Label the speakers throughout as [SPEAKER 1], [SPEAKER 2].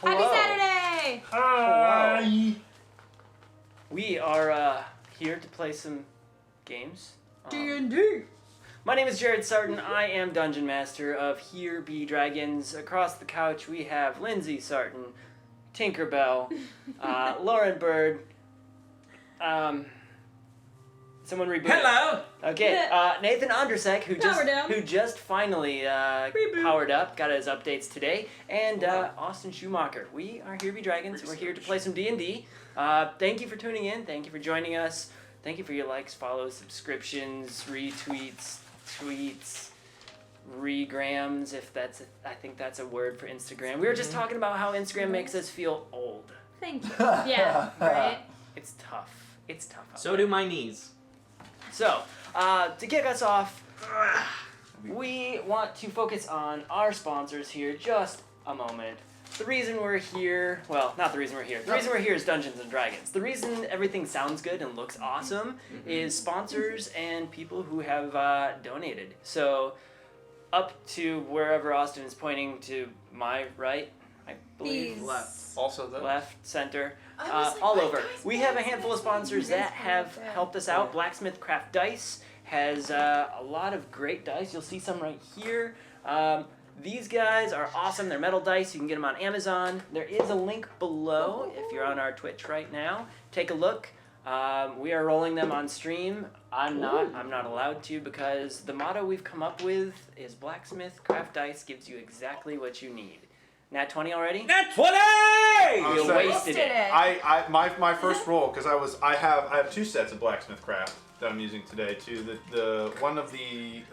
[SPEAKER 1] Happy Saturday!
[SPEAKER 2] Hi!
[SPEAKER 3] We are here to play some games.
[SPEAKER 1] D&D!
[SPEAKER 3] My name is Jared Sarton. I am Dungeon Master of Here Be Dragons. Across the couch we have Lindsay Sarton, Tinkerbell, Lauren Bird, someone reboot.
[SPEAKER 2] Hello!
[SPEAKER 3] Okay, Nathan Ondersek, who just finally powered up, got his updates today, and Austin Schumacher. We are Here Be Dragons. We're here to play some D&D. Thank you for tuning in. Thank you for joining us. Thank you for your likes, follows, subscriptions, retweets, tweets, regrams, I think that's a word for Instagram. We were just talking about how Instagram makes us feel old.
[SPEAKER 1] Thank you. Yeah, right?
[SPEAKER 3] It's tough. It's tough out
[SPEAKER 2] So
[SPEAKER 3] there.
[SPEAKER 2] do my knees.
[SPEAKER 3] So, to kick us off, we want to focus on our sponsors here just a moment. The reason we're here, well, not the reason we're here. The reason we're here is Dungeons & Dragons. The reason everything sounds good and looks awesome is sponsors and people who have donated. So, up to wherever Austin is pointing to my right, I believe.
[SPEAKER 1] These.
[SPEAKER 2] Left.
[SPEAKER 4] Also the
[SPEAKER 3] Left, center,
[SPEAKER 1] I was like,
[SPEAKER 3] all
[SPEAKER 1] my
[SPEAKER 3] over.
[SPEAKER 1] guys,
[SPEAKER 3] We
[SPEAKER 1] my
[SPEAKER 3] have a
[SPEAKER 1] guys,
[SPEAKER 3] handful of
[SPEAKER 1] my guys,
[SPEAKER 3] sponsors
[SPEAKER 1] my guys,
[SPEAKER 3] that have
[SPEAKER 1] yeah.
[SPEAKER 3] helped us out. Blacksmith Craft Dice has a lot of great dice. You'll see some right here. These guys are awesome. They're metal dice. You can get them on Amazon. There is a link below if you're on our Twitch right now. Take a look. We are rolling them on stream. I'm not allowed to because the motto we've come up with is Blacksmith Craft Dice gives you exactly what you need. Nat 20 already?
[SPEAKER 2] Nat 20!
[SPEAKER 3] You wasted it.
[SPEAKER 4] my first roll because I have two sets of blacksmith craft that I'm using today too. The one of the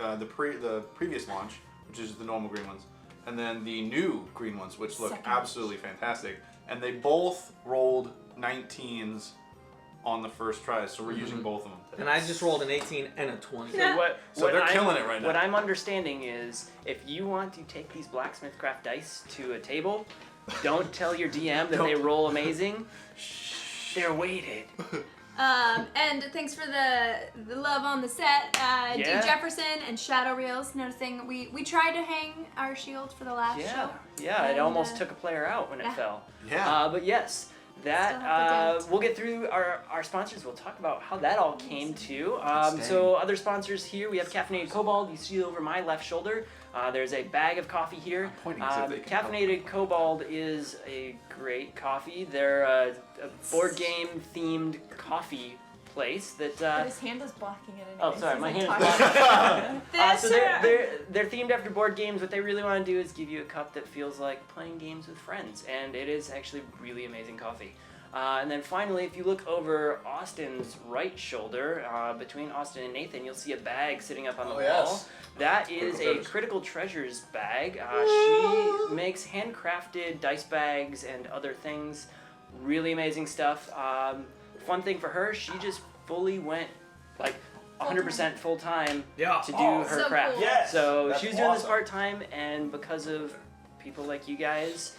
[SPEAKER 4] previous launch, which is the normal green ones, and then the new green ones, which look absolutely fantastic. And they both rolled 19s on the first try, so we're using both of them today.
[SPEAKER 2] And I just rolled an 18 and a 20.
[SPEAKER 4] So they're killing it right now.
[SPEAKER 3] What I'm understanding is if you want to take these Blacksmith Craft dice to a table, don't tell your DM that they roll amazing. They're weighted.
[SPEAKER 1] And thanks for the love on the set. D. Jefferson and Shadow Reels, noticing we tried to hang our shield for the last show.
[SPEAKER 3] Yeah, it
[SPEAKER 1] And,
[SPEAKER 3] almost took a player out when it
[SPEAKER 1] yeah.
[SPEAKER 3] fell.
[SPEAKER 4] Yeah.
[SPEAKER 3] But yes,
[SPEAKER 1] Still have
[SPEAKER 3] that
[SPEAKER 1] to
[SPEAKER 3] we'll get through our sponsors. We'll talk about how that all came to.
[SPEAKER 4] Dang.
[SPEAKER 3] So other sponsors here, we have Caffeinated Cobalt. You see over my left shoulder. There's a bag of coffee here.
[SPEAKER 4] Pointing so they can
[SPEAKER 3] Caffeinated Cobalt is a great coffee. They're a board game themed coffee place that.
[SPEAKER 5] But his hand is blocking it.
[SPEAKER 3] Oh, sorry, my hand is
[SPEAKER 5] blocking.
[SPEAKER 3] blocking. So they're themed after board games. What they really want to do is give you a cup that feels like playing games with friends, and it is actually really amazing coffee. And then finally, if you look over Austin's right shoulder, between Austin and Nathan, you'll see a bag sitting up on the wall.
[SPEAKER 4] Yes.
[SPEAKER 3] That is a Critical Treasures bag. She makes handcrafted dice bags and other things. Really amazing stuff. Fun thing for her, she just fully went like 100% full time
[SPEAKER 2] Yeah.
[SPEAKER 3] to do her
[SPEAKER 1] so
[SPEAKER 3] craft.
[SPEAKER 1] cool.
[SPEAKER 4] Yes,
[SPEAKER 3] So
[SPEAKER 4] that's
[SPEAKER 3] she was doing this
[SPEAKER 4] awesome.
[SPEAKER 3] part time, and because of people like you guys,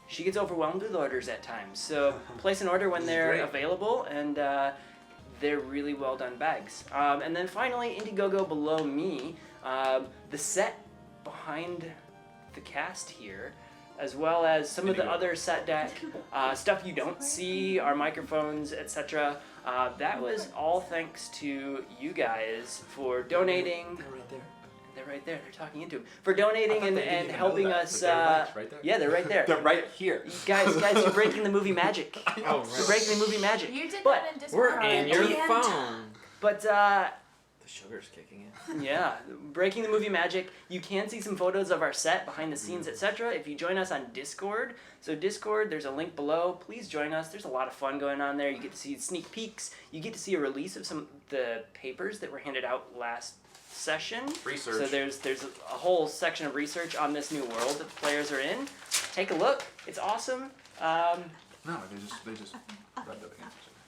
[SPEAKER 3] she gets overwhelmed with orders at times. So place an order when they're
[SPEAKER 2] great.
[SPEAKER 3] available, and they're really well done bags. And then finally, Indiegogo below me, the set behind the cast here, as well as some of the other set deck stuff you don't see, our microphones, etc. That was all thanks to you guys for donating.
[SPEAKER 2] They're right there.
[SPEAKER 3] They're right there. They're talking into him for donating and helping us.
[SPEAKER 2] right there.
[SPEAKER 3] Yeah, they're right there.
[SPEAKER 4] They're right here.
[SPEAKER 3] Guys, you're breaking the movie magic.
[SPEAKER 2] Oh,
[SPEAKER 3] You're
[SPEAKER 2] right.
[SPEAKER 3] breaking the movie magic.
[SPEAKER 5] You did
[SPEAKER 3] But
[SPEAKER 5] that in Discord.
[SPEAKER 2] We're in your
[SPEAKER 1] Yeah.
[SPEAKER 2] phone.
[SPEAKER 3] But
[SPEAKER 2] The sugar's kicking in.
[SPEAKER 3] yeah, breaking the movie magic. You can see some photos of our set, behind the scenes, etc. If you join us on Discord. So Discord, there's a link below. Please join us. There's a lot of fun going on there. You get to see sneak peeks. You get to see a release of some of the papers that were handed out last session.
[SPEAKER 4] Research.
[SPEAKER 3] So there's a whole section of research on this new world that the players are in. Take a look. It's awesome.
[SPEAKER 4] No, they just read the thing.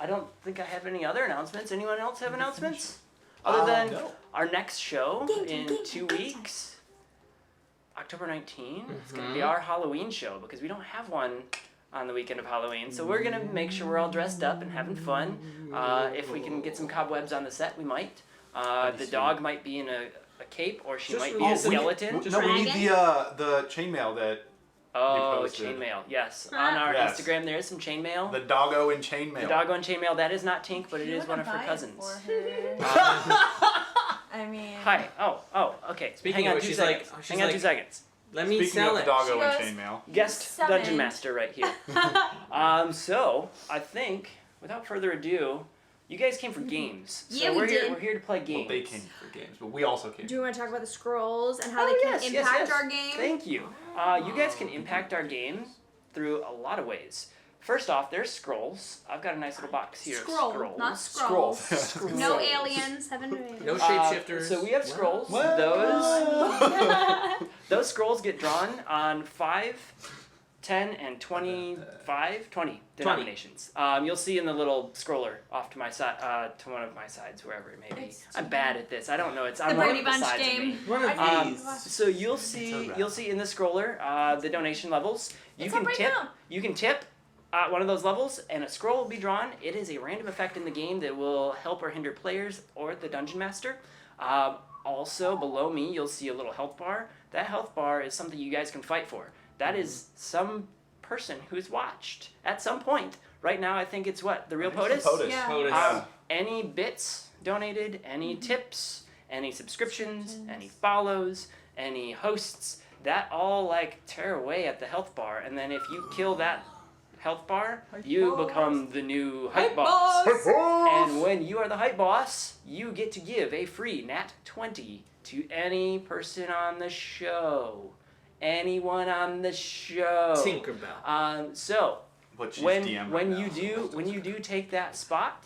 [SPEAKER 3] I don't think I have any other announcements. Anyone else have announcements? Other than
[SPEAKER 4] No.
[SPEAKER 3] our next show in 2 weeks, October 19th, it's going to be our Halloween show because we don't have one on the weekend of Halloween. So we're going to make sure we're all dressed up and having fun. If we can get some cobwebs on the set, we might. The dog might be in a cape or she
[SPEAKER 2] Just
[SPEAKER 3] might be a
[SPEAKER 2] release it.
[SPEAKER 3] skeleton.
[SPEAKER 4] No, we need the chainmail that
[SPEAKER 3] Oh,
[SPEAKER 4] posted.
[SPEAKER 3] chainmail. Yes. On our
[SPEAKER 4] Yes.
[SPEAKER 3] Instagram, there is some chainmail.
[SPEAKER 4] The doggo in chainmail.
[SPEAKER 3] The doggo and chainmail, that is not Tink, but it
[SPEAKER 5] You
[SPEAKER 3] is one
[SPEAKER 5] wanna
[SPEAKER 3] of her
[SPEAKER 5] buy it
[SPEAKER 3] cousins.
[SPEAKER 5] for her. I mean.
[SPEAKER 3] Hi. Oh, okay.
[SPEAKER 2] Speaking
[SPEAKER 3] Hang on
[SPEAKER 2] of which,
[SPEAKER 3] 2
[SPEAKER 2] she's
[SPEAKER 3] seconds.
[SPEAKER 2] like- she's
[SPEAKER 3] Hang on
[SPEAKER 2] like-
[SPEAKER 3] 2 seconds.
[SPEAKER 2] Let me
[SPEAKER 4] Speaking
[SPEAKER 2] sell
[SPEAKER 4] of the
[SPEAKER 2] it.
[SPEAKER 4] doggo in
[SPEAKER 5] She goes-
[SPEAKER 4] chainmail.
[SPEAKER 3] Guest
[SPEAKER 5] Summoned.
[SPEAKER 3] Dungeon Master right here. So, I think, without further ado, you guys came for games. So
[SPEAKER 1] Yeah, we
[SPEAKER 3] we're here.
[SPEAKER 1] did.
[SPEAKER 3] We're here to play games.
[SPEAKER 4] Well, they came for games, but we also came.
[SPEAKER 1] Do you want to talk about the scrolls and how
[SPEAKER 3] Oh,
[SPEAKER 1] they can
[SPEAKER 3] yes, yes,
[SPEAKER 1] impact
[SPEAKER 3] yes.
[SPEAKER 1] our game?
[SPEAKER 3] Thank you. You guys can impact our game through a lot of ways. First off, there's scrolls. I've got a nice little box here
[SPEAKER 1] Scroll,
[SPEAKER 3] of scrolls.
[SPEAKER 1] not
[SPEAKER 4] Scroll.
[SPEAKER 1] scrolls. No aliens. Haven't been.
[SPEAKER 2] No shapeshifters.
[SPEAKER 3] So we have scrolls.
[SPEAKER 4] What?
[SPEAKER 3] Those scrolls get drawn on 5, 10, and 25, 20 denominations. You'll see in the little scroller off to my side, to one of my sides, wherever it may be.
[SPEAKER 5] It's
[SPEAKER 3] I'm bad at this. I don't know. It's on
[SPEAKER 1] The
[SPEAKER 3] one
[SPEAKER 1] Brady
[SPEAKER 3] of the
[SPEAKER 1] Bunch
[SPEAKER 3] sides of
[SPEAKER 1] game.
[SPEAKER 3] me.
[SPEAKER 2] One of
[SPEAKER 5] I
[SPEAKER 2] these.
[SPEAKER 3] So you'll see in the scroller the donation levels. You
[SPEAKER 5] It's
[SPEAKER 3] can
[SPEAKER 5] up right
[SPEAKER 3] tip.
[SPEAKER 5] now.
[SPEAKER 3] You can tip one of those levels, and a scroll will be drawn. It is a random effect in the game that will help or hinder players or the dungeon master. Also, below me, you'll see a little health bar. That health bar is something you guys can fight for. That is some person who's watched at some point. Right now, I think it's what? The real POTUS?
[SPEAKER 4] POTUS.
[SPEAKER 1] Yeah.
[SPEAKER 2] POTUS.
[SPEAKER 3] Any bits donated, any tips, any subscriptions, any follows, any hosts, that all like tear away at the health bar. And then if you kill that health bar, you become the new hype boss. And when you are the hype boss, you get to give a free Nat 20 to any person on the show. Anyone on the show.
[SPEAKER 2] Tinkerbell.
[SPEAKER 3] So
[SPEAKER 4] But she's
[SPEAKER 3] when
[SPEAKER 4] DM
[SPEAKER 3] when
[SPEAKER 4] right
[SPEAKER 3] you
[SPEAKER 4] now, so
[SPEAKER 3] do
[SPEAKER 4] let's
[SPEAKER 3] when you
[SPEAKER 4] do
[SPEAKER 3] do take that spot,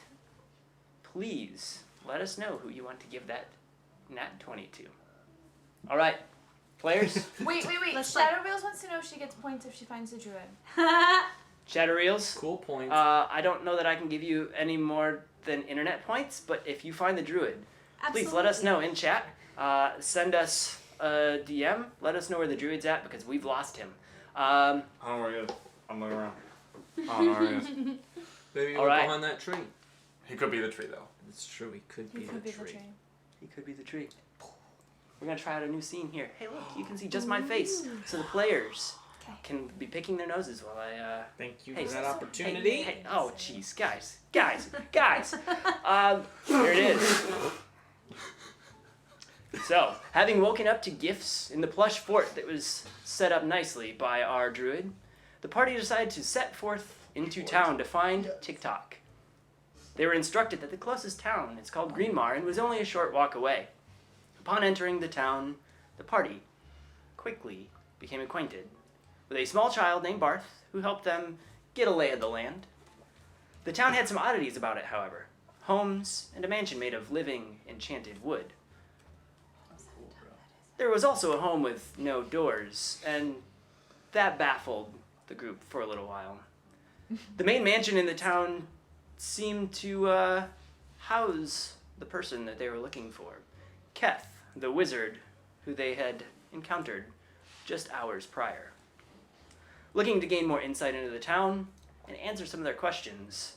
[SPEAKER 3] please let us know who you want to give that Nat 20 to. All right, players.
[SPEAKER 5] Wait.
[SPEAKER 1] Let's
[SPEAKER 5] Shadow Reels wants to know if she gets points if she finds the druid.
[SPEAKER 3] Shadow Reels.
[SPEAKER 2] Cool points.
[SPEAKER 3] I don't know that I can give you any more than internet points, but if you find the druid, please let us know in chat. Send us a DM. Let us know where the druid's at because we've lost him.
[SPEAKER 4] I don't know where he is. I'm looking around. I don't know where he is.
[SPEAKER 2] Maybe
[SPEAKER 3] all
[SPEAKER 2] we're
[SPEAKER 3] right.
[SPEAKER 2] behind that tree.
[SPEAKER 4] He could be the tree though.
[SPEAKER 2] It's true. He could be
[SPEAKER 5] He could
[SPEAKER 2] the
[SPEAKER 5] be the
[SPEAKER 2] tree.
[SPEAKER 5] tree.
[SPEAKER 3] He could be the tree. We're gonna try out a new scene here. Hey, look, you can see just my face, so the players can be picking their noses while I.
[SPEAKER 2] Thank you
[SPEAKER 3] Hey,
[SPEAKER 2] for that
[SPEAKER 3] hey,
[SPEAKER 2] opportunity.
[SPEAKER 3] Hey, oh, jeez, guys. Here it is. So, having woken up to gifts in the plush fort that was set up nicely by our druid, the party decided to set forth into town to find TikTok. They were instructed that the closest town is called Greenmar and was only a short walk away. Upon entering the town, the party quickly became acquainted with a small child named Barth who helped them get a lay of the land. The town had some oddities about it, however. Homes and a mansion made of living enchanted wood. There was also a home with no doors, and that baffled the group for a little while. The main mansion in the town seemed to house the person that they were looking for, Keth, the wizard who they had encountered just hours prior. Looking to gain more insight into the town and answer some of their questions,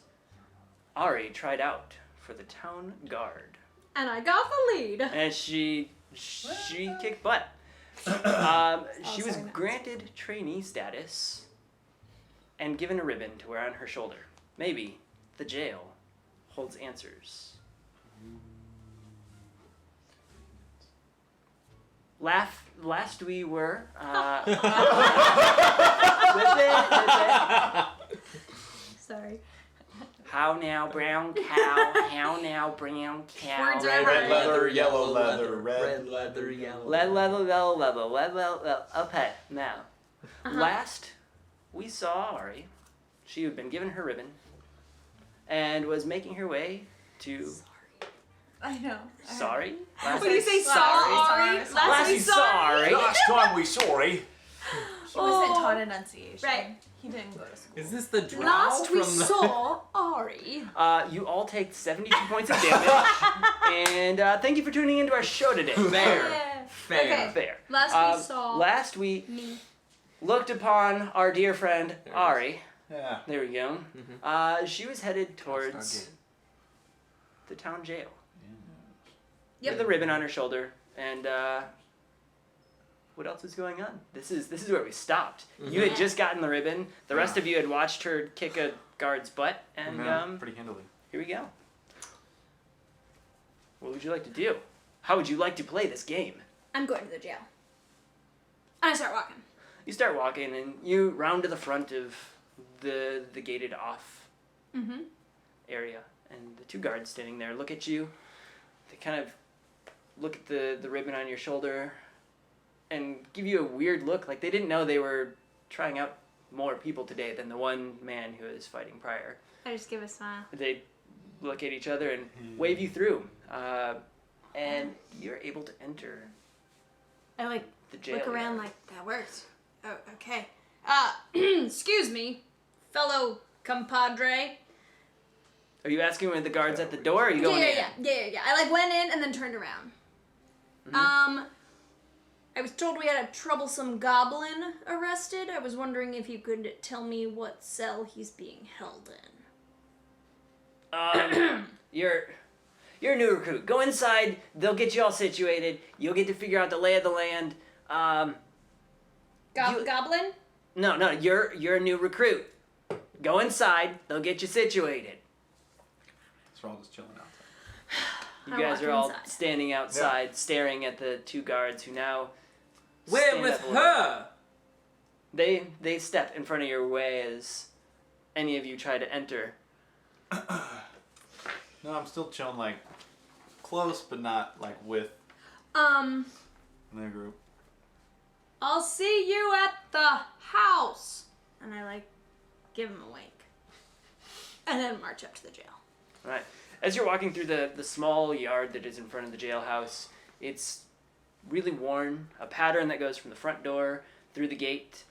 [SPEAKER 3] Ari tried out for the town guard.
[SPEAKER 1] And I got the lead.
[SPEAKER 3] And she kicked butt. She was
[SPEAKER 5] sorry, Matt.
[SPEAKER 3] granted trainee status and given a ribbon to wear on her shoulder. Maybe the jail holds answers. Last we were with it.
[SPEAKER 1] Sorry.
[SPEAKER 3] How now, brown cow? How now, brown cow?
[SPEAKER 1] Words
[SPEAKER 4] Red,
[SPEAKER 1] are
[SPEAKER 4] red
[SPEAKER 1] hard.
[SPEAKER 4] leather, yellow leather,
[SPEAKER 2] red leather, yellow.
[SPEAKER 3] Leather. Okay, now. Last we saw Ari, she had been given her ribbon and was making her way to.
[SPEAKER 5] I know.
[SPEAKER 3] Sorry?
[SPEAKER 1] What do you say,
[SPEAKER 5] Sorry.
[SPEAKER 1] sorry?
[SPEAKER 5] Sorry.
[SPEAKER 3] Last we saw Ari.
[SPEAKER 4] Last time we sorry.
[SPEAKER 5] He wasn't
[SPEAKER 1] Oh.
[SPEAKER 5] taught enunciation.
[SPEAKER 1] Right.
[SPEAKER 5] He didn't go to school.
[SPEAKER 2] Is this the drow
[SPEAKER 1] Last
[SPEAKER 2] from
[SPEAKER 1] we
[SPEAKER 2] the...
[SPEAKER 1] saw Ari.
[SPEAKER 3] You all take 72 points of damage. And thank you for tuning into our show today.
[SPEAKER 2] Fair.
[SPEAKER 1] Yeah.
[SPEAKER 2] Fair.
[SPEAKER 1] Okay.
[SPEAKER 3] Fair.
[SPEAKER 1] Last we saw
[SPEAKER 3] Last we
[SPEAKER 1] me.
[SPEAKER 3] looked upon our dear friend
[SPEAKER 2] There it is.
[SPEAKER 3] Ari.
[SPEAKER 4] Yeah.
[SPEAKER 3] There we go.
[SPEAKER 2] Mhm.
[SPEAKER 3] She was headed towards the town jail.
[SPEAKER 1] Yep.
[SPEAKER 3] With a ribbon on her shoulder, and what else is going on? This is where we stopped. You had just gotten the ribbon. The rest of you had watched her kick a guard's butt, and
[SPEAKER 4] pretty handily.
[SPEAKER 3] here we go. What would you like to do? How would you like to play this game?
[SPEAKER 1] I'm going to the jail. And I start walking.
[SPEAKER 3] You start walking, and you round to the front of the gated off area, and the two guards standing there look at you. They kind of look at the ribbon on your shoulder and give you a weird look, like they didn't know they were trying out more people today than the one man who was fighting prior.
[SPEAKER 1] I just give a smile.
[SPEAKER 3] They look at each other and wave you through, and you're able to enter
[SPEAKER 1] I like
[SPEAKER 3] the jail.
[SPEAKER 1] look around
[SPEAKER 3] yard.
[SPEAKER 1] like, that worked. Oh, okay. Excuse me, fellow compadre.
[SPEAKER 3] Are you asking with the guards at the door, or are you going in?
[SPEAKER 1] Yeah. I like went in and then turned around. I was told we had a troublesome goblin arrested. I was wondering if you could tell me what cell he's being held in.
[SPEAKER 3] You're a new recruit. Go inside. They'll get you all situated. You'll get to figure out the lay of the land.
[SPEAKER 1] Goblin?
[SPEAKER 3] No. You're a new recruit. Go inside. They'll get you situated.
[SPEAKER 4] So we're all just chilling outside.
[SPEAKER 3] You
[SPEAKER 1] I
[SPEAKER 3] guys
[SPEAKER 1] walk
[SPEAKER 3] are all
[SPEAKER 1] inside.
[SPEAKER 3] standing outside, staring at the two guards who now.
[SPEAKER 2] We're
[SPEAKER 3] stand
[SPEAKER 2] with
[SPEAKER 3] up a little.
[SPEAKER 2] her.
[SPEAKER 3] They step in front of your way as any of you try to enter.
[SPEAKER 4] No, I'm still chilling, like, close, but not, like, with their group.
[SPEAKER 1] I'll see you at the house. And I like give him a wink. And then march up to the jail.
[SPEAKER 3] All right. As you're walking through the small yard that is in front of the jailhouse, it's really worn. A pattern that goes from the front door through the gate.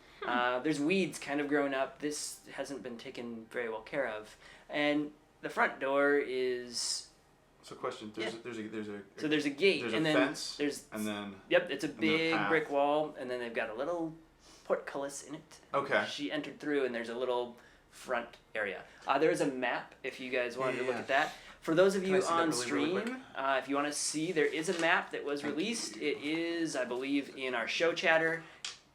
[SPEAKER 3] There's weeds kind of growing up. This hasn't been taken very well care of. And the front door is...
[SPEAKER 4] So, question: there's a
[SPEAKER 3] So there's a gate,
[SPEAKER 4] there's
[SPEAKER 3] and
[SPEAKER 4] a
[SPEAKER 3] then
[SPEAKER 4] fence,
[SPEAKER 3] there's...
[SPEAKER 4] and then
[SPEAKER 3] Yep, it's a
[SPEAKER 4] then a
[SPEAKER 3] big
[SPEAKER 4] path.
[SPEAKER 3] brick wall, and then they've got a little portcullis in it.
[SPEAKER 4] Okay.
[SPEAKER 3] She entered through, and there's a little front area. There is a map, if you guys wanted to look
[SPEAKER 4] Yeah.
[SPEAKER 3] at that. For those of
[SPEAKER 4] Can I
[SPEAKER 3] you
[SPEAKER 4] see that
[SPEAKER 3] on
[SPEAKER 4] really,
[SPEAKER 3] stream,
[SPEAKER 4] really quick?
[SPEAKER 3] if you want to see, there is a map that was
[SPEAKER 4] Thank
[SPEAKER 3] released.
[SPEAKER 4] you.
[SPEAKER 3] It is, I believe, in our show chatter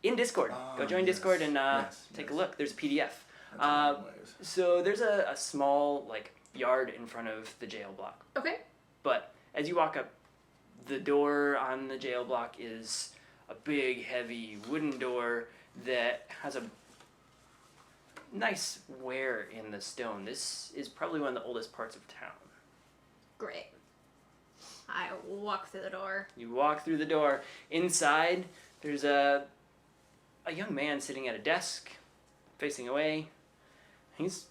[SPEAKER 3] in Discord.
[SPEAKER 4] Oh,
[SPEAKER 3] Go join
[SPEAKER 4] yes.
[SPEAKER 3] Discord and
[SPEAKER 4] Yes,
[SPEAKER 3] take a
[SPEAKER 4] yes.
[SPEAKER 3] look. There's a PDF.
[SPEAKER 4] That's a long ways.
[SPEAKER 3] So there's a small yard in front of the jail block.
[SPEAKER 1] Okay.
[SPEAKER 3] But as you walk up, the door on the jail block is a big, heavy wooden door that has a nice wear in the stone. This is probably one of the oldest parts of town.
[SPEAKER 1] Great. I walk through the door.
[SPEAKER 3] You walk through the door. Inside, there's a young man sitting at a desk, facing away. He's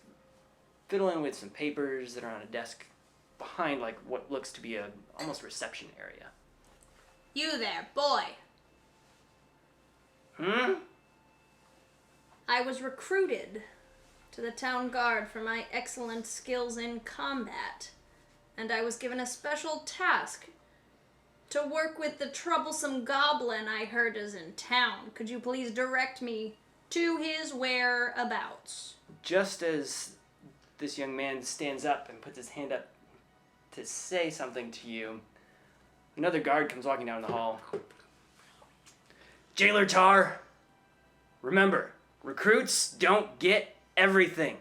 [SPEAKER 3] fiddling with some papers that are on a desk behind what looks to be a almost reception area.
[SPEAKER 1] You there, boy. I was recruited to the town guard for my excellent skills in combat, and I was given a special task to work with the troublesome goblin I heard is in town. Could you please direct me to his whereabouts?
[SPEAKER 3] Just as this young man stands up and puts his hand up to say something to you, another guard comes walking down the hall. Jailer Tar, remember, recruits don't get everything.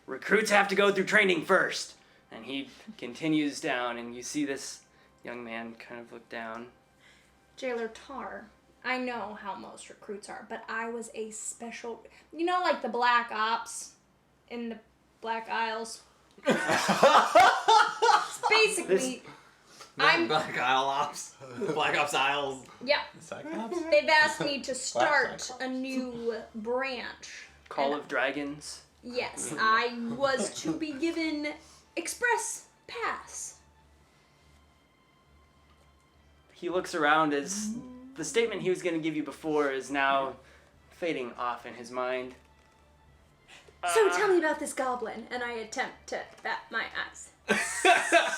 [SPEAKER 3] Recruits have to go through training first. And he continues down, and you see this young man kind of look down.
[SPEAKER 1] Jailer Tar, I know how most recruits are, but I was a special... You know, like the Black Ops in the Black Isles? Basically, I'm...
[SPEAKER 2] Black Isle Ops. Black Ops Isles.
[SPEAKER 1] Yeah,
[SPEAKER 4] Cyclops?
[SPEAKER 1] they've asked me to start a new branch.
[SPEAKER 3] Call
[SPEAKER 1] And-
[SPEAKER 3] of Dragons.
[SPEAKER 1] Yes, I was to be given express pass.
[SPEAKER 3] He looks around as the statement he was going to give you before is now fading off in his mind.
[SPEAKER 1] So tell me about this goblin, and I attempt to bat my eyes.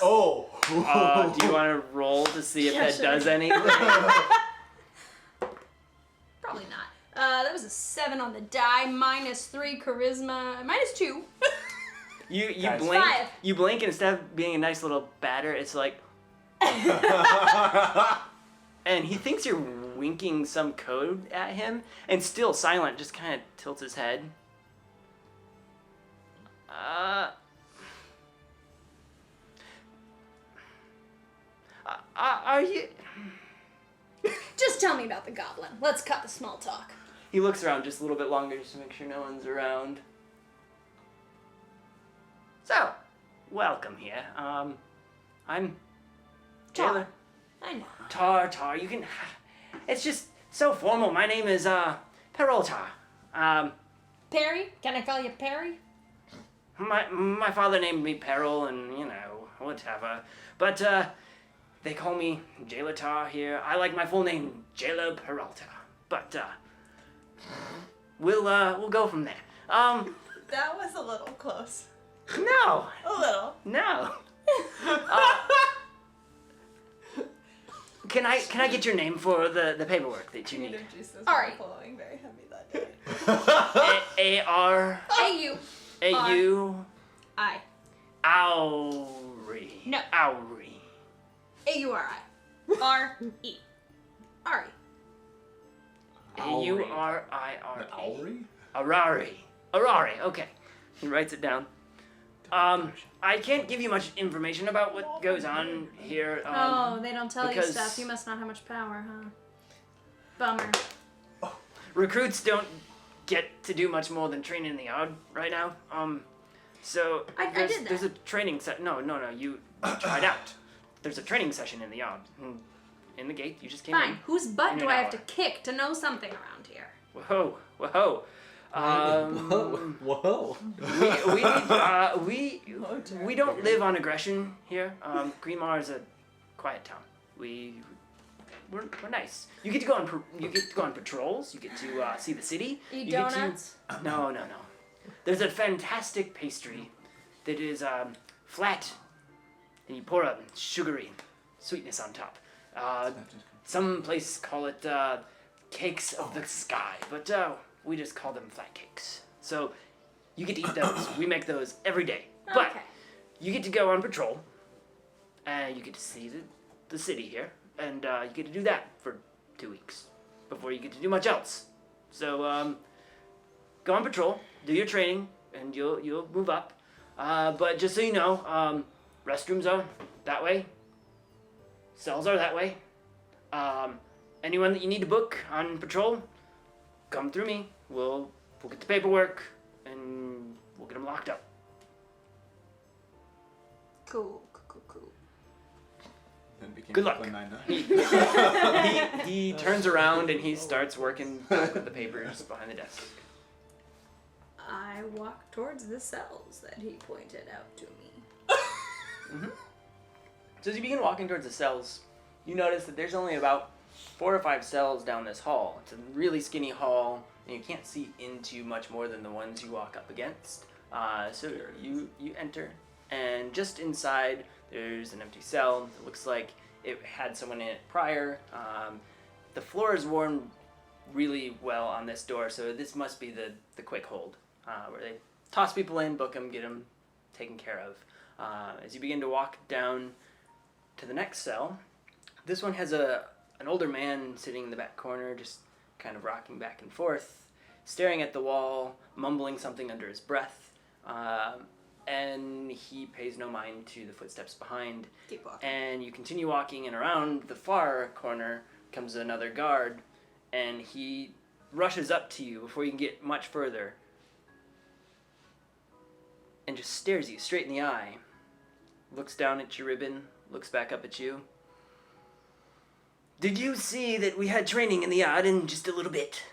[SPEAKER 4] Oh.
[SPEAKER 3] Do you want to roll to see if
[SPEAKER 1] Yeah,
[SPEAKER 3] that
[SPEAKER 1] sure.
[SPEAKER 3] does anything?
[SPEAKER 1] Probably not. That was a 7 on the die, -3 charisma, -2.
[SPEAKER 3] You
[SPEAKER 4] Guys.
[SPEAKER 3] blink.
[SPEAKER 1] 5.
[SPEAKER 3] You blink, and instead of being a nice little batter, it's like. And he thinks you're winking some code at him, and still silent, just kind of tilts his head. Are you...
[SPEAKER 1] Just tell me about the goblin. Let's cut the small talk.
[SPEAKER 3] He looks around just a little bit longer just to make sure no one's around. So, welcome here. I'm
[SPEAKER 1] Tar.
[SPEAKER 3] Taylor.
[SPEAKER 1] I know.
[SPEAKER 3] Tar, you can... It's just so formal. My name is, Peralta.
[SPEAKER 1] Perry? Can I call you Perry?
[SPEAKER 3] My father named me Peril, and, you know, whatever. But, they call me Jailer Tar here. I like my full name, Jailer Peralta. But, we'll go from there.
[SPEAKER 5] That was a little close.
[SPEAKER 3] No!
[SPEAKER 5] A little.
[SPEAKER 3] No! Can I get your name for the paperwork that you need?
[SPEAKER 5] Creative juices
[SPEAKER 1] All
[SPEAKER 5] were
[SPEAKER 1] right.
[SPEAKER 5] flowing very heavy that day.
[SPEAKER 3] A-R...
[SPEAKER 1] A-U.
[SPEAKER 3] A-U...
[SPEAKER 1] I.
[SPEAKER 3] Auri.
[SPEAKER 1] No.
[SPEAKER 3] Auri.
[SPEAKER 1] A-U-R-I. R-E. Ari.
[SPEAKER 3] A-U-R-I-R-E.
[SPEAKER 4] Auri?
[SPEAKER 3] Arari, okay. He writes it down. I can't give you much information about what goes on here.
[SPEAKER 1] Oh, they don't tell you
[SPEAKER 3] because-
[SPEAKER 1] stuff. You must not have much power, huh? Bummer.
[SPEAKER 3] Recruits don't get to do much more than train in the yard right now. So
[SPEAKER 1] I
[SPEAKER 3] there's,
[SPEAKER 1] did that.
[SPEAKER 3] there's a training set. No, you tried out. There's a training session in the yard. In the gate, you just came
[SPEAKER 1] Fine.
[SPEAKER 3] in.
[SPEAKER 1] Whose butt
[SPEAKER 3] in
[SPEAKER 1] do
[SPEAKER 3] an
[SPEAKER 1] I have
[SPEAKER 3] hour.
[SPEAKER 1] to kick to know something around here?
[SPEAKER 3] Whoa.
[SPEAKER 2] Whoa.
[SPEAKER 3] We don't live on aggression here. Greenmar is a quiet town. We're nice. You get to go on patrols. You get to see the city.
[SPEAKER 1] Eat
[SPEAKER 3] You get to-
[SPEAKER 1] donuts?
[SPEAKER 3] No. There's a fantastic pastry that is flat, and you pour a sugary sweetness on top. Some places call it cakes of the sky, but we just call them flat cakes. So you get to eat those. We make those every day. But
[SPEAKER 1] Okay.
[SPEAKER 3] you get to go on patrol, and you get to see the city here, and you get to do that for 2 weeks before you get to do much else. So go on patrol, do your training, and you'll move up. But just so you know, restrooms are that way. Cells are that way. Anyone that you need to book on patrol, come through me. We'll get the paperwork, and we'll get them locked up.
[SPEAKER 1] Cool.
[SPEAKER 4] Then became
[SPEAKER 3] Good luck.
[SPEAKER 4] Brooklyn Nine-Nine.
[SPEAKER 3] He turns around and he starts working back with the papers behind the desk.
[SPEAKER 1] I walk towards the cells that he pointed out to me.
[SPEAKER 3] So as you begin walking towards the cells, you notice that there's only about 4 or 5 cells down this hall. It's a really skinny hall, and you can't see into much more than the ones you walk up against. So you enter, and just inside there's an empty cell. It looks like it had someone in it prior. The floor is worn really well on this door, so this must be the quick hold, where they toss people in, book them, get them taken care of. As you begin to walk down to the next cell, this one has an older man sitting in the back corner, just kind of rocking back and forth, staring at the wall, mumbling something under his breath, and he pays no mind to the footsteps behind.
[SPEAKER 1] Keep walking.
[SPEAKER 3] And you continue walking, and around the far corner comes another guard, and he rushes up to you before you can get much further, and just stares you straight in the eye, looks down at your ribbon, looks back up at you. Did you see that we had training in the yard in just a little bit?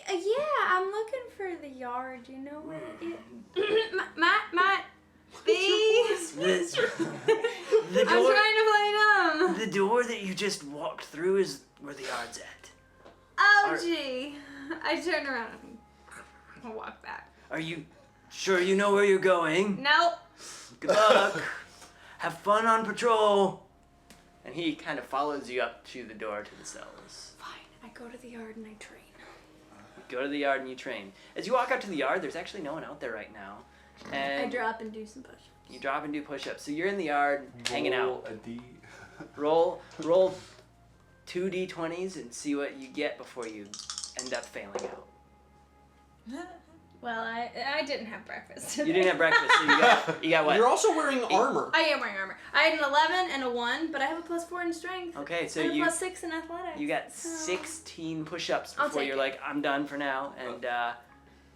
[SPEAKER 1] Yeah, I'm looking for the yard. You know what it my these.
[SPEAKER 3] The
[SPEAKER 1] I'm
[SPEAKER 3] door,
[SPEAKER 1] trying to play dumb.
[SPEAKER 3] the door that you just walked through is where the yard's at.
[SPEAKER 1] Oh
[SPEAKER 3] Are-
[SPEAKER 1] gee. I turn around and walk back.
[SPEAKER 3] Are you sure you know where you're going?
[SPEAKER 1] Nope.
[SPEAKER 3] Good luck. Have fun on patrol. And he kind of follows you up to the door to the cells.
[SPEAKER 1] Fine. I go to the yard and I train.
[SPEAKER 3] You go to the yard and you train. As you walk out to the yard, there's actually no one out there right now. And
[SPEAKER 1] I drop and do some push-ups.
[SPEAKER 3] you drop and do push-ups. So you're in the yard hanging out.
[SPEAKER 4] Roll a D.
[SPEAKER 3] Roll 2d20s and see what you get before you end up failing out.
[SPEAKER 1] Well, I didn't have breakfast.
[SPEAKER 3] You didn't have breakfast, so you got what?
[SPEAKER 6] You're also wearing armor.
[SPEAKER 1] I am wearing armor. I had an 11 and a 1, but I have a +4 in strength.
[SPEAKER 3] Okay, so
[SPEAKER 1] and a
[SPEAKER 3] you
[SPEAKER 1] +6 in athletics.
[SPEAKER 3] you got
[SPEAKER 1] so-
[SPEAKER 3] 16 push-ups
[SPEAKER 1] I'll
[SPEAKER 3] before
[SPEAKER 1] take
[SPEAKER 3] you're
[SPEAKER 1] it.
[SPEAKER 3] like, I'm done for now, and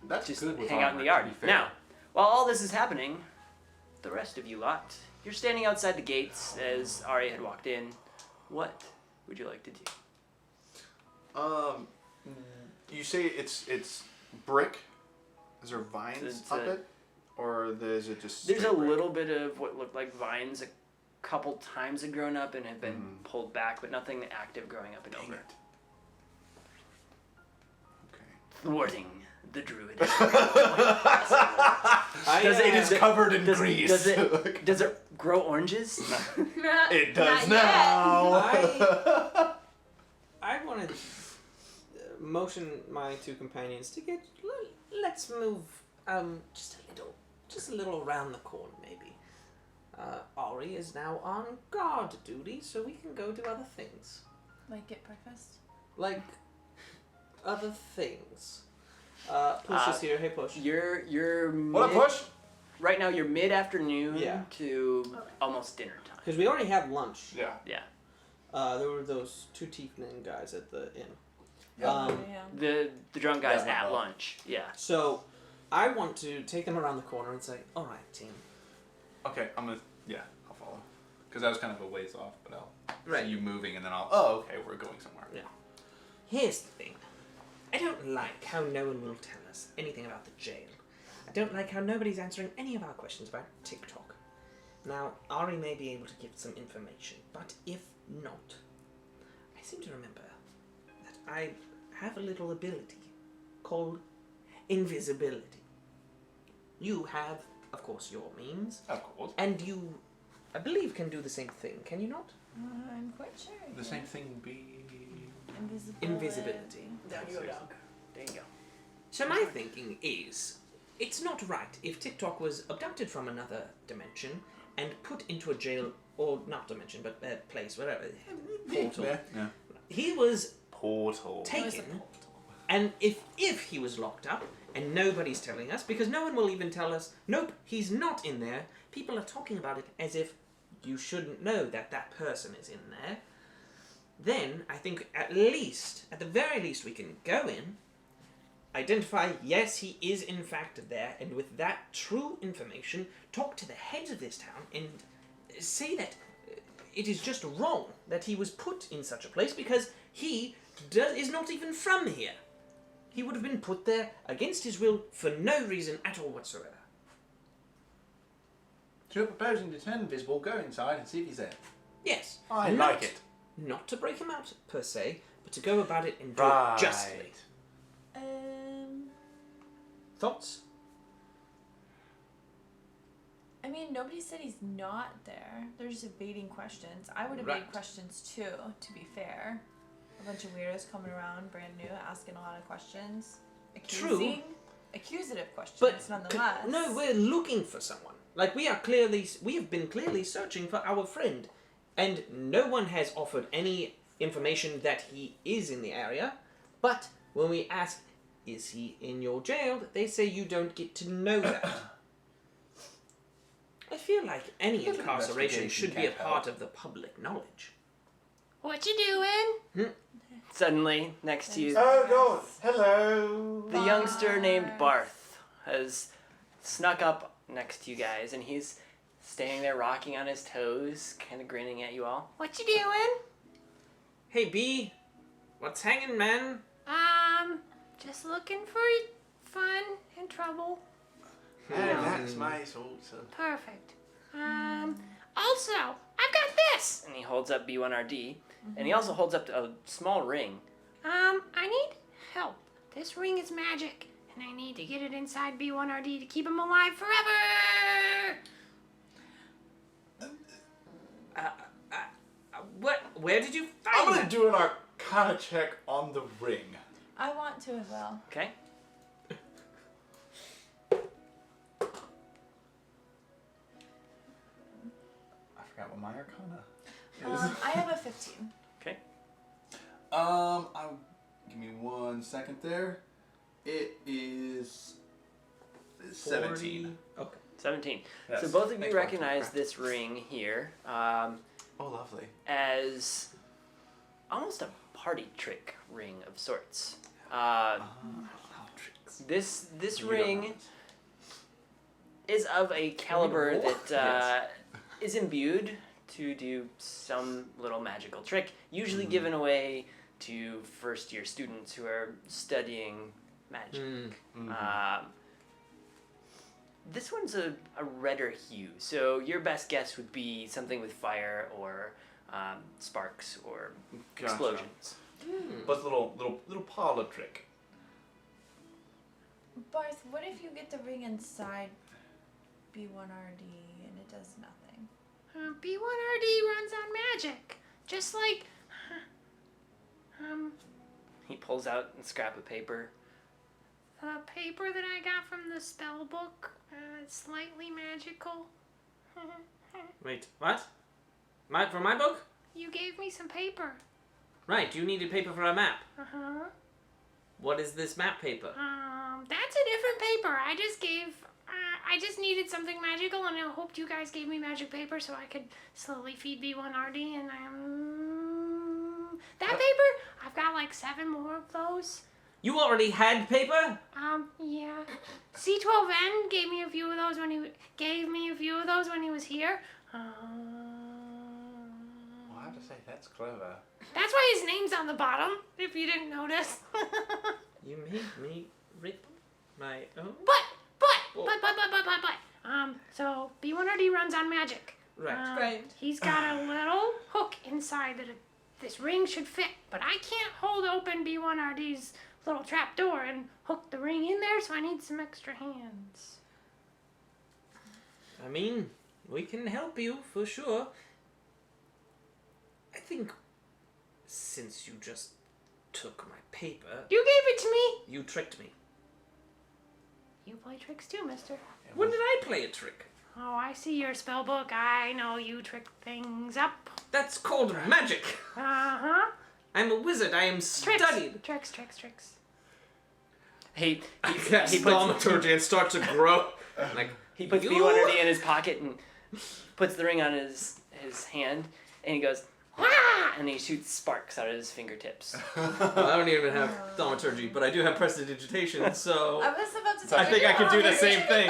[SPEAKER 4] That's
[SPEAKER 3] just
[SPEAKER 4] good with
[SPEAKER 3] hang out in
[SPEAKER 4] armor,
[SPEAKER 3] the yard.
[SPEAKER 4] to be fair.
[SPEAKER 3] Now, while all this is happening, the rest of you lot, you're standing outside the gates as Ari had walked in. What would you like to do?
[SPEAKER 4] You say it's brick. Is there vines
[SPEAKER 3] It's
[SPEAKER 4] up
[SPEAKER 3] a-
[SPEAKER 4] it, or is it just?
[SPEAKER 3] There's a
[SPEAKER 4] straight brick?
[SPEAKER 3] little bit of what looked like vines a couple times have grown up and have been pulled back, but nothing active growing up and
[SPEAKER 4] Dang
[SPEAKER 3] over.
[SPEAKER 4] it. Okay.
[SPEAKER 3] Thwarting the druid.
[SPEAKER 6] I,
[SPEAKER 4] It is covered in grease.
[SPEAKER 3] Does it grow oranges?
[SPEAKER 4] It does
[SPEAKER 1] Not
[SPEAKER 4] now.
[SPEAKER 6] I want to motion my two companions to get. Let's move just a little around the corner, maybe. Ari is now on guard duty, so we can go do other things,
[SPEAKER 5] Like get breakfast.
[SPEAKER 6] like other things. Push is here. Hey, Push.
[SPEAKER 3] You're
[SPEAKER 4] What a
[SPEAKER 3] mid-
[SPEAKER 4] push!
[SPEAKER 3] Right now you're mid-afternoon
[SPEAKER 6] Yeah.
[SPEAKER 3] to almost dinner time.
[SPEAKER 6] Because we already have lunch.
[SPEAKER 4] Yeah.
[SPEAKER 3] Yeah.
[SPEAKER 6] There were those two Tiefling guys at the inn.
[SPEAKER 5] Yeah.
[SPEAKER 3] The drunk guys
[SPEAKER 4] Yeah.
[SPEAKER 3] at lunch. Yeah.
[SPEAKER 6] So, I want to take them around the corner and say, "All right, team.
[SPEAKER 4] Okay, I'll follow. Because I was kind of a ways off, but I'll
[SPEAKER 6] Right.
[SPEAKER 4] see you moving, and then oh, okay, we're going somewhere.
[SPEAKER 6] Yeah. Here's the thing. I don't like how no one will tell us anything about the jail. I don't like how nobody's answering any of our questions about TikTok. Now, Ari may be able to give some information, but if not, I seem to remember that I have a little ability called invisibility. You have, of course, your means,
[SPEAKER 4] Of course.
[SPEAKER 6] and you, I believe, can do the same thing, can you not?
[SPEAKER 5] I'm quite sure.
[SPEAKER 4] The same thing be.
[SPEAKER 6] Invisibility.
[SPEAKER 3] There you go.
[SPEAKER 6] So my thinking is, it's not right if TikTok was abducted from another dimension and put into a jail, or not dimension, but a place, whatever, portal.
[SPEAKER 4] Yeah.
[SPEAKER 6] He was
[SPEAKER 4] Portal.
[SPEAKER 6] taken, and if he was locked up, and nobody's telling us, because no one will even tell us, nope, he's not in there, people are talking about it as if you shouldn't know that that person is in there, then I think at the very least, we can go in, identify, yes, he is in fact there, and with that true information, talk to the heads of this town and say that it is just wrong that he was put in such a place because he is not even from here. He would have been put there against his will for no reason at all whatsoever.
[SPEAKER 4] So you're proposing to turn invisible, go inside, and see if he's there.
[SPEAKER 6] Yes.
[SPEAKER 4] I
[SPEAKER 6] not,
[SPEAKER 4] like it.
[SPEAKER 6] Not to break him out, per se, but to go about it and do
[SPEAKER 4] Right.
[SPEAKER 6] it justly. Thoughts?
[SPEAKER 5] I mean, nobody said he's not there. They're just evading questions. I would evade
[SPEAKER 6] Right.
[SPEAKER 5] questions too, to be fair. A bunch of weirdos coming around, brand new, asking a lot of questions.
[SPEAKER 6] True.
[SPEAKER 5] Accusative questions,
[SPEAKER 6] But
[SPEAKER 5] nonetheless.
[SPEAKER 6] no, we're looking for someone. Like we have been clearly searching for our friend, and no one has offered any information that he is in the area. But when we ask, "Is he in your jail?" they say you don't get to know that. I feel like any
[SPEAKER 4] Little
[SPEAKER 6] incarceration
[SPEAKER 4] investigation
[SPEAKER 6] should be a
[SPEAKER 4] can't
[SPEAKER 6] part
[SPEAKER 4] help.
[SPEAKER 6] of the public knowledge.
[SPEAKER 1] What you doing?
[SPEAKER 3] Suddenly, next to you,
[SPEAKER 4] Oh God! Hello.
[SPEAKER 3] the youngster named Barth has snuck up next to you guys, and he's standing there rocking on his toes, kind of grinning at you all.
[SPEAKER 1] What you doing?
[SPEAKER 6] Hey B, what's hanging, man?
[SPEAKER 1] Just looking for fun and trouble.
[SPEAKER 4] That's my sort of.
[SPEAKER 1] Perfect. Also, I've got this.
[SPEAKER 3] And he holds up B1RD, and he also holds up a small ring.
[SPEAKER 1] I need help. This ring is magic, and I need to get it inside B1RD to keep him alive forever.
[SPEAKER 6] What? Where did you find
[SPEAKER 4] I'm gonna
[SPEAKER 6] that?
[SPEAKER 4] do an Arcana check on the ring.
[SPEAKER 5] I want to as well.
[SPEAKER 3] Okay?
[SPEAKER 4] I forgot what my Arcana.
[SPEAKER 5] I have a 15.
[SPEAKER 3] Okay.
[SPEAKER 4] Give me 1 second there. It is 17.
[SPEAKER 6] 40. Okay.
[SPEAKER 3] 17.
[SPEAKER 4] Yes.
[SPEAKER 3] So both of you
[SPEAKER 4] Thanks,
[SPEAKER 3] recognize
[SPEAKER 4] Mark.
[SPEAKER 3] this ring here
[SPEAKER 4] Oh, lovely.
[SPEAKER 3] as almost a party trick ring of sorts. This
[SPEAKER 4] You don't
[SPEAKER 3] ring
[SPEAKER 4] know.
[SPEAKER 3] is of a caliber
[SPEAKER 6] roll?
[SPEAKER 3] that is imbued to do some little magical trick, usually
[SPEAKER 4] Mm-hmm.
[SPEAKER 3] given away to first-year students who are studying magic.
[SPEAKER 4] Mhm.
[SPEAKER 3] This one's a redder hue, so your best guess would be something with fire or sparks or
[SPEAKER 4] Gotcha.
[SPEAKER 3] explosions.
[SPEAKER 4] But it's a little parlor trick.
[SPEAKER 5] Barth, what if you get the ring inside B1RD and it does nothing?
[SPEAKER 1] B1RD runs on magic, just like.
[SPEAKER 3] He pulls out a scrap of paper.
[SPEAKER 1] The paper that I got from the spell book, slightly magical.
[SPEAKER 6] Wait, what? For my book?
[SPEAKER 1] You gave me some paper.
[SPEAKER 6] Right, you needed paper for a map.
[SPEAKER 1] Uh-huh.
[SPEAKER 6] What is this map paper?
[SPEAKER 1] That's a different paper. I just needed something magical, and I hoped you guys gave me magic paper so I could slowly feed B1RD, and that paper, I've got like 7 more of those.
[SPEAKER 6] You already had paper?
[SPEAKER 1] Yeah. C12N gave me a few of those when he was here.
[SPEAKER 4] Well, I have to say, that's clever.
[SPEAKER 1] That's why his name's on the bottom, if you didn't notice.
[SPEAKER 6] You made me rip my own?
[SPEAKER 1] So B1RD runs on magic.
[SPEAKER 6] Right.
[SPEAKER 5] Right.
[SPEAKER 1] He's got a little hook inside that this ring should fit, but I can't hold open B1RD's little trap door and hook the ring in there, so I need some extra hands.
[SPEAKER 6] I mean, we can help you for sure. I think since you just took my paper,
[SPEAKER 1] You gave it to me.
[SPEAKER 6] you tricked me.
[SPEAKER 1] You play tricks too, mister.
[SPEAKER 6] When did I play a trick?
[SPEAKER 1] Oh, I see your spell book. I know you trick things up.
[SPEAKER 6] That's called magic.
[SPEAKER 1] Uh-huh.
[SPEAKER 6] I'm a wizard. I am studied.
[SPEAKER 1] Tricks.
[SPEAKER 3] He
[SPEAKER 6] I cast
[SPEAKER 3] he puts
[SPEAKER 6] thaumaturgy and start to grow. Like
[SPEAKER 3] he puts
[SPEAKER 6] you-
[SPEAKER 3] B1RD in his pocket and puts the ring on his hand, and he goes, "Ah!" and he shoots sparks out of his fingertips.
[SPEAKER 6] Well, I don't even have thaumaturgy, but I do have prestidigitation, so
[SPEAKER 5] I was about to say.
[SPEAKER 6] I think I could do the same thing.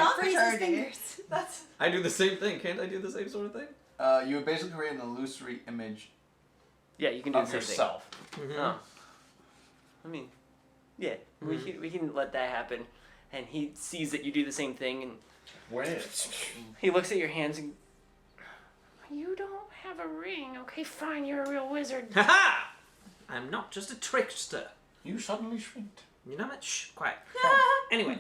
[SPEAKER 5] That's.
[SPEAKER 6] I do the same thing. Can't I do the same sort of thing?
[SPEAKER 4] You would basically create an illusory image
[SPEAKER 3] Yeah, you can do
[SPEAKER 4] of
[SPEAKER 3] the same
[SPEAKER 4] yourself.
[SPEAKER 3] thing. Oh. I mean, yeah, we can let that happen. And he sees that you do the same thing, and
[SPEAKER 4] Where?
[SPEAKER 3] he looks at your hands and
[SPEAKER 1] You don't have a ring. Okay, fine. You're a real wizard.
[SPEAKER 6] Ha-ha! I'm not just a trickster.
[SPEAKER 4] You suddenly shrinked.
[SPEAKER 6] You know what? Shh, quiet. Anyway,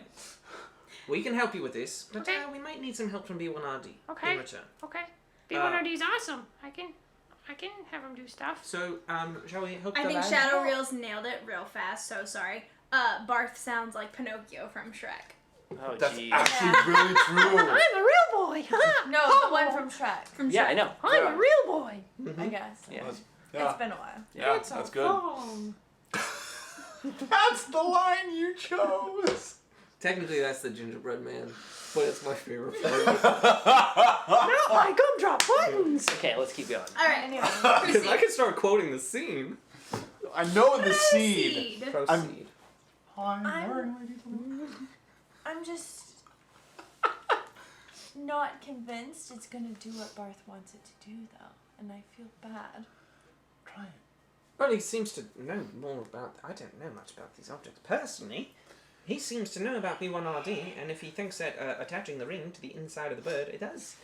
[SPEAKER 6] we can help you with this, but
[SPEAKER 1] Okay.
[SPEAKER 6] we might need some help from B1RD
[SPEAKER 1] Okay.
[SPEAKER 6] in return.
[SPEAKER 1] Okay. B1RD's awesome. I can have him do stuff.
[SPEAKER 6] So, shall we help
[SPEAKER 7] I
[SPEAKER 6] the
[SPEAKER 7] think
[SPEAKER 6] lad?
[SPEAKER 7] Shadow Reels nailed it real fast, so sorry. Barth sounds like Pinocchio from Shrek.
[SPEAKER 3] oh
[SPEAKER 4] That's
[SPEAKER 3] geez.
[SPEAKER 4] actually really true.
[SPEAKER 1] I'm a real boy.
[SPEAKER 5] No, the one from Shrek.
[SPEAKER 7] From
[SPEAKER 3] Yeah,
[SPEAKER 7] Shrek.
[SPEAKER 3] I know.
[SPEAKER 1] I'm a real boy.
[SPEAKER 5] I guess.
[SPEAKER 3] Yeah.
[SPEAKER 5] It's been a while.
[SPEAKER 4] Yeah,
[SPEAKER 6] It's
[SPEAKER 4] that's
[SPEAKER 6] a
[SPEAKER 4] good.
[SPEAKER 6] song.
[SPEAKER 4] That's the line you chose.
[SPEAKER 6] Technically, that's the gingerbread man, but it's my favorite part.
[SPEAKER 1] Not my gumdrop buttons.
[SPEAKER 3] Okay, let's keep going.
[SPEAKER 7] All right,
[SPEAKER 5] Anyway.
[SPEAKER 6] Because I can start quoting the scene.
[SPEAKER 4] I know the seed.
[SPEAKER 7] Seed.
[SPEAKER 6] Proceed.
[SPEAKER 5] I'm just not convinced it's gonna do what Barth wants it to do, though, and I feel bad.
[SPEAKER 4] Try it.
[SPEAKER 6] Well, he seems to know more about... I don't know much about these objects personally. He seems to know about B1RD, and if he thinks that attaching the ring to the inside of the bird, it does.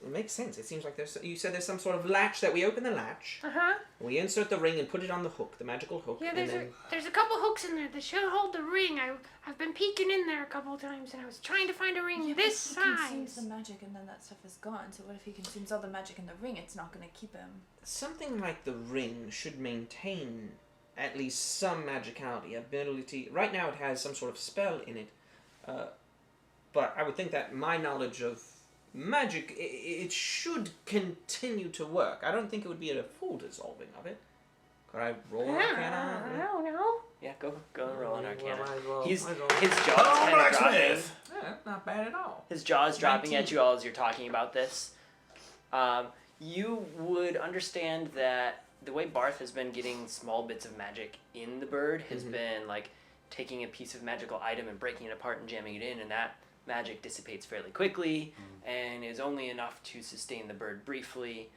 [SPEAKER 6] It makes sense. It seems like you said there's some sort of latch that we open the latch, we insert the ring and put it on the hook, the magical hook,
[SPEAKER 1] Yeah,
[SPEAKER 6] and then...
[SPEAKER 1] there's a couple hooks in there that should hold the ring. I've been peeking in there a couple of times, and I was trying to find a ring this
[SPEAKER 5] He consumes
[SPEAKER 1] size.
[SPEAKER 5] the magic, and then that stuff is gone. So what if he consumes all the magic in the ring? It's not gonna keep him.
[SPEAKER 6] Something like the ring should maintain at least some magicality, ability. Right now it has some sort of spell in it, but I would think that my knowledge of magic, it should continue to work. I don't think it would be a full dissolving of it. Could I roll
[SPEAKER 7] I
[SPEAKER 6] Arcana?
[SPEAKER 7] don't know.
[SPEAKER 3] Yeah, go and roll an Arcana.
[SPEAKER 6] Well,
[SPEAKER 3] His
[SPEAKER 6] I roll.
[SPEAKER 3] jaw's
[SPEAKER 4] Hello,
[SPEAKER 3] kind of dropping.
[SPEAKER 4] blacksmith.
[SPEAKER 6] Yeah, not bad at all.
[SPEAKER 3] His jaw is dropping
[SPEAKER 6] 19.
[SPEAKER 3] at you all as you're talking about this. You would understand that the way Barth has been getting small bits of magic in the bird has been like taking a piece of magical item and breaking it apart and jamming it in, and that magic dissipates fairly quickly and is only enough to sustain the bird briefly.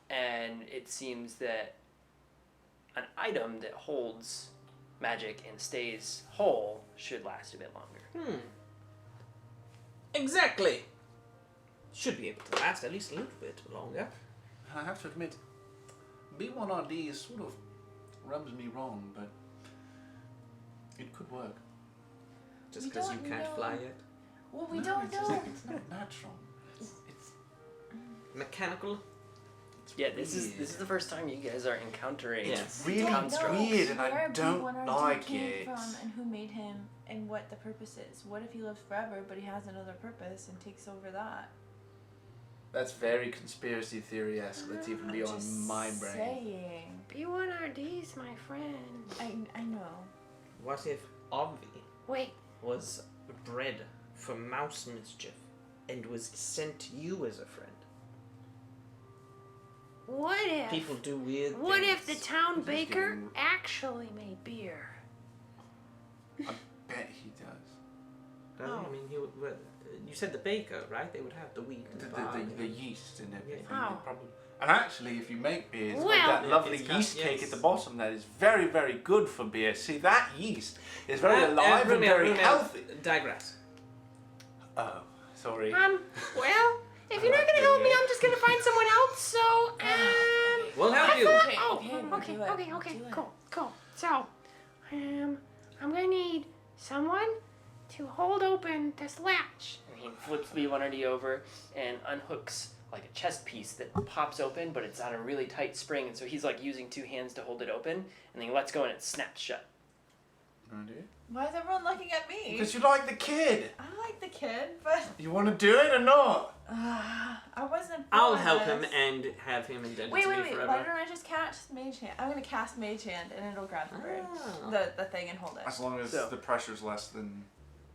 [SPEAKER 3] And it seems that an item that holds magic and stays whole should last a bit longer.
[SPEAKER 6] Exactly. Should be able to last at least a little bit longer.
[SPEAKER 4] I have to admit, B1RD sort of rubs me wrong, but it could work.
[SPEAKER 6] Just
[SPEAKER 5] We
[SPEAKER 6] because you
[SPEAKER 5] don't
[SPEAKER 6] can't
[SPEAKER 5] know.
[SPEAKER 6] fly yet.
[SPEAKER 5] Well, we
[SPEAKER 4] No,
[SPEAKER 5] don't
[SPEAKER 4] it's
[SPEAKER 5] know.
[SPEAKER 4] It's not natural. It's
[SPEAKER 6] Mechanical.
[SPEAKER 3] Yeah, this is the first time you guys are encountering.
[SPEAKER 6] Yeah.
[SPEAKER 4] It's
[SPEAKER 5] We
[SPEAKER 4] really
[SPEAKER 5] don't know
[SPEAKER 4] weird, and I
[SPEAKER 5] where
[SPEAKER 4] don't
[SPEAKER 5] B1RD
[SPEAKER 4] like
[SPEAKER 5] came
[SPEAKER 4] it.
[SPEAKER 5] From and who made him and what the purpose is. What if he lives forever, but he has another purpose and takes over that?
[SPEAKER 4] That's very conspiracy theory-esque. That's even
[SPEAKER 5] I'm
[SPEAKER 4] beyond
[SPEAKER 5] just
[SPEAKER 4] my brain.
[SPEAKER 5] Saying.
[SPEAKER 7] B1RD's my friend.
[SPEAKER 5] I know.
[SPEAKER 6] What if Obvi
[SPEAKER 7] Wait,
[SPEAKER 6] was bred for mouse mischief and was sent to you as a friend?
[SPEAKER 7] what if?
[SPEAKER 6] People do weird
[SPEAKER 7] What
[SPEAKER 6] things.
[SPEAKER 7] if the town
[SPEAKER 4] This is
[SPEAKER 7] baker
[SPEAKER 4] getting-
[SPEAKER 7] actually made beer?
[SPEAKER 4] Bet he does.
[SPEAKER 6] Doesn't
[SPEAKER 7] Oh.
[SPEAKER 6] I mean, you said the baker, right? They would have the wheat and
[SPEAKER 4] The yeast and everything.
[SPEAKER 7] Yeah.
[SPEAKER 4] they probably. And actually, if you make beer, it's got
[SPEAKER 7] Well-
[SPEAKER 4] that lovely
[SPEAKER 6] It's got-
[SPEAKER 4] yeast cake
[SPEAKER 6] yes.
[SPEAKER 4] at the bottom that is very, very good for beer. See, that yeast is very
[SPEAKER 6] Uh,
[SPEAKER 4] alive and
[SPEAKER 6] Brunel,
[SPEAKER 4] very
[SPEAKER 6] Brunel,
[SPEAKER 4] healthy.
[SPEAKER 6] Digress.
[SPEAKER 4] Oh, sorry.
[SPEAKER 7] Well, if you're not gonna help me, I'm just gonna find someone else. So,
[SPEAKER 6] We'll help you.
[SPEAKER 5] Okay,
[SPEAKER 7] oh,
[SPEAKER 5] okay, we'll
[SPEAKER 7] okay,
[SPEAKER 5] do it.
[SPEAKER 7] okay,
[SPEAKER 5] We'll
[SPEAKER 7] okay,
[SPEAKER 5] do it.
[SPEAKER 7] cool. So, I'm gonna need someone to hold open this latch.
[SPEAKER 3] And he flips B1RD over and unhooks like a chest piece that pops open, but it's on a really tight spring, and so he's like using two hands to hold it open, and then he lets go and it snaps shut.
[SPEAKER 5] Why is everyone looking at me?
[SPEAKER 4] Because you like the kid.
[SPEAKER 5] I like the kid, but
[SPEAKER 4] You want to do it or not?
[SPEAKER 5] I wasn't.
[SPEAKER 6] I'll
[SPEAKER 5] born
[SPEAKER 6] help
[SPEAKER 5] this.
[SPEAKER 6] him and have him indebted
[SPEAKER 5] Wait,
[SPEAKER 6] to
[SPEAKER 5] wait,
[SPEAKER 6] me
[SPEAKER 5] wait!
[SPEAKER 6] forever.
[SPEAKER 5] Why don't I just cast Mage Hand? I'm gonna cast Mage Hand and it'll grab the bird,
[SPEAKER 6] Oh.
[SPEAKER 5] the thing, and hold it.
[SPEAKER 4] As long as
[SPEAKER 3] So-
[SPEAKER 4] the pressure's less than.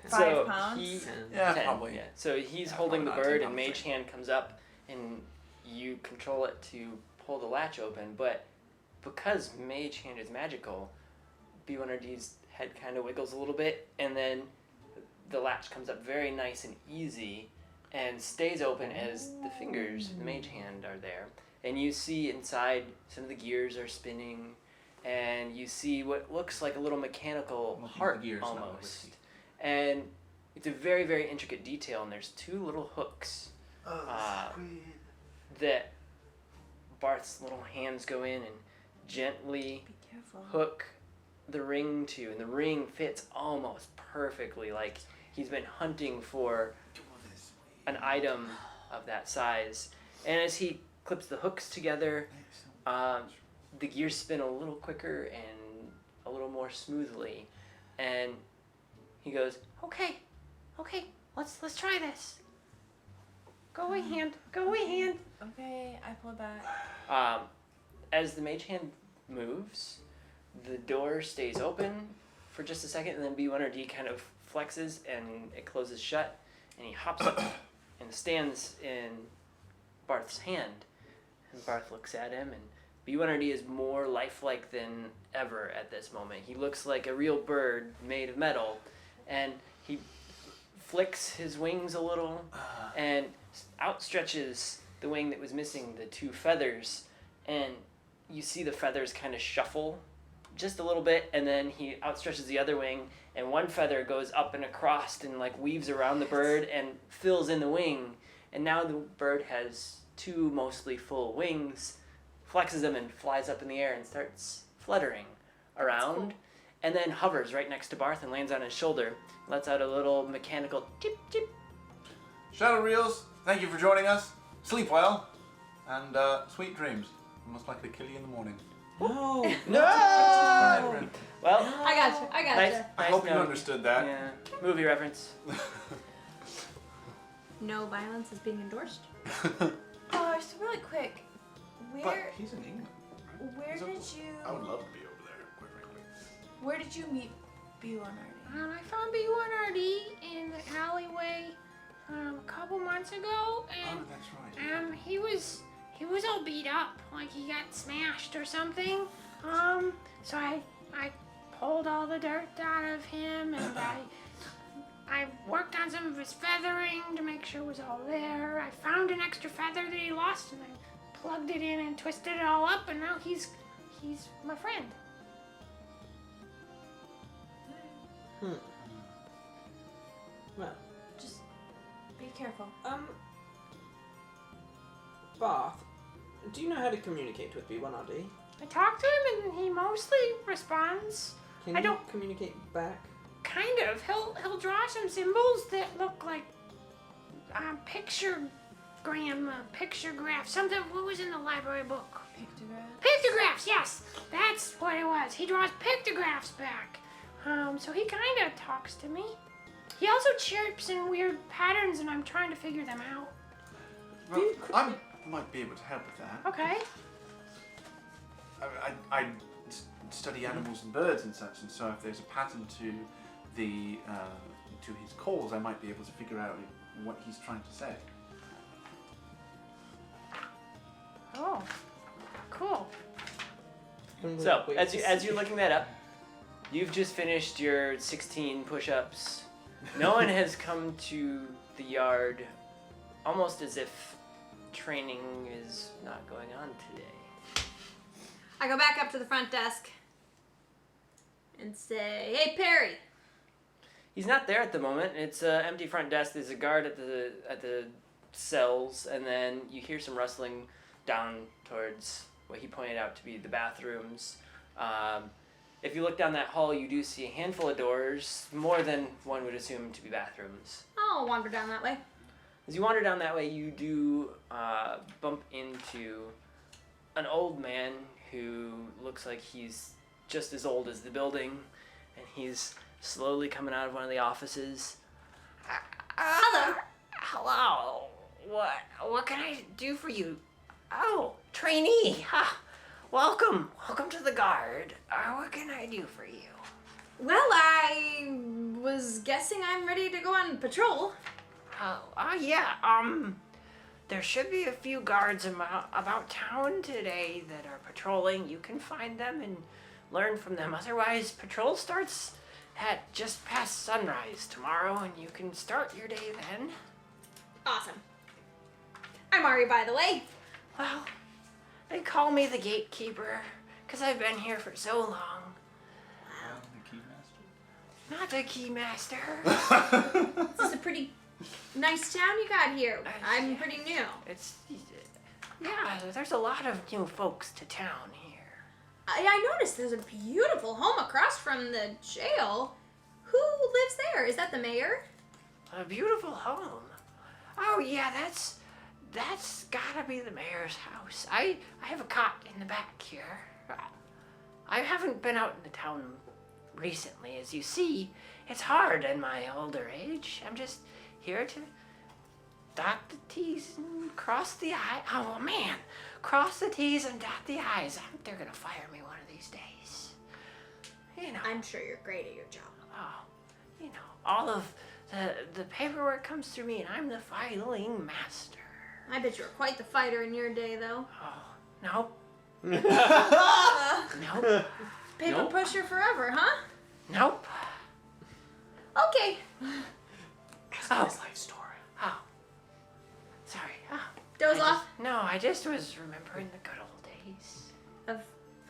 [SPEAKER 5] 5
[SPEAKER 3] so
[SPEAKER 5] pounds?
[SPEAKER 3] he
[SPEAKER 4] Yeah,
[SPEAKER 3] 10,
[SPEAKER 4] probably.
[SPEAKER 3] yeah. So he's
[SPEAKER 4] Yeah,
[SPEAKER 3] holding the
[SPEAKER 4] probably not
[SPEAKER 3] bird,
[SPEAKER 4] 10
[SPEAKER 3] and
[SPEAKER 4] pounds,
[SPEAKER 3] Mage
[SPEAKER 4] right.
[SPEAKER 3] Hand comes up, and you control it to pull the latch open. But because Mage Hand is magical, B1RD's head kind of wiggles a little bit, and then the latch comes up very nice and easy, and stays open as the fingers of the Mage Hand are there. And you see inside some of the gears are spinning, and you see what looks like a little mechanical
[SPEAKER 4] Looking at the
[SPEAKER 3] heart
[SPEAKER 4] gears, not the
[SPEAKER 3] almost.
[SPEAKER 4] whiskey.
[SPEAKER 3] And it's a very, very intricate detail, and there's two little hooks that Barth's little hands go in and gently
[SPEAKER 5] Be careful.
[SPEAKER 3] hook the ring to, and the ring fits almost perfectly, like he's been hunting for an item of that size. And as he clips the hooks together, the gears spin a little quicker and a little more smoothly, and he goes,
[SPEAKER 7] Okay, let's try this. Go away, hand. Go away, hand.
[SPEAKER 5] Okay, I pull back.
[SPEAKER 3] as the Mage Hand moves, the door stays open for just a second, and then B1RD kind of flexes and it closes shut, and he hops up and stands in Barth's hand. And Barth looks at him, and B1RD is more lifelike than ever at this moment. He looks like a real bird made of metal, and he flicks his wings a little and outstretches the wing that was missing, the two feathers, and you see the feathers kind of shuffle just a little bit, and then he outstretches the other wing, and one feather goes up and across and like weaves around the bird and fills in the wing, and now the bird has two mostly full wings, flexes them and flies up in the air and starts fluttering around,
[SPEAKER 5] cool.
[SPEAKER 3] and then hovers right next to Barth and lands on his shoulder, lets out a little mechanical chip chip.
[SPEAKER 4] Shadow Reels, thank you for joining us. Sleep well, and sweet dreams. Most likely kill you in the morning.
[SPEAKER 6] No.
[SPEAKER 4] No!
[SPEAKER 3] Well,
[SPEAKER 7] I got you.
[SPEAKER 3] nice,
[SPEAKER 4] I
[SPEAKER 3] nice
[SPEAKER 4] hope you
[SPEAKER 3] knowing
[SPEAKER 4] understood that.
[SPEAKER 3] Yeah, movie reference.
[SPEAKER 1] No violence is being endorsed.
[SPEAKER 5] Oh, just really quick.
[SPEAKER 4] But
[SPEAKER 5] Where?
[SPEAKER 4] he's in England, right?
[SPEAKER 5] Where did you?
[SPEAKER 4] I would love to be over there, quite frankly.
[SPEAKER 5] Where did you meet B1RD?
[SPEAKER 7] I found B1RD in the alleyway a couple months ago, and
[SPEAKER 4] that's right.
[SPEAKER 7] he was all beat up, like he got smashed or something. So I pulled all the dirt out of him, and I worked on some of his feathering to make sure it was all there. I found an extra feather that he lost, and I plugged it in and twisted it all up, and now he's my friend.
[SPEAKER 6] Well,
[SPEAKER 5] Just be careful.
[SPEAKER 6] Bath, do you know how to communicate with B1RD?
[SPEAKER 7] I talk to him, and he mostly responds.
[SPEAKER 6] Can
[SPEAKER 7] I
[SPEAKER 6] you
[SPEAKER 7] don't-
[SPEAKER 6] communicate back?
[SPEAKER 7] Kind of. He'll draw some symbols that look like pictograph. Something. What was in the library book?
[SPEAKER 5] Pictograph.
[SPEAKER 7] Pictographs. Yes, that's what it was. He draws pictographs back. So he kind of talks to me. He also chirps in weird patterns, and I'm trying to figure them out.
[SPEAKER 4] Well, I might be able to help with that.
[SPEAKER 7] Okay.
[SPEAKER 4] I study animals and birds and such, and so if there's a pattern to his calls, I might be able to figure out what he's trying to say.
[SPEAKER 7] Oh, cool.
[SPEAKER 3] So, as you're looking that up, you've just finished your 16 push-ups. No one has come to the yard, almost as if training is not going on today.
[SPEAKER 1] I go back up to the front desk and say, "Hey, Perry."
[SPEAKER 3] He's not there at the moment. It's an empty front desk. There's a guard at the cells, and then you hear some rustling down towards what he pointed out to be the bathrooms. If you look down that hall, you do see a handful of doors, more than one would assume to be bathrooms.
[SPEAKER 1] I'll wander down that way.
[SPEAKER 3] As you wander down that way, you do bump into an old man who looks like he's just as old as the building, and he's slowly coming out of one of the offices.
[SPEAKER 1] Hello.
[SPEAKER 7] Hello. What can I do for you? Oh, trainee. Welcome to the guard. What can I do for you?
[SPEAKER 1] Well, I was guessing I'm ready to go on patrol.
[SPEAKER 7] Yeah. There should be a few guards about town today that are patrolling. You can find them and learn from them. Otherwise, patrol starts at just past sunrise tomorrow, and you can start your day then.
[SPEAKER 1] Awesome. I'm Ari, by the way.
[SPEAKER 7] Well, they call me the gatekeeper because I've been here for so long. Not the keymaster.
[SPEAKER 1] This is a pretty nice town you got here. I'm pretty new.
[SPEAKER 7] Yeah, there's a lot of new folks to town here.
[SPEAKER 1] I noticed there's a beautiful home across from the jail. Who lives there? Is that the mayor?
[SPEAKER 7] A beautiful home. Oh yeah, that's gotta be the mayor's house. I have a cot in the back here. I haven't been out in the town recently. As you see, it's hard in my older age. I'm just here to dot the T's and cross the I. Oh man, cross the T's and dot the I's. They're gonna fire me one of these days. You know.
[SPEAKER 1] I'm sure you're great at your job.
[SPEAKER 7] Oh, you know, all of the paperwork comes through me, and I'm the filing master.
[SPEAKER 1] I bet you were quite the fighter in your day, though.
[SPEAKER 7] Oh, nope.
[SPEAKER 3] Nope.
[SPEAKER 1] Paper
[SPEAKER 3] Nope.
[SPEAKER 1] pusher forever, huh?
[SPEAKER 7] Nope.
[SPEAKER 1] Okay.
[SPEAKER 7] Oh.
[SPEAKER 6] His life story.
[SPEAKER 7] Oh. Sorry. Oh.
[SPEAKER 1] Doze off
[SPEAKER 7] No, I just was remembering the good old days.
[SPEAKER 1] of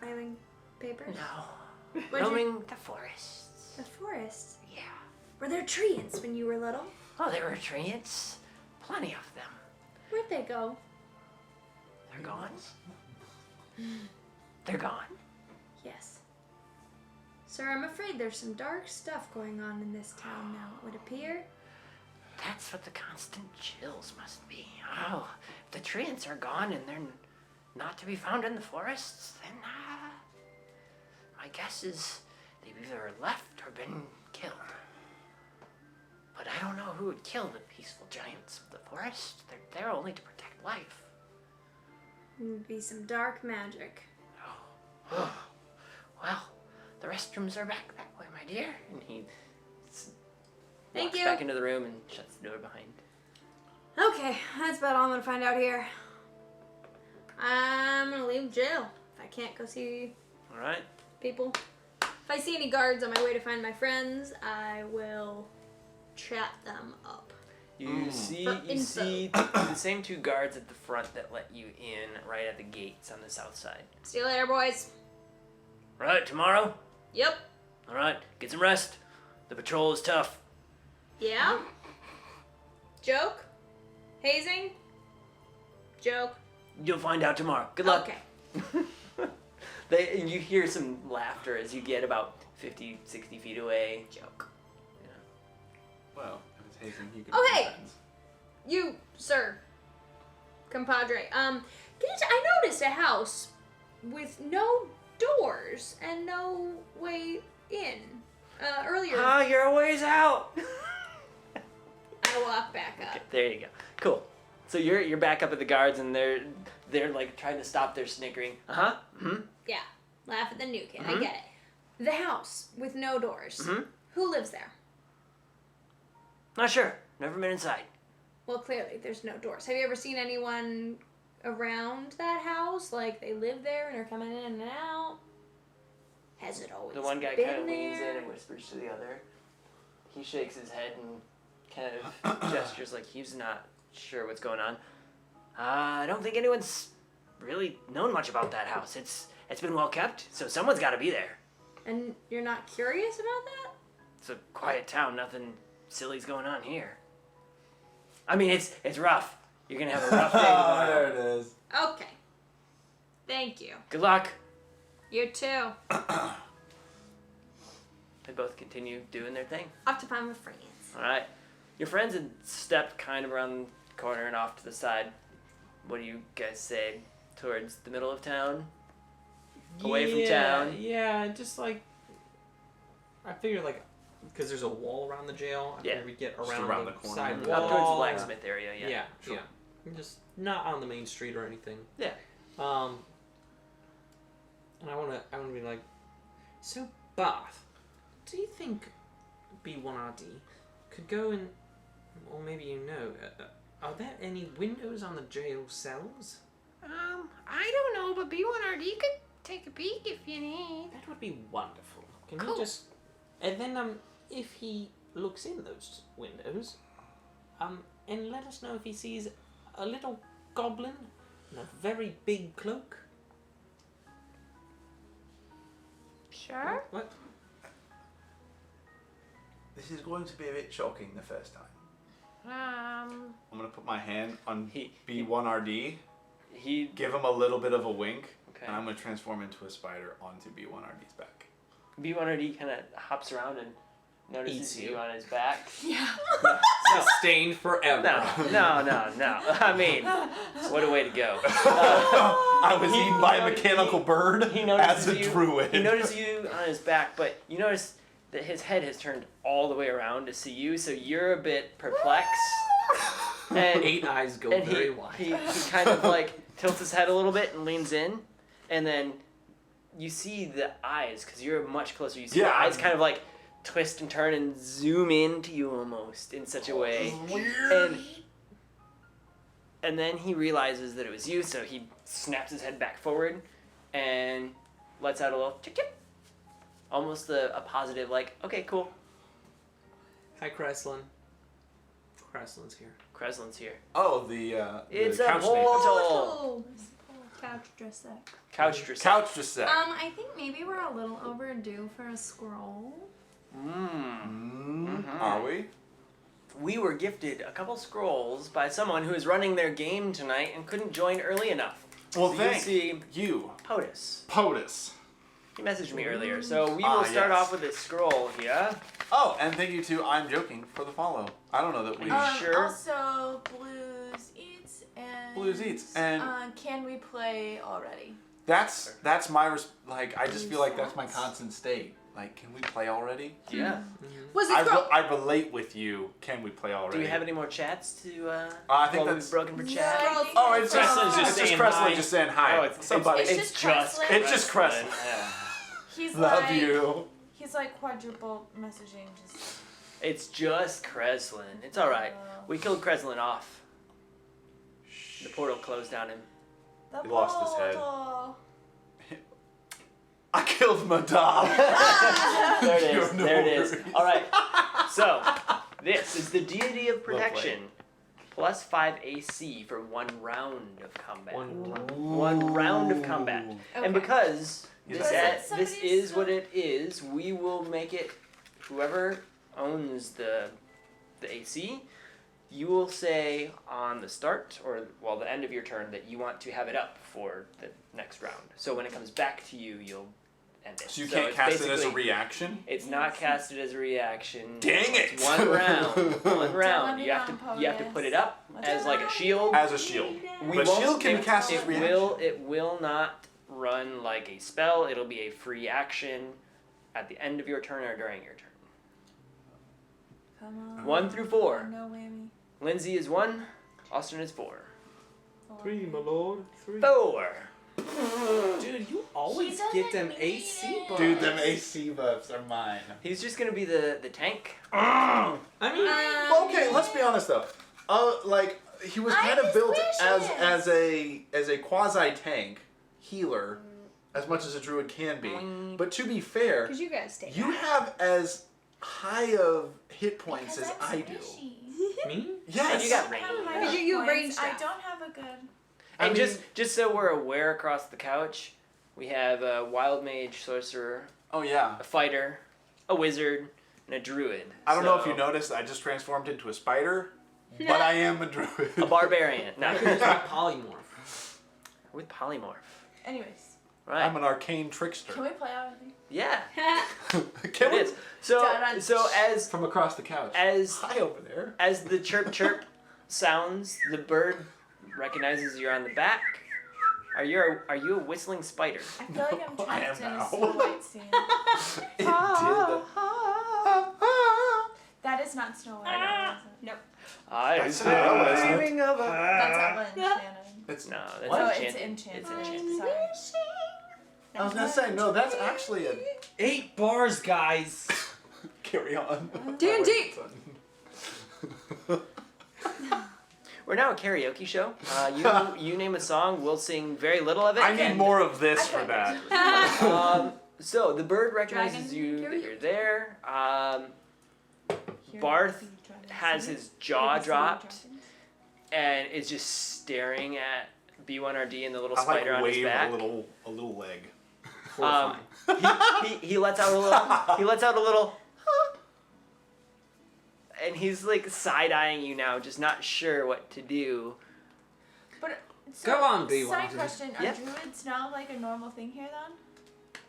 [SPEAKER 1] filing papers.
[SPEAKER 7] No.
[SPEAKER 1] Where'd you-
[SPEAKER 7] Roaming the forests.
[SPEAKER 1] The forest.
[SPEAKER 7] Yeah.
[SPEAKER 1] Were there treants when you were little?
[SPEAKER 7] Oh, there were treants. Plenty of them.
[SPEAKER 1] Where'd they go?
[SPEAKER 7] They're gone. They're gone.
[SPEAKER 1] Yes. Sir, I'm afraid there's some dark stuff going on in this town now, it would appear.
[SPEAKER 7] That's what the constant chills must be. Oh, if the treants are gone and they're not to be found in the forests, then my guess is they've either left or been killed. But I don't know who would kill the peaceful giants of the forest. They're there only to protect life.
[SPEAKER 1] It would be some dark magic.
[SPEAKER 7] Oh, Well, the restrooms are back that way, my dear.
[SPEAKER 3] And he
[SPEAKER 1] Thank
[SPEAKER 3] walks
[SPEAKER 1] you.
[SPEAKER 3] back into the room and shuts the door behind.
[SPEAKER 1] Okay, that's about all I'm gonna find out here. I'm gonna leave jail if I can't go see
[SPEAKER 3] All right.
[SPEAKER 1] people. If I see any guards on my way to find my friends, I will chat them up.
[SPEAKER 3] You see
[SPEAKER 1] For info.
[SPEAKER 3] the same 2 guards at the front that let you in right at the gates on the south side.
[SPEAKER 1] See you later, boys.
[SPEAKER 3] Right, tomorrow?
[SPEAKER 1] Yep.
[SPEAKER 3] All right, get some rest. The patrol is tough.
[SPEAKER 1] Yeah? Joke? Hazing? Joke.
[SPEAKER 3] You'll find out tomorrow. Good luck.
[SPEAKER 1] Okay.
[SPEAKER 3] You hear some laughter as you get about 50, 60 feet away.
[SPEAKER 1] Joke.
[SPEAKER 4] Well, if it's hazing, you can.
[SPEAKER 1] Okay.
[SPEAKER 4] be friends.
[SPEAKER 1] You, sir. Compadre. I noticed a house with no doors and no way in. Earlier.
[SPEAKER 3] Ah, you're a ways out.
[SPEAKER 1] I walk back up.
[SPEAKER 3] Okay, there you go. Cool. So you're back up at the guards and they're like trying to stop their snickering. Uh-huh. Mm-hmm.
[SPEAKER 1] Yeah. Laugh at the new kid. I
[SPEAKER 3] Mhm.
[SPEAKER 1] get it. The house with no doors.
[SPEAKER 3] Mhm.
[SPEAKER 1] Who lives there?
[SPEAKER 3] Not sure. Never been inside.
[SPEAKER 1] Well, clearly there's no doors. Have you ever seen anyone around that house? Like they live there and are coming in and out? Has it always
[SPEAKER 3] The one guy
[SPEAKER 1] been
[SPEAKER 3] kind of leans
[SPEAKER 1] there?
[SPEAKER 3] in and whispers to the other. He shakes his head and kind of gestures like he's not sure what's going on. I don't think anyone's really known much about that house. It's been well kept, so someone's got to be there.
[SPEAKER 1] And you're not curious about that?
[SPEAKER 3] It's a quiet town. Nothing silly's going on here. I mean, it's rough. You're gonna have a rough day
[SPEAKER 4] Oh, there
[SPEAKER 3] tomorrow.
[SPEAKER 4] it is.
[SPEAKER 1] Okay. Thank you.
[SPEAKER 3] Good luck.
[SPEAKER 1] You too.
[SPEAKER 3] They both continue doing their thing.
[SPEAKER 1] Off to find my friends.
[SPEAKER 3] All right. Your friends had stepped kind of around the corner and off to the side. What do you guys say? Towards the middle of town? Away from town?
[SPEAKER 6] Yeah, just like I figured like because there's a wall around the jail. I
[SPEAKER 3] Yeah.
[SPEAKER 6] figured we get
[SPEAKER 4] Just
[SPEAKER 6] around,
[SPEAKER 4] around
[SPEAKER 6] the
[SPEAKER 4] the corner.
[SPEAKER 6] side
[SPEAKER 3] Up
[SPEAKER 6] wall.
[SPEAKER 3] towards the blacksmith area, yeah.
[SPEAKER 6] Yeah,
[SPEAKER 4] Sure.
[SPEAKER 6] yeah. Just not on the main street or anything.
[SPEAKER 3] Yeah.
[SPEAKER 6] And I wanna be like, so Bath, do you think B1RD could go and, or maybe you know, are there any windows on the jail cells?
[SPEAKER 7] I don't know, but B1RD could take a peek if you need.
[SPEAKER 6] That would be wonderful. Can
[SPEAKER 7] Cool.
[SPEAKER 6] you just, and then if he looks in those windows, and let us know if he sees a little goblin in a very big cloak.
[SPEAKER 7] Sure.
[SPEAKER 6] What?
[SPEAKER 4] This is going to be a bit shocking the first time.
[SPEAKER 7] Um,
[SPEAKER 4] I'm gonna put my hand on
[SPEAKER 3] He-
[SPEAKER 4] B1RD,
[SPEAKER 3] He
[SPEAKER 4] give him a little bit of a wink,
[SPEAKER 3] okay.
[SPEAKER 4] and I'm gonna transform into a spider onto B1RD's back.
[SPEAKER 3] B1RD kind of hops around and notices
[SPEAKER 6] Eats
[SPEAKER 3] you
[SPEAKER 6] you.
[SPEAKER 3] on his back.
[SPEAKER 1] Yeah.
[SPEAKER 6] Sustained forever.
[SPEAKER 3] No. I mean, what a way to go.
[SPEAKER 4] I was eaten by a mechanical bird
[SPEAKER 3] He
[SPEAKER 4] as
[SPEAKER 3] notices
[SPEAKER 4] a
[SPEAKER 3] you.
[SPEAKER 4] druid.
[SPEAKER 3] He notices you on his back, but you notice that his head has turned all the way around to see you, so you're a bit perplexed. And
[SPEAKER 6] 8 eyes go
[SPEAKER 3] and
[SPEAKER 6] very wide.
[SPEAKER 3] he kind of like tilts his head a little bit and leans in, and then you see the eyes, because you're much closer. You see the
[SPEAKER 4] Yeah,
[SPEAKER 3] eyes
[SPEAKER 4] I'm-
[SPEAKER 3] kind of like twist and turn and zoom into you almost in such a way.
[SPEAKER 4] Weird.
[SPEAKER 3] And then he realizes that it was you, so he snaps his head back forward and lets out a little chip chip. Almost a positive, like, okay, cool.
[SPEAKER 6] Hi, Kreslin. Kreslin's here.
[SPEAKER 3] Kreslin's here.
[SPEAKER 4] Oh, the
[SPEAKER 3] It's a
[SPEAKER 4] couch
[SPEAKER 3] portal.
[SPEAKER 5] Couch dress up.
[SPEAKER 3] Couch dress.
[SPEAKER 4] Couch just sec.
[SPEAKER 5] I think maybe we're a little overdue for a scroll.
[SPEAKER 4] Are we?
[SPEAKER 3] We were gifted a couple scrolls by someone who is running their game tonight and couldn't join early enough.
[SPEAKER 4] Well,
[SPEAKER 3] So
[SPEAKER 4] thank
[SPEAKER 3] you see
[SPEAKER 4] you,
[SPEAKER 3] POTUS.
[SPEAKER 4] POTUS.
[SPEAKER 3] He messaged me earlier, so we will start
[SPEAKER 4] yes.
[SPEAKER 3] off with a scroll here.
[SPEAKER 4] Oh, and thank you to I'm Joking for the follow. I don't know that we...
[SPEAKER 3] Are you sure?
[SPEAKER 5] Also, Blues Eats and
[SPEAKER 4] Blues Eats, and-
[SPEAKER 5] Can We Play Already?
[SPEAKER 4] That's my... I just feel like that's my constant state. Like, can we play already?
[SPEAKER 3] Yeah.
[SPEAKER 1] Was it
[SPEAKER 4] I relate with you. Can we play already?
[SPEAKER 3] Do we have any more chats to?
[SPEAKER 4] I think
[SPEAKER 3] while
[SPEAKER 4] that's-
[SPEAKER 3] we've broken for
[SPEAKER 5] No,
[SPEAKER 3] chat.
[SPEAKER 5] I think
[SPEAKER 4] Oh, it's just
[SPEAKER 6] Cresslin's just
[SPEAKER 4] it's just
[SPEAKER 6] saying
[SPEAKER 4] Cresslin
[SPEAKER 6] hi.
[SPEAKER 4] just saying hi.
[SPEAKER 3] Oh, it's
[SPEAKER 4] somebody.
[SPEAKER 5] it's just Cresslin.
[SPEAKER 4] It's just Cresslin.
[SPEAKER 3] Yeah.
[SPEAKER 5] He's
[SPEAKER 4] Love
[SPEAKER 5] like,
[SPEAKER 4] you.
[SPEAKER 5] He's like quadruple messaging. Just.
[SPEAKER 3] It's just Creslin. It's all right. We killed Creslin off. The portal closed on him.
[SPEAKER 5] The
[SPEAKER 4] He lost his head.
[SPEAKER 5] portal.
[SPEAKER 4] I killed my dog.
[SPEAKER 3] There it is.
[SPEAKER 4] You're no
[SPEAKER 3] There it is.
[SPEAKER 4] worries.
[SPEAKER 3] All right. So, this is the deity of protection. Plus 5 AC for 1 round of combat. One round of combat. And
[SPEAKER 5] Okay.
[SPEAKER 3] because
[SPEAKER 4] Is
[SPEAKER 3] this,
[SPEAKER 4] that
[SPEAKER 3] this
[SPEAKER 5] somebody's
[SPEAKER 3] is what it is, we will make it whoever owns the AC, you will say on the start or the end of your turn that you want to have it up for the next round. So when it comes back to you, you'll end it.
[SPEAKER 4] So you can't
[SPEAKER 3] it's
[SPEAKER 4] cast it as a
[SPEAKER 3] basically-
[SPEAKER 4] reaction?
[SPEAKER 3] It's not casted as a reaction.
[SPEAKER 4] Dang it!
[SPEAKER 3] It's one round. One round.
[SPEAKER 5] me
[SPEAKER 3] You have to put it up as like a shield.
[SPEAKER 4] As a shield.
[SPEAKER 3] We
[SPEAKER 4] But
[SPEAKER 3] won't-
[SPEAKER 4] shield can be cast as
[SPEAKER 3] It
[SPEAKER 4] reaction.
[SPEAKER 3] will not run like a spell. It'll be a free action at the end of your turn or during your turn.
[SPEAKER 5] Come on.
[SPEAKER 3] 1 through 4.
[SPEAKER 5] No whammy.
[SPEAKER 3] Lindsay is 1. Austin is 4.
[SPEAKER 6] 3, my lord. 3.
[SPEAKER 3] 4.
[SPEAKER 6] Dude, you always
[SPEAKER 5] doesn't
[SPEAKER 6] get them
[SPEAKER 5] need
[SPEAKER 6] AC
[SPEAKER 5] it.
[SPEAKER 6] buffs.
[SPEAKER 4] Dude, them AC buffs are mine.
[SPEAKER 3] He's just gonna be the tank.
[SPEAKER 6] I mean,
[SPEAKER 4] Well, okay, let's be honest though. Like he was
[SPEAKER 5] I
[SPEAKER 4] kind of
[SPEAKER 5] just
[SPEAKER 4] built
[SPEAKER 5] wish
[SPEAKER 4] as a quasi tank healer, as much as a druid can be. But to be fair,
[SPEAKER 1] Because you guys stay.
[SPEAKER 4] you have as high of hit points
[SPEAKER 5] Because
[SPEAKER 4] as
[SPEAKER 5] I'm
[SPEAKER 4] I do.
[SPEAKER 5] squishy.
[SPEAKER 6] me?
[SPEAKER 4] Yes.
[SPEAKER 3] And you got
[SPEAKER 5] I
[SPEAKER 3] range.
[SPEAKER 5] have
[SPEAKER 1] Because you
[SPEAKER 5] points.
[SPEAKER 1] ranged
[SPEAKER 5] I
[SPEAKER 1] out.
[SPEAKER 5] don't have a good.
[SPEAKER 3] And
[SPEAKER 4] I mean-
[SPEAKER 3] just so we're aware across the couch, we have a wild mage, sorcerer,
[SPEAKER 4] Oh yeah.
[SPEAKER 3] a fighter, a wizard, and a druid.
[SPEAKER 4] I don't know if
[SPEAKER 3] So-
[SPEAKER 4] you noticed, I just transformed into a spider, but I am a druid.
[SPEAKER 3] A barbarian.
[SPEAKER 6] I
[SPEAKER 3] No,
[SPEAKER 6] could use my polymorph.
[SPEAKER 3] with polymorph.
[SPEAKER 5] Anyways,
[SPEAKER 3] Right.
[SPEAKER 4] I'm an arcane trickster.
[SPEAKER 5] can we play out with me?
[SPEAKER 3] Yeah,
[SPEAKER 4] Can
[SPEAKER 3] it
[SPEAKER 4] we?
[SPEAKER 3] is. So
[SPEAKER 5] Dun-dun.
[SPEAKER 3] as
[SPEAKER 4] From across the couch.
[SPEAKER 3] as
[SPEAKER 4] Hi over there.
[SPEAKER 3] as the chirp chirp sounds, the bird recognizes you're on the back. Are you a whistling spider?
[SPEAKER 5] I feel like I'm
[SPEAKER 4] I
[SPEAKER 5] trapped
[SPEAKER 4] am
[SPEAKER 5] in
[SPEAKER 4] now.
[SPEAKER 5] a Snow White scene.
[SPEAKER 4] It did.
[SPEAKER 5] That is not Snow White. Nope.
[SPEAKER 3] I've
[SPEAKER 4] been dreaming
[SPEAKER 3] of a.
[SPEAKER 5] That's Enchanted.
[SPEAKER 4] It's,
[SPEAKER 3] No, that's
[SPEAKER 4] What?
[SPEAKER 5] Oh,
[SPEAKER 3] enchanted.
[SPEAKER 5] it's Enchanted.
[SPEAKER 3] It's enchanted.
[SPEAKER 5] Sorry.
[SPEAKER 4] I was gonna say, no, that's actually a...
[SPEAKER 6] 8 bars, guys.
[SPEAKER 4] Carry on.
[SPEAKER 1] D&D.
[SPEAKER 3] We're now a karaoke show. You name a song, we'll sing very little of it.
[SPEAKER 4] I need
[SPEAKER 3] and-
[SPEAKER 4] more of this
[SPEAKER 5] I
[SPEAKER 4] for
[SPEAKER 5] can't
[SPEAKER 4] that.
[SPEAKER 3] So the bird recognizes
[SPEAKER 1] Dragon
[SPEAKER 3] you that
[SPEAKER 1] karaoke.
[SPEAKER 3] you're there.
[SPEAKER 5] Here,
[SPEAKER 3] Barth
[SPEAKER 5] you try to
[SPEAKER 3] has
[SPEAKER 5] sing
[SPEAKER 3] his
[SPEAKER 5] it.
[SPEAKER 3] jaw
[SPEAKER 5] Maybe sing
[SPEAKER 3] dropped
[SPEAKER 5] dragons.
[SPEAKER 3] and is just staring at B1RD and the little
[SPEAKER 4] I like
[SPEAKER 3] spider on his
[SPEAKER 4] wave
[SPEAKER 3] back.
[SPEAKER 4] a little leg.
[SPEAKER 3] He lets out a little. And he's like side eyeing you now, just not sure what to do.
[SPEAKER 5] But
[SPEAKER 6] Go on, B1.
[SPEAKER 5] Side question: Are
[SPEAKER 3] Yep.
[SPEAKER 5] druids now like a normal thing here then?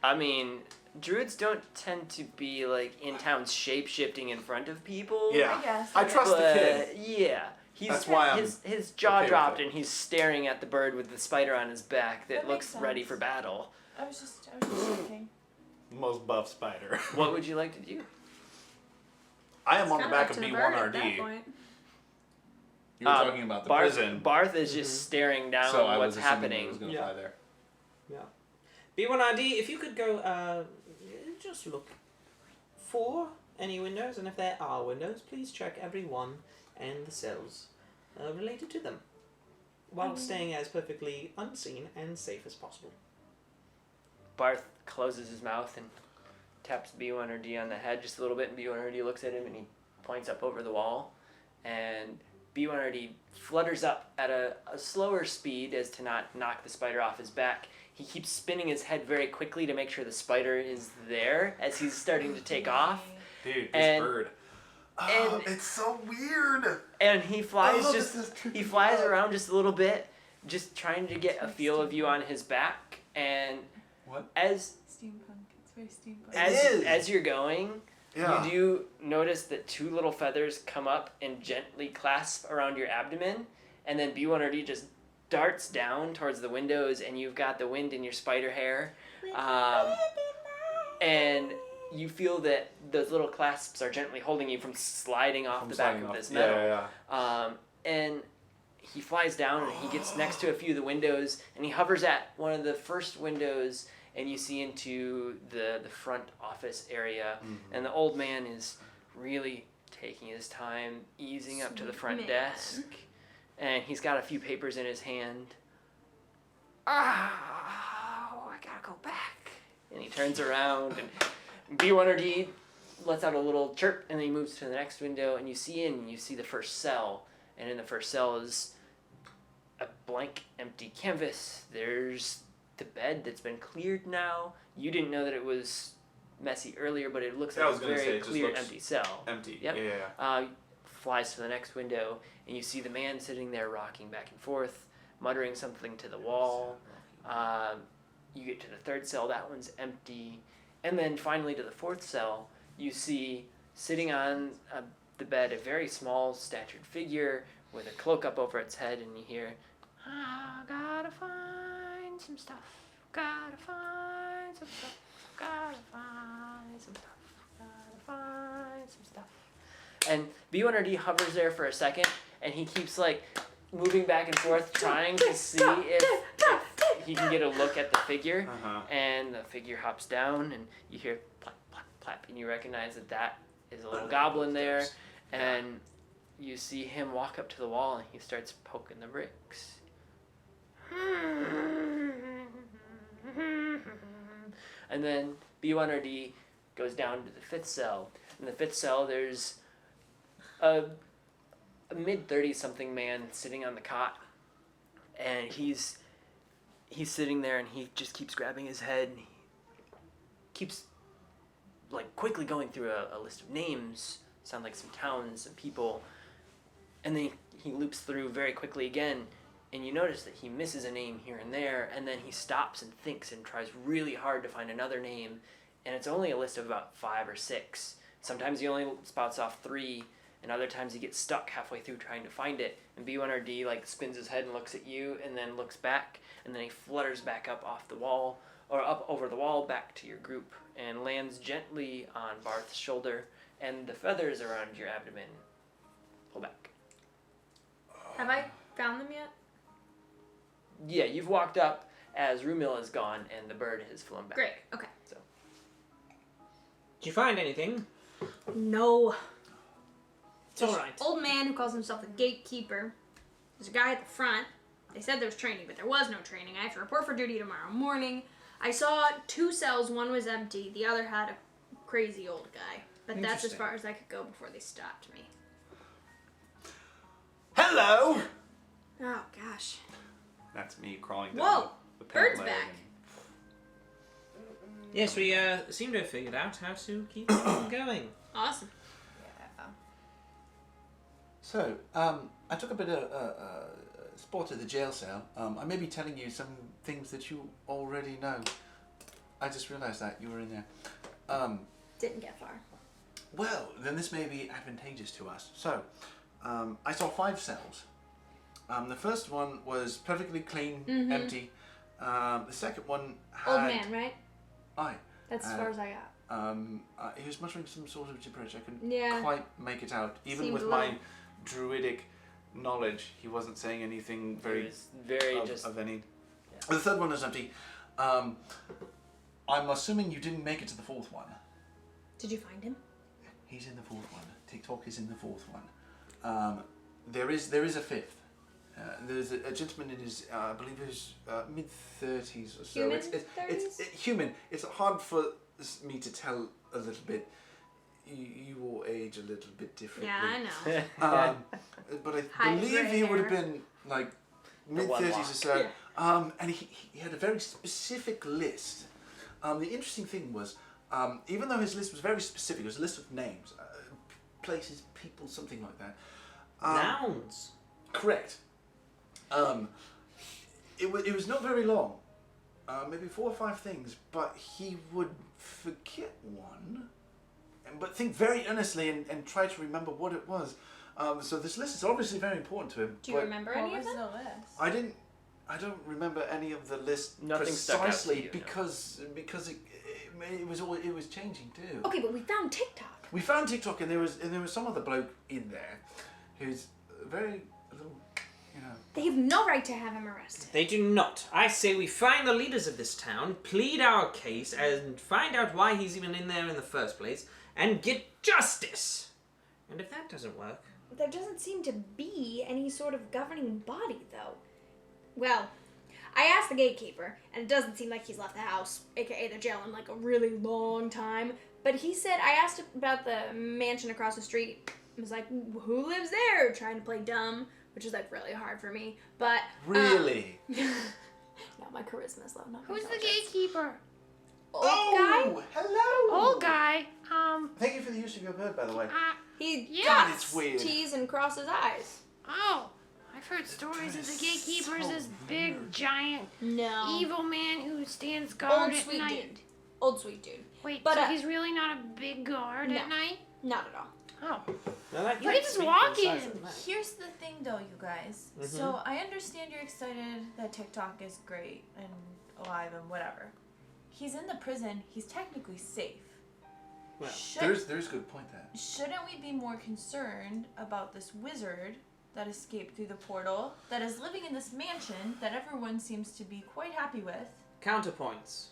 [SPEAKER 3] I mean, druids don't tend to be like in town shape shifting in front of people.
[SPEAKER 4] Yeah.
[SPEAKER 5] I guess.
[SPEAKER 4] I
[SPEAKER 5] okay.
[SPEAKER 4] trust the
[SPEAKER 3] But
[SPEAKER 4] kid.
[SPEAKER 3] yeah, he's
[SPEAKER 4] That's why I'm
[SPEAKER 3] his jaw
[SPEAKER 4] okay with
[SPEAKER 3] dropped
[SPEAKER 4] it.
[SPEAKER 3] and he's staring at the bird with the spider on his back that
[SPEAKER 5] That
[SPEAKER 3] looks
[SPEAKER 5] makes
[SPEAKER 3] ready
[SPEAKER 5] sense.
[SPEAKER 3] for battle.
[SPEAKER 5] I was just thinking.
[SPEAKER 4] Most buff spider.
[SPEAKER 3] What would you like to do?
[SPEAKER 4] I am on the
[SPEAKER 1] Kinda
[SPEAKER 4] back
[SPEAKER 1] up
[SPEAKER 4] of
[SPEAKER 1] to the bird at that
[SPEAKER 4] B1RD.
[SPEAKER 1] point.
[SPEAKER 4] You were
[SPEAKER 3] Um,
[SPEAKER 4] talking about the
[SPEAKER 3] Barth,
[SPEAKER 4] prison.
[SPEAKER 3] Barth is just staring down
[SPEAKER 4] So I
[SPEAKER 3] what's
[SPEAKER 4] was assuming
[SPEAKER 3] happening.
[SPEAKER 4] it was gonna
[SPEAKER 6] Yeah.
[SPEAKER 4] fly there.
[SPEAKER 6] B1ID, if you could go, just look for any windows, and if there are windows, please check every one and the cells related to them, while staying as perfectly unseen and safe as possible.
[SPEAKER 3] Barth closes his mouth and taps B1RD on the head just a little bit, and B1RD looks at him and he points up over the wall, and B1RD flutters up at a slower speed as to not knock the spider off his back. He keeps spinning his head very quickly to make sure the spider is there as he's starting to take off,
[SPEAKER 4] Dude, this
[SPEAKER 3] And-
[SPEAKER 4] bird.
[SPEAKER 3] and-
[SPEAKER 4] It's so weird.
[SPEAKER 3] and he flies
[SPEAKER 4] Oh,
[SPEAKER 3] just
[SPEAKER 4] this is trippy.
[SPEAKER 3] he flies around just a little bit, just trying to get a
[SPEAKER 5] Very
[SPEAKER 3] feel of you
[SPEAKER 5] steampunk.
[SPEAKER 3] on his back, and
[SPEAKER 4] What?
[SPEAKER 3] as
[SPEAKER 5] Steampunk. It's very steampunk.
[SPEAKER 4] It is.
[SPEAKER 3] as you're going,
[SPEAKER 4] Yeah.
[SPEAKER 3] you do notice that 2 little feathers come up and gently clasp around your abdomen, and then B1RD just darts down towards the windows, and you've got the wind in your spider hair. And you feel that those little clasps are gently holding you from sliding off the back of this
[SPEAKER 4] Yeah,
[SPEAKER 3] metal.
[SPEAKER 4] yeah.
[SPEAKER 3] And he flies down and he gets next to a few of the windows and he hovers at one of the first windows and you see into the front office area and the old man is really taking his time easing up to the front
[SPEAKER 1] man.
[SPEAKER 3] desk and he's got a few papers in his hand
[SPEAKER 7] Oh, I gotta go back.
[SPEAKER 3] and he turns around and B1RD lets out a little chirp and then he moves to the next window and you see the first cell and in the first cell is a blank empty canvas. There's the bed that's been cleared now. You didn't know that it was messy earlier, but it looks
[SPEAKER 4] Yeah, I
[SPEAKER 3] like
[SPEAKER 4] was
[SPEAKER 3] a
[SPEAKER 4] gonna say,
[SPEAKER 3] very
[SPEAKER 4] it just
[SPEAKER 3] clear
[SPEAKER 4] looks
[SPEAKER 3] empty cell.
[SPEAKER 4] Empty.
[SPEAKER 3] Yep.
[SPEAKER 4] Yeah.
[SPEAKER 3] Flies to the next window and you see the man sitting there rocking back and forth, muttering something to the wall. You get to the third cell, that one's empty. And then finally to the fourth cell, you see sitting on the bed a very small statured figure with a cloak up over its head, and you hear,
[SPEAKER 7] I gotta find some stuff. Gotta find some stuff. Gotta find some stuff. Gotta find some stuff.
[SPEAKER 3] and B1RD hovers there for a second, and he keeps like moving back and forth, trying to see if he can get a look at the figure. And the figure hops down, and you hear plap, plap, plap, and you recognize that is a little goblin there, and you see him walk up to the wall, and he starts poking the bricks. And then B1RD goes down to the fifth cell. In the fifth cell, there's a mid-30s something man sitting on the cot, and he's sitting there and he just keeps grabbing his head and he keeps like quickly going through a list of names, sound like some towns and people, and then he loops through very quickly again, and you notice that he misses a name here and there, and then he stops and thinks and tries really hard to find another name, and it's only a list of about 5 or 6. Sometimes he only spouts off 3, and other times he gets stuck halfway through trying to find it, and B1RD like spins his head and looks at you, and then looks back, and then he flutters back up off the wall, or up over the wall back to your group, and lands gently on Barth's shoulder, and the feathers around your abdomen pull back.
[SPEAKER 1] Have I found them yet?
[SPEAKER 3] Yeah, you've walked up as Rumil is gone, and the bird has flown back.
[SPEAKER 1] Great. Okay.
[SPEAKER 6] Did you find anything?
[SPEAKER 1] No.
[SPEAKER 6] It's all right.
[SPEAKER 1] Old man who calls himself the gatekeeper. There's a guy at the front. They said there was training, but there was no training. I have to report for duty tomorrow morning. I saw 2 cells. One was empty. The other had a crazy old guy. But that's as
[SPEAKER 6] Interesting.
[SPEAKER 1] far as I could go before they stopped me.
[SPEAKER 4] Hello.
[SPEAKER 1] Oh, gosh.
[SPEAKER 4] That's me crawling down.
[SPEAKER 1] Whoa!
[SPEAKER 4] The pink
[SPEAKER 1] Bird's
[SPEAKER 4] leg
[SPEAKER 1] back.
[SPEAKER 4] and-
[SPEAKER 6] Yes, we seem to have figured out how to keep it going.
[SPEAKER 1] Awesome.
[SPEAKER 5] Yeah.
[SPEAKER 8] So, I took a bit of sport at the jail cell. I may be telling you some things that you already know. I just realised that you were in there.
[SPEAKER 1] Didn't get far.
[SPEAKER 8] Well, then this may be advantageous to us. So, I saw 5 cells. The first one was perfectly clean, empty. The second one had...
[SPEAKER 1] Old man, right?
[SPEAKER 8] Aye.
[SPEAKER 1] That's as far as I got.
[SPEAKER 8] He was muttering some sort of gibberish. I couldn't
[SPEAKER 1] Yeah.
[SPEAKER 8] quite make it out. Even
[SPEAKER 1] Seemed
[SPEAKER 8] with
[SPEAKER 1] a
[SPEAKER 8] my
[SPEAKER 1] little-
[SPEAKER 4] druidic knowledge, he wasn't saying anything very
[SPEAKER 3] It was very
[SPEAKER 4] of any.
[SPEAKER 3] Yeah.
[SPEAKER 8] The third one was empty. I'm assuming you didn't make it to the 4th one.
[SPEAKER 1] Did you find him?
[SPEAKER 8] He's in the 4th one. TikTok is in the 4th one. There is a 5th. There's a gentleman in his, I believe his mid-30s or so.
[SPEAKER 1] Human
[SPEAKER 8] It's
[SPEAKER 1] 30s?
[SPEAKER 8] human. It's hard for me to tell a little bit. You all age a little bit differently.
[SPEAKER 1] Yeah, I know.
[SPEAKER 8] But I
[SPEAKER 1] High
[SPEAKER 8] believe
[SPEAKER 1] gray
[SPEAKER 8] he would have
[SPEAKER 1] hair.
[SPEAKER 8] been like
[SPEAKER 3] one
[SPEAKER 8] mid-30s or
[SPEAKER 3] lock.
[SPEAKER 8] so. And he had a very specific list. The interesting thing was, even though his list was very specific, it was a list of names, places, people, something like that.
[SPEAKER 6] Nouns.
[SPEAKER 8] Correct. It was not very long, maybe 4 or 5 things, but he would forget one, but think very earnestly and try to remember what it was. So this list is obviously very important to him.
[SPEAKER 1] Do you
[SPEAKER 8] but
[SPEAKER 1] remember
[SPEAKER 5] What
[SPEAKER 1] any of
[SPEAKER 5] was
[SPEAKER 1] them?
[SPEAKER 5] the list?
[SPEAKER 8] I don't remember any of the list
[SPEAKER 3] Nothing stuck out to
[SPEAKER 8] precisely
[SPEAKER 3] you, no.
[SPEAKER 8] because it was changing too.
[SPEAKER 1] Okay, but we found TikTok.
[SPEAKER 8] We found TikTok, and there was some other bloke in there, who's very a little, you know.
[SPEAKER 1] They have no right to have him arrested.
[SPEAKER 6] They do not. I say we find the leaders of this town, plead our case, and find out why he's even in there in the first place, and get justice. And if that doesn't work...
[SPEAKER 1] There doesn't seem to be any sort of governing body, though. Well, I asked the gatekeeper, and it doesn't seem like he's left the house, aka the jail, in like a really long time. But he said, I asked about the mansion across the street. I was like, who lives there? Trying to play dumb, which is like really hard for me. But
[SPEAKER 8] Really?
[SPEAKER 1] no, my charisma's low. Not my
[SPEAKER 7] Who's the
[SPEAKER 1] intelligence.
[SPEAKER 7] gatekeeper?
[SPEAKER 1] Old guy.
[SPEAKER 8] Hello.
[SPEAKER 7] Old guy.
[SPEAKER 8] Thank you for the use of your bird, by the way.
[SPEAKER 1] He
[SPEAKER 7] Yeah.
[SPEAKER 8] God, it's weird.
[SPEAKER 1] tease and crosses eyes.
[SPEAKER 7] Oh, I've heard stories of the gatekeeper is this big, giant,
[SPEAKER 1] No.
[SPEAKER 7] evil man who stands guard
[SPEAKER 1] Old
[SPEAKER 7] at
[SPEAKER 1] sweet
[SPEAKER 7] night.
[SPEAKER 1] dude. Old sweet dude.
[SPEAKER 7] Wait,
[SPEAKER 1] But,
[SPEAKER 7] so
[SPEAKER 1] uh,
[SPEAKER 7] he's really not a big guard
[SPEAKER 1] no.
[SPEAKER 7] at night?
[SPEAKER 1] Not at all.
[SPEAKER 7] Oh.
[SPEAKER 6] Well, I
[SPEAKER 7] You can just walk in.
[SPEAKER 5] Here's the thing, though, you guys.
[SPEAKER 6] Mhm.
[SPEAKER 5] So I understand you're excited that TikTok is great and alive and whatever. He's in the prison. He's technically safe.
[SPEAKER 6] Well,
[SPEAKER 5] Should,
[SPEAKER 8] There's a good point there.
[SPEAKER 5] shouldn't we be more concerned about this wizard that escaped through the portal, that is living in this mansion that everyone seems to be quite happy with?
[SPEAKER 6] Counterpoints.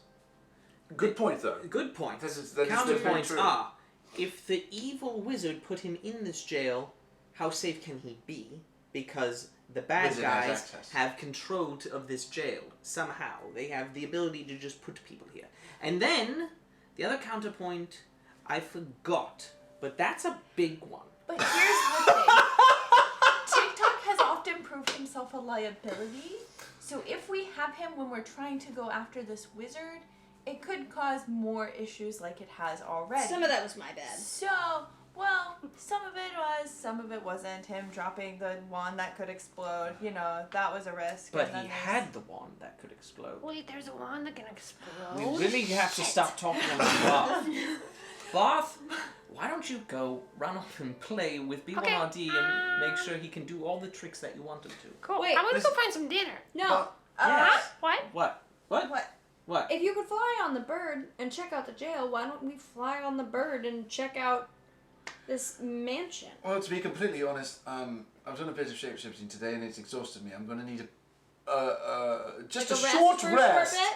[SPEAKER 8] Good point, though.
[SPEAKER 6] Good point.
[SPEAKER 8] That is very
[SPEAKER 6] Counterpoints
[SPEAKER 8] true.
[SPEAKER 6] are, if the evil wizard put him in this jail, how safe can he be? Because the bad
[SPEAKER 8] Wizard has
[SPEAKER 6] guys
[SPEAKER 8] access.
[SPEAKER 6] have control of this jail somehow. They have the ability to just put people here. And then, the other counterpoint, I forgot, but that's a big one.
[SPEAKER 5] But here's the thing. TikTok has often proved himself a liability. So if we have him when we're trying to go after this wizard, it could cause more issues like it has already.
[SPEAKER 1] Some of that was my bad.
[SPEAKER 5] So, well, some of it was, some of it wasn't. Him dropping the wand that could explode, you know, that was a risk.
[SPEAKER 6] But
[SPEAKER 5] And then
[SPEAKER 6] he
[SPEAKER 5] there's-
[SPEAKER 6] had the wand that could explode.
[SPEAKER 7] Wait, there's a wand that can explode.
[SPEAKER 6] We really have to stop talking about Barth. Barth, why don't you go run off and play with B1RD and make sure he can do all the tricks that you want him to?
[SPEAKER 7] Cool.
[SPEAKER 1] Wait,
[SPEAKER 7] I want to go
[SPEAKER 8] listen.
[SPEAKER 7] find some dinner.
[SPEAKER 1] No.
[SPEAKER 6] Yes.
[SPEAKER 7] What?
[SPEAKER 6] What? What?
[SPEAKER 5] What?
[SPEAKER 6] What?
[SPEAKER 1] If you could fly on the bird and check out the jail, why don't we fly on the bird and check out this mansion?
[SPEAKER 8] Well, to be completely honest, I've done a bit of shapeshifting today, and it's exhausted me. I'm going to need just
[SPEAKER 1] Like
[SPEAKER 8] a
[SPEAKER 1] rest
[SPEAKER 8] short
[SPEAKER 1] for a
[SPEAKER 8] rest.
[SPEAKER 1] bit?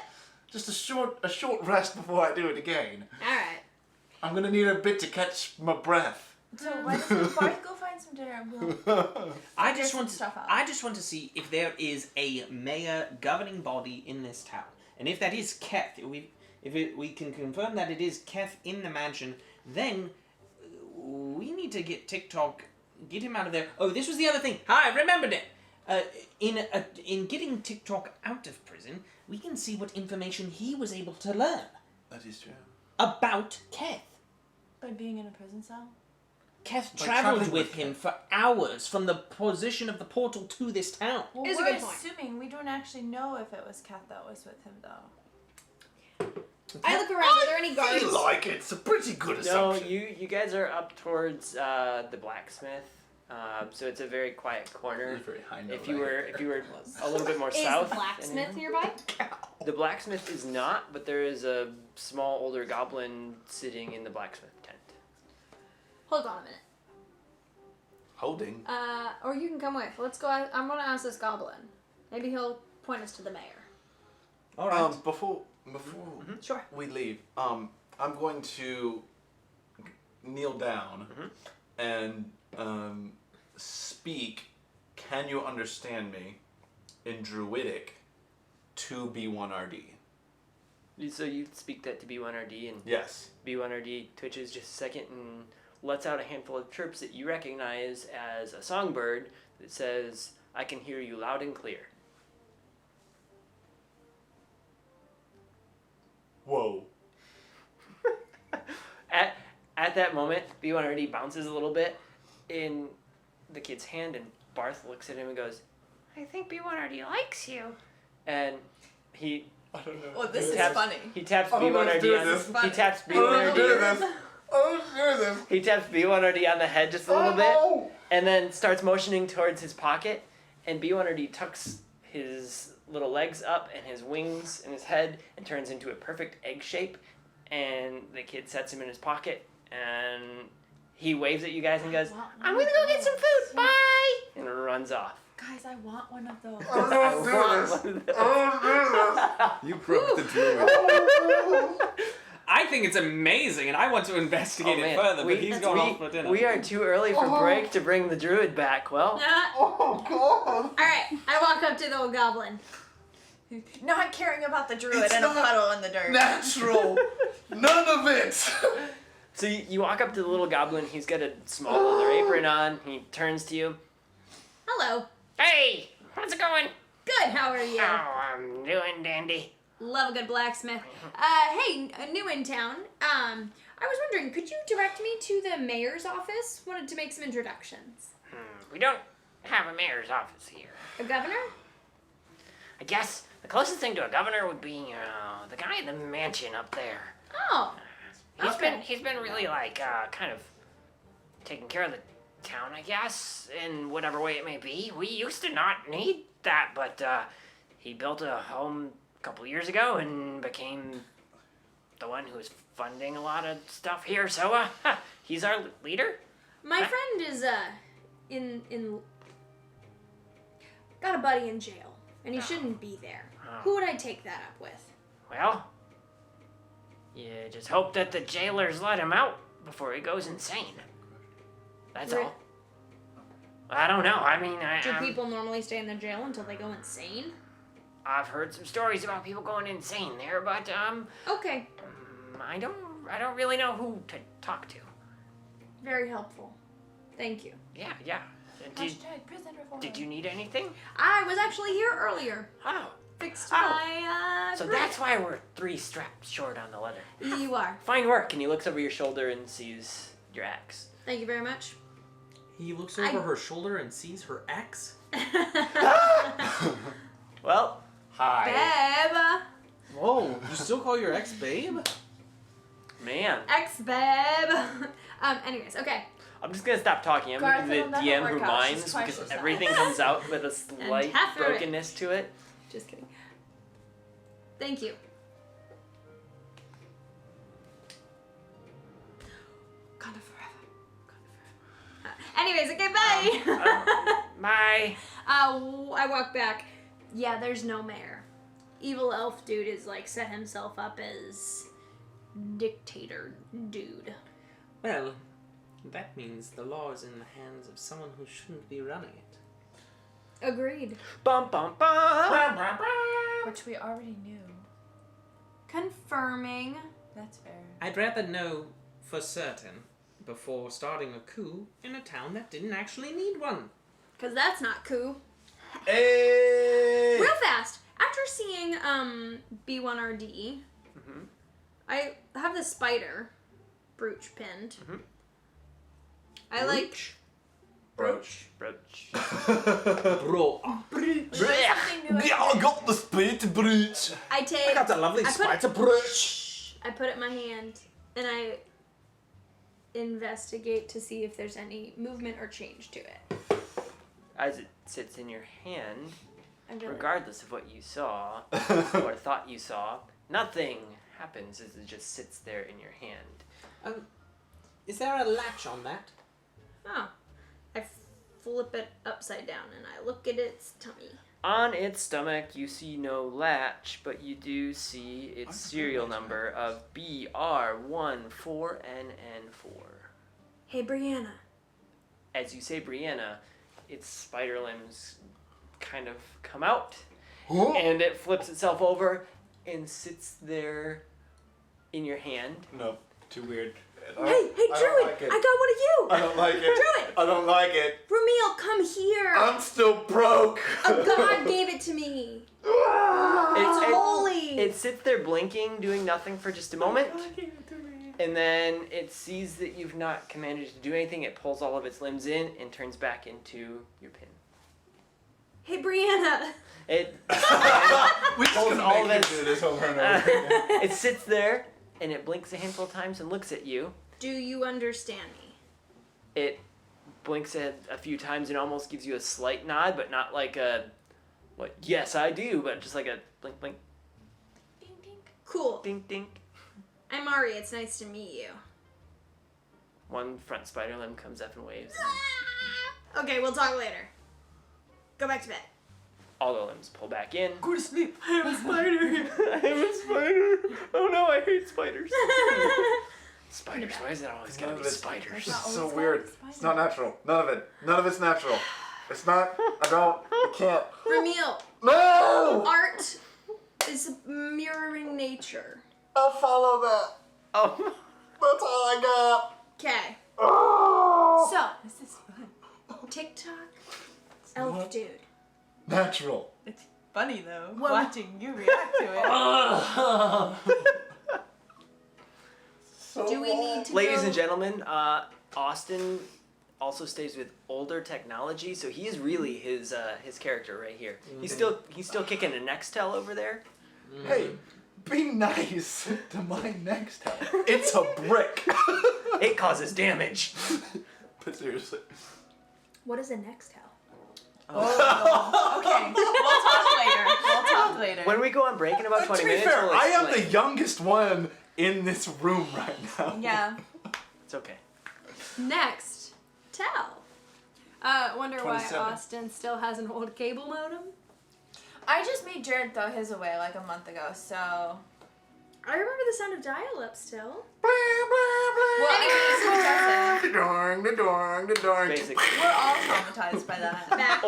[SPEAKER 8] Just a short rest before I do it again.
[SPEAKER 1] Alright.
[SPEAKER 8] I'm going to need a bit to catch my breath.
[SPEAKER 5] So why doesn't Bart go find some dinner and we'll
[SPEAKER 6] I
[SPEAKER 5] figure
[SPEAKER 6] just
[SPEAKER 5] some
[SPEAKER 6] want to.
[SPEAKER 5] stuff out.
[SPEAKER 6] I just want to see if there is a mayor governing body in this town, and if that is Keth, if we can confirm that it is Keth in the mansion, then we need to get TikTok, get him out of there. Oh, this was the other thing. Hi, I remembered it. In getting TikTok out of prison, we can see what information he was able to learn
[SPEAKER 8] That is true.
[SPEAKER 6] about Keth.
[SPEAKER 5] By being in a prison cell?
[SPEAKER 6] Keth
[SPEAKER 8] By
[SPEAKER 6] traveled
[SPEAKER 8] traveling
[SPEAKER 6] with
[SPEAKER 8] with
[SPEAKER 6] him
[SPEAKER 8] Keth.
[SPEAKER 6] for hours from the position of the portal to this town.
[SPEAKER 5] Well,
[SPEAKER 1] Is a
[SPEAKER 5] we're
[SPEAKER 1] good point.
[SPEAKER 5] assuming we don't actually know if it was Kath that was with him, though.
[SPEAKER 1] I look around. Are there any
[SPEAKER 8] I
[SPEAKER 1] guards?
[SPEAKER 8] feel like it's a pretty good
[SPEAKER 3] No,
[SPEAKER 8] assumption.
[SPEAKER 3] you guys are up towards the blacksmith. So it's a very quiet corner.
[SPEAKER 8] Very high note,
[SPEAKER 3] If you
[SPEAKER 8] I
[SPEAKER 3] were a little bit more
[SPEAKER 1] Is
[SPEAKER 3] south,
[SPEAKER 1] the blacksmith
[SPEAKER 3] and-
[SPEAKER 1] nearby?
[SPEAKER 3] the blacksmith is not, but there is a small older goblin sitting in the blacksmith tent.
[SPEAKER 1] Hold on a minute.
[SPEAKER 8] Holding.
[SPEAKER 1] Or you can come with. Let's go. I'm gonna ask this goblin. Maybe he'll point us to the mayor.
[SPEAKER 6] All right.
[SPEAKER 8] Before
[SPEAKER 1] Sure.
[SPEAKER 8] we leave, I'm going to kneel down and speak. Can you understand me? In Druidic, to B1RD.
[SPEAKER 3] So you speak that to B1RD, and
[SPEAKER 8] Yes.
[SPEAKER 3] B1RD twitches just a second and lets out a handful of chirps that you recognize as a songbird that says, "I can hear you loud and clear."
[SPEAKER 8] Whoa.
[SPEAKER 3] At that moment, B1RD bounces a little bit in the kid's hand, and Barth looks at him and goes,
[SPEAKER 7] I think B1RD likes you.
[SPEAKER 3] and he
[SPEAKER 8] I don't know.
[SPEAKER 5] Well, this
[SPEAKER 3] He
[SPEAKER 5] is
[SPEAKER 3] taps-
[SPEAKER 5] funny.
[SPEAKER 3] he taps
[SPEAKER 8] I don't know how to
[SPEAKER 3] B1RD
[SPEAKER 8] do
[SPEAKER 3] on
[SPEAKER 8] this.
[SPEAKER 3] he taps
[SPEAKER 8] I don't know how to do
[SPEAKER 3] B1RD
[SPEAKER 8] this. I don't know this.
[SPEAKER 3] he taps B1RD on the head just a little bit, and then starts motioning towards his pocket, and B1RD tucks his little legs up and his wings and his head and turns into a perfect egg shape, And the kid sets him in his pocket, and he waves at you guys and goes, "I'm gonna go get some food. Bye!" And runs off.
[SPEAKER 5] Guys, I want one of those.
[SPEAKER 8] You broke the druid.
[SPEAKER 2] I think it's amazing, and I want to investigate it further, but he's going off for dinner.
[SPEAKER 3] We are too early for break to bring the druid back. Well,
[SPEAKER 8] Oh God!
[SPEAKER 1] Alright, I walk up to the old goblin.
[SPEAKER 5] Not caring about the druid
[SPEAKER 8] It's
[SPEAKER 5] and a
[SPEAKER 8] not
[SPEAKER 5] puddle in the dirt.
[SPEAKER 8] Natural. None of it.
[SPEAKER 3] so you walk up to the little goblin. He's got a small leather apron on. He turns to you.
[SPEAKER 1] Hello.
[SPEAKER 7] Hey, how's it going?
[SPEAKER 1] Good, how are you?
[SPEAKER 7] Oh, I'm doing dandy.
[SPEAKER 1] Love a good blacksmith. Hey, new in town. I was wondering, could you direct me to the mayor's office? Wanted to make some introductions.
[SPEAKER 7] We don't have a mayor's office here.
[SPEAKER 1] A governor?
[SPEAKER 7] I guess the closest thing to a governor would be the guy in the mansion up there.
[SPEAKER 1] Oh.
[SPEAKER 7] He's been really like kind of taking care of the town, I guess, in whatever way it may be. We used to not need that, but he built a home a couple years ago and became the one who's funding a lot of stuff here. So he's our leader.
[SPEAKER 1] My friend is in got a buddy in jail, and he shouldn't be there. Who would I take that up with?
[SPEAKER 7] Well, you just hope that the jailers let him out before he goes insane. That's
[SPEAKER 1] Re-
[SPEAKER 7] all. I don't know. I mean,
[SPEAKER 1] Do people normally stay in the jail until they go insane?
[SPEAKER 7] I've heard some stories about people going insane there, but
[SPEAKER 1] Okay,
[SPEAKER 7] I don't really know who to talk to.
[SPEAKER 1] very helpful. Thank you.
[SPEAKER 7] Yeah.
[SPEAKER 5] Hashtag prison reform.
[SPEAKER 7] Did you need anything?
[SPEAKER 1] I was actually here earlier.
[SPEAKER 7] Oh,
[SPEAKER 1] Fixed
[SPEAKER 7] Oh.
[SPEAKER 1] my
[SPEAKER 7] so
[SPEAKER 1] brick.
[SPEAKER 7] that's why we're 3 straps short on the leather.
[SPEAKER 1] You are.
[SPEAKER 3] Fine work. And he looks over your shoulder and sees your axe.
[SPEAKER 1] Thank you very much.
[SPEAKER 6] He looks over her shoulder and sees her axe.
[SPEAKER 3] Well,
[SPEAKER 2] Hi.
[SPEAKER 1] Babe.
[SPEAKER 6] Whoa, you still call your ex babe?
[SPEAKER 3] man.
[SPEAKER 1] Ex-babe. Anyways, okay.
[SPEAKER 3] I'm just gonna stop talking. I'm
[SPEAKER 5] Garth,
[SPEAKER 3] the
[SPEAKER 5] it'll never
[SPEAKER 3] DM
[SPEAKER 5] work
[SPEAKER 3] who
[SPEAKER 5] out. She's
[SPEAKER 3] minds
[SPEAKER 5] twice
[SPEAKER 3] because
[SPEAKER 5] your size.
[SPEAKER 3] everything comes out with a slight
[SPEAKER 1] half her
[SPEAKER 3] brokenness to it.
[SPEAKER 1] Just kidding. Thank you. Gone forever. Anyways, okay, bye.
[SPEAKER 7] My
[SPEAKER 1] I walk back. Yeah, there's no mayor. Evil elf dude is like set himself up as dictator dude.
[SPEAKER 6] Well, that means the law is in the hands of someone who shouldn't be running it.
[SPEAKER 1] Agreed.
[SPEAKER 3] Bum bum bum.
[SPEAKER 5] Which we already knew.
[SPEAKER 1] Confirming.
[SPEAKER 5] That's fair.
[SPEAKER 6] I'd rather know for certain before starting a coup in a town that didn't actually need one.
[SPEAKER 1] Cause that's not cool.
[SPEAKER 8] Hey!
[SPEAKER 1] Real fast. After seeing B1RD, I have the spider brooch pinned. I like
[SPEAKER 8] Brooch.
[SPEAKER 3] Brooch.
[SPEAKER 6] Bro,
[SPEAKER 5] Something new.
[SPEAKER 8] Yeah, I got the spirit brooch.
[SPEAKER 1] I take
[SPEAKER 6] I got a lovely
[SPEAKER 1] I put
[SPEAKER 6] spider brooch.
[SPEAKER 1] I put it in my hand and I investigate to see if there's any movement or change to it.
[SPEAKER 3] As it sits in your hand,
[SPEAKER 1] I'm really
[SPEAKER 3] regardless of what you saw or thought you saw, nothing happens as it just sits there in your hand.
[SPEAKER 6] Is there a latch on that?
[SPEAKER 1] Oh. I flip it upside down and I look at its tummy.
[SPEAKER 3] On its stomach, you see no latch, but you do see its serial number of BR14NN4.
[SPEAKER 1] Hey Brianna.
[SPEAKER 3] As you say Brianna, its spider limbs kind of come out, and it flips itself over and sits there in your hand.
[SPEAKER 8] No, too weird.
[SPEAKER 1] Hey,
[SPEAKER 8] I
[SPEAKER 1] Druid!
[SPEAKER 8] don't like it.
[SPEAKER 1] I got one of you!
[SPEAKER 8] I don't like it.
[SPEAKER 1] Druid!
[SPEAKER 8] I don't like it.
[SPEAKER 1] Ramil, come here!
[SPEAKER 8] I'm still broke.
[SPEAKER 1] A god gave it to me! It's
[SPEAKER 3] It-
[SPEAKER 1] holy!
[SPEAKER 3] It sits there blinking, doing nothing for just a moment, and then it sees that you've not commanded it to do anything. It pulls all of its limbs in and turns back into your pin.
[SPEAKER 1] Hey Brianna!
[SPEAKER 3] It
[SPEAKER 8] We just
[SPEAKER 3] Pulls
[SPEAKER 8] gonna
[SPEAKER 3] all
[SPEAKER 8] make
[SPEAKER 3] this-
[SPEAKER 8] you do this over and over again.
[SPEAKER 3] it sits there and it blinks a handful of times and looks at you.
[SPEAKER 1] Do you understand me?
[SPEAKER 3] It blinks a few times and almost gives you a slight nod, but not like a what? Yes, I do, but just like a blink, blink,
[SPEAKER 1] Cool.
[SPEAKER 3] dink, dink.
[SPEAKER 1] I'm Ari. It's nice to meet you.
[SPEAKER 3] One front spider limb comes up and waves.
[SPEAKER 1] Okay, we'll talk later. Go back to bed.
[SPEAKER 3] All the limbs pull back in.
[SPEAKER 6] Go to sleep.
[SPEAKER 3] I am a spider. Oh no, I hate spiders. Spiders. Why is it always gotta be spiders?
[SPEAKER 4] This is so weird. It's not natural. None of it. None of it's natural. It's not. I can't.
[SPEAKER 1] Ramil,
[SPEAKER 4] No!
[SPEAKER 1] art is mirroring nature.
[SPEAKER 4] I'll follow that.
[SPEAKER 3] Oh.
[SPEAKER 4] That's all I got.
[SPEAKER 1] Okay.
[SPEAKER 4] Oh!
[SPEAKER 1] So,
[SPEAKER 5] This is fun.
[SPEAKER 1] TikTok, elf dude.
[SPEAKER 4] Natural.
[SPEAKER 5] It's funny though,
[SPEAKER 1] Well-
[SPEAKER 5] watching you react to it.
[SPEAKER 4] So
[SPEAKER 1] Do we need to
[SPEAKER 3] Ladies
[SPEAKER 1] go?
[SPEAKER 3] and gentlemen, Austin also stays with older technology, so he is really his character right here. He's still kicking a Nextel over there.
[SPEAKER 4] Hey, be nice to my next house. It's a brick.
[SPEAKER 3] It causes damage.
[SPEAKER 4] But seriously.
[SPEAKER 1] What is a Nextel?
[SPEAKER 5] Okay, we'll talk later.
[SPEAKER 3] When we go on break in about 20
[SPEAKER 4] To be
[SPEAKER 3] minutes,
[SPEAKER 4] fair,
[SPEAKER 3] we'll
[SPEAKER 4] I am the
[SPEAKER 3] explain.
[SPEAKER 4] youngest one in this room right now.
[SPEAKER 5] Yeah.
[SPEAKER 3] It's okay.
[SPEAKER 1] Next, tell. Wonder
[SPEAKER 4] 27.
[SPEAKER 1] why Austin still has an old cable modem?
[SPEAKER 5] I just made Jared throw his away like a month ago, so.
[SPEAKER 1] I remember the sound of dial-up still.
[SPEAKER 5] Well, anyways, who doesn't?
[SPEAKER 3] Basically.
[SPEAKER 5] We're all traumatized by that.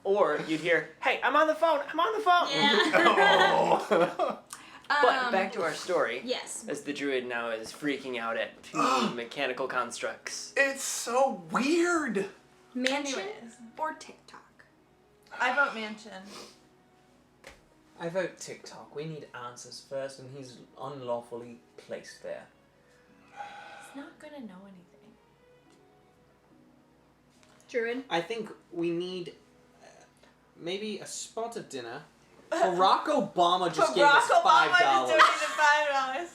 [SPEAKER 3] Or you'd hear, "Hey, I'm on the phone. I'm on the phone."
[SPEAKER 1] Yeah.
[SPEAKER 4] Oh.
[SPEAKER 3] But back to our story.
[SPEAKER 1] Yes.
[SPEAKER 3] As the druid now is freaking out at two mechanical constructs.
[SPEAKER 4] It's so weird.
[SPEAKER 1] Mansion
[SPEAKER 5] Anyways.
[SPEAKER 1] or TikTok?
[SPEAKER 5] I vote mansion.
[SPEAKER 6] I vote TikTok. We need answers first, and he's unlawfully placed there.
[SPEAKER 5] He's not gonna know anything.
[SPEAKER 1] Druid.
[SPEAKER 6] I think we need maybe a spot at dinner. Barack Obama just gave us $5.
[SPEAKER 5] $5.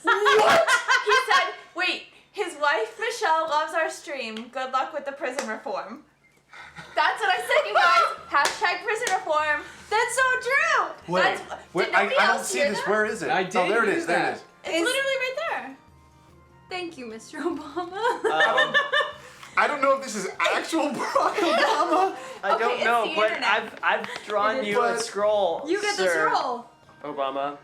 [SPEAKER 5] What? He said, wait, his wife Michelle loves our stream. Good luck with the prison reform. That's what I said, you guys. Hashtag prison reform. That's so true.
[SPEAKER 4] Wait,
[SPEAKER 5] Did nobody
[SPEAKER 4] I don't
[SPEAKER 5] else
[SPEAKER 4] see
[SPEAKER 5] hear
[SPEAKER 4] this.
[SPEAKER 5] that?
[SPEAKER 4] Where is it?
[SPEAKER 6] I
[SPEAKER 4] Oh,
[SPEAKER 6] did
[SPEAKER 4] there it
[SPEAKER 6] hear
[SPEAKER 4] is. There it
[SPEAKER 6] that.
[SPEAKER 4] is.
[SPEAKER 5] It's literally right there.
[SPEAKER 1] Thank you, Mr. Obama.
[SPEAKER 4] I don't know if this is actual Barack Obama.
[SPEAKER 3] I
[SPEAKER 5] Okay,
[SPEAKER 3] don't
[SPEAKER 5] it's
[SPEAKER 3] know,
[SPEAKER 5] the
[SPEAKER 3] but
[SPEAKER 5] internet.
[SPEAKER 3] I've drawn
[SPEAKER 1] It is.
[SPEAKER 3] you a
[SPEAKER 4] But
[SPEAKER 3] scroll.
[SPEAKER 1] You get the
[SPEAKER 3] sir
[SPEAKER 1] scroll.
[SPEAKER 3] Obama.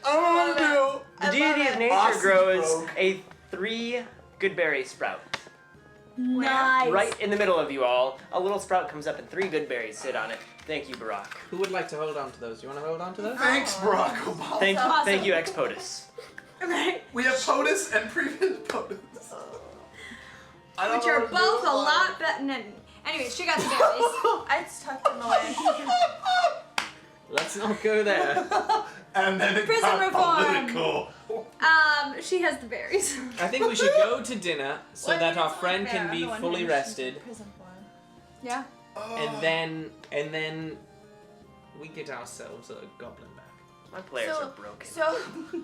[SPEAKER 4] I don't know
[SPEAKER 3] The
[SPEAKER 5] I love
[SPEAKER 3] deity of
[SPEAKER 5] it.
[SPEAKER 3] nature
[SPEAKER 4] Austin
[SPEAKER 3] grows
[SPEAKER 4] broke.
[SPEAKER 3] a 3 good berry sprout.
[SPEAKER 1] Nice.
[SPEAKER 3] Right in the middle of you all, a little sprout comes up and 3 good berries sit on it. Thank you, Barack.
[SPEAKER 6] Who would like to hold on to those? You want to hold on to those?
[SPEAKER 4] Thanks, Barack Obama.
[SPEAKER 3] Thank you, ex-POTUS.
[SPEAKER 1] Right.
[SPEAKER 4] We have POTUS and previous POTUS. I don't
[SPEAKER 1] Which
[SPEAKER 4] know
[SPEAKER 1] are
[SPEAKER 4] what to
[SPEAKER 1] both
[SPEAKER 4] do.
[SPEAKER 1] a lot better. No. Anyways, she got the berries.
[SPEAKER 5] I tucked them away.
[SPEAKER 6] Let's not go there.
[SPEAKER 4] And then it
[SPEAKER 1] Prison
[SPEAKER 4] got
[SPEAKER 1] reform.
[SPEAKER 4] political.
[SPEAKER 1] She has the berries.
[SPEAKER 6] I think we should go to dinner so
[SPEAKER 5] Well, I
[SPEAKER 6] that
[SPEAKER 5] mean,
[SPEAKER 6] our
[SPEAKER 5] it's
[SPEAKER 6] friend
[SPEAKER 5] not fair.
[SPEAKER 6] can
[SPEAKER 5] I'm
[SPEAKER 6] be
[SPEAKER 5] the one
[SPEAKER 6] fully
[SPEAKER 5] who
[SPEAKER 6] rested,
[SPEAKER 5] prison for.
[SPEAKER 1] Yeah.
[SPEAKER 6] and then we get ourselves a goblin back.
[SPEAKER 3] My players
[SPEAKER 5] So-
[SPEAKER 3] are broken.
[SPEAKER 5] So,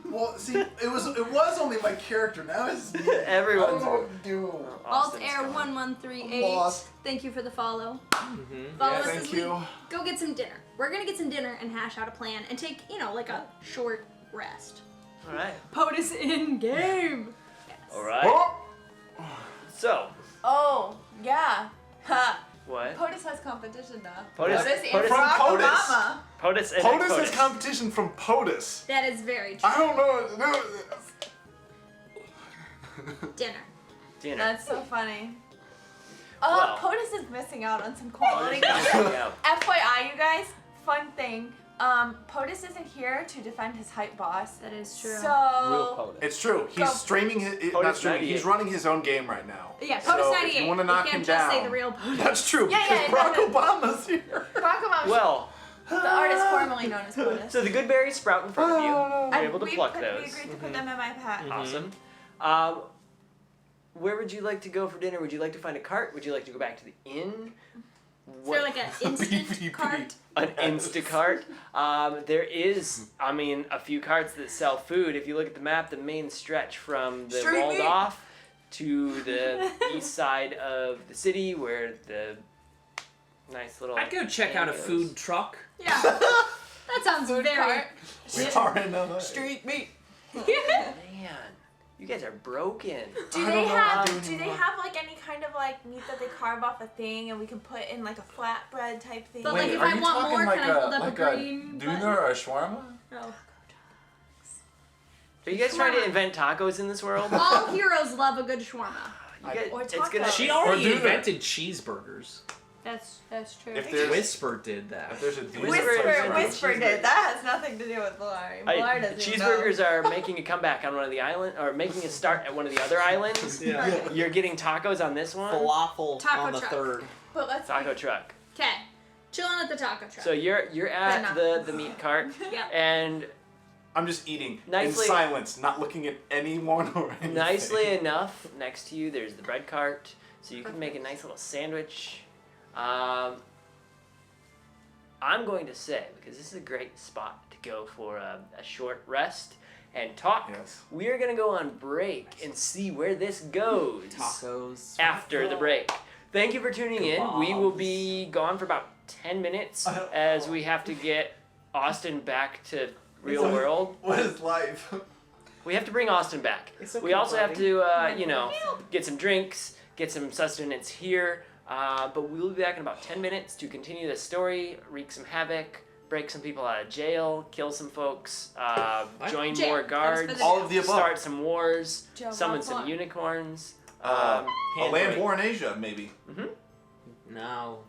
[SPEAKER 4] Well, see, it was only my character. Now it's me.
[SPEAKER 3] Everyone's-
[SPEAKER 4] I don't know what to do.
[SPEAKER 1] Alt
[SPEAKER 3] Austin's
[SPEAKER 1] Air
[SPEAKER 3] gone.
[SPEAKER 1] 1138.
[SPEAKER 4] Lost.
[SPEAKER 1] Thank you for the follow.
[SPEAKER 6] Mm-hmm.
[SPEAKER 1] Follow
[SPEAKER 4] Yeah,
[SPEAKER 1] us
[SPEAKER 4] thank
[SPEAKER 1] as
[SPEAKER 4] you.
[SPEAKER 1] we go get some dinner. We're gonna get some dinner and hash out a plan and take, like a short rest.
[SPEAKER 3] All right.
[SPEAKER 1] POTUS in game.
[SPEAKER 3] All right.
[SPEAKER 4] Oh!
[SPEAKER 3] So,
[SPEAKER 5] oh, yeah. Ha.
[SPEAKER 3] what?
[SPEAKER 5] POTUS has competition now.
[SPEAKER 3] POTUS-
[SPEAKER 5] and
[SPEAKER 3] POTUS-
[SPEAKER 5] Barack
[SPEAKER 4] POTUS.
[SPEAKER 5] Obama.
[SPEAKER 3] POTUS and
[SPEAKER 4] POTUS has
[SPEAKER 3] ex-POTUS.
[SPEAKER 4] competition from POTUS.
[SPEAKER 1] That is very true.
[SPEAKER 4] I don't know what to do.
[SPEAKER 1] Dinner.
[SPEAKER 3] Dinner.
[SPEAKER 5] That's so funny.
[SPEAKER 3] Well.
[SPEAKER 5] POTUS is missing out on some quality.
[SPEAKER 3] Yeah.
[SPEAKER 5] FYI, you guys, fun thing. POTUS isn't here to defend his hype boss.
[SPEAKER 1] That is true.
[SPEAKER 6] Real
[SPEAKER 5] So,
[SPEAKER 6] POTUS.
[SPEAKER 4] It's true. He's
[SPEAKER 5] Go.
[SPEAKER 4] streaming his.
[SPEAKER 3] POTUS
[SPEAKER 4] Not streaming.
[SPEAKER 3] 98.
[SPEAKER 4] He's running his own game right now.
[SPEAKER 1] Yeah,
[SPEAKER 4] So
[SPEAKER 1] POTUS
[SPEAKER 4] if
[SPEAKER 1] 98.
[SPEAKER 4] you want to knock
[SPEAKER 1] can't
[SPEAKER 4] him
[SPEAKER 1] just say
[SPEAKER 4] down,
[SPEAKER 1] the real POTUS.
[SPEAKER 4] That's true.
[SPEAKER 5] Yeah,
[SPEAKER 4] because
[SPEAKER 5] yeah,
[SPEAKER 4] Barack
[SPEAKER 5] no,
[SPEAKER 4] Obama's here.
[SPEAKER 5] Barack Obama,
[SPEAKER 3] Well,
[SPEAKER 5] the artist formerly known as POTUS.
[SPEAKER 3] so the good berries sprout in front of you. You're able to
[SPEAKER 5] we
[SPEAKER 3] pluck
[SPEAKER 5] put-
[SPEAKER 3] those.
[SPEAKER 5] We agreed to put them in my pack.
[SPEAKER 3] Awesome. Where would you like to go for dinner? Would you like to find a cart? Would you like to go back to the inn?
[SPEAKER 1] Is there like an instant
[SPEAKER 4] BVB.
[SPEAKER 1] cart?
[SPEAKER 3] An Instacart? There is, a few carts that sell food. If you look at the map, the main stretch from the
[SPEAKER 5] Street
[SPEAKER 3] walled
[SPEAKER 5] meat.
[SPEAKER 3] off to the east side of the city where the nice little...
[SPEAKER 6] I'd go check out a
[SPEAKER 3] inn
[SPEAKER 6] food
[SPEAKER 3] goes.
[SPEAKER 6] truck.
[SPEAKER 1] Yeah. That sounds
[SPEAKER 5] Food
[SPEAKER 1] very.
[SPEAKER 5] cart.
[SPEAKER 4] We are in LA.
[SPEAKER 5] Street meat.
[SPEAKER 3] Man. You guys are broken.
[SPEAKER 5] Do they have like any kind of like meat that they carve off a thing and we can put in like a flatbread type thing?
[SPEAKER 1] But,
[SPEAKER 8] Wait,
[SPEAKER 1] like, if
[SPEAKER 8] are
[SPEAKER 1] I
[SPEAKER 8] you
[SPEAKER 1] want
[SPEAKER 8] talking
[SPEAKER 1] more,
[SPEAKER 8] like
[SPEAKER 1] can I hold up a
[SPEAKER 8] like
[SPEAKER 1] green
[SPEAKER 8] a
[SPEAKER 1] button?
[SPEAKER 8] doona or a shawarma?
[SPEAKER 1] Oh.
[SPEAKER 3] Are you guys trying to invent tacos in this world?
[SPEAKER 1] All heroes love a good shawarma.
[SPEAKER 3] You guys,
[SPEAKER 5] Or
[SPEAKER 3] it's gonna.
[SPEAKER 5] tacos.
[SPEAKER 6] She already
[SPEAKER 8] Or do
[SPEAKER 6] invented cheeseburgers.
[SPEAKER 1] That's true.
[SPEAKER 4] If there's
[SPEAKER 6] Whisper did that.
[SPEAKER 8] If there's a doona
[SPEAKER 5] Whisper did. That has nothing to do with Valari. Valari doesn't even know.
[SPEAKER 3] Cheeseburgers are making a comeback on one of the islands, or making a start at one of the other islands.
[SPEAKER 6] Yeah.
[SPEAKER 3] You're getting tacos on this one.
[SPEAKER 6] Falafel
[SPEAKER 1] Taco
[SPEAKER 6] on the
[SPEAKER 1] truck.
[SPEAKER 6] third.
[SPEAKER 5] But let's
[SPEAKER 3] Taco truck.
[SPEAKER 1] Okay. Chilling at the taco truck.
[SPEAKER 3] So you're at the meat cart,
[SPEAKER 1] Yep.
[SPEAKER 3] and
[SPEAKER 4] I'm just eating
[SPEAKER 3] Nicely-
[SPEAKER 4] in silence, not looking at anyone or anything.
[SPEAKER 3] nicely enough, next to you there's the bread cart, so you can make a nice little sandwich. I'm going to say, because this is a great spot to go for a short rest and talk,
[SPEAKER 4] Yes.
[SPEAKER 3] we are going to go on break and see where this goes
[SPEAKER 6] Tacos.
[SPEAKER 3] after the break. Thank you for tuning in. We will be gone for about 10 minutes as we have to get Austin back to real world.
[SPEAKER 8] What is life?
[SPEAKER 3] We have to bring Austin back.
[SPEAKER 6] It's okay,
[SPEAKER 3] We also have
[SPEAKER 6] buddy.
[SPEAKER 3] to, get some drinks, get some sustenance here. But we will be back in about 10 minutes to continue the story, wreak some havoc, break some people out of jail, kill some folks, join
[SPEAKER 1] Jail.
[SPEAKER 3] more
[SPEAKER 1] That was for
[SPEAKER 3] guards,
[SPEAKER 1] the
[SPEAKER 8] All of the above.
[SPEAKER 3] start some wars,
[SPEAKER 5] Jail
[SPEAKER 3] summon
[SPEAKER 5] got
[SPEAKER 3] some
[SPEAKER 5] fun.
[SPEAKER 3] unicorns.
[SPEAKER 4] A land
[SPEAKER 6] Handbrake.
[SPEAKER 4] war in Asia, maybe.
[SPEAKER 6] No.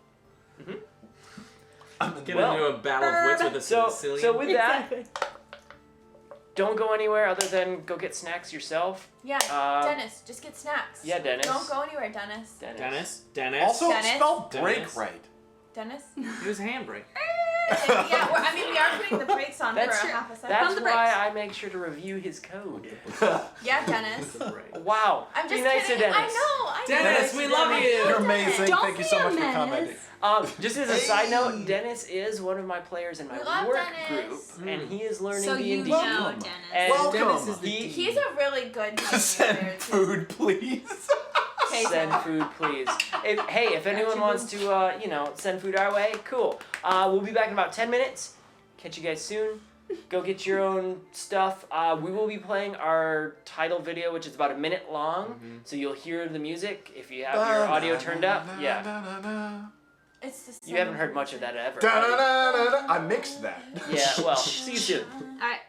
[SPEAKER 4] I'm in
[SPEAKER 6] Get
[SPEAKER 3] Well,
[SPEAKER 6] into a battle of wits with a
[SPEAKER 3] So
[SPEAKER 6] Sicilian.
[SPEAKER 3] with that, don't go anywhere other than go get snacks yourself.
[SPEAKER 5] Yeah,
[SPEAKER 3] Uh,
[SPEAKER 5] Dennis, just get snacks.
[SPEAKER 3] Yeah, Dennis.
[SPEAKER 5] Don't go anywhere, Dennis.
[SPEAKER 6] Dennis.
[SPEAKER 4] Also,
[SPEAKER 5] Dennis?
[SPEAKER 4] spell break
[SPEAKER 6] Dennis?
[SPEAKER 4] right.
[SPEAKER 5] Dennis?
[SPEAKER 6] It was a handbrake.
[SPEAKER 5] Yeah, we are putting the brakes on
[SPEAKER 3] That's
[SPEAKER 5] for
[SPEAKER 3] true.
[SPEAKER 5] a half a second.
[SPEAKER 3] That's
[SPEAKER 1] the
[SPEAKER 3] why
[SPEAKER 1] brakes.
[SPEAKER 3] I make sure to review his code.
[SPEAKER 5] Yeah, Dennis.
[SPEAKER 6] The brake.
[SPEAKER 3] Wow.
[SPEAKER 5] I'm just
[SPEAKER 3] Be nice
[SPEAKER 5] kidding.
[SPEAKER 3] to Dennis.
[SPEAKER 5] I know.
[SPEAKER 6] Dennis, we love you.
[SPEAKER 4] You're amazing.
[SPEAKER 1] Don't
[SPEAKER 4] Thank you
[SPEAKER 1] be
[SPEAKER 4] so
[SPEAKER 1] a
[SPEAKER 4] much for
[SPEAKER 1] menace.
[SPEAKER 4] commenting.
[SPEAKER 3] Just as a side note, Dennis is one of my players in my
[SPEAKER 5] We love
[SPEAKER 3] work
[SPEAKER 5] Dennis.
[SPEAKER 3] group, and he is learning
[SPEAKER 1] So you
[SPEAKER 3] D&D.
[SPEAKER 1] know,
[SPEAKER 4] Welcome.
[SPEAKER 1] Dennis.
[SPEAKER 3] And
[SPEAKER 4] Welcome.
[SPEAKER 6] Dennis is the
[SPEAKER 5] He's a really good
[SPEAKER 4] Send
[SPEAKER 5] player, too.
[SPEAKER 4] food, please.
[SPEAKER 5] Okay,
[SPEAKER 3] Send
[SPEAKER 5] so-
[SPEAKER 3] food, please. If anyone wants to, send food our way, cool. We'll be back in about 10 minutes. Catch you guys soon. Go get your own stuff. We will be playing our title video, which is about a minute long, so you'll hear the music if you have your audio turned up. Yeah,
[SPEAKER 5] It's the
[SPEAKER 3] you haven't heard much of that ever.
[SPEAKER 4] Da-da-da-da-da. I mixed that.
[SPEAKER 3] Yeah, well, see you soon.
[SPEAKER 1] Alright.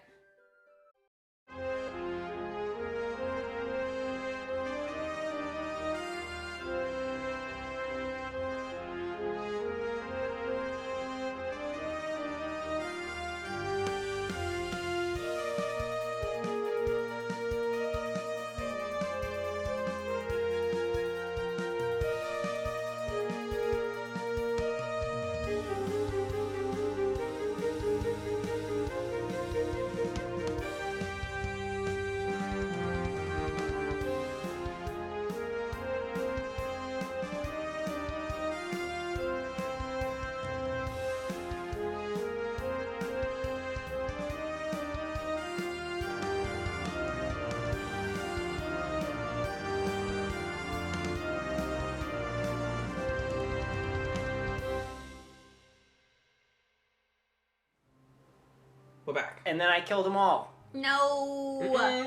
[SPEAKER 6] We're back.
[SPEAKER 3] And then I killed them all.
[SPEAKER 1] No.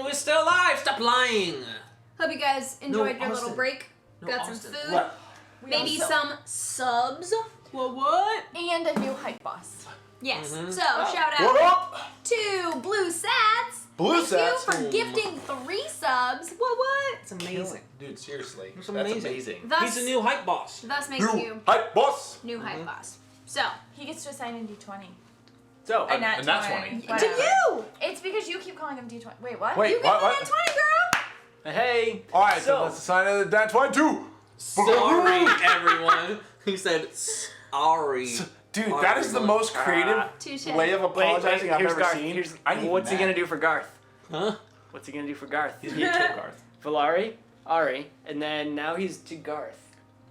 [SPEAKER 6] We're still alive. Stop lying.
[SPEAKER 1] Hope you guys enjoyed your little
[SPEAKER 6] Austin.
[SPEAKER 1] break.
[SPEAKER 6] No,
[SPEAKER 1] Got
[SPEAKER 6] Austin.
[SPEAKER 1] some food.
[SPEAKER 6] What?
[SPEAKER 5] We
[SPEAKER 1] Maybe
[SPEAKER 5] also-
[SPEAKER 1] some subs. What?
[SPEAKER 5] And a new hype boss.
[SPEAKER 1] Yes.
[SPEAKER 6] Mhm.
[SPEAKER 1] So shout
[SPEAKER 4] What
[SPEAKER 1] out
[SPEAKER 4] up?
[SPEAKER 1] to Blue Sats.
[SPEAKER 4] Blue
[SPEAKER 1] Thank
[SPEAKER 4] Sats.
[SPEAKER 1] you for gifting 3 subs. What?
[SPEAKER 6] It's amazing.
[SPEAKER 4] Dude, seriously.
[SPEAKER 6] It's
[SPEAKER 4] That's
[SPEAKER 6] amazing.
[SPEAKER 4] amazing.
[SPEAKER 1] Thus,
[SPEAKER 6] He's a new hype boss.
[SPEAKER 1] thus makes you
[SPEAKER 4] Hype boss.
[SPEAKER 1] new hype boss. So
[SPEAKER 5] He gets to assign in D20.
[SPEAKER 3] So,
[SPEAKER 5] A nat
[SPEAKER 4] a nat
[SPEAKER 5] 20.
[SPEAKER 4] 20.
[SPEAKER 1] to
[SPEAKER 5] Whatever.
[SPEAKER 1] you.
[SPEAKER 5] It's because you keep calling him D20. Wait, what?
[SPEAKER 4] Wait,
[SPEAKER 1] You get
[SPEAKER 4] what?
[SPEAKER 1] the 20, girl.
[SPEAKER 3] hey.
[SPEAKER 4] All right, so
[SPEAKER 3] So-
[SPEAKER 4] let's assign it to Dan 22.
[SPEAKER 6] Sorry, everyone. He said sorry.
[SPEAKER 4] Dude, that is the most creative
[SPEAKER 1] Touche.
[SPEAKER 4] way of
[SPEAKER 3] Wait,
[SPEAKER 4] apologizing I've
[SPEAKER 3] here's
[SPEAKER 4] ever
[SPEAKER 3] Garth.
[SPEAKER 4] seen.
[SPEAKER 3] Here's,
[SPEAKER 4] I need
[SPEAKER 3] what's he
[SPEAKER 4] that.
[SPEAKER 3] gonna do for Garth?
[SPEAKER 6] Huh?
[SPEAKER 3] What's he gonna do for Garth?
[SPEAKER 4] He's gonna kill Garth.
[SPEAKER 3] Valari, Ari, and then now he's to Garth.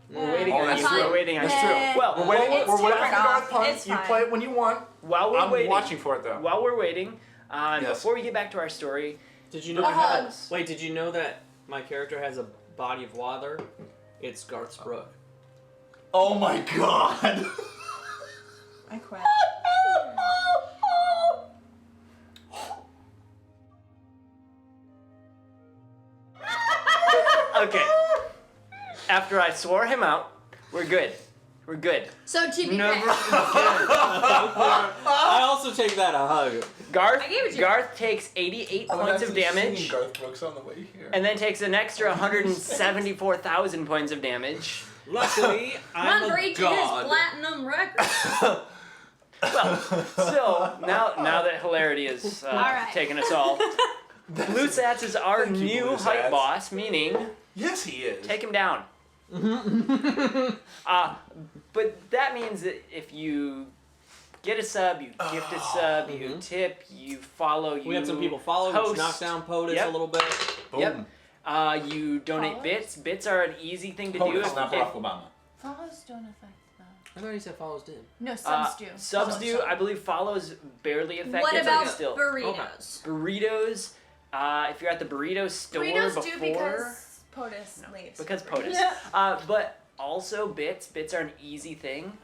[SPEAKER 3] We're
[SPEAKER 1] Yeah.
[SPEAKER 3] waiting
[SPEAKER 4] Oh,
[SPEAKER 3] on
[SPEAKER 4] that's
[SPEAKER 3] you.
[SPEAKER 1] true.
[SPEAKER 3] We're waiting on
[SPEAKER 4] That's
[SPEAKER 3] you.
[SPEAKER 4] true.
[SPEAKER 3] Well,
[SPEAKER 4] We're waiting.
[SPEAKER 5] it's
[SPEAKER 4] We're waiting
[SPEAKER 5] turned
[SPEAKER 4] for the Garth
[SPEAKER 5] off.
[SPEAKER 4] puns.
[SPEAKER 5] It's
[SPEAKER 4] You
[SPEAKER 5] fine.
[SPEAKER 4] play it when you want.
[SPEAKER 3] while we're
[SPEAKER 4] I'm
[SPEAKER 3] waiting,
[SPEAKER 4] watching for it though.
[SPEAKER 3] while we're waiting,
[SPEAKER 4] Yes.
[SPEAKER 3] before we get back to our story,
[SPEAKER 6] Did you know?
[SPEAKER 5] hug.
[SPEAKER 6] Wait, did you know that my character has a body of water? It's Garth's brook.
[SPEAKER 4] Oh my god.
[SPEAKER 5] I quit.
[SPEAKER 3] after I swore him out, we're good. We're good.
[SPEAKER 1] So TPK.
[SPEAKER 3] Never
[SPEAKER 2] I also take that a hug.
[SPEAKER 3] Garth,
[SPEAKER 1] I gave it to you.
[SPEAKER 3] Garth takes 88 points of damage,
[SPEAKER 8] Garth Brooks on the way here.
[SPEAKER 3] and then takes an extra 174,000 points of damage.
[SPEAKER 6] Luckily, I'm
[SPEAKER 1] Run for
[SPEAKER 6] a
[SPEAKER 1] each of his
[SPEAKER 6] god.
[SPEAKER 1] platinum records.
[SPEAKER 3] Well, still, now that hilarity has
[SPEAKER 1] right.
[SPEAKER 3] taken us all, Blue Sats is our
[SPEAKER 8] Thank you,
[SPEAKER 3] new
[SPEAKER 8] Blue
[SPEAKER 3] hype
[SPEAKER 8] Sats.
[SPEAKER 3] boss, meaning
[SPEAKER 8] Yes, he is.
[SPEAKER 3] take him down. But that means that if you get a sub, you gift a sub, you tip, you follow, you
[SPEAKER 2] We had some people follow,
[SPEAKER 3] host.
[SPEAKER 2] which knocked down POTUS
[SPEAKER 3] Yep.
[SPEAKER 2] a little bit.
[SPEAKER 8] Boom.
[SPEAKER 3] Yep. You donate
[SPEAKER 5] Follows?
[SPEAKER 3] bits. Bits are an easy thing to do.
[SPEAKER 8] POTUS,
[SPEAKER 3] If-
[SPEAKER 8] not
[SPEAKER 3] if-
[SPEAKER 8] Barack Obama.
[SPEAKER 5] Follows don't affect them.
[SPEAKER 2] I thought he said follows did.
[SPEAKER 5] No, subs do.
[SPEAKER 3] Subs do. I believe follows barely affect
[SPEAKER 1] What
[SPEAKER 3] it,
[SPEAKER 1] about
[SPEAKER 3] but still.
[SPEAKER 1] burritos?
[SPEAKER 3] Burritos? If you're at the burrito store
[SPEAKER 5] Burritos
[SPEAKER 3] before.
[SPEAKER 5] do because POTUS leaves.
[SPEAKER 3] Because POTUS. But also bits. Bits are an easy thing.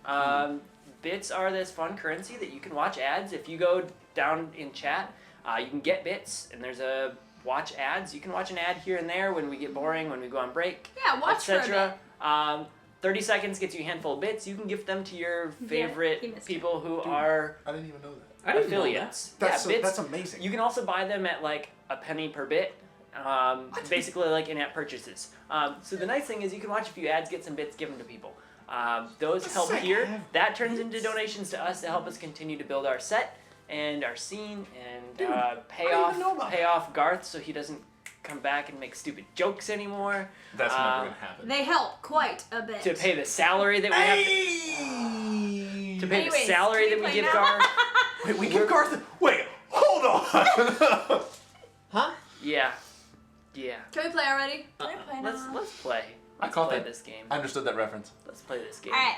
[SPEAKER 3] Bits are this fun currency that you can watch ads. If you go down in chat, you can get bits, and there's a watch ads. You can watch an ad here and there when we get boring, when we go on break,
[SPEAKER 1] Yeah, watch for a bit.
[SPEAKER 3] etc. 30 seconds gets you a handful of bits. You can gift them to your
[SPEAKER 1] he
[SPEAKER 3] favorite
[SPEAKER 1] missed
[SPEAKER 3] people who
[SPEAKER 8] Dude.
[SPEAKER 3] are
[SPEAKER 8] I didn't even know that.
[SPEAKER 2] I didn't know
[SPEAKER 3] affiliates.
[SPEAKER 8] That's
[SPEAKER 3] yeah, bits.
[SPEAKER 8] that's amazing.
[SPEAKER 3] You can also buy them at like a penny per bit. Basically like in-app purchases. So the nice thing is you can watch a few ads, get some bits, give them to people. Those
[SPEAKER 8] That's
[SPEAKER 3] help
[SPEAKER 8] sick.
[SPEAKER 3] here.
[SPEAKER 8] Have
[SPEAKER 3] That turns into donations to us to help us continue to build our set and our scene and pay
[SPEAKER 8] I didn't even know about
[SPEAKER 3] off Garth so he doesn't come back and make stupid jokes anymore.
[SPEAKER 4] That's never gonna happen.
[SPEAKER 1] They help quite a bit.
[SPEAKER 3] To pay the salary that we have to pay
[SPEAKER 5] Anyways,
[SPEAKER 3] the salary
[SPEAKER 5] can
[SPEAKER 3] that
[SPEAKER 5] we
[SPEAKER 3] we give
[SPEAKER 5] play now?
[SPEAKER 3] Garth.
[SPEAKER 4] Wait, we give Garth. Wait, hold on.
[SPEAKER 2] Huh?
[SPEAKER 3] Yeah. Yeah.
[SPEAKER 1] Can we play already?
[SPEAKER 5] Can I play
[SPEAKER 3] Let's
[SPEAKER 5] now?
[SPEAKER 3] play.
[SPEAKER 8] I
[SPEAKER 3] Let's
[SPEAKER 8] caught
[SPEAKER 3] play
[SPEAKER 8] that.
[SPEAKER 3] this game.
[SPEAKER 8] I understood that reference.
[SPEAKER 3] Let's play this game.
[SPEAKER 1] Alright.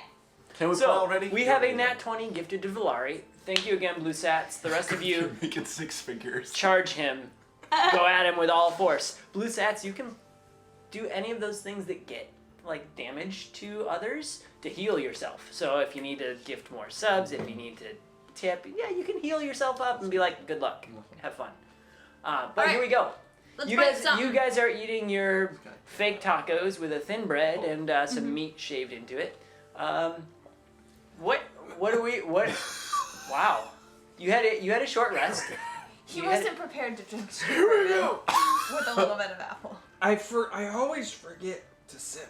[SPEAKER 8] Can we play
[SPEAKER 3] So,
[SPEAKER 8] already?
[SPEAKER 3] we have a Nat 20 gifted to Valari. Thank you again, Blue Sats. The rest of you,
[SPEAKER 8] You're making six figures.
[SPEAKER 3] charge him. Go at him with all force. Blue Sats, you can do any of those things that get like damage to others to heal yourself. So if you need to gift more subs, if you need to tip, yeah, you can heal yourself up and be like, good luck, have fun. But
[SPEAKER 1] Alright.
[SPEAKER 3] here we go.
[SPEAKER 1] Let's
[SPEAKER 3] You
[SPEAKER 1] break
[SPEAKER 3] guys,
[SPEAKER 1] something.
[SPEAKER 3] you guys are eating your fake tacos with a thin bread and some meat shaved into it. What are we? What? Wow, you had a short rest.
[SPEAKER 5] He
[SPEAKER 3] You had-
[SPEAKER 5] wasn't prepared to drink straight bourbon with a little bit of apple.
[SPEAKER 6] I always forget to sip.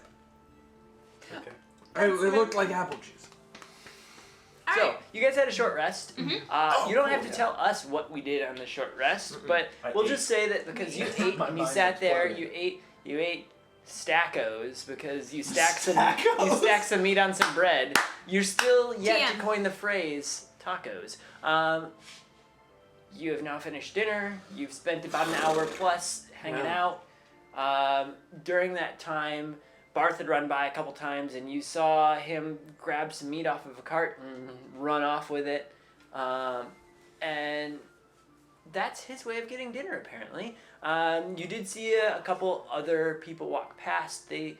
[SPEAKER 4] Okay.
[SPEAKER 6] It looked like apple juice.
[SPEAKER 3] So you guys had a short rest.
[SPEAKER 1] Mm-hmm.
[SPEAKER 3] You don't have to tell us what we did on the short rest, but
[SPEAKER 4] I
[SPEAKER 3] we'll
[SPEAKER 4] ate.
[SPEAKER 3] just say that because you ate
[SPEAKER 8] My
[SPEAKER 3] and you
[SPEAKER 8] mind
[SPEAKER 3] sat there,
[SPEAKER 8] exploded.
[SPEAKER 3] you ate stackos because you stacked some
[SPEAKER 8] Stackos?
[SPEAKER 3] some meat on some bread. You're still yet to
[SPEAKER 1] TM.
[SPEAKER 3] coin the phrase tacos. You have now finished dinner. You've spent about an hour plus hanging out. During that time, Barth had run by a couple times, and you saw him grab some meat off of a cart and run off with it. And that's his way of getting dinner, apparently. You did see a couple other people walk past. They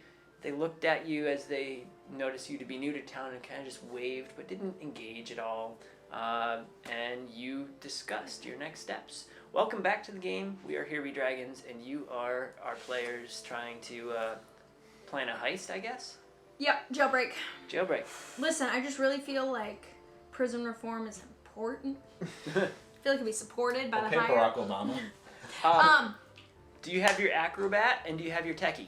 [SPEAKER 3] looked at you as they noticed you to be new to town and kind of just waved, but didn't engage at all. And you discussed your next steps. Welcome back to the game. We are Here Be Dragons, and you are our players trying to plan a heist, I guess?
[SPEAKER 1] Yep, jailbreak.
[SPEAKER 3] Jailbreak.
[SPEAKER 1] Listen, I just really feel like prison reform is important. I feel like it can be supported by
[SPEAKER 8] Okay,
[SPEAKER 1] the higher.
[SPEAKER 8] Barack Obama.
[SPEAKER 3] Do you have your acrobat and do you have your techie?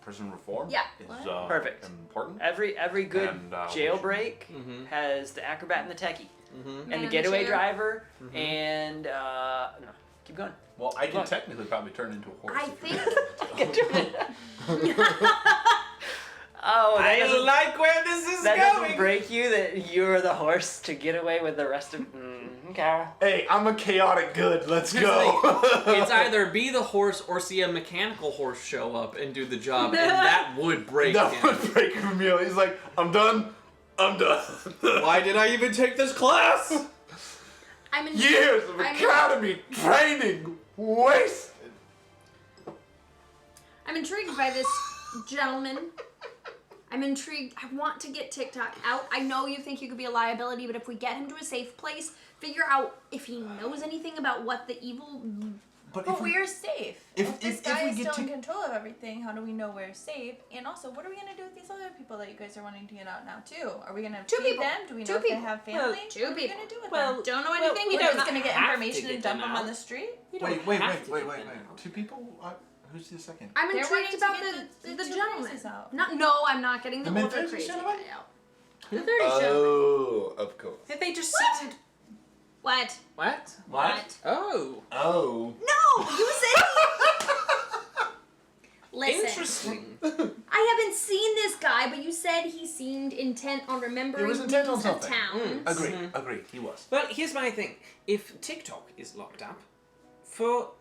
[SPEAKER 4] Prison reform.
[SPEAKER 1] Yeah.
[SPEAKER 4] Is,
[SPEAKER 3] Perfect.
[SPEAKER 4] important.
[SPEAKER 3] Every good
[SPEAKER 4] And,
[SPEAKER 3] jailbreak
[SPEAKER 2] Mhm.
[SPEAKER 3] has the acrobat and the techie.
[SPEAKER 2] Mm-hmm.
[SPEAKER 3] And the
[SPEAKER 1] Man,
[SPEAKER 3] getaway
[SPEAKER 1] chair.
[SPEAKER 3] driver and no, keep going.
[SPEAKER 4] Well, I
[SPEAKER 3] Look.
[SPEAKER 4] could technically probably turn into a horse.
[SPEAKER 1] I
[SPEAKER 4] if you-
[SPEAKER 1] think.
[SPEAKER 3] Oh, that
[SPEAKER 2] I
[SPEAKER 3] doesn't,
[SPEAKER 2] like where this is
[SPEAKER 3] that
[SPEAKER 2] going.
[SPEAKER 3] doesn't break you that you're the horse to get away with the rest of. Okay.
[SPEAKER 4] Hey, I'm a chaotic good. Let's
[SPEAKER 2] Here's the
[SPEAKER 4] go.
[SPEAKER 2] It's either be the horse or see a mechanical horse show up and do the job, and that would break
[SPEAKER 4] That
[SPEAKER 2] him.
[SPEAKER 4] would break him. He's like, I'm done. I'm done.
[SPEAKER 2] Why did I even take this class?
[SPEAKER 1] I'm in.
[SPEAKER 4] Years of
[SPEAKER 1] I'm-
[SPEAKER 4] academy training wasted.
[SPEAKER 1] I'm intrigued by this gentleman. I'm intrigued. I want to get TikTok out. I know you think you could be a liability, but if we get him to a safe place, figure out if he knows anything about what the evil
[SPEAKER 8] But
[SPEAKER 5] But
[SPEAKER 8] if we,
[SPEAKER 5] we're safe.
[SPEAKER 8] if-
[SPEAKER 5] this
[SPEAKER 8] if
[SPEAKER 5] guy
[SPEAKER 8] we
[SPEAKER 5] is
[SPEAKER 8] get
[SPEAKER 5] still in
[SPEAKER 8] to-
[SPEAKER 5] control of everything, how do we know we're safe? And also, what are we gonna do with these other people that you guys are wanting to get out now too? Are we gonna
[SPEAKER 1] Two
[SPEAKER 5] feed
[SPEAKER 1] people.
[SPEAKER 5] them? Do we know
[SPEAKER 1] Two
[SPEAKER 5] if they
[SPEAKER 1] people.
[SPEAKER 5] have
[SPEAKER 6] Well,
[SPEAKER 5] family?
[SPEAKER 1] two
[SPEAKER 5] what are we
[SPEAKER 1] people.
[SPEAKER 5] gonna do with
[SPEAKER 6] Well,
[SPEAKER 5] them?
[SPEAKER 1] Don't know
[SPEAKER 6] well,
[SPEAKER 1] anything.
[SPEAKER 6] we
[SPEAKER 5] We're
[SPEAKER 6] don't
[SPEAKER 5] just gonna get
[SPEAKER 6] have to
[SPEAKER 5] information
[SPEAKER 6] get
[SPEAKER 5] and dump
[SPEAKER 6] them
[SPEAKER 5] them on
[SPEAKER 6] out.
[SPEAKER 5] the street?
[SPEAKER 6] You don't
[SPEAKER 8] wait,
[SPEAKER 6] have to
[SPEAKER 8] wait.
[SPEAKER 6] get them out.
[SPEAKER 8] 2 people? Who's the second?
[SPEAKER 1] I'm
[SPEAKER 5] They're wanting
[SPEAKER 1] intrigued
[SPEAKER 5] to
[SPEAKER 1] about
[SPEAKER 5] get
[SPEAKER 1] the
[SPEAKER 5] the two
[SPEAKER 1] gentleman.
[SPEAKER 5] faces out.
[SPEAKER 1] No, I'm not getting the
[SPEAKER 8] The
[SPEAKER 1] older
[SPEAKER 8] mid-30s
[SPEAKER 1] crazy
[SPEAKER 8] gentleman?
[SPEAKER 1] guy out. The 30s gentleman.
[SPEAKER 8] Oh, of course.
[SPEAKER 6] If they just seemed.
[SPEAKER 1] What?
[SPEAKER 2] What?
[SPEAKER 6] Oh.
[SPEAKER 8] Oh.
[SPEAKER 1] No, you said. Listen,
[SPEAKER 6] Interesting.
[SPEAKER 1] I haven't seen this guy, but you said he seemed intent on remembering
[SPEAKER 8] He was intent on
[SPEAKER 1] names of
[SPEAKER 8] something.
[SPEAKER 1] towns.
[SPEAKER 8] Agree. He was.
[SPEAKER 6] Well, here's my thing. If TikTok is locked up for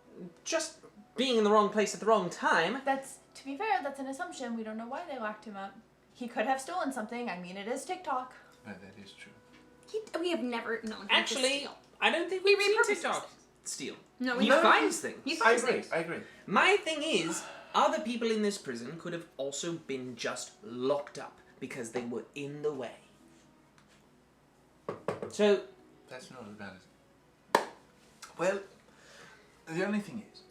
[SPEAKER 6] just being in the wrong place at the wrong time,
[SPEAKER 5] That's, to be fair, that's an assumption. We don't know why they locked him up. He could have stolen something. I mean, it is TikTok.
[SPEAKER 8] That is true.
[SPEAKER 1] We have never known him to
[SPEAKER 6] actually,
[SPEAKER 1] steal.
[SPEAKER 6] I don't think
[SPEAKER 1] He
[SPEAKER 6] we've seen
[SPEAKER 1] repurposes
[SPEAKER 6] TikTok
[SPEAKER 1] things.
[SPEAKER 6] steal.
[SPEAKER 1] No,
[SPEAKER 6] He
[SPEAKER 1] we
[SPEAKER 6] finds things.
[SPEAKER 1] He
[SPEAKER 8] I
[SPEAKER 1] finds
[SPEAKER 8] agree.
[SPEAKER 1] things.
[SPEAKER 8] I agree.
[SPEAKER 6] My thing is, other people in this prison could have also been just locked up because they were in the way. So,
[SPEAKER 8] That's not as bad as. Well, the only thing is,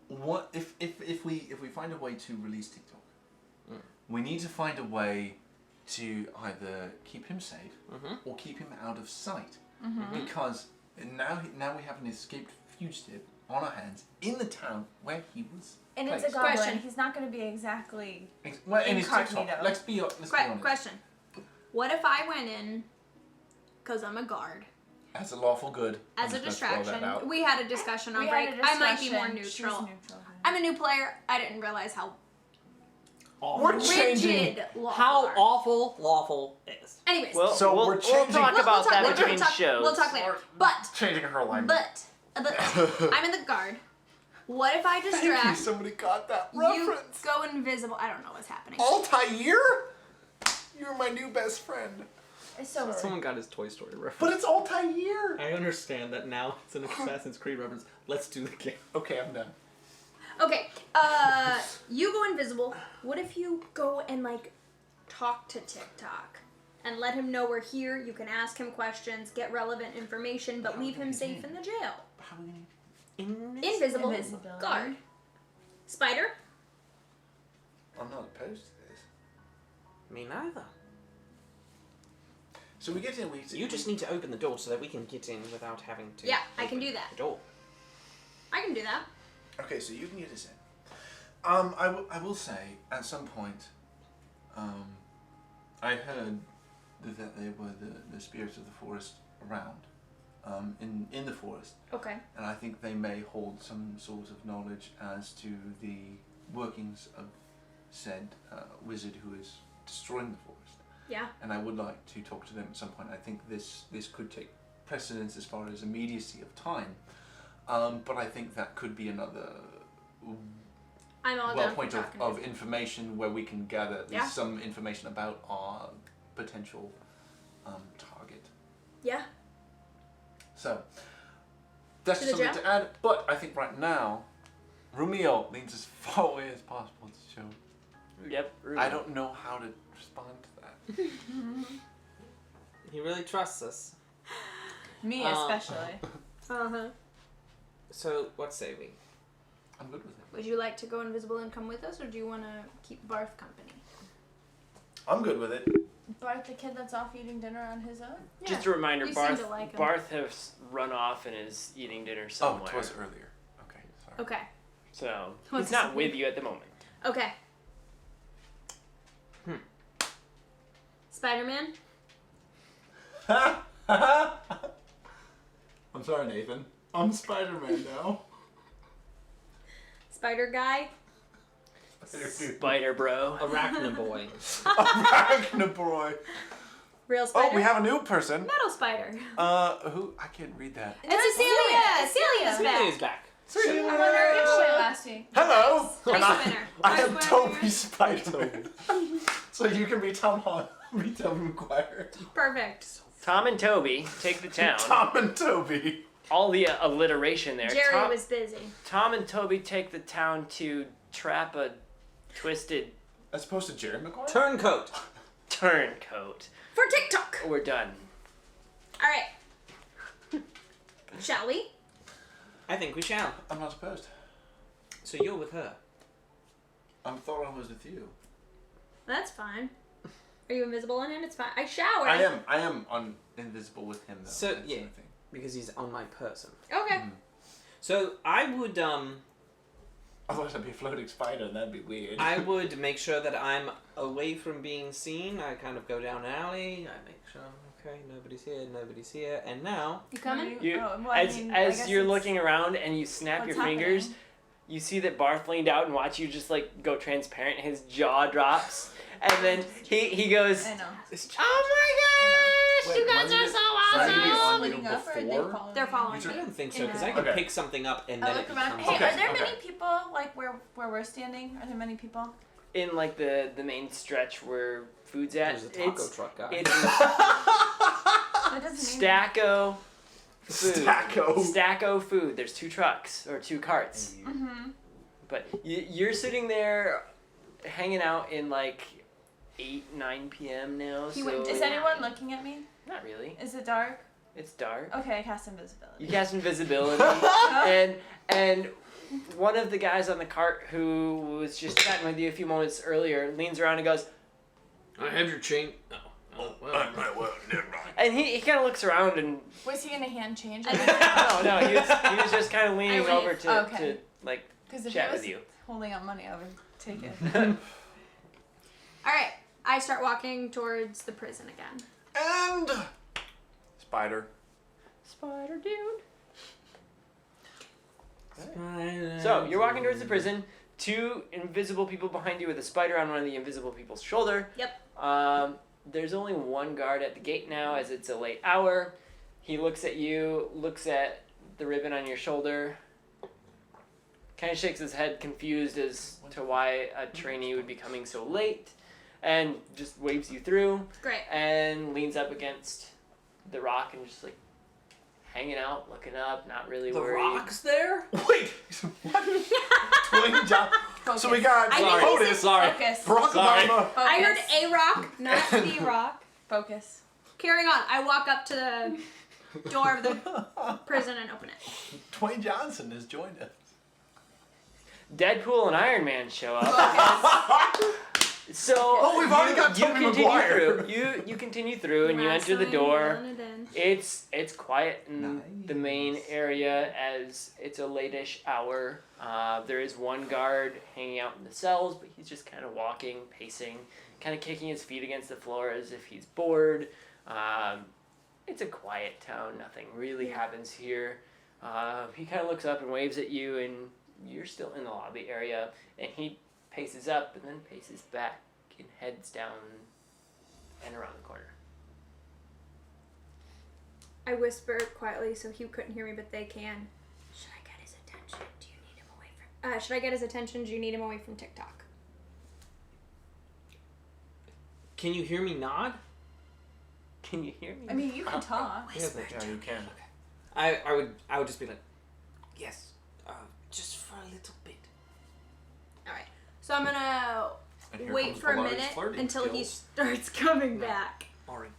[SPEAKER 8] what if we find a way to release TikTok, we need to find a way to either keep him safe or keep him out of sight, because now we have an escaped fugitive on our hands in the town where he was.
[SPEAKER 5] And it's a
[SPEAKER 8] placed.
[SPEAKER 5] goblin.
[SPEAKER 1] Question.
[SPEAKER 5] He's not going to be exactly.
[SPEAKER 8] Well, in his
[SPEAKER 5] Incognito.
[SPEAKER 8] TikTok. Let's be honest.
[SPEAKER 1] Question. What if I went in, because I'm a guard,
[SPEAKER 8] As a lawful good.
[SPEAKER 1] as a
[SPEAKER 8] I'm just gonna throw that
[SPEAKER 1] distraction?
[SPEAKER 8] out.
[SPEAKER 1] We had a discussion on
[SPEAKER 5] We
[SPEAKER 1] break.
[SPEAKER 5] had a
[SPEAKER 1] I might be more
[SPEAKER 5] discussion. She's
[SPEAKER 1] neutral.
[SPEAKER 5] neutral.
[SPEAKER 1] I'm a new player. I didn't realize how
[SPEAKER 2] We're changing
[SPEAKER 1] rigid lawful
[SPEAKER 2] how
[SPEAKER 1] are.
[SPEAKER 2] awful lawful is.
[SPEAKER 1] Anyways,
[SPEAKER 3] Well,
[SPEAKER 8] So
[SPEAKER 3] we'll,
[SPEAKER 8] we're
[SPEAKER 3] we'll
[SPEAKER 8] changing-
[SPEAKER 3] talk about that
[SPEAKER 1] we'll
[SPEAKER 3] between
[SPEAKER 1] talk,
[SPEAKER 3] shows.
[SPEAKER 1] We'll talk later. But
[SPEAKER 8] Changing her alignment.
[SPEAKER 1] But I'm in the guard. What if I
[SPEAKER 8] Thank you.
[SPEAKER 1] distract
[SPEAKER 8] Somebody got that
[SPEAKER 1] you?
[SPEAKER 8] reference.
[SPEAKER 1] Go invisible. I don't know what's happening.
[SPEAKER 8] Altair? You're my new best friend.
[SPEAKER 5] It's so
[SPEAKER 2] Someone got his Toy Story reference.
[SPEAKER 8] But it's Altair.
[SPEAKER 2] I understand that now it's an Assassin's Creed reference. Let's do the game.
[SPEAKER 8] Okay, I'm done.
[SPEAKER 1] Okay. You go invisible. What if you go and like talk to TikTok and let him know we're here? You can ask him questions, get relevant information, but leave him safe in the jail.
[SPEAKER 8] How are we gonna...
[SPEAKER 1] Invisible
[SPEAKER 5] Invisibility.
[SPEAKER 1] guard. Spider.
[SPEAKER 8] I'm not opposed to this.
[SPEAKER 6] me neither.
[SPEAKER 8] So we get in.
[SPEAKER 6] You just need to open the door so that we can get in without having to.
[SPEAKER 1] Yeah, I can
[SPEAKER 6] open
[SPEAKER 1] do that.
[SPEAKER 6] The door.
[SPEAKER 1] I can do that.
[SPEAKER 8] Okay, so you can get us in. I will say at some point, I heard that they were the spirits of the forest around, in the forest,
[SPEAKER 1] Okay.
[SPEAKER 8] and I think they may hold some sort of knowledge as to the workings of said wizard who is destroying the forest.
[SPEAKER 1] Yeah.
[SPEAKER 8] And I would like to talk to them at some point. I think this could take precedence as far as immediacy of time, but I think that could be another
[SPEAKER 1] I'm all down for
[SPEAKER 8] point
[SPEAKER 1] talking.
[SPEAKER 8] of information where we can gather at least
[SPEAKER 1] Yeah.
[SPEAKER 8] some information about our potential target.
[SPEAKER 1] Yeah.
[SPEAKER 8] So that's
[SPEAKER 1] To
[SPEAKER 8] just
[SPEAKER 1] the
[SPEAKER 8] something to add. But I think right now, Romeo leans as far away as possible to show.
[SPEAKER 3] Yep.
[SPEAKER 8] I don't know how to respond to that.
[SPEAKER 2] He really trusts us.
[SPEAKER 5] Me
[SPEAKER 2] Um,
[SPEAKER 5] especially.
[SPEAKER 1] Uh-huh.
[SPEAKER 6] So what say we?
[SPEAKER 8] I'm good with it.
[SPEAKER 1] Would you like to go invisible and come with us, or do you want to keep Barth company?
[SPEAKER 8] I'm good with it.
[SPEAKER 5] Bart, the kid that's off eating dinner on his own?
[SPEAKER 3] Just a reminder,
[SPEAKER 1] You seem
[SPEAKER 3] Barth.
[SPEAKER 1] to like him.
[SPEAKER 3] Barth has run off and is eating dinner
[SPEAKER 8] Oh,
[SPEAKER 3] somewhere.
[SPEAKER 8] it was earlier. Okay, sorry.
[SPEAKER 1] Okay.
[SPEAKER 3] So
[SPEAKER 1] What's
[SPEAKER 3] he's not
[SPEAKER 1] his
[SPEAKER 3] with
[SPEAKER 1] name?
[SPEAKER 3] you at the moment.
[SPEAKER 1] Okay. Spider-Man?
[SPEAKER 8] I'm sorry, Nathan. I'm Spider-Man now.
[SPEAKER 1] Spider Guy?
[SPEAKER 3] Spider bro.
[SPEAKER 2] Arachnaboy.
[SPEAKER 8] Arachnaboy.
[SPEAKER 1] Real Spider?
[SPEAKER 8] Oh, we have a new person.
[SPEAKER 1] Metal Spider.
[SPEAKER 8] Who? I can't read that.
[SPEAKER 1] It's Cecilia! Celia's
[SPEAKER 6] Celia's
[SPEAKER 1] back.
[SPEAKER 6] back.
[SPEAKER 5] I'm on our good show last week.
[SPEAKER 8] Hello. And
[SPEAKER 1] Nice winner.
[SPEAKER 8] I am
[SPEAKER 1] Nice
[SPEAKER 8] Toby
[SPEAKER 1] winner.
[SPEAKER 8] Spider-Man. So you can be Tom Holland. Be Tom McGuire.
[SPEAKER 1] Perfect.
[SPEAKER 3] Tom and Toby take the town.
[SPEAKER 8] Tom and Toby.
[SPEAKER 3] All the alliteration there.
[SPEAKER 1] Jerry
[SPEAKER 3] Tom,
[SPEAKER 1] was busy.
[SPEAKER 3] Tom and Toby take the town to trap a twisted
[SPEAKER 8] As opposed to Jerry McGuire.
[SPEAKER 6] Turncoat.
[SPEAKER 3] turncoat.
[SPEAKER 1] For TikTok!
[SPEAKER 3] We're done.
[SPEAKER 1] Alright. Shall we?
[SPEAKER 6] I think we shall.
[SPEAKER 8] I'm not opposed.
[SPEAKER 6] So you're with her.
[SPEAKER 8] I thought I was with you.
[SPEAKER 1] That's fine. Are you invisible on him? It's fine. I showered.
[SPEAKER 8] I am invisible with him though.
[SPEAKER 6] So,
[SPEAKER 8] That's
[SPEAKER 6] yeah.
[SPEAKER 8] the thing.
[SPEAKER 6] Because he's on my person.
[SPEAKER 1] Okay.
[SPEAKER 6] So I would
[SPEAKER 8] Otherwise I'd be a floating spider and that'd be weird.
[SPEAKER 6] I would make sure that I'm away from being seen. I kind of go down an alley. I make sure, okay, nobody's here. And now,
[SPEAKER 1] You coming?
[SPEAKER 3] As you're looking around and you snap your fingers, you see that Barth leaned out and watched you just like go transparent. His jaw drops, and then he goes,
[SPEAKER 5] I know.
[SPEAKER 3] "Oh my gosh,
[SPEAKER 8] Wait,
[SPEAKER 3] you guys
[SPEAKER 8] when
[SPEAKER 3] are
[SPEAKER 8] did
[SPEAKER 3] so
[SPEAKER 8] Are they
[SPEAKER 3] awesome!"
[SPEAKER 8] on
[SPEAKER 5] Splitting
[SPEAKER 8] you
[SPEAKER 5] up, or are they
[SPEAKER 8] before?
[SPEAKER 5] following
[SPEAKER 1] They're
[SPEAKER 5] me?
[SPEAKER 1] following
[SPEAKER 6] I
[SPEAKER 1] me.
[SPEAKER 6] don't think so, because
[SPEAKER 1] Yeah.
[SPEAKER 6] I can
[SPEAKER 8] Okay.
[SPEAKER 6] pick something up and
[SPEAKER 5] I
[SPEAKER 6] then it
[SPEAKER 5] look around.
[SPEAKER 6] becomes...
[SPEAKER 5] Hey,
[SPEAKER 8] Okay,
[SPEAKER 5] are there
[SPEAKER 8] okay.
[SPEAKER 5] many people like where we're standing? Are there many people?
[SPEAKER 3] In like the main stretch where food's at,
[SPEAKER 6] There's a taco
[SPEAKER 3] it's
[SPEAKER 6] truck guy.
[SPEAKER 3] it's
[SPEAKER 5] That doesn't mean.
[SPEAKER 3] Stacko food.
[SPEAKER 8] Stacko.
[SPEAKER 3] Stacko food. There's 2 trucks or 2 carts.
[SPEAKER 5] Mm-hmm.
[SPEAKER 3] But you're sitting there hanging out in like 9 p.m. now.
[SPEAKER 1] He
[SPEAKER 3] so
[SPEAKER 1] went-
[SPEAKER 5] Is anyone looking at me?
[SPEAKER 3] Not really.
[SPEAKER 5] Is it dark?
[SPEAKER 3] It's dark.
[SPEAKER 5] Okay, I cast invisibility.
[SPEAKER 3] You cast invisibility, and one of the guys on the cart who was just chatting with you a few moments earlier leans around and goes,
[SPEAKER 2] I have your chain. Oh, well.
[SPEAKER 8] Well, never mind.
[SPEAKER 3] and he kind of looks around and
[SPEAKER 5] Was he gonna hand change?
[SPEAKER 3] no, he was just kind of leaning
[SPEAKER 5] wave.
[SPEAKER 3] over to
[SPEAKER 5] Okay.
[SPEAKER 3] like
[SPEAKER 5] Because if
[SPEAKER 3] chat
[SPEAKER 5] he was
[SPEAKER 3] with you.
[SPEAKER 5] holding out money, I would take it.
[SPEAKER 1] All right. I start walking towards the prison again.
[SPEAKER 8] And spider.
[SPEAKER 3] Spider dude. So you're walking towards the prison. 2 invisible people behind you with a spider on one of the invisible people's shoulder.
[SPEAKER 1] Yep.
[SPEAKER 3] There's only 1 guard at the gate now, as it's a late hour. He looks at you, looks at the ribbon on your shoulder, kind of shakes his head, confused as to why a trainee would be coming so late, and just waves you through,
[SPEAKER 1] Great.
[SPEAKER 3] and leans up against the rock and just like hanging out, looking up, not really
[SPEAKER 2] The
[SPEAKER 3] worried.
[SPEAKER 2] rock's there?
[SPEAKER 8] Wait. What? Twin job. So we got
[SPEAKER 1] I think
[SPEAKER 8] Otis,
[SPEAKER 1] this is-
[SPEAKER 2] Sorry.
[SPEAKER 5] Focus.
[SPEAKER 8] Barack
[SPEAKER 2] Sorry.
[SPEAKER 8] Obama.
[SPEAKER 1] I heard a rock, not the rock.
[SPEAKER 5] Focus.
[SPEAKER 1] Carrying on. I walk up to the door of the prison and open it.
[SPEAKER 8] Dwayne Johnson has joined us.
[SPEAKER 3] Deadpool and Iron Man show up. So
[SPEAKER 8] Oh, we've already got Tobey
[SPEAKER 3] continue
[SPEAKER 8] Maguire.
[SPEAKER 3] through. You continue through and you enter the door.
[SPEAKER 1] Wrestling,
[SPEAKER 3] It's quiet in the main
[SPEAKER 8] Nice.
[SPEAKER 3] area as it's a late-ish hour. There is 1 guard hanging out in the cells, but he's just kind of walking, pacing, kind of kicking his feet against the floor as if he's bored. It's a quiet town. Nothing really happens here. He kind of looks up and waves at you, and you're still in the lobby area. And he paces up and then paces back and heads down and around the corner.
[SPEAKER 1] I whisper quietly so he couldn't hear me, but they can. Should I get his attention? Do you need him away from? Should I get his attention? Do you need him away from TikTok?
[SPEAKER 6] Can you hear me nod?
[SPEAKER 3] Can you hear me?
[SPEAKER 5] I mean, you can talk.
[SPEAKER 8] Yeah, you can.
[SPEAKER 6] I would just be like, yes, just for a little bit.
[SPEAKER 1] All right. So I'm gonna
[SPEAKER 8] And here
[SPEAKER 1] wait
[SPEAKER 8] comes
[SPEAKER 1] for a
[SPEAKER 8] Valari's
[SPEAKER 1] minute
[SPEAKER 8] flirting
[SPEAKER 1] until he
[SPEAKER 8] skills.
[SPEAKER 1] starts coming back.
[SPEAKER 6] Ari.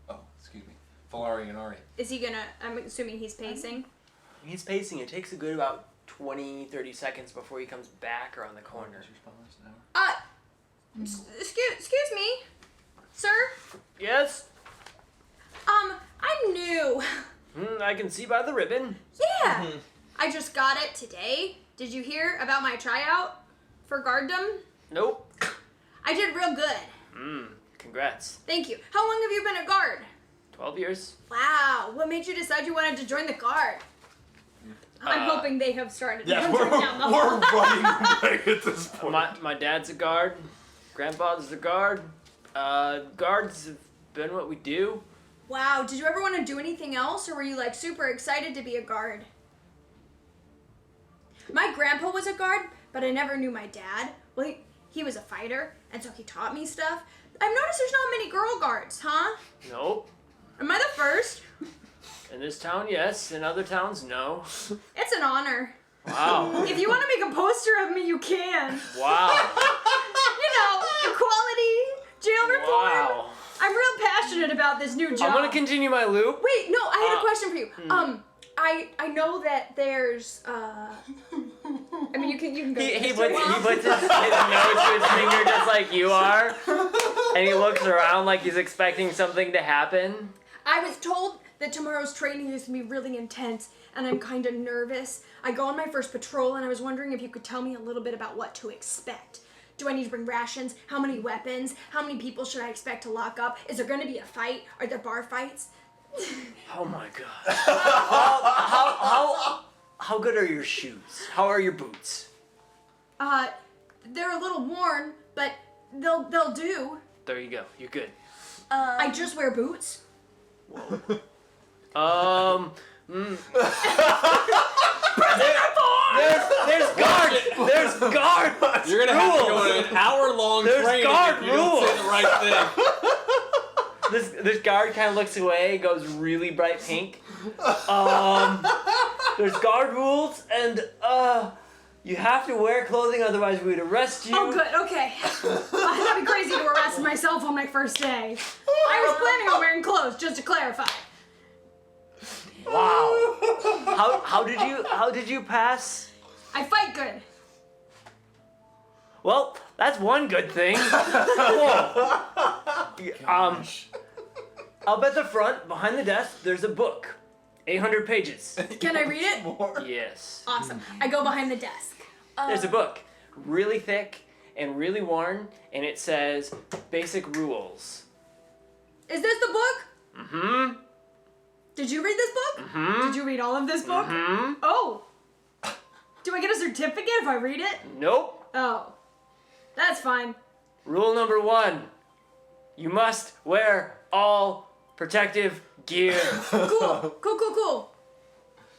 [SPEAKER 8] Oh, excuse me. Valari and Ari.
[SPEAKER 1] Is he gonna? I'm assuming he's pacing.
[SPEAKER 3] He's pacing. It takes a good about 20-30 seconds before he comes back around the corner.
[SPEAKER 1] Excuse me, sir.
[SPEAKER 3] Yes?
[SPEAKER 1] I'm new.
[SPEAKER 3] I can see by the ribbon.
[SPEAKER 1] Yeah. I just got it today. Did you hear about my tryout for guarddom?
[SPEAKER 3] Nope.
[SPEAKER 1] I did real good.
[SPEAKER 3] Congrats.
[SPEAKER 1] Thank you. How long have you been a guard?
[SPEAKER 3] 12 years.
[SPEAKER 1] Wow. What made you decide you wanted to join the guard? I'm hoping they have started
[SPEAKER 8] Yeah,
[SPEAKER 1] answering down the hall.
[SPEAKER 8] we're running away at this point.
[SPEAKER 3] My dad's a guard. Grandpa's a guard. Guards have been what we do.
[SPEAKER 1] Wow. Did you ever want to do anything else, or were you like super excited to be a guard? My grandpa was a guard, but I never knew my dad. Well, he was a fighter, and so he taught me stuff. I've noticed there's not many girl guards, huh?
[SPEAKER 3] Nope.
[SPEAKER 1] Am I the first?
[SPEAKER 3] In this town, yes. In other towns, no.
[SPEAKER 1] It's an honor.
[SPEAKER 3] Wow.
[SPEAKER 1] If you want to make a poster of me, you can.
[SPEAKER 3] Wow.
[SPEAKER 1] You know, equality, jail reform.
[SPEAKER 3] Wow.
[SPEAKER 1] I'm real passionate about this new job.
[SPEAKER 3] I'm gonna continue my loop.
[SPEAKER 1] Wait, no, I had a question for you. I know that there's I mean you can go.
[SPEAKER 3] He
[SPEAKER 1] first.
[SPEAKER 3] puts his nose to his finger just like you are, and he looks around like he's expecting something to happen.
[SPEAKER 1] I was told that tomorrow's training is gonna be really intense, and I'm kind of nervous. I go on my first patrol, and I was wondering if you could tell me a little bit about what to expect. Do I need to bring rations? How many weapons? How many people should I expect to lock up? Is there gonna be a fight? Are there bar fights?
[SPEAKER 3] Oh my god. How good are your shoes? How are your boots?
[SPEAKER 1] They're a little worn, but they'll do.
[SPEAKER 3] There you go. You're good.
[SPEAKER 1] I just wear boots.
[SPEAKER 3] There's guard. There's guard.
[SPEAKER 2] You're gonna have to go
[SPEAKER 3] rules.
[SPEAKER 2] on an hour-long
[SPEAKER 3] There's
[SPEAKER 2] training
[SPEAKER 3] guard
[SPEAKER 2] if you don't say
[SPEAKER 3] rules.
[SPEAKER 2] the right thing.
[SPEAKER 3] This guard kind of looks away, goes really bright pink. There's guard rules, and you have to wear clothing, otherwise we would arrest you.
[SPEAKER 1] Oh, good. Okay. That'd be crazy to arrest myself on my first day. I was planning on wearing clothes, just to clarify.
[SPEAKER 3] Wow. How did you pass?
[SPEAKER 1] I fight good.
[SPEAKER 3] Well, that's one good thing. Whoa. Up at the front, behind the desk, there's a book. 800 pages.
[SPEAKER 1] Can I read it?
[SPEAKER 3] Yes.
[SPEAKER 1] Awesome. I go behind the desk.
[SPEAKER 3] There's a book. Really thick and really worn, and it says Basic Rules.
[SPEAKER 1] Is this the book?
[SPEAKER 3] Mm-hmm.
[SPEAKER 1] Did you read this book?
[SPEAKER 3] Mm-hmm.
[SPEAKER 1] Did you read all of this book?
[SPEAKER 3] Mm-hmm.
[SPEAKER 1] Oh. Do I get a certificate if I read it?
[SPEAKER 3] Nope.
[SPEAKER 1] Oh. That's fine.
[SPEAKER 3] Rule number 1. You must wear all protective gear.
[SPEAKER 1] Cool.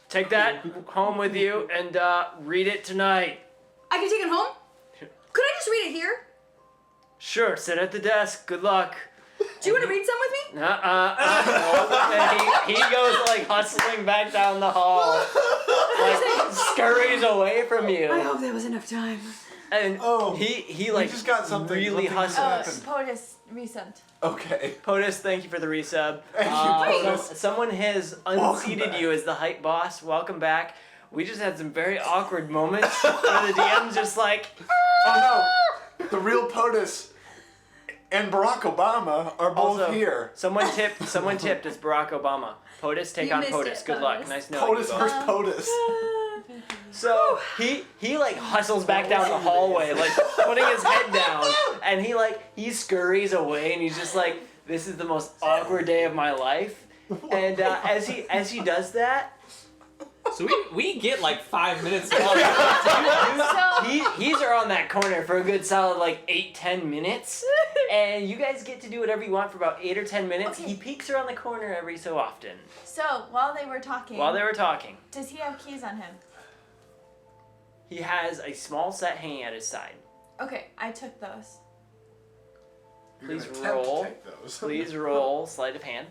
[SPEAKER 3] Take that home with you and read it tonight.
[SPEAKER 1] I can take it home? Could I just read it here?
[SPEAKER 3] Sure, sit at the desk. Good luck.
[SPEAKER 1] Do you want to read some with me?
[SPEAKER 3] And he goes like hustling back down the hall, like scurries away from
[SPEAKER 1] I
[SPEAKER 3] you.
[SPEAKER 1] hope there was enough time.
[SPEAKER 3] And he like
[SPEAKER 8] just got something.
[SPEAKER 3] really
[SPEAKER 8] Something just
[SPEAKER 3] hustles.
[SPEAKER 5] POTUS resent.
[SPEAKER 8] Okay.
[SPEAKER 3] POTUS, thank you for the resub.
[SPEAKER 8] Thank you, POTUS.
[SPEAKER 3] Someone has unseated you as the hype boss. Welcome back. We just had some very awkward moments where the DM's just like,
[SPEAKER 8] Oh no! The real POTUS and Barack Obama are both
[SPEAKER 3] also,
[SPEAKER 8] here.
[SPEAKER 3] Someone tipped as Barack Obama. POTUS, take
[SPEAKER 1] You
[SPEAKER 3] on
[SPEAKER 1] missed
[SPEAKER 3] POTUS.
[SPEAKER 1] it,
[SPEAKER 3] Good luck.
[SPEAKER 1] POTUS.
[SPEAKER 3] Nice knowing you
[SPEAKER 8] POTUS
[SPEAKER 3] both.
[SPEAKER 8] versus POTUS.
[SPEAKER 3] So he like hustles back down the hallway, like putting his head down, and he scurries away, and he's just like, this is the most awkward day of my life. And as he does that,
[SPEAKER 2] So we get like 5 minutes.
[SPEAKER 3] he's around that corner for a good solid like 8-10 minutes, and you guys get to do whatever you want for about 8 or 10 minutes.
[SPEAKER 5] Okay.
[SPEAKER 3] He peeks around the corner every so often.
[SPEAKER 5] So while they were talking, does he have keys on him?
[SPEAKER 3] He has a small set hanging at his side.
[SPEAKER 5] Okay, I took those.
[SPEAKER 3] Please
[SPEAKER 8] You're gonna attempt to
[SPEAKER 3] roll.
[SPEAKER 8] take those.
[SPEAKER 3] Please roll sleight of hand.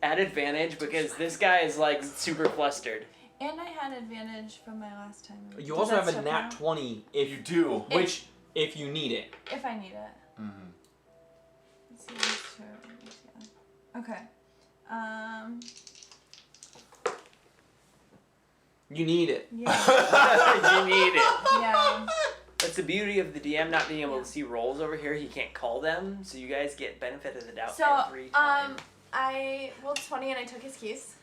[SPEAKER 3] At advantage because this guy is like super flustered.
[SPEAKER 5] And I had advantage from my last time.
[SPEAKER 2] You
[SPEAKER 5] Does
[SPEAKER 2] also
[SPEAKER 5] that
[SPEAKER 2] have a
[SPEAKER 5] stuff
[SPEAKER 2] nat
[SPEAKER 5] count?
[SPEAKER 2] 20 if
[SPEAKER 8] You do.
[SPEAKER 2] which if you need it.
[SPEAKER 5] If I need it.
[SPEAKER 8] Mm-hmm.
[SPEAKER 5] Let's see, these two are okay.
[SPEAKER 2] You need it.
[SPEAKER 5] Yeah.
[SPEAKER 3] You need it.
[SPEAKER 5] Yeah.
[SPEAKER 3] That's the beauty of the DM not being able to see rolls over here. He can't call them, so you guys get benefit of the doubt
[SPEAKER 5] So,
[SPEAKER 3] every time.
[SPEAKER 5] I rolled 20 and I took his keys.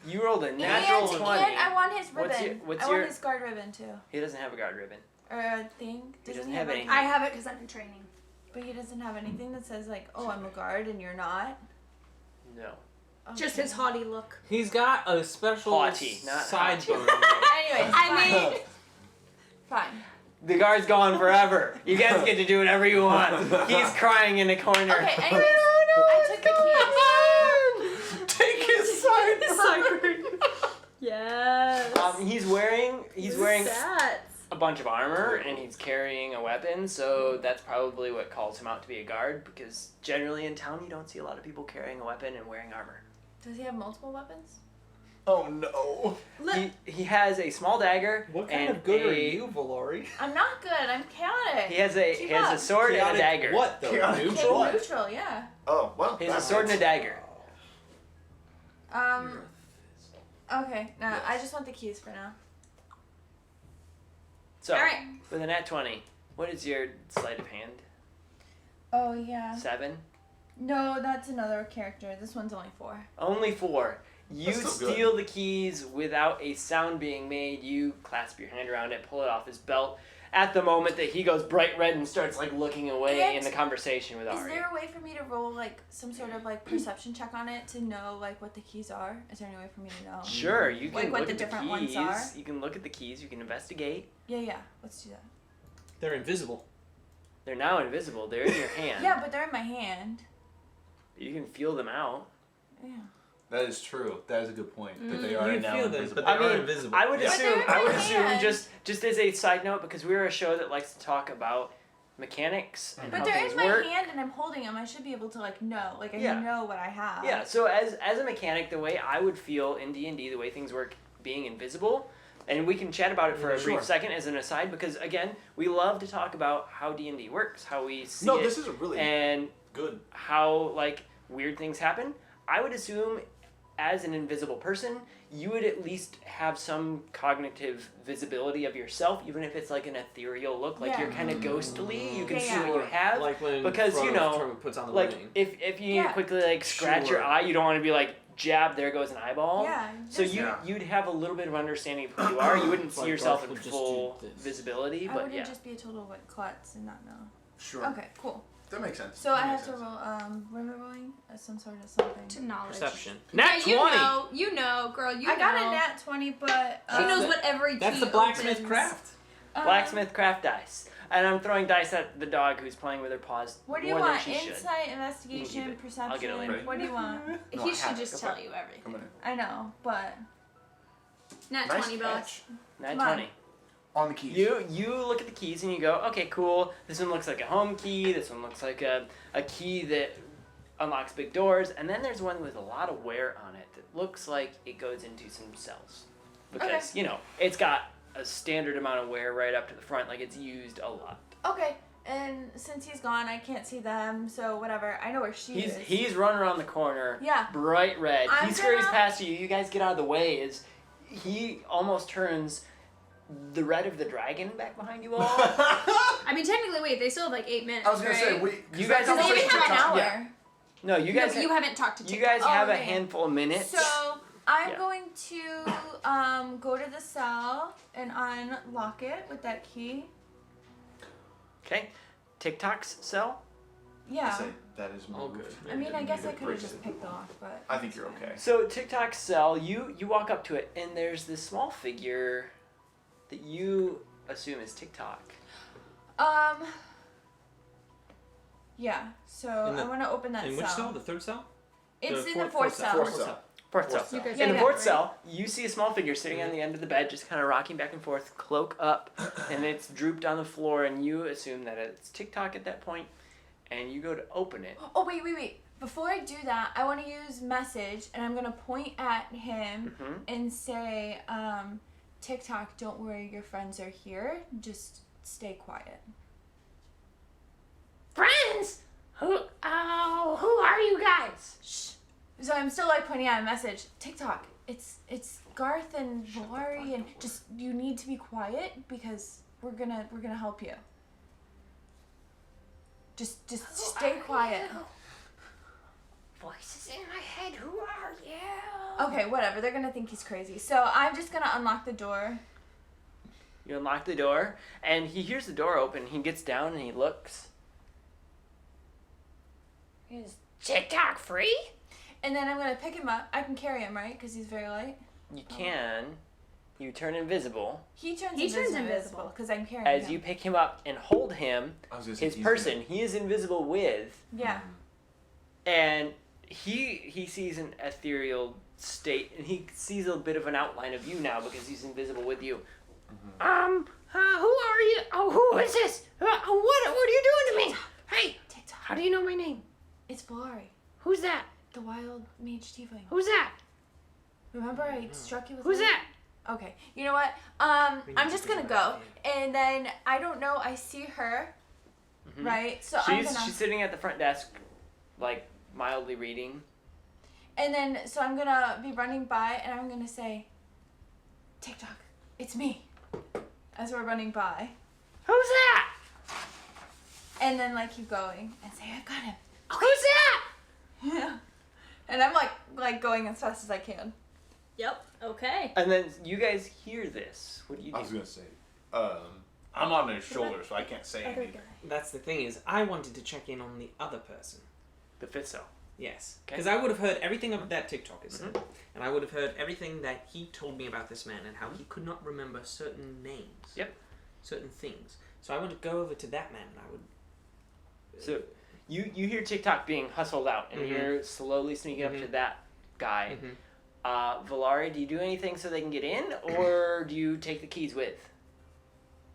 [SPEAKER 3] You rolled a natural 20.
[SPEAKER 5] And I want his ribbon.
[SPEAKER 3] What's
[SPEAKER 5] I
[SPEAKER 3] your-
[SPEAKER 5] want his guard ribbon too.
[SPEAKER 3] He doesn't have a guard ribbon.
[SPEAKER 5] Or a thing.
[SPEAKER 3] He doesn't have anything.
[SPEAKER 1] I have it because I'm in training.
[SPEAKER 5] But he doesn't have anything that says like, oh, I'm a guard and you're not.
[SPEAKER 3] No.
[SPEAKER 1] Just
[SPEAKER 5] Okay.
[SPEAKER 1] his haughty look.
[SPEAKER 2] He's got a special
[SPEAKER 3] Haughty, not
[SPEAKER 2] sideburn.
[SPEAKER 5] Anyways,
[SPEAKER 1] I
[SPEAKER 5] fine.
[SPEAKER 1] mean,
[SPEAKER 5] Fine.
[SPEAKER 3] The guard's gone forever. You guys get to do whatever you want. He's crying in a corner.
[SPEAKER 5] Okay, anyways, I took the keys.
[SPEAKER 8] Take his sideburn.
[SPEAKER 1] yes.
[SPEAKER 3] He's wearing
[SPEAKER 1] Stats.
[SPEAKER 3] a bunch of armor and he's carrying a weapon, so that's probably what calls him out to be a guard, because generally in town you don't see a lot of people carrying a weapon and wearing armor.
[SPEAKER 5] Does he have multiple weapons?
[SPEAKER 8] Oh no.
[SPEAKER 3] He has a small dagger.
[SPEAKER 2] What kind
[SPEAKER 3] and
[SPEAKER 2] of good are
[SPEAKER 3] a-
[SPEAKER 2] you, Valari?
[SPEAKER 5] I'm not good. I'm chaotic.
[SPEAKER 3] He has a
[SPEAKER 5] Keep
[SPEAKER 3] he has
[SPEAKER 5] up.
[SPEAKER 3] a sword and a dagger.
[SPEAKER 2] What though?
[SPEAKER 8] Chaotic
[SPEAKER 2] Neutral?
[SPEAKER 5] Neutral, yeah.
[SPEAKER 8] Oh well.
[SPEAKER 3] He has a
[SPEAKER 8] that
[SPEAKER 3] sword and a
[SPEAKER 8] fits.
[SPEAKER 3] dagger.
[SPEAKER 5] Okay, no, I just want the keys for now.
[SPEAKER 3] So,
[SPEAKER 1] All right.
[SPEAKER 3] with a nat 20, what is your sleight of hand?
[SPEAKER 5] Oh, yeah.
[SPEAKER 3] 7?
[SPEAKER 5] No, that's another character. This one's only 4.
[SPEAKER 3] Only 4. You
[SPEAKER 4] That's still good.
[SPEAKER 3] steal the keys without a sound being made. You clasp your hand around it, pull it off his belt. At the moment that he goes bright red and starts like looking away
[SPEAKER 5] And
[SPEAKER 3] in the conversation with
[SPEAKER 5] Is
[SPEAKER 3] Ari.
[SPEAKER 5] there a way for me to roll like some sort of like perception check on it to know like what the keys are? Is there any way for me to know?
[SPEAKER 3] Sure, you can
[SPEAKER 5] Like what
[SPEAKER 3] look
[SPEAKER 5] the
[SPEAKER 3] at
[SPEAKER 5] different
[SPEAKER 3] the
[SPEAKER 5] ones
[SPEAKER 3] keys.
[SPEAKER 5] are?
[SPEAKER 3] You can look at the keys. You can investigate.
[SPEAKER 5] Yeah, let's do that.
[SPEAKER 6] They're invisible.
[SPEAKER 3] They're now invisible. They're in your hand.
[SPEAKER 5] Yeah, but they're in my hand.
[SPEAKER 3] You can feel them out.
[SPEAKER 5] Yeah.
[SPEAKER 4] That is true. That is a good point. That they
[SPEAKER 6] You
[SPEAKER 4] are
[SPEAKER 6] can
[SPEAKER 4] now
[SPEAKER 6] feel them,
[SPEAKER 4] invisible.
[SPEAKER 6] but they
[SPEAKER 3] I
[SPEAKER 6] are
[SPEAKER 3] mean,
[SPEAKER 6] invisible.
[SPEAKER 3] I would
[SPEAKER 4] Yeah.
[SPEAKER 3] assume.
[SPEAKER 5] But they're
[SPEAKER 3] I would
[SPEAKER 5] in my
[SPEAKER 3] assume
[SPEAKER 5] hand.
[SPEAKER 3] just as a side note, because we're a show that likes to talk about mechanics and
[SPEAKER 5] But
[SPEAKER 3] how
[SPEAKER 5] they're
[SPEAKER 3] things
[SPEAKER 5] in my
[SPEAKER 3] work.
[SPEAKER 5] hand and I'm holding them. I should be able to like know. Like I
[SPEAKER 3] Yeah.
[SPEAKER 5] know what I have.
[SPEAKER 3] Yeah. So as a mechanic, the way I would feel in D&D, the way things work, being invisible, and we can chat about it for a
[SPEAKER 6] Sure.
[SPEAKER 3] brief second as an aside, because again, we love to talk about how D&D works, how we see
[SPEAKER 4] No,
[SPEAKER 3] it,
[SPEAKER 4] this is a really
[SPEAKER 3] and
[SPEAKER 4] good.
[SPEAKER 3] how like weird things happen. I would assume as an invisible person, you would at least have some cognitive visibility of yourself, even if it's like an ethereal look, like
[SPEAKER 5] Yeah.
[SPEAKER 3] you're kind of ghostly. You can
[SPEAKER 5] Yeah,
[SPEAKER 3] see
[SPEAKER 5] yeah.
[SPEAKER 3] what you have.
[SPEAKER 6] Like when
[SPEAKER 3] because, you know,
[SPEAKER 6] Frodo puts on the
[SPEAKER 3] Like
[SPEAKER 6] ring.
[SPEAKER 3] if you need
[SPEAKER 5] Yeah.
[SPEAKER 3] to quickly like scratch your
[SPEAKER 4] Sure.
[SPEAKER 3] eye, you don't want to be like jab, there goes an eyeball.
[SPEAKER 5] Yeah.
[SPEAKER 3] So
[SPEAKER 5] just-
[SPEAKER 3] you'd have a little bit of understanding of who you are. You wouldn't see
[SPEAKER 6] Like
[SPEAKER 3] yourself
[SPEAKER 6] Darth
[SPEAKER 3] in
[SPEAKER 6] would just
[SPEAKER 3] full
[SPEAKER 6] do this.
[SPEAKER 3] visibility,
[SPEAKER 5] I
[SPEAKER 3] but
[SPEAKER 5] wouldn't
[SPEAKER 3] yeah.
[SPEAKER 5] just be a total like klutz and not know.
[SPEAKER 4] Sure.
[SPEAKER 5] Okay, cool.
[SPEAKER 4] That makes sense.
[SPEAKER 5] So
[SPEAKER 4] That
[SPEAKER 5] I
[SPEAKER 4] makes
[SPEAKER 5] have to
[SPEAKER 4] sense.
[SPEAKER 5] roll what am I rolling? Some sort of something.
[SPEAKER 1] To knowledge.
[SPEAKER 6] Perception.
[SPEAKER 1] Yeah,
[SPEAKER 6] Nat 20!
[SPEAKER 1] you know, girl, you
[SPEAKER 5] I got
[SPEAKER 1] know.
[SPEAKER 5] a nat 20, but
[SPEAKER 1] She knows
[SPEAKER 6] the-
[SPEAKER 1] what every
[SPEAKER 6] That's
[SPEAKER 1] key
[SPEAKER 6] the blacksmith
[SPEAKER 1] opens.
[SPEAKER 6] craft.
[SPEAKER 3] Blacksmith craft dice. And I'm throwing dice at the dog who's playing with her paws
[SPEAKER 5] What do you
[SPEAKER 3] more than
[SPEAKER 5] want?
[SPEAKER 3] she should.
[SPEAKER 5] Insight,
[SPEAKER 3] You
[SPEAKER 5] investigation,
[SPEAKER 3] can keep it.
[SPEAKER 5] perception.
[SPEAKER 3] I'll get it later.
[SPEAKER 5] What do you want?
[SPEAKER 4] No,
[SPEAKER 1] He
[SPEAKER 4] I have
[SPEAKER 1] should
[SPEAKER 4] it.
[SPEAKER 1] just
[SPEAKER 4] Go for
[SPEAKER 1] tell
[SPEAKER 4] it.
[SPEAKER 1] you everything.
[SPEAKER 4] Come in.
[SPEAKER 5] I know, but
[SPEAKER 1] Nat
[SPEAKER 4] Nice
[SPEAKER 1] 20 bucks.
[SPEAKER 4] catch.
[SPEAKER 3] Nat
[SPEAKER 5] Come on.
[SPEAKER 3] 20.
[SPEAKER 4] On the keys.
[SPEAKER 3] You look at the keys and you go, okay, cool. This one looks like a home key. This one looks like a key that unlocks big doors. And then there's one with a lot of wear on it that looks like it goes into some cells. Because, you know, it's got a standard amount of wear right up to the front. Like, it's used a lot.
[SPEAKER 5] okay. And since he's gone, I can't see them, so whatever. I know where she is.
[SPEAKER 3] He's running around the corner.
[SPEAKER 5] Yeah.
[SPEAKER 3] Bright red.
[SPEAKER 5] I'm
[SPEAKER 3] He scurries
[SPEAKER 5] gonna-
[SPEAKER 3] past you. You guys get out of the way. He almost turns the red of the dragon back behind you all.
[SPEAKER 1] I mean, technically, wait, they still have like 8 minutes.
[SPEAKER 4] I was gonna say
[SPEAKER 1] right?
[SPEAKER 3] You guys
[SPEAKER 5] So
[SPEAKER 3] have
[SPEAKER 5] maybe
[SPEAKER 3] Conversation
[SPEAKER 5] have an hour.
[SPEAKER 4] Yeah.
[SPEAKER 3] No, you guys.
[SPEAKER 1] you haven't talked to
[SPEAKER 3] You
[SPEAKER 1] TikTok.
[SPEAKER 3] guys have a
[SPEAKER 5] okay.
[SPEAKER 3] handful of minutes.
[SPEAKER 5] So I'm
[SPEAKER 3] Yeah.
[SPEAKER 5] going to go to the cell and unlock it with that key.
[SPEAKER 3] Okay. TikTok's cell.
[SPEAKER 5] Yeah.
[SPEAKER 4] Say that is
[SPEAKER 6] All
[SPEAKER 4] moved.
[SPEAKER 6] good.
[SPEAKER 5] I mean, I guess I
[SPEAKER 4] Need to
[SPEAKER 5] could have
[SPEAKER 4] break
[SPEAKER 5] just
[SPEAKER 4] it.
[SPEAKER 5] picked off, but
[SPEAKER 4] I think you're okay.
[SPEAKER 3] So TikTok's cell. You walk up to it, and there's this small figure that you assume is TikTok.
[SPEAKER 5] Yeah. So
[SPEAKER 6] In the-
[SPEAKER 5] I want to open that
[SPEAKER 6] In
[SPEAKER 5] cell.
[SPEAKER 6] which cell? The third cell?
[SPEAKER 5] It's
[SPEAKER 6] The
[SPEAKER 5] in the
[SPEAKER 6] fourth
[SPEAKER 5] fourth
[SPEAKER 6] cell.
[SPEAKER 5] cell.
[SPEAKER 4] Fourth cell.
[SPEAKER 3] Fourth cell.
[SPEAKER 6] Fourth cell.
[SPEAKER 1] You guys
[SPEAKER 3] In the
[SPEAKER 1] got it,
[SPEAKER 3] fourth
[SPEAKER 1] right?
[SPEAKER 3] cell, you see a small figure sitting on the end of the bed, just kind of rocking back and forth, cloak up, and it's drooped on the floor, and you assume that it's TikTok at that point, and you go to open it.
[SPEAKER 5] Oh wait. Before I do that, I want to use message, and I'm gonna point at him
[SPEAKER 3] Mhm.
[SPEAKER 5] and say, TikTok, don't worry, your friends are here. Just stay quiet.
[SPEAKER 7] Friends? Who are you guys?
[SPEAKER 5] Shh. So I'm still like pointing at a message. TikTok, it's Garth and Valari, and just you need to be quiet because we're gonna help you. Just stay quiet.
[SPEAKER 7] Voices in my head, who are you?
[SPEAKER 5] Okay, whatever. They're gonna think he's crazy. So I'm just gonna unlock the door.
[SPEAKER 3] You unlock the door, and he hears the door open. He gets down and he looks.
[SPEAKER 7] Is TikTok free?
[SPEAKER 5] And then I'm gonna pick him up. I can carry him, right? Because he's very light.
[SPEAKER 3] You can. You turn invisible
[SPEAKER 5] He turns
[SPEAKER 1] invisible.
[SPEAKER 5] invisible because I'm carrying
[SPEAKER 3] as
[SPEAKER 5] him.
[SPEAKER 3] you pick him up and hold him.
[SPEAKER 4] I was gonna say
[SPEAKER 3] His
[SPEAKER 4] he's
[SPEAKER 3] person, he is invisible with,
[SPEAKER 5] Yeah.
[SPEAKER 3] and he sees an ethereal state, and he sees a bit of an outline of you now because he's invisible with you.
[SPEAKER 7] Who are you? Oh, who is this? What are you doing to me? Hey,
[SPEAKER 5] TikTok.
[SPEAKER 7] how do you know my name?
[SPEAKER 5] It's Valari,
[SPEAKER 7] Who's that?
[SPEAKER 5] the wild mage tiefling.
[SPEAKER 7] Who's that?
[SPEAKER 5] Remember I struck you with
[SPEAKER 7] Who's
[SPEAKER 5] lightning?
[SPEAKER 7] that?
[SPEAKER 5] Okay. You know what? I'm just gonna go, and then I don't know. I see her, right? So I'm gonna.
[SPEAKER 3] She's sitting at the front desk, like mildly reading.
[SPEAKER 5] And then, so I'm gonna be running by and I'm gonna say, TikTok, it's me. As we're running by.
[SPEAKER 7] Who's that?
[SPEAKER 5] And then, like, keep going and say, I've got him.
[SPEAKER 7] Who's that?
[SPEAKER 5] Yeah. And I'm, like going as fast as I can.
[SPEAKER 1] Yep. Okay.
[SPEAKER 3] And then you guys hear this. What do you do?
[SPEAKER 4] I was gonna say, I'm on his shoulder, so I can't say
[SPEAKER 1] Other
[SPEAKER 4] anything.
[SPEAKER 1] guy.
[SPEAKER 6] That's the thing is, I wanted to check in on the other person.
[SPEAKER 3] The fifth cell.
[SPEAKER 6] Yes,
[SPEAKER 3] Okay.
[SPEAKER 6] because I would have heard everything of that TikTok is said, and I would have heard everything that he told me about this man and how he could not remember certain names.
[SPEAKER 3] Yep.
[SPEAKER 6] Certain things. So I would go over to that man and I would.
[SPEAKER 3] So you hear TikTok being hustled out, and
[SPEAKER 6] Mhm.
[SPEAKER 3] you're slowly sneaking up to
[SPEAKER 6] Mhm.
[SPEAKER 3] that guy.
[SPEAKER 6] Mhm.
[SPEAKER 3] Valari, do you do anything so they can get in, or do you take the keys with?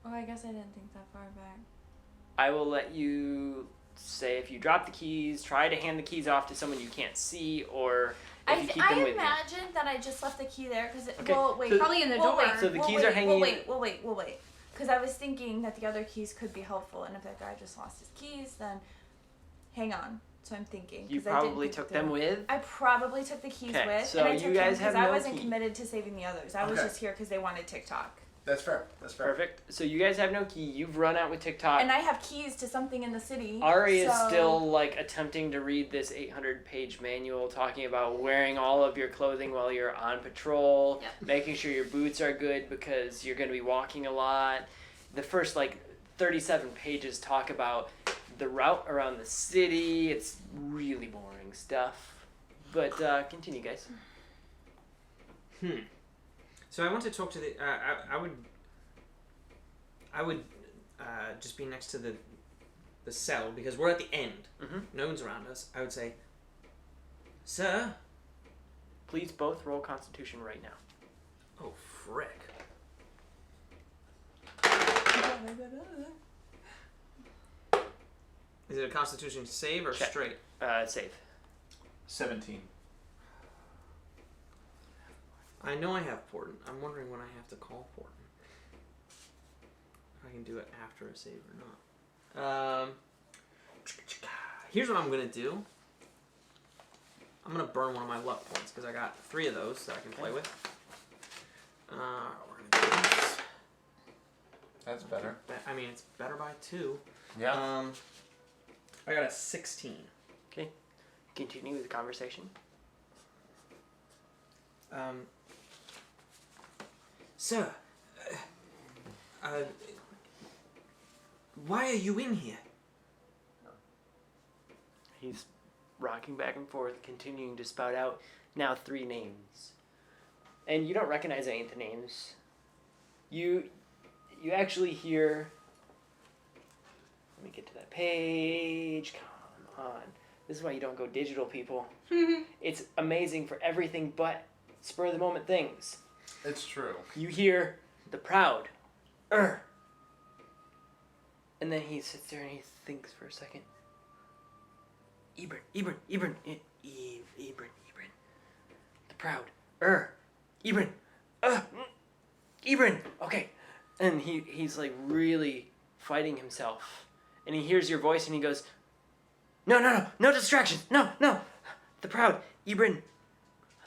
[SPEAKER 5] Oh, I guess I didn't think that far back.
[SPEAKER 3] I will let you say if you drop the keys, try to hand the keys off to someone you can't see, or if you keep them
[SPEAKER 5] I
[SPEAKER 3] with you.
[SPEAKER 5] imagine that I just left the key there because
[SPEAKER 3] Okay.
[SPEAKER 5] well, wait,
[SPEAKER 3] So-
[SPEAKER 1] Probably in the
[SPEAKER 5] well,
[SPEAKER 1] door.
[SPEAKER 5] wait,
[SPEAKER 3] So the
[SPEAKER 5] well,
[SPEAKER 3] keys
[SPEAKER 5] wait,
[SPEAKER 3] are hanging
[SPEAKER 5] Well,
[SPEAKER 3] in-
[SPEAKER 5] wait, well, wait, well, wait. Because I was thinking that the other keys could be helpful, and if that guy just lost his keys, then hang on. So I'm thinking.
[SPEAKER 3] You
[SPEAKER 5] 'cause I didn't
[SPEAKER 3] probably
[SPEAKER 5] think
[SPEAKER 3] took
[SPEAKER 5] through.
[SPEAKER 3] them with.
[SPEAKER 5] I probably took the keys
[SPEAKER 3] Okay,
[SPEAKER 5] with,
[SPEAKER 3] so
[SPEAKER 5] and I
[SPEAKER 3] you
[SPEAKER 5] took
[SPEAKER 3] guys
[SPEAKER 5] him
[SPEAKER 3] have
[SPEAKER 5] because I
[SPEAKER 3] no
[SPEAKER 5] wasn't
[SPEAKER 3] key.
[SPEAKER 5] committed to saving the others. I was
[SPEAKER 8] Okay.
[SPEAKER 5] just here because they wanted TikTok.
[SPEAKER 8] That's fair. That's fair.
[SPEAKER 3] Perfect. So you guys have no key. You've run out with TikTok.
[SPEAKER 5] And I have keys to something in the city.
[SPEAKER 3] Ari is
[SPEAKER 5] so-
[SPEAKER 3] still like attempting to read this 800-page manual talking about wearing all of your clothing while you're on patrol,
[SPEAKER 1] Yep.
[SPEAKER 3] making sure your boots are good because you're going to be walking a lot. The first like 37 pages talk about the route around the city. It's really boring stuff. But continue, guys.
[SPEAKER 6] So I want to talk to the. I would just be next to the cell because we're at the end.
[SPEAKER 3] Mhm.
[SPEAKER 6] No one's around us. I would say, sir.
[SPEAKER 3] Please both roll Constitution right now.
[SPEAKER 6] Oh frick. Is it a Constitution save or
[SPEAKER 3] Check.
[SPEAKER 6] straight?
[SPEAKER 3] Save.
[SPEAKER 4] 17.
[SPEAKER 6] I know I have Portent. I'm wondering when I have to call Portent. If I can do it after a save or not. Here's what I'm gonna do. I'm gonna burn one of my luck points because I got 3 of those that I can play with. We're gonna do this.
[SPEAKER 4] That's better.
[SPEAKER 6] I mean, it's better by 2.
[SPEAKER 4] Yeah.
[SPEAKER 6] I got a 16.
[SPEAKER 3] Continue with the conversation.
[SPEAKER 6] Sir, why are you in here?
[SPEAKER 3] He's rocking back and forth, continuing to spout out now 3 names. And you don't recognize any of the names. You actually hear. Let me get to that page. Come on. This is why you don't go digital, people. It's amazing for everything but spur of the moment things.
[SPEAKER 4] It's true.
[SPEAKER 3] You hear the proud. And then he sits there and he thinks for a second. Ebron. The proud. Ebron. Ebron. Okay. And he's like really fighting himself. And he hears your voice and he goes, No distractions. No. The proud. Ebron.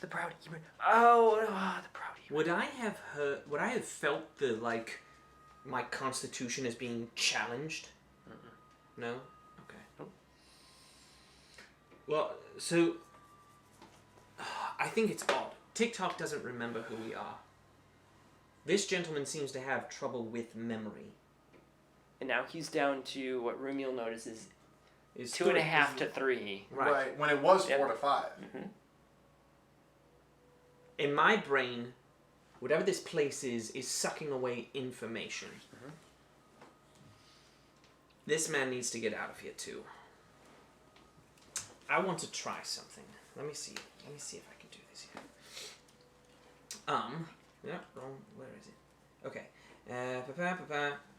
[SPEAKER 3] The proud. Ebron. Oh, the proud. Ebron.
[SPEAKER 6] Would I have felt the my constitution as being challenged? No? Okay.
[SPEAKER 3] Nope.
[SPEAKER 6] Well, so I think it's odd. TikTok doesn't remember who we are. This gentleman seems to have trouble with memory.
[SPEAKER 3] And now he's down to what Rumiel notices
[SPEAKER 6] Is
[SPEAKER 3] 2.5 to 3.
[SPEAKER 6] Right.
[SPEAKER 4] When it was
[SPEAKER 3] Yep.
[SPEAKER 4] 4 to 5.
[SPEAKER 6] In my brain, whatever this place is sucking away information. This man needs to get out of here too. I want to try something. Let me see if I can do this here. Yeah, wrong. Where is it? Okay.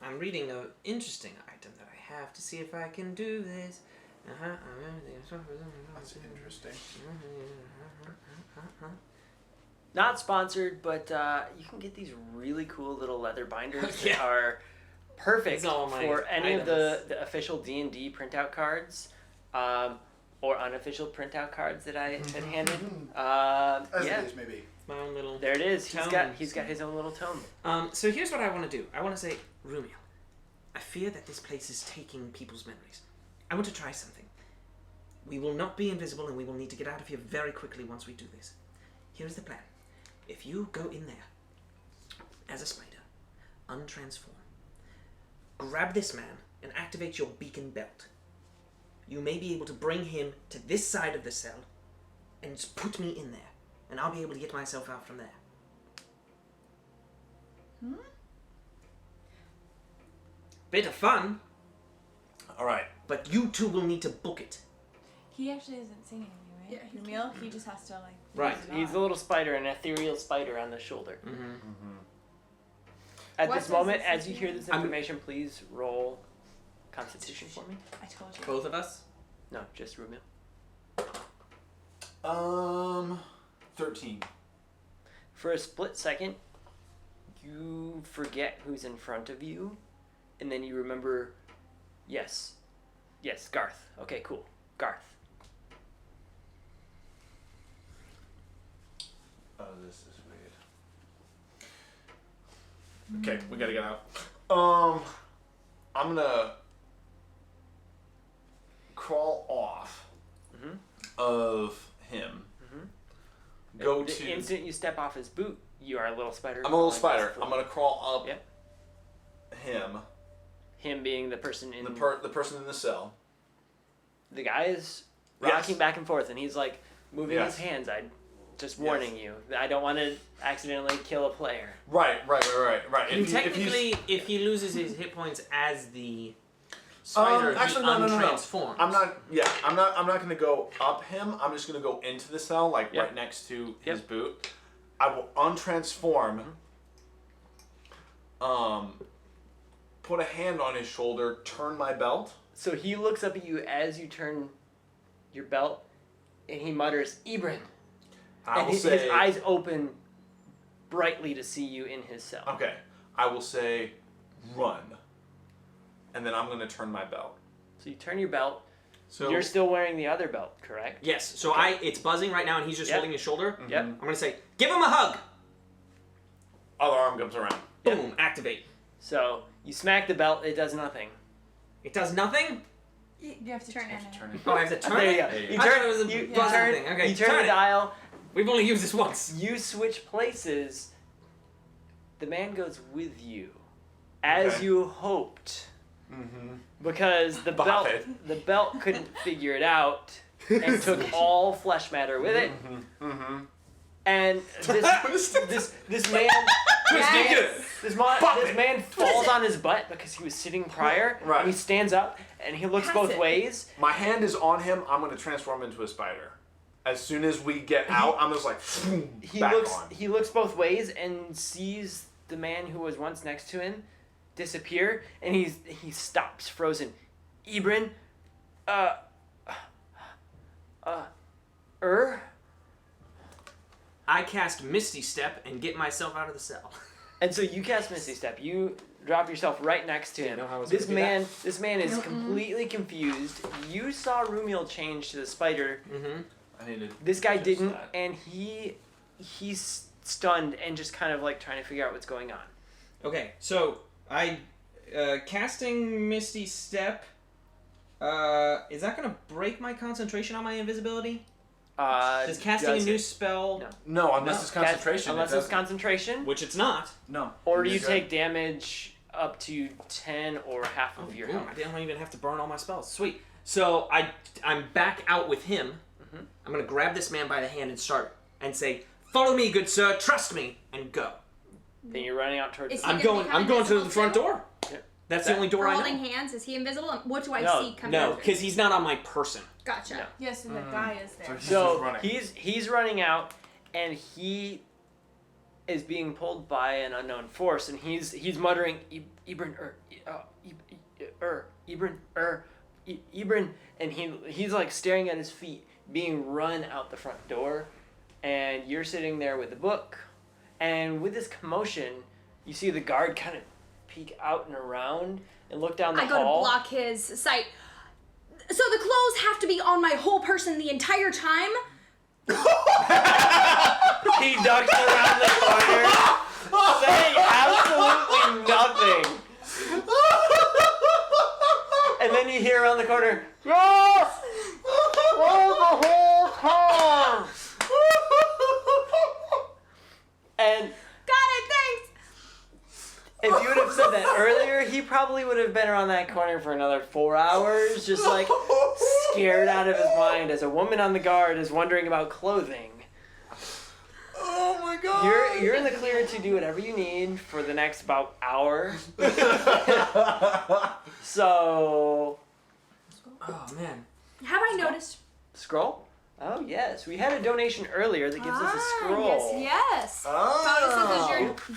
[SPEAKER 6] I'm reading an interesting item that I have to see if I can do this.
[SPEAKER 4] That's interesting.
[SPEAKER 3] Not sponsored, but you can get these really cool little leather binders
[SPEAKER 6] Yeah.
[SPEAKER 3] that are perfect
[SPEAKER 6] These are all my
[SPEAKER 3] for any of
[SPEAKER 6] items.
[SPEAKER 3] the official D&D printout cards. or unofficial printout cards that I had handed.
[SPEAKER 8] As
[SPEAKER 3] Yeah,
[SPEAKER 8] it is, maybe.
[SPEAKER 6] My own little.
[SPEAKER 3] there it is. He's
[SPEAKER 6] Tome.
[SPEAKER 3] got his own little tome.
[SPEAKER 6] So here's what I want to do. I want to say, Rumiel, I fear that this place is taking people's memories. I want to try something. We will not be invisible, and we will need to get out of here very quickly once we do this. Here's the plan. If you go in there as a spider, untransform, grab this man, and activate your beacon belt, you may be able to bring him to this side of the cell and just put me in there, and I'll be able to get myself out from there. Bit of fun,
[SPEAKER 4] All right.
[SPEAKER 6] but you two will need to book it.
[SPEAKER 5] He actually isn't saying anything, right?
[SPEAKER 1] Yeah,
[SPEAKER 5] Rumiel, he just has to like.
[SPEAKER 6] Right.
[SPEAKER 5] use it
[SPEAKER 3] He's
[SPEAKER 5] on.
[SPEAKER 3] a little spider, an ethereal spider on the shoulder.
[SPEAKER 6] Mm-hmm.
[SPEAKER 3] At
[SPEAKER 5] What
[SPEAKER 3] this
[SPEAKER 5] does
[SPEAKER 3] moment,
[SPEAKER 5] this
[SPEAKER 3] as you
[SPEAKER 5] mean?
[SPEAKER 3] hear this information, please roll Constitution for me.
[SPEAKER 5] I told you.
[SPEAKER 6] Both of us?
[SPEAKER 3] No, just Rumiel.
[SPEAKER 8] 13.
[SPEAKER 3] For a split second, you forget who's in front of you, and then you remember, yes, Garth. Okay, cool, Garth.
[SPEAKER 4] Oh, this is weird. Okay, we gotta get out. I'm gonna crawl off
[SPEAKER 3] Mhm.
[SPEAKER 4] of him.
[SPEAKER 3] Mhm.
[SPEAKER 4] Go
[SPEAKER 3] the
[SPEAKER 4] to.
[SPEAKER 3] instant you step off his boot, you are a little spider.
[SPEAKER 4] I'm a little
[SPEAKER 3] crawling
[SPEAKER 4] spider.
[SPEAKER 3] off the
[SPEAKER 4] I'm gonna crawl up
[SPEAKER 3] Yep.
[SPEAKER 4] him.
[SPEAKER 3] Him being the person in
[SPEAKER 4] The person in the cell.
[SPEAKER 3] the guy is
[SPEAKER 4] Yes.
[SPEAKER 3] rocking back and forth, and he's like moving
[SPEAKER 4] Yes.
[SPEAKER 3] his hands. I just warning you. I don't want to accidentally kill a player.
[SPEAKER 4] Right.
[SPEAKER 6] And technically, if he loses his hit points as the spider,
[SPEAKER 4] actually,
[SPEAKER 6] he
[SPEAKER 4] no.
[SPEAKER 6] untransforms.
[SPEAKER 4] I'm not. Yeah, I'm not. I'm not gonna go up him. I'm just gonna go into the cell, like
[SPEAKER 3] Yep.
[SPEAKER 4] right next to
[SPEAKER 3] Yep.
[SPEAKER 4] his boot. I will untransform. Put a hand on his shoulder. Turn my belt.
[SPEAKER 3] So he looks up at you as you turn your belt, and he mutters, "Ibrin,"
[SPEAKER 4] I
[SPEAKER 3] and
[SPEAKER 4] will
[SPEAKER 3] his
[SPEAKER 4] say.
[SPEAKER 3] eyes open brightly to see you in his cell.
[SPEAKER 4] Okay. I will say, run. And then I'm gonna turn my belt.
[SPEAKER 3] So you turn your belt.
[SPEAKER 2] So
[SPEAKER 3] You're still wearing the other belt, correct?
[SPEAKER 6] Yes, so it's buzzing right now, and he's just
[SPEAKER 3] Yep.
[SPEAKER 6] holding his shoulder.
[SPEAKER 3] Yep.
[SPEAKER 6] I'm gonna say, give him a hug.
[SPEAKER 4] Other arm comes around.
[SPEAKER 3] Yep.
[SPEAKER 6] Boom, activate.
[SPEAKER 3] So you smack the belt. It does nothing.
[SPEAKER 6] It does nothing.
[SPEAKER 5] You have to turn it.
[SPEAKER 4] Turn it.
[SPEAKER 6] Oh, I have to turn
[SPEAKER 3] There you
[SPEAKER 6] it.
[SPEAKER 3] go.
[SPEAKER 4] Yeah, yeah.
[SPEAKER 3] You
[SPEAKER 6] I
[SPEAKER 3] turn.
[SPEAKER 6] thought it was a
[SPEAKER 3] you
[SPEAKER 6] buzzer
[SPEAKER 3] turn.
[SPEAKER 6] thing. Okay,
[SPEAKER 3] you turn
[SPEAKER 6] turn
[SPEAKER 3] the
[SPEAKER 6] it.
[SPEAKER 3] dial.
[SPEAKER 6] We've only used this once.
[SPEAKER 3] You switch places. The man goes with you, as
[SPEAKER 4] Okay.
[SPEAKER 3] you hoped,
[SPEAKER 4] Mm-hmm.
[SPEAKER 3] because the
[SPEAKER 4] Bop
[SPEAKER 3] belt
[SPEAKER 4] it.
[SPEAKER 3] the belt couldn't figure it out and took all flesh matter with it.
[SPEAKER 4] Mm-hmm.
[SPEAKER 3] And this man
[SPEAKER 5] Yes.
[SPEAKER 3] this
[SPEAKER 4] it.
[SPEAKER 3] man falls on his butt because he was sitting prior.
[SPEAKER 4] Right.
[SPEAKER 3] And he stands up and he looks
[SPEAKER 5] Pass
[SPEAKER 3] both
[SPEAKER 5] it.
[SPEAKER 3] ways.
[SPEAKER 4] My hand is on him. I'm gonna transform into a spider. As soon as we get out, I'm just like,
[SPEAKER 3] He
[SPEAKER 4] back
[SPEAKER 3] looks
[SPEAKER 4] on.
[SPEAKER 3] he looks both ways and sees the man who was once next to him disappear, and he stops frozen. Ibrin,
[SPEAKER 6] I cast Misty Step and get myself out of the cell.
[SPEAKER 3] and so you cast Misty Step. You drop yourself right next to him.
[SPEAKER 6] Didn't know how I was
[SPEAKER 3] This
[SPEAKER 6] gonna do
[SPEAKER 3] man is completely confused. You saw Rumiel change to the spider.
[SPEAKER 6] Mm-hmm.
[SPEAKER 4] I needed.
[SPEAKER 3] This guy
[SPEAKER 4] just
[SPEAKER 3] didn't,
[SPEAKER 4] that.
[SPEAKER 3] and he's stunned and just kind of like trying to figure out what's going on.
[SPEAKER 6] Okay, so I casting Misty Step. Is that gonna break my concentration on my invisibility? Does casting a new spell,
[SPEAKER 3] No.
[SPEAKER 4] No, unless
[SPEAKER 3] No,
[SPEAKER 4] it's concentration.
[SPEAKER 3] Unless
[SPEAKER 4] it
[SPEAKER 3] it's
[SPEAKER 4] doesn't.
[SPEAKER 3] concentration,
[SPEAKER 6] which it's not.
[SPEAKER 4] No.
[SPEAKER 3] or do you
[SPEAKER 4] You're
[SPEAKER 3] take damage up to 10 or half of your
[SPEAKER 6] Boom,
[SPEAKER 3] health.
[SPEAKER 6] I don't even have to burn all my spells. Sweet. So I'm back out with him.
[SPEAKER 3] Mhm.
[SPEAKER 6] I'm gonna grab this man by the hand and start and say, "Follow me, good sir. Trust me," and go.
[SPEAKER 3] Then you're running out towards.
[SPEAKER 1] Is he
[SPEAKER 6] I'm
[SPEAKER 1] gonna
[SPEAKER 6] going.
[SPEAKER 1] become
[SPEAKER 6] I'm going to the
[SPEAKER 1] invisible
[SPEAKER 6] front
[SPEAKER 1] too?
[SPEAKER 6] door.
[SPEAKER 3] Yep.
[SPEAKER 6] That's the only door
[SPEAKER 1] For
[SPEAKER 6] I
[SPEAKER 1] holding
[SPEAKER 6] know.
[SPEAKER 1] hands, is he invisible? What do I
[SPEAKER 3] No,
[SPEAKER 1] see coming
[SPEAKER 6] No,
[SPEAKER 1] after?
[SPEAKER 6] because he's not on my person.
[SPEAKER 1] Gotcha.
[SPEAKER 3] No.
[SPEAKER 5] Yes, and the guy is there.
[SPEAKER 4] So he's just
[SPEAKER 3] So
[SPEAKER 4] running.
[SPEAKER 3] he's running out, and he is being pulled by an unknown force, and he's muttering Ibrin Ibrin, and he's like staring at his feet, being run out the front door, and you're sitting there with the book, and with this commotion, you see the guard kind of peek out and around and look down the
[SPEAKER 1] I go
[SPEAKER 3] hall.
[SPEAKER 1] to block his sight. So the clothes have to be on my whole person the entire time?
[SPEAKER 3] He ducks around the corner, saying absolutely nothing. And then you hear around the corner, yes! Oh, the whole car! And
[SPEAKER 1] Got it, thanks!
[SPEAKER 3] if you would have said that earlier, he probably would have been around that corner for another 4 hours, just like scared out of his mind as a woman on the guard is wondering about clothing.
[SPEAKER 8] Oh my god!
[SPEAKER 3] You're in the clear to do whatever you need for the next about hour. So,
[SPEAKER 6] Oh man.
[SPEAKER 1] Have I noticed?
[SPEAKER 3] scroll? Oh yes, we had a donation earlier that gives us a scroll.
[SPEAKER 1] Yes. POTUS, this is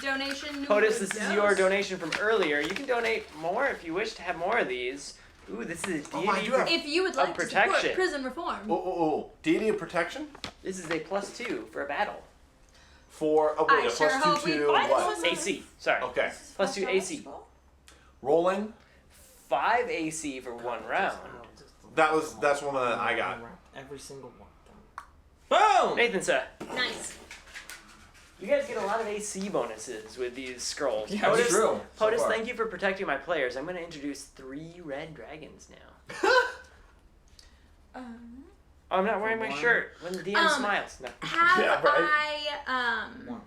[SPEAKER 1] your donation.
[SPEAKER 3] POTUS, this is your donation from earlier. You can donate more if you wish to have more of these. Ooh, this is a
[SPEAKER 4] Oh, I
[SPEAKER 3] deity.
[SPEAKER 4] do have-
[SPEAKER 1] If you would like to
[SPEAKER 3] protection.
[SPEAKER 1] support prison reform.
[SPEAKER 4] Oh. Deity of protection?
[SPEAKER 3] This is a +2 for a battle.
[SPEAKER 4] For a
[SPEAKER 1] I
[SPEAKER 4] wait, a
[SPEAKER 1] sure
[SPEAKER 4] plus
[SPEAKER 1] hope
[SPEAKER 4] 2
[SPEAKER 1] we
[SPEAKER 4] to
[SPEAKER 1] buy
[SPEAKER 4] what?
[SPEAKER 1] this
[SPEAKER 3] AC, sorry.
[SPEAKER 4] Okay.
[SPEAKER 3] +2 AC.
[SPEAKER 4] Rolling.
[SPEAKER 3] 5 AC for 1 round.
[SPEAKER 4] That's one that I got.
[SPEAKER 6] Every single one. Boom!
[SPEAKER 3] Nathan, sir.
[SPEAKER 1] Nice.
[SPEAKER 3] You guys get a lot of AC bonuses with these scrolls.
[SPEAKER 6] Yeah, it's true. So
[SPEAKER 3] POTUS,
[SPEAKER 6] far.
[SPEAKER 3] thank you for protecting my players. I'm going to introduce 3 red dragons now. Oh, I'm not wearing my
[SPEAKER 6] One.
[SPEAKER 3] shirt when the DM smiles. No.
[SPEAKER 1] Have
[SPEAKER 4] Yeah, right.
[SPEAKER 1] I,
[SPEAKER 6] One.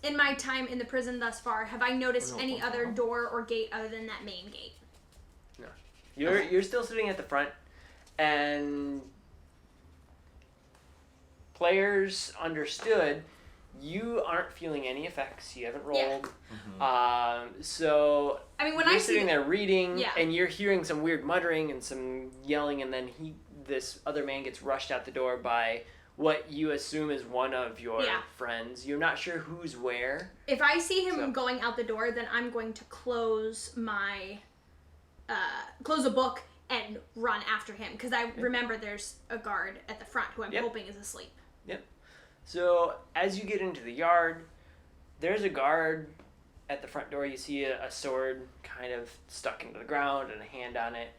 [SPEAKER 1] in my time in the prison thus far, have I noticed
[SPEAKER 6] Oh, no,
[SPEAKER 1] any
[SPEAKER 6] one
[SPEAKER 1] other
[SPEAKER 6] round.
[SPEAKER 1] door or gate other than that main gate?
[SPEAKER 3] You're still sitting at the front, and players understood you aren't feeling any effects. You haven't rolled. So
[SPEAKER 1] I mean, when
[SPEAKER 3] you're
[SPEAKER 1] I see
[SPEAKER 3] sitting there reading,
[SPEAKER 1] Yeah.
[SPEAKER 3] and you're hearing some weird muttering and some yelling, and then this other man gets rushed out the door by what you assume is one of your
[SPEAKER 1] Yeah.
[SPEAKER 3] friends. You're not sure who's where.
[SPEAKER 1] if I see him
[SPEAKER 3] So-
[SPEAKER 1] going out the door, then I'm going to close my close a book and run after him because I remember there's a guard at the front who I'm
[SPEAKER 3] Yep.
[SPEAKER 1] hoping is asleep.
[SPEAKER 3] So as you get into the yard, there's a guard at the front door. You see a sword kind of stuck into the ground and a hand on it.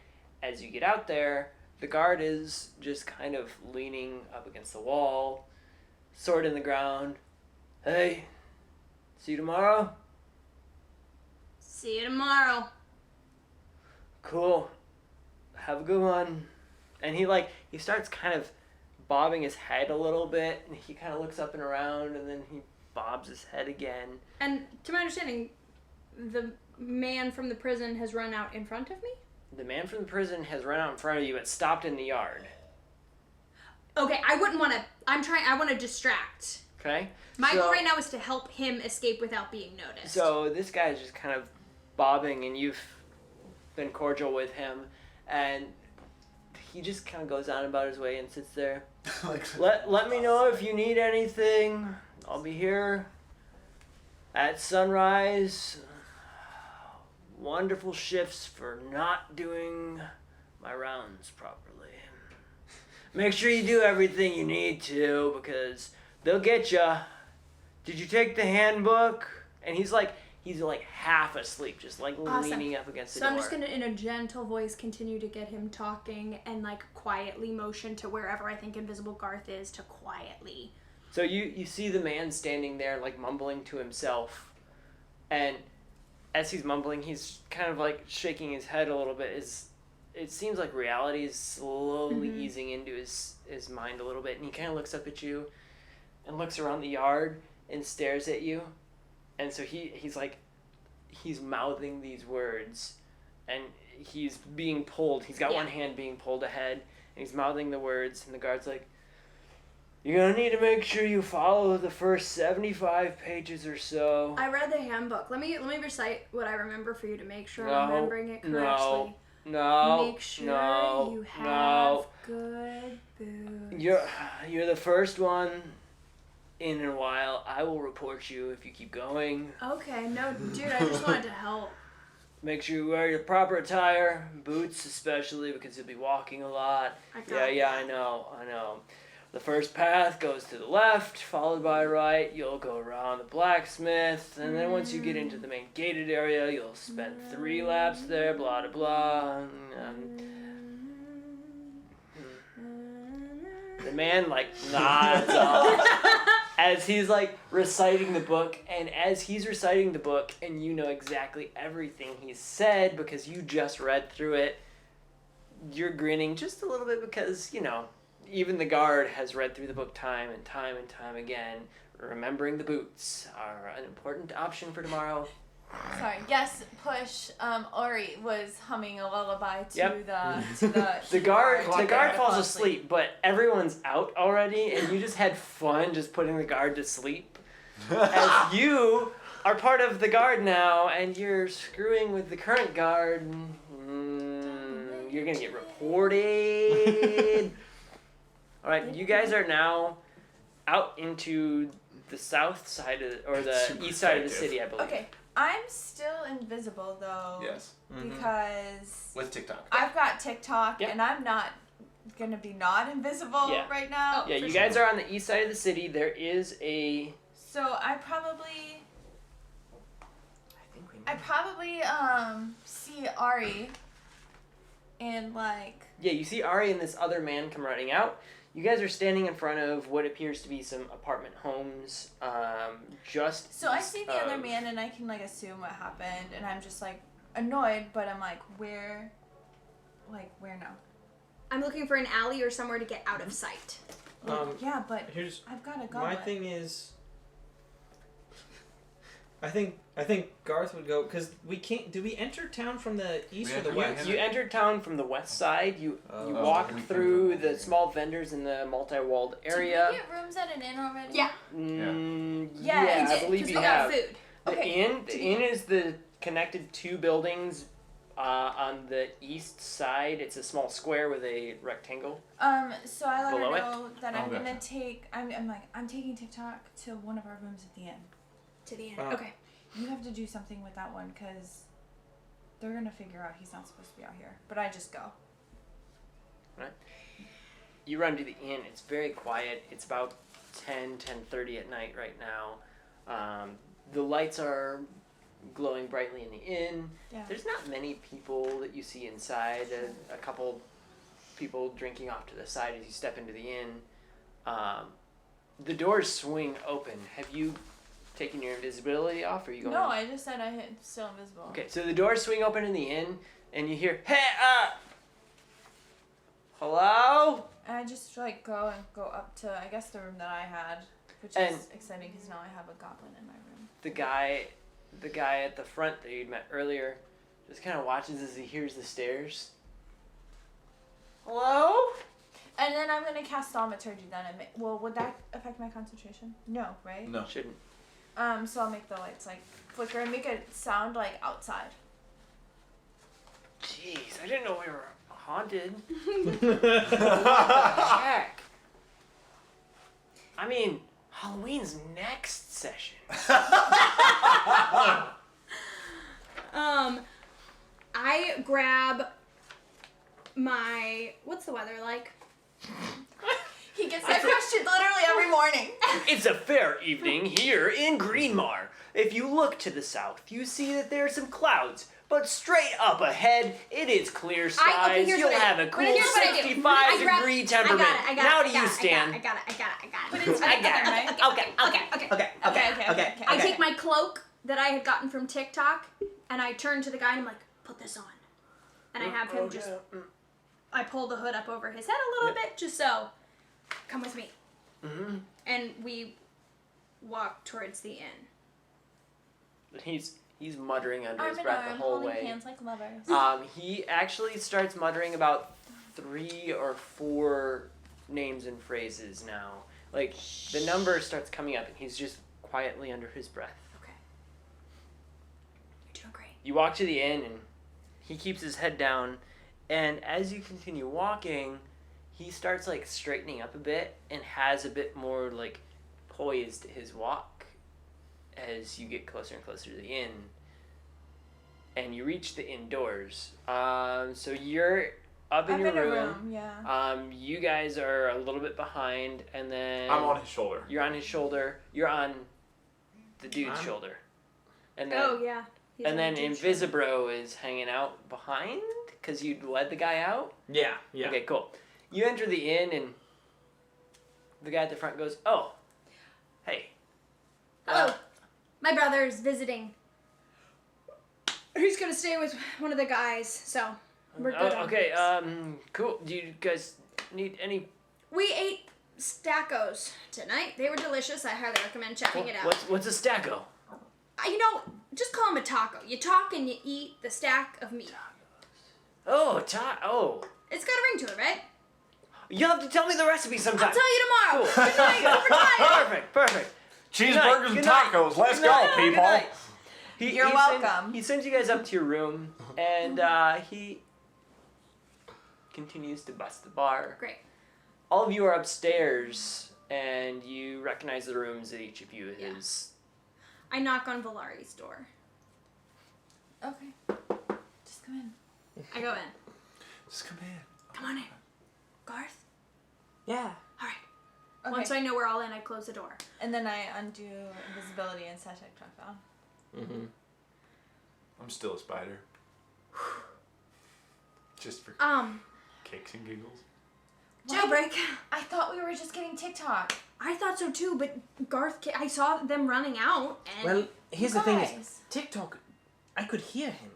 [SPEAKER 3] As you get out there, the guard is just kind of leaning up against the wall, sword in the ground. Hey, see you tomorrow?
[SPEAKER 1] See you tomorrow.
[SPEAKER 3] Cool. Have a good one. And he starts kind of bobbing his head a little bit, and he kind of looks up and around, and then he bobs his head again.
[SPEAKER 1] And to my understanding, the man from the prison has run out in front of me?
[SPEAKER 3] The man from the prison has run out in front of you and stopped in the yard.
[SPEAKER 1] Okay, I wouldn't want to... I want to distract.
[SPEAKER 3] Okay?
[SPEAKER 1] My
[SPEAKER 3] So-
[SPEAKER 1] goal right now is to help him escape without being noticed.
[SPEAKER 3] So this guy is just kind of bobbing, and you've been cordial with him, and he just kind of goes on about his way and sits there. Let me know if you need anything. I'll be here at sunrise. Wonderful shifts for not doing my rounds properly. Make sure you do everything you need to, because they'll get ya. Did you take the handbook? And he's like half asleep, just like
[SPEAKER 1] Awesome.
[SPEAKER 3] leaning up against the
[SPEAKER 1] So
[SPEAKER 3] door.
[SPEAKER 1] I'm just going to, in a gentle voice, continue to get him talking and, like, quietly motion to wherever I think Invisible Garth is to quietly.
[SPEAKER 3] So you see the man standing there, like, mumbling to himself. And as he's mumbling, he's kind of, like, shaking his head a little bit. It seems like reality is slowly easing into his mind a little bit. And he kind of looks up at you and looks around the yard and stares at you. And so he's mouthing these words. And he's being pulled. He's got
[SPEAKER 1] Yeah.
[SPEAKER 3] one hand being pulled ahead. And he's mouthing the words. And the guard's like, you're going to need to make sure you follow the first 75 pages or so.
[SPEAKER 1] I read the handbook. Let me recite what I remember for you to make sure
[SPEAKER 3] No,
[SPEAKER 1] I'm remembering it correctly.
[SPEAKER 3] No,
[SPEAKER 1] Make sure
[SPEAKER 3] no,
[SPEAKER 1] you have
[SPEAKER 3] no.
[SPEAKER 1] good booze.
[SPEAKER 3] You're the first one in a while. I will report you if you keep going.
[SPEAKER 1] Okay, no, dude, I just wanted to help.
[SPEAKER 3] Make sure you wear your proper attire, boots especially, because you'll be walking a lot.
[SPEAKER 1] I got
[SPEAKER 3] Yeah, I know. The first path goes to the left, followed by right. You'll go around the blacksmith, and then once you get into the main gated area, you'll spend 3 laps there, blah, blah, blah. The man like nods off as he's like reciting the book, and as he's reciting the book and you know exactly everything he said because you just read through it, you're grinning just a little bit because, you know, even the guard has read through the book time and time and time again. Remembering the boots are an important option for tomorrow.
[SPEAKER 5] Sorry. Yes, push. Ori was humming a lullaby to
[SPEAKER 3] Yep.
[SPEAKER 5] the
[SPEAKER 3] The guard
[SPEAKER 5] to
[SPEAKER 3] falls
[SPEAKER 5] fall
[SPEAKER 3] asleep, but everyone's out already, and you just had fun just putting the guard to sleep. As you are part of the guard now, and you're screwing with the current guard, you're gonna get reported. All right, you guys are now out into the south side of, or the
[SPEAKER 4] Super
[SPEAKER 3] east side of the
[SPEAKER 4] effective.
[SPEAKER 3] city, I believe.
[SPEAKER 5] Okay, I'm still invisible though.
[SPEAKER 4] Yes.
[SPEAKER 5] Because
[SPEAKER 4] With TikTok.
[SPEAKER 5] I've got TikTok
[SPEAKER 3] Yep.
[SPEAKER 5] and I'm not gonna be not invisible
[SPEAKER 3] Yeah.
[SPEAKER 5] right now.
[SPEAKER 3] Yeah,
[SPEAKER 1] For
[SPEAKER 3] you
[SPEAKER 1] sure.
[SPEAKER 3] guys are on the east side of the city. There is a.
[SPEAKER 5] So I probably
[SPEAKER 3] I think we.
[SPEAKER 5] see Ari and like
[SPEAKER 3] Yeah, you see Ari and this other man come running out. You guys are standing in front of what appears to be some apartment homes, just.
[SPEAKER 5] so I
[SPEAKER 3] east
[SPEAKER 5] see the other
[SPEAKER 3] of-
[SPEAKER 5] man and I can like assume what happened and I'm just like annoyed but I'm like where now?
[SPEAKER 1] I'm looking for an alley or somewhere to get out of sight.
[SPEAKER 5] Yeah, but
[SPEAKER 6] Here's
[SPEAKER 5] I've got to go.
[SPEAKER 6] my thing is. I think Garth would go because we can't. Do we enter town from the east
[SPEAKER 4] We
[SPEAKER 6] or the
[SPEAKER 4] enter-
[SPEAKER 6] west?
[SPEAKER 3] You enter town from the west side. You
[SPEAKER 6] Oh.
[SPEAKER 3] walk
[SPEAKER 4] we
[SPEAKER 3] through
[SPEAKER 4] can go
[SPEAKER 3] the
[SPEAKER 4] there.
[SPEAKER 3] small vendors in the multi-walled
[SPEAKER 5] Did
[SPEAKER 3] area.
[SPEAKER 5] we get rooms at an inn already?
[SPEAKER 1] Yeah.
[SPEAKER 5] Yeah,
[SPEAKER 3] Yeah,
[SPEAKER 5] we
[SPEAKER 3] I believe
[SPEAKER 1] Because
[SPEAKER 3] you
[SPEAKER 1] we
[SPEAKER 3] have.
[SPEAKER 1] got food.
[SPEAKER 3] The
[SPEAKER 5] Okay.
[SPEAKER 3] inn. The inn is the connected two buildings. On the east side, it's a small square with a rectangle.
[SPEAKER 5] So I let
[SPEAKER 3] Below
[SPEAKER 5] her
[SPEAKER 3] it?
[SPEAKER 5] know that I'm
[SPEAKER 4] Oh,
[SPEAKER 5] gonna
[SPEAKER 4] gotcha.
[SPEAKER 5] take. I'm taking TikTok to one of our rooms at the inn.
[SPEAKER 1] To the end.
[SPEAKER 6] Oh.
[SPEAKER 1] Okay.
[SPEAKER 5] You have to do something with that one because they're gonna figure out he's not supposed to be out here. But I just go.
[SPEAKER 3] You run to the inn. It's very quiet. It's about 10:30 at night right now. The lights are glowing brightly in the inn.
[SPEAKER 5] Yeah.
[SPEAKER 3] There's not many people that you see inside. A couple people drinking off to the side as you step into the inn. The doors swing open. Have you taken your invisibility off, or are you going?
[SPEAKER 5] No, I just said I hit still invisible.
[SPEAKER 3] Okay, so the doors swing open in the inn, and you hear, "Hey, hello?"
[SPEAKER 5] And I just like go up to I guess the room that I had, which
[SPEAKER 3] And-
[SPEAKER 5] is exciting because now I have a goblin in my room.
[SPEAKER 3] The guy at the front that you'd met earlier just kind of watches as he hears the stairs. Hello?
[SPEAKER 5] And then I'm gonna cast thaumaturgy then. Well, would that affect my concentration? No, right?
[SPEAKER 4] No.
[SPEAKER 3] Shouldn't.
[SPEAKER 5] So I'll make the lights like flicker and make it sound like outside.
[SPEAKER 3] Jeez, I didn't know we were haunted. What the heck? I mean, Halloween's next session.
[SPEAKER 1] I grab my. What's the weather like?
[SPEAKER 5] He gets that question literally every morning.
[SPEAKER 3] It's a fair evening here in Greenmar. If you look to the south, you see that there are some clouds. But straight up ahead, it is clear skies.
[SPEAKER 1] here's
[SPEAKER 3] You'll
[SPEAKER 1] what I
[SPEAKER 3] have
[SPEAKER 1] do.
[SPEAKER 3] a cool
[SPEAKER 1] Here's what I do.
[SPEAKER 3] 65
[SPEAKER 1] I grab-
[SPEAKER 3] degree temperament.
[SPEAKER 1] I got it.
[SPEAKER 3] Now do you stand?
[SPEAKER 1] I got it.
[SPEAKER 5] But it's
[SPEAKER 3] I got it.
[SPEAKER 5] right?
[SPEAKER 3] Okay.
[SPEAKER 1] I take my cloak that I had gotten from TikTok, and I turn to the guy and I'm like, "Put this on," and I have him just. I pull the hood up over his head a little bit, just so. Come with me.
[SPEAKER 3] Mm-hmm.
[SPEAKER 1] And we walk towards the inn.
[SPEAKER 3] He's muttering under
[SPEAKER 5] Arm
[SPEAKER 3] his
[SPEAKER 5] in
[SPEAKER 3] breath the
[SPEAKER 5] arm,
[SPEAKER 3] whole
[SPEAKER 5] holding
[SPEAKER 3] way.
[SPEAKER 5] hands like lovers.
[SPEAKER 3] He actually starts muttering about 3 or 4 names and phrases now. Like, the number starts coming up, and he's just quietly under his breath.
[SPEAKER 1] Okay. You're doing great.
[SPEAKER 3] You walk to the inn, and he keeps his head down, and as you continue walking, he starts, like, straightening up a bit and has a bit more, like, poise to his walk as you get closer and closer to the inn. And you reach the indoors. So you're up in
[SPEAKER 5] I'm
[SPEAKER 3] your
[SPEAKER 5] in a
[SPEAKER 3] room.
[SPEAKER 5] room, yeah.
[SPEAKER 3] You guys are a little bit behind, and then
[SPEAKER 4] I'm on his shoulder.
[SPEAKER 3] you're on his shoulder. You're on the dude's
[SPEAKER 6] I'm-
[SPEAKER 3] shoulder, and then
[SPEAKER 1] Oh yeah. He's
[SPEAKER 3] and then
[SPEAKER 1] on the dude's shoulder.
[SPEAKER 3] Invisibro is hanging out behind because you led the guy out.
[SPEAKER 6] Yeah.
[SPEAKER 3] Okay, cool. You enter the inn, and the guy at the front goes, "Oh, hey."
[SPEAKER 1] Hello. My brother's visiting. He's gonna stay with one of the guys, so we're good. on
[SPEAKER 3] Okay.
[SPEAKER 1] this.
[SPEAKER 3] Cool. Do you guys need any?
[SPEAKER 1] We ate stackos tonight. They were delicious. I highly recommend checking it out.
[SPEAKER 3] What's a stacko?
[SPEAKER 1] You know, just call them a taco. You talk and you eat the stack of meat.
[SPEAKER 3] Oh, oh.
[SPEAKER 1] It's got a ring to it, right?
[SPEAKER 3] You'll have to tell me the recipe sometime.
[SPEAKER 1] I'll tell you tomorrow.
[SPEAKER 3] Cool.
[SPEAKER 1] Good night. Overtime.
[SPEAKER 3] Perfect.
[SPEAKER 4] Cheeseburgers and
[SPEAKER 3] Good night.
[SPEAKER 4] tacos. Let's
[SPEAKER 3] Good
[SPEAKER 4] go,
[SPEAKER 3] night. Good
[SPEAKER 4] people.
[SPEAKER 3] night.
[SPEAKER 5] You're welcome.
[SPEAKER 3] He sends you guys up to your room, and he continues to bust the bar.
[SPEAKER 1] Great.
[SPEAKER 3] All of you are upstairs, and you recognize the rooms that each of you
[SPEAKER 1] Yeah.
[SPEAKER 3] is.
[SPEAKER 1] I knock on Valari's door.
[SPEAKER 5] Okay. Just come in.
[SPEAKER 1] I go in.
[SPEAKER 8] Just come in.
[SPEAKER 1] Come on in. Garth?
[SPEAKER 6] Yeah.
[SPEAKER 1] All right.
[SPEAKER 5] Okay.
[SPEAKER 1] Once I know we're all in, I close the door.
[SPEAKER 5] And then I undo invisibility and set TikTok on.
[SPEAKER 6] Mm-hmm.
[SPEAKER 4] I'm still a spider. Just for kicks and giggles.
[SPEAKER 1] Jailbreak.
[SPEAKER 5] I thought we were just getting TikTok.
[SPEAKER 1] I thought so too, but Garth, I saw them running out, and
[SPEAKER 6] Well, here's the
[SPEAKER 5] You
[SPEAKER 6] thing
[SPEAKER 5] guys.
[SPEAKER 6] is, TikTok, I could hear him.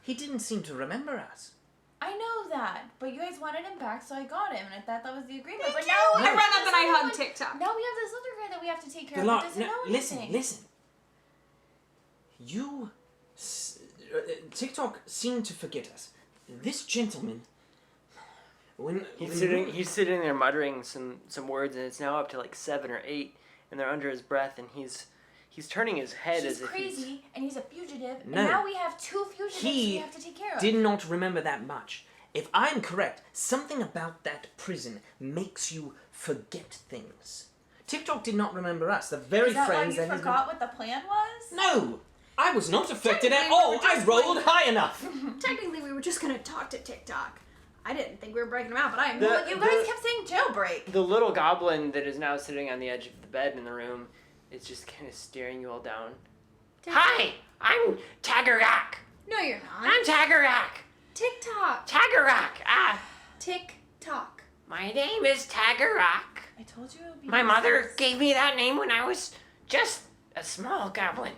[SPEAKER 6] He didn't seem to remember us.
[SPEAKER 5] I know that, but you guys wanted him back, so I got him, and I thought that was the agreement. But
[SPEAKER 1] I
[SPEAKER 5] now
[SPEAKER 1] run up and I hug TikTok.
[SPEAKER 5] Now we have this other guy that we have to take care
[SPEAKER 6] The
[SPEAKER 5] of.
[SPEAKER 6] lot.
[SPEAKER 5] Who doesn't
[SPEAKER 6] No,
[SPEAKER 5] know
[SPEAKER 6] listen,
[SPEAKER 5] anything.
[SPEAKER 6] listen. TikTok seemed to forget us. This gentleman, when
[SPEAKER 3] He's sitting there muttering some words, and it's now up to like 7 or 8, and they're under his breath, and he's turning his head
[SPEAKER 5] He's
[SPEAKER 3] as if
[SPEAKER 5] crazy, and he's a fugitive,
[SPEAKER 6] No.
[SPEAKER 5] and now we have 2 fugitives
[SPEAKER 6] He
[SPEAKER 5] we have to take care of.
[SPEAKER 6] did not remember that much. If I'm correct, something about that prison makes you forget things. TikTok did not remember us. The very
[SPEAKER 5] Is that why
[SPEAKER 6] friends
[SPEAKER 5] you
[SPEAKER 6] that he's
[SPEAKER 5] forgot what the plan was?
[SPEAKER 6] been... No! I was not affected at
[SPEAKER 1] Technically, we
[SPEAKER 6] all.
[SPEAKER 1] were
[SPEAKER 6] I
[SPEAKER 1] just
[SPEAKER 6] rolled
[SPEAKER 1] like-
[SPEAKER 6] high enough.
[SPEAKER 1] Technically, we were just gonna talk to TikTok. I didn't think we were breaking them out, but I am.
[SPEAKER 3] The-
[SPEAKER 5] But you guys kept saying jailbreak.
[SPEAKER 3] the little goblin that is now sitting on the edge of the bed in the room is just kind of staring you all down.
[SPEAKER 7] Hi, I'm Tagarak.
[SPEAKER 1] No, you're not.
[SPEAKER 7] I'm Tagarak.
[SPEAKER 1] TikTok.
[SPEAKER 7] Tagarak.
[SPEAKER 1] TikTok.
[SPEAKER 7] My name is Tagarak.
[SPEAKER 5] I told you it would be
[SPEAKER 7] My mother
[SPEAKER 5] business.
[SPEAKER 7] gave me that name when I was just a small goblin.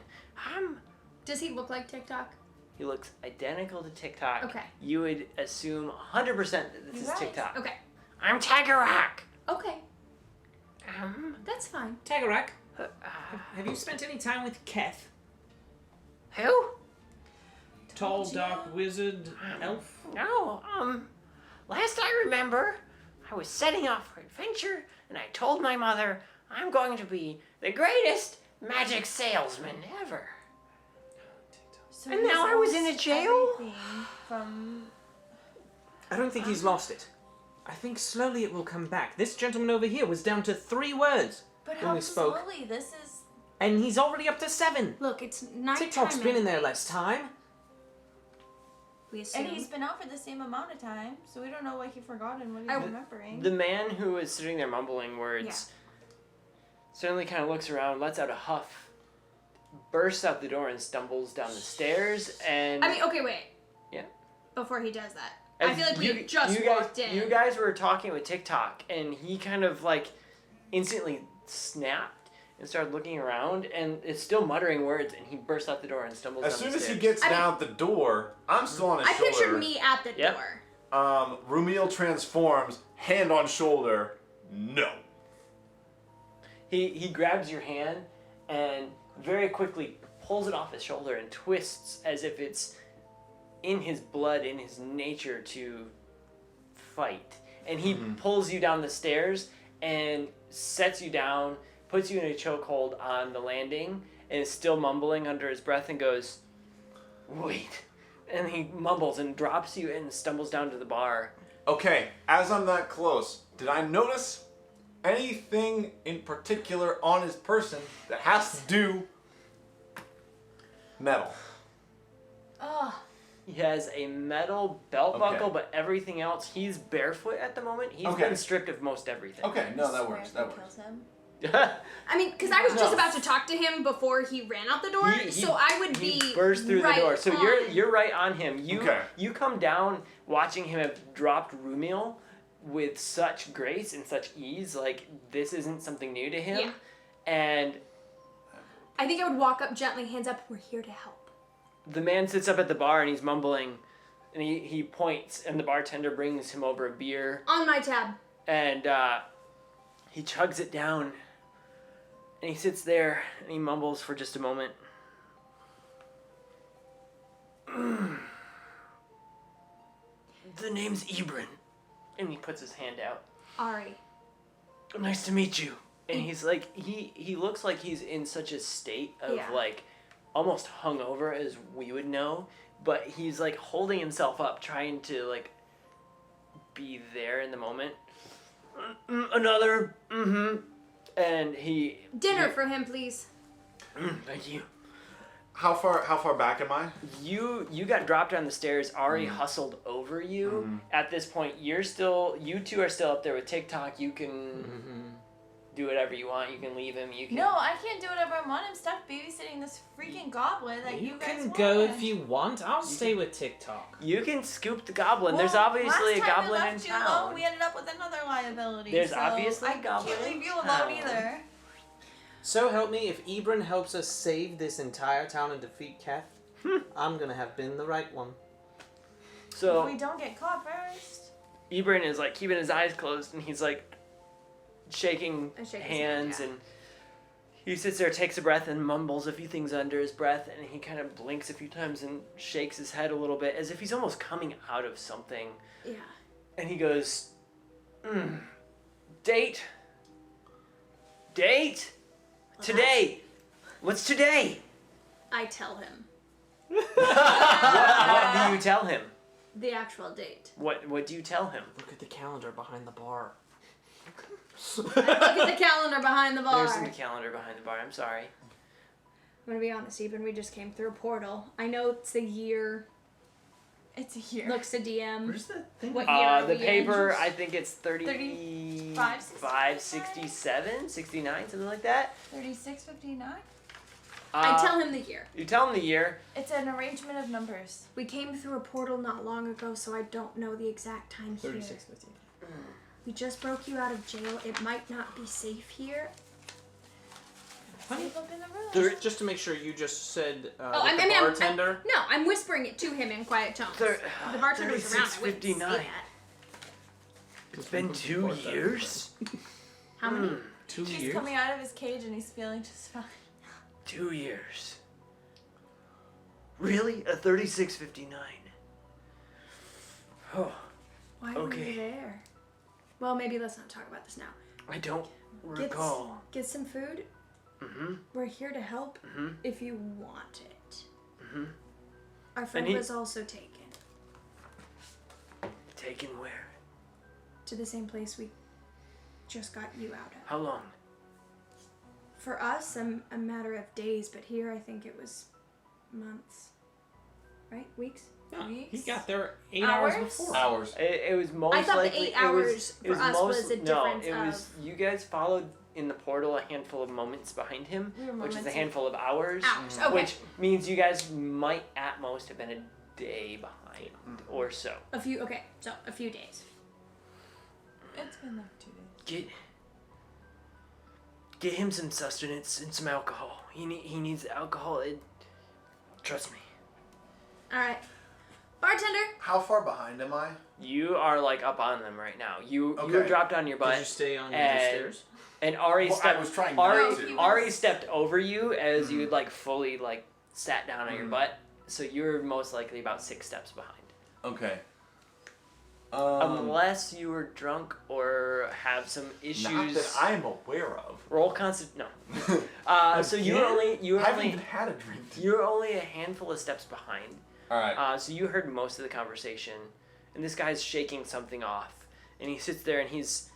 [SPEAKER 1] Does he look like TikTok?
[SPEAKER 3] He looks identical to TikTok.
[SPEAKER 1] Okay.
[SPEAKER 3] You would assume 100% that this
[SPEAKER 5] You're
[SPEAKER 3] is
[SPEAKER 5] right.
[SPEAKER 3] TikTok.
[SPEAKER 1] Okay.
[SPEAKER 7] I'm Tagarak.
[SPEAKER 1] Okay. That's fine.
[SPEAKER 6] Tagarak, have you spent any time with Keth?
[SPEAKER 7] Who?
[SPEAKER 6] Tall,
[SPEAKER 5] you.
[SPEAKER 6] dark wizard, elf?
[SPEAKER 7] No, last I remember, I was setting off for adventure, and I told my mother I'm going to be the greatest magic salesman ever.
[SPEAKER 5] So
[SPEAKER 7] And
[SPEAKER 5] he's
[SPEAKER 7] now I was in a
[SPEAKER 5] lost
[SPEAKER 7] jail?
[SPEAKER 5] everything From
[SPEAKER 6] I don't think he's lost it. I think slowly it will come back. This gentleman over here was down to 3 words
[SPEAKER 5] but
[SPEAKER 6] when
[SPEAKER 5] how
[SPEAKER 6] we spoke,
[SPEAKER 5] slowly? This is
[SPEAKER 6] and he's already up to 7.
[SPEAKER 1] Look, it's nighttime.
[SPEAKER 6] TikTok's been in there
[SPEAKER 1] anyways.
[SPEAKER 6] less time.
[SPEAKER 1] We assume.
[SPEAKER 5] and he's been out for the same amount of time, so we don't know what he forgot and what he's
[SPEAKER 1] I-
[SPEAKER 5] remembering.
[SPEAKER 3] The man who is sitting there mumbling words suddenly kind of looks around, lets out a huff, bursts out the door, and stumbles down the stairs. And
[SPEAKER 1] I mean, okay, wait.
[SPEAKER 3] Yeah.
[SPEAKER 1] Before he does that,
[SPEAKER 3] as
[SPEAKER 1] I feel like we
[SPEAKER 3] you-
[SPEAKER 1] had just
[SPEAKER 3] you guys,
[SPEAKER 1] walked in.
[SPEAKER 3] You guys were talking with TikTok, and he kind of like instantly snapped and started looking around, and it's still muttering words, and he bursts out the door and stumbles
[SPEAKER 4] As
[SPEAKER 3] down
[SPEAKER 4] soon
[SPEAKER 3] the
[SPEAKER 4] as
[SPEAKER 3] stairs.
[SPEAKER 4] he gets
[SPEAKER 1] I mean-
[SPEAKER 4] down the door, I'm still on his
[SPEAKER 1] I
[SPEAKER 4] shoulder.
[SPEAKER 1] pictured me at the
[SPEAKER 3] Yep.
[SPEAKER 1] door.
[SPEAKER 4] Rumiel transforms, hand on shoulder. No.
[SPEAKER 3] He grabs your hand and very quickly pulls it off his shoulder and twists as if it's in his blood, in his nature to fight. And he pulls you down the stairs and sets you down, puts you in a chokehold on the landing, and is still mumbling under his breath and goes, "Wait." And he mumbles and drops you and stumbles down to the bar.
[SPEAKER 4] Okay, as I'm that close, did I notice anything in particular on his person that has to do metal?
[SPEAKER 5] Oh,
[SPEAKER 3] He has a metal belt
[SPEAKER 4] Okay.
[SPEAKER 3] buckle, but everything else, he's barefoot at the moment. He's
[SPEAKER 4] Okay.
[SPEAKER 3] been stripped of most everything.
[SPEAKER 4] Okay, no, that
[SPEAKER 5] swear
[SPEAKER 4] works.
[SPEAKER 5] if
[SPEAKER 4] That
[SPEAKER 5] he
[SPEAKER 4] works.
[SPEAKER 5] kills him.
[SPEAKER 1] I mean, because I was just
[SPEAKER 4] No.
[SPEAKER 1] about to talk to him before he ran out the door, so I would be
[SPEAKER 3] He burst through
[SPEAKER 1] right
[SPEAKER 3] the door. So
[SPEAKER 1] on.
[SPEAKER 3] you're right on him.
[SPEAKER 4] Okay.
[SPEAKER 3] You come down watching him have dropped Rumiel with such grace and such ease. Like, this isn't something new to him.
[SPEAKER 1] Yeah.
[SPEAKER 3] And
[SPEAKER 1] I think I would walk up gently, hands up. We're here to help.
[SPEAKER 3] the man sits up at the bar and he's mumbling, and he points, and the bartender brings him over a beer,
[SPEAKER 1] On my tab.
[SPEAKER 3] and he chugs it down, and he sits there and he mumbles for just a moment. The name's Ebron, and he puts his hand out.
[SPEAKER 1] Ari.
[SPEAKER 3] Nice to meet you. And he's like, he looks like he's in such a state of
[SPEAKER 1] Yeah.
[SPEAKER 3] like almost hungover as we would know, but he's like holding himself up, trying to like be there in the moment. Another, and he.
[SPEAKER 1] Dinner for him, please.
[SPEAKER 3] Thank you.
[SPEAKER 4] How far back am I?
[SPEAKER 3] You got dropped down the stairs. Ari hustled over you. At this point, you two are still up there with TikTok. You can do whatever you want. You can leave him. You can.
[SPEAKER 5] No, I can't do whatever I want. I'm stuck babysitting this freaking goblin that you,
[SPEAKER 6] You
[SPEAKER 5] guys
[SPEAKER 6] can
[SPEAKER 5] want.
[SPEAKER 6] go if you want. I'll stay with TikTok.
[SPEAKER 3] You can scoop the goblin. There's
[SPEAKER 5] Well,
[SPEAKER 3] obviously a
[SPEAKER 5] last time
[SPEAKER 3] goblin
[SPEAKER 5] we
[SPEAKER 3] in
[SPEAKER 5] left you
[SPEAKER 3] town.
[SPEAKER 5] alone, we ended up with another liability.
[SPEAKER 3] There's
[SPEAKER 5] so
[SPEAKER 3] obviously a
[SPEAKER 5] I
[SPEAKER 3] goblin
[SPEAKER 5] can't
[SPEAKER 3] in
[SPEAKER 5] leave you alone
[SPEAKER 3] town.
[SPEAKER 5] either.
[SPEAKER 6] So help me, if Ebron helps us save this entire town and defeat Keth, I'm gonna have been the right one.
[SPEAKER 5] If
[SPEAKER 3] So
[SPEAKER 5] we don't get caught first.
[SPEAKER 3] Ebron is like keeping his eyes closed, and he's like shaking
[SPEAKER 1] I shake his
[SPEAKER 3] hands,
[SPEAKER 1] hand,
[SPEAKER 3] and he sits there, takes a breath, and mumbles a few things under his breath, and he kind of blinks a few times and shakes his head a little bit, as if he's almost coming out of something.
[SPEAKER 1] Yeah.
[SPEAKER 3] And he goes, Date? Today! What's today?
[SPEAKER 1] I tell him
[SPEAKER 3] What do you tell him?
[SPEAKER 1] the actual date.
[SPEAKER 3] What do you tell him?
[SPEAKER 6] Look at the calendar behind the bar.
[SPEAKER 1] Look at the calendar behind the bar.
[SPEAKER 3] There's the calendar behind the bar. I'm sorry.
[SPEAKER 1] I'm gonna be honest, Eben. We just came through a portal. I know it's the year.
[SPEAKER 5] It's a year.
[SPEAKER 1] Looks to DM.
[SPEAKER 4] Where's that thing?
[SPEAKER 1] What year are
[SPEAKER 3] The
[SPEAKER 1] we
[SPEAKER 3] paper,
[SPEAKER 1] in?
[SPEAKER 3] I think it's 35, 67, 69, something like that.
[SPEAKER 5] 3659.
[SPEAKER 1] I tell him the year.
[SPEAKER 3] You tell him the year.
[SPEAKER 5] It's an arrangement of numbers.
[SPEAKER 1] We came through a portal not long ago, so I don't know the exact time here.
[SPEAKER 6] 36:15.
[SPEAKER 1] We just broke you out of jail. It might not be safe here.
[SPEAKER 5] Save up in the room.
[SPEAKER 6] Just to make sure, you just said
[SPEAKER 1] Oh,
[SPEAKER 6] that
[SPEAKER 1] I
[SPEAKER 6] the
[SPEAKER 1] mean,
[SPEAKER 6] bartender.
[SPEAKER 1] No, I'm whispering it to him in quiet tones. The bartender was around. I wouldn't say
[SPEAKER 3] 36:59.
[SPEAKER 1] that.
[SPEAKER 3] It's been 2 years.
[SPEAKER 1] How many?
[SPEAKER 6] 2
[SPEAKER 5] He's
[SPEAKER 6] years.
[SPEAKER 5] coming out of his cage and he's feeling just fine.
[SPEAKER 3] 2 years. Really? A 36:59. Oh,
[SPEAKER 1] Why were
[SPEAKER 3] Okay.
[SPEAKER 1] you there? Well, maybe let's not talk about this now.
[SPEAKER 3] I don't recall.
[SPEAKER 1] Get some food.
[SPEAKER 3] Mm-hmm.
[SPEAKER 1] We're here to help
[SPEAKER 3] Mhm.
[SPEAKER 1] if you want it.
[SPEAKER 3] Mhm.
[SPEAKER 1] Our friend
[SPEAKER 3] he-
[SPEAKER 1] was also taken
[SPEAKER 3] Taken where?
[SPEAKER 1] to the same place we just got you out of.
[SPEAKER 3] How long?
[SPEAKER 1] For us, a matter of days, but here I think it was months. Right? Weeks?
[SPEAKER 6] No, he
[SPEAKER 5] Weeks?
[SPEAKER 6] got there 8 hours
[SPEAKER 5] Hours?
[SPEAKER 6] before.
[SPEAKER 4] Hours.
[SPEAKER 3] It was most
[SPEAKER 1] I thought the
[SPEAKER 3] likely
[SPEAKER 1] 8 hours
[SPEAKER 3] it
[SPEAKER 1] for us was a
[SPEAKER 3] no,
[SPEAKER 1] difference
[SPEAKER 3] it was
[SPEAKER 1] of-
[SPEAKER 3] you guys followed in the portal a handful of moments behind him,
[SPEAKER 5] We were
[SPEAKER 3] which is a
[SPEAKER 5] moments
[SPEAKER 3] handful of hours,
[SPEAKER 1] Hours. Okay.
[SPEAKER 3] which means you guys might at most have been a day behind or so.
[SPEAKER 1] A few. Okay, so a few days.
[SPEAKER 5] It's been like 2 days.
[SPEAKER 3] Get him some sustenance and some alcohol. He needs alcohol. Trust me.
[SPEAKER 1] All right, bartender.
[SPEAKER 8] How far behind am I?
[SPEAKER 3] You are like up on them right now. You were
[SPEAKER 8] Okay.
[SPEAKER 3] dropped on your butt.
[SPEAKER 6] Did you stay on the
[SPEAKER 3] and-
[SPEAKER 6] stairs?
[SPEAKER 3] And Ari
[SPEAKER 8] Well,
[SPEAKER 3] stepped.
[SPEAKER 8] I was trying
[SPEAKER 3] Ari,
[SPEAKER 8] not
[SPEAKER 5] to.
[SPEAKER 3] Ari stepped over you as you like fully like sat down on your butt. So you're most likely about 6 steps behind,
[SPEAKER 8] Okay.
[SPEAKER 3] unless you were drunk or have some
[SPEAKER 4] Not
[SPEAKER 3] issues.
[SPEAKER 4] that I'm aware of.
[SPEAKER 3] Roll constant. No. So you
[SPEAKER 4] Again?
[SPEAKER 3] were
[SPEAKER 4] I haven't
[SPEAKER 3] only
[SPEAKER 4] even had a drink.
[SPEAKER 3] you're only a handful of steps behind.
[SPEAKER 4] All right.
[SPEAKER 3] So you heard most of the conversation, and this guy's shaking something off, and he sits there and he's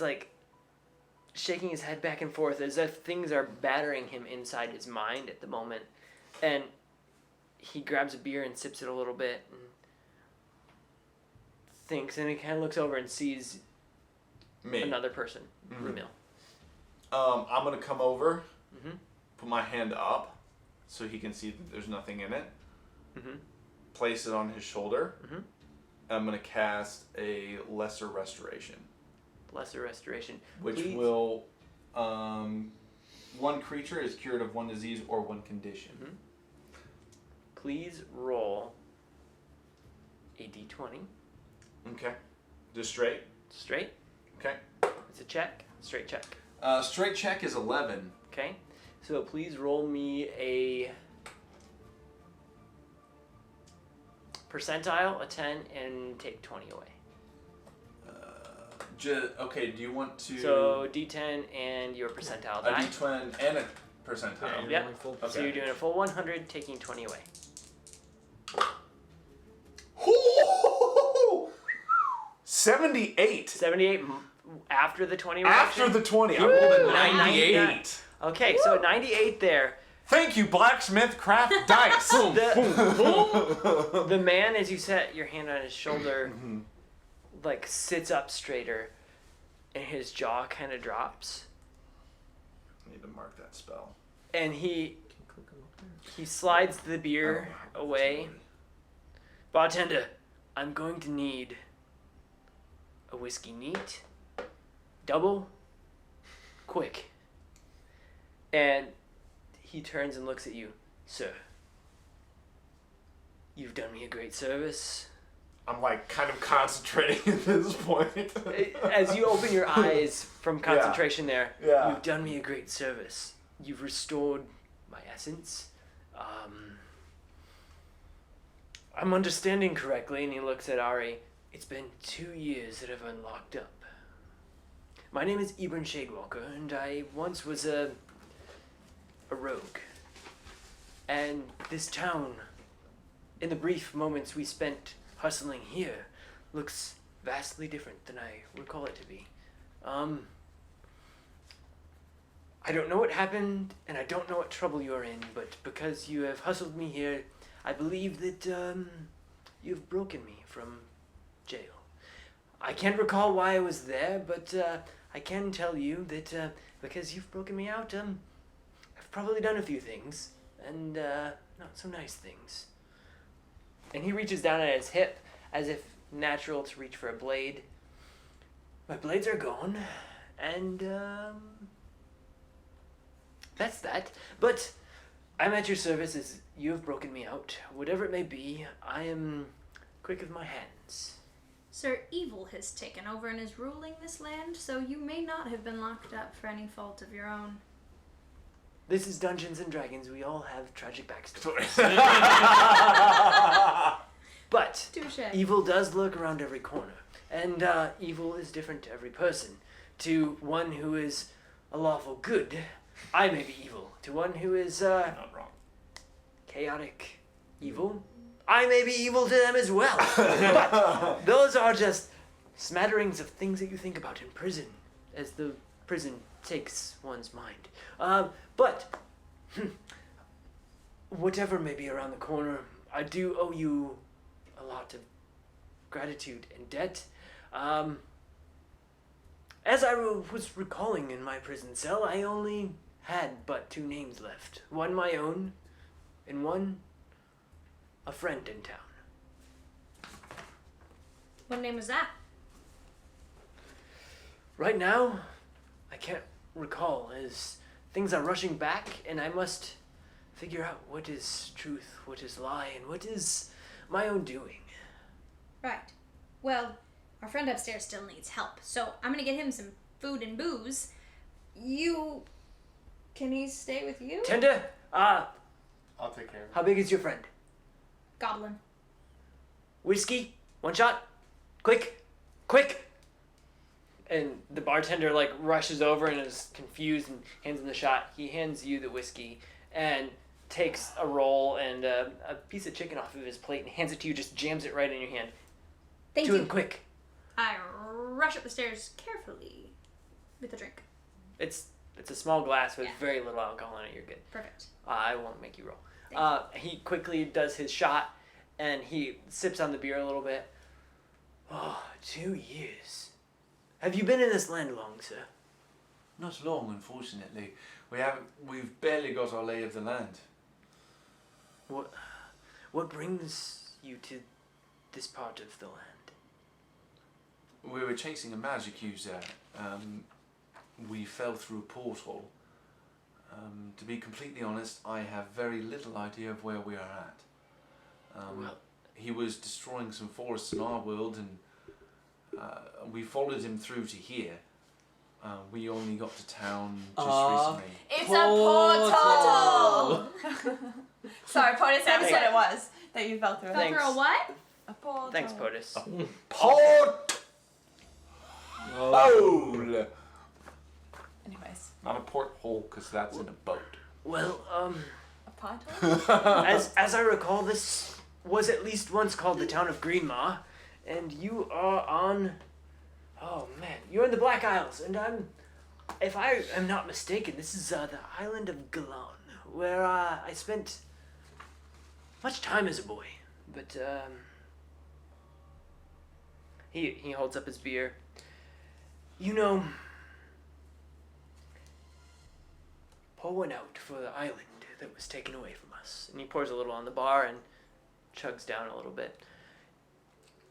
[SPEAKER 3] like shaking his head back and forth as if things are battering him inside his mind at the moment, and he grabs a beer and sips it a little bit and thinks, and he kind of looks over and sees
[SPEAKER 4] Me.
[SPEAKER 3] another person,
[SPEAKER 4] Mhm.
[SPEAKER 3] Ramil.
[SPEAKER 4] I'm gonna come over,
[SPEAKER 3] Mhm.
[SPEAKER 4] put my hand up, so he can see that there's nothing in it.
[SPEAKER 3] Mhm.
[SPEAKER 4] Place it on his shoulder,
[SPEAKER 3] Mhm.
[SPEAKER 4] I'm gonna cast a Lesser Restoration,
[SPEAKER 3] Lesser Restoration.
[SPEAKER 4] which
[SPEAKER 3] Please.
[SPEAKER 4] will one creature is cured of one disease or one condition.
[SPEAKER 3] Mhm. Please roll a d20.
[SPEAKER 4] Okay. Just straight.
[SPEAKER 3] Straight.
[SPEAKER 4] Okay.
[SPEAKER 3] It's a check. Straight check.
[SPEAKER 4] Straight check is 11.
[SPEAKER 3] Okay. So please roll me a percentile, a 10, and take 20 away.
[SPEAKER 4] Okay. Do you want to?
[SPEAKER 3] So d10 and your percentile
[SPEAKER 4] a
[SPEAKER 3] die.
[SPEAKER 4] d20 and a percentile.
[SPEAKER 6] You're
[SPEAKER 3] Yep.
[SPEAKER 6] going full-
[SPEAKER 3] So you're doing a full 100, taking 20 away.
[SPEAKER 4] 78.
[SPEAKER 3] 78 after the 20
[SPEAKER 4] After
[SPEAKER 3] reaction?
[SPEAKER 4] the 20, I rolled a 98.
[SPEAKER 3] 98. Okay, so 98 there.
[SPEAKER 4] Thank you, Blacksmith Craft Dice.
[SPEAKER 3] The man, as you set your hand on his shoulder, like sits up straighter, and his jaw kind of drops,
[SPEAKER 4] I need to mark that spell.
[SPEAKER 3] and he slides the beer away. Bartender, I'm going to need a whiskey neat, double, quick. And he turns and looks at you. Sir, you've done me a great service.
[SPEAKER 4] I'm like kind of concentrating at this point.
[SPEAKER 3] As you open your eyes from concentration there,
[SPEAKER 4] Yeah.
[SPEAKER 3] you've done me a great service. You've restored my essence. I'm understanding correctly, and he looks at Ari. It's been 2 years that I've been locked up. My name is Ibn Shadewalker, and I once was a rogue. And this town, in the brief moments we spent hustling here, looks vastly different than I recall it to be. I don't know what happened, and I don't know what trouble you're in, but because you have hustled me here, I believe that you've broken me from jail. I can't recall why I was there, but I can tell you that because you've broken me out, I've probably done a few things, and not so nice things. And he reaches down at his hip, as if natural to reach for a blade. My blades are gone, and that's that. But I'm at your service as you have broken me out. Whatever it may be, I am quick with my hands.
[SPEAKER 1] Sir, evil has taken over and is ruling this land, so you may not have been locked up for any fault of your own.
[SPEAKER 3] This is Dungeons and Dragons. We all have tragic backstories. But
[SPEAKER 1] Touche.
[SPEAKER 3] evil does lurk around every corner. And evil is different to every person. To one who is a lawful good, I may be evil. To one who is
[SPEAKER 4] Not wrong.
[SPEAKER 3] chaotic evil, I may be evil to them as well. But those are just smatterings of things that you think about in prison, as the prison takes one's mind. But whatever may be around the corner, I do owe you a lot of gratitude and debt. As I was recalling in my prison cell, I only had but 2 names left. One my own, and one a friend in town.
[SPEAKER 1] What name was that?
[SPEAKER 3] Right now, I can't recall, as things are rushing back, and I must figure out what is truth, what is lie, and what is my own doing.
[SPEAKER 1] Right. Well, our friend upstairs still needs help, so I'm gonna get him some food and booze. Can he stay with you?
[SPEAKER 3] Tender,
[SPEAKER 4] I'll take care of it.
[SPEAKER 3] how big is your friend?
[SPEAKER 1] Goblin.
[SPEAKER 3] Whiskey? 1 shot? Quick! Quick! And the bartender like rushes over and is confused and hands him the shot. He hands you the whiskey and takes a roll and a piece of chicken off of his plate and hands it to you, just jams it right in your hand.
[SPEAKER 1] Thank
[SPEAKER 3] To
[SPEAKER 1] you.
[SPEAKER 3] him, quick.
[SPEAKER 1] I rush up the stairs carefully with a drink.
[SPEAKER 3] It's a small glass with
[SPEAKER 1] Yeah.
[SPEAKER 3] very little alcohol in it. You're good.
[SPEAKER 1] Perfect.
[SPEAKER 3] I won't make you roll.
[SPEAKER 1] Thank
[SPEAKER 3] He quickly does his shot and he sips on the beer a little bit. Oh, 2 years. Have you been in this land long, sir?
[SPEAKER 8] Not long, unfortunately. We've barely got our lay of the land.
[SPEAKER 3] What brings you to this part of the land?
[SPEAKER 8] We were chasing a magic user. We fell through a portal. To be completely honest, I have very little idea of where we are at. He was destroying some forests in our world, and we followed him through to here. We only got to town just recently.
[SPEAKER 5] It's a portal! Sorry, POTUS never said it was that you fell through.
[SPEAKER 1] Fell through a what?
[SPEAKER 5] A portal.
[SPEAKER 3] Thanks, POTUS.
[SPEAKER 4] Port.
[SPEAKER 8] Oh!
[SPEAKER 5] Anyways,
[SPEAKER 4] Not a porthole, because that's in a boat.
[SPEAKER 3] Well,
[SPEAKER 5] a portal?
[SPEAKER 3] as I recall, this was at least once called the town of Greenmaw, and you are on... Oh, man. You're in the Black Isles, and if I am not mistaken, this is the island of Galan, where I spent much time as a boy. But, he holds up his beer. You know, Paul went out for the island that was taken away from us. And he pours a little on the bar and chugs down a little bit.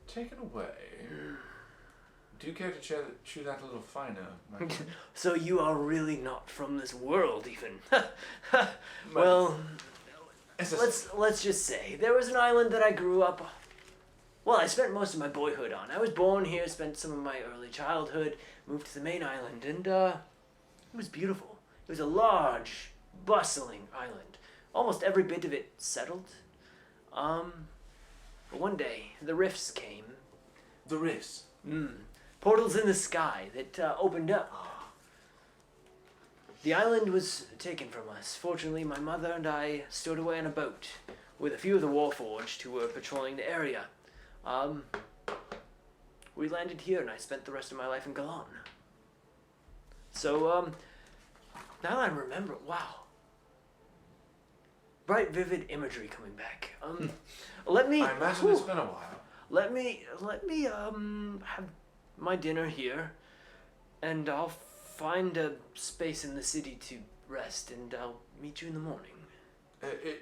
[SPEAKER 8] Taken away. Do you care to chew that a little finer, my friend?
[SPEAKER 3] So you are really not from this world, even. Well, let's just say there was an island that I grew up. Well, I spent most of my boyhood on. I was born here, spent some of my early childhood, moved to the main island, and it was beautiful. It was a large, bustling island. Almost every bit of it settled. But one day, the rifts came.
[SPEAKER 8] The rifts?
[SPEAKER 3] Portals in the sky that opened up. The island was taken from us. Fortunately, my mother and I stowed away on a boat with a few of the Warforged who were patrolling the area. We landed here, and I spent the rest of my life in Galan. So, now that I remember, wow. Bright, vivid imagery coming back. Let me...
[SPEAKER 8] I imagine it's been a while.
[SPEAKER 3] Let me have my dinner here, and I'll find a space in the city to rest, and I'll meet you in the morning.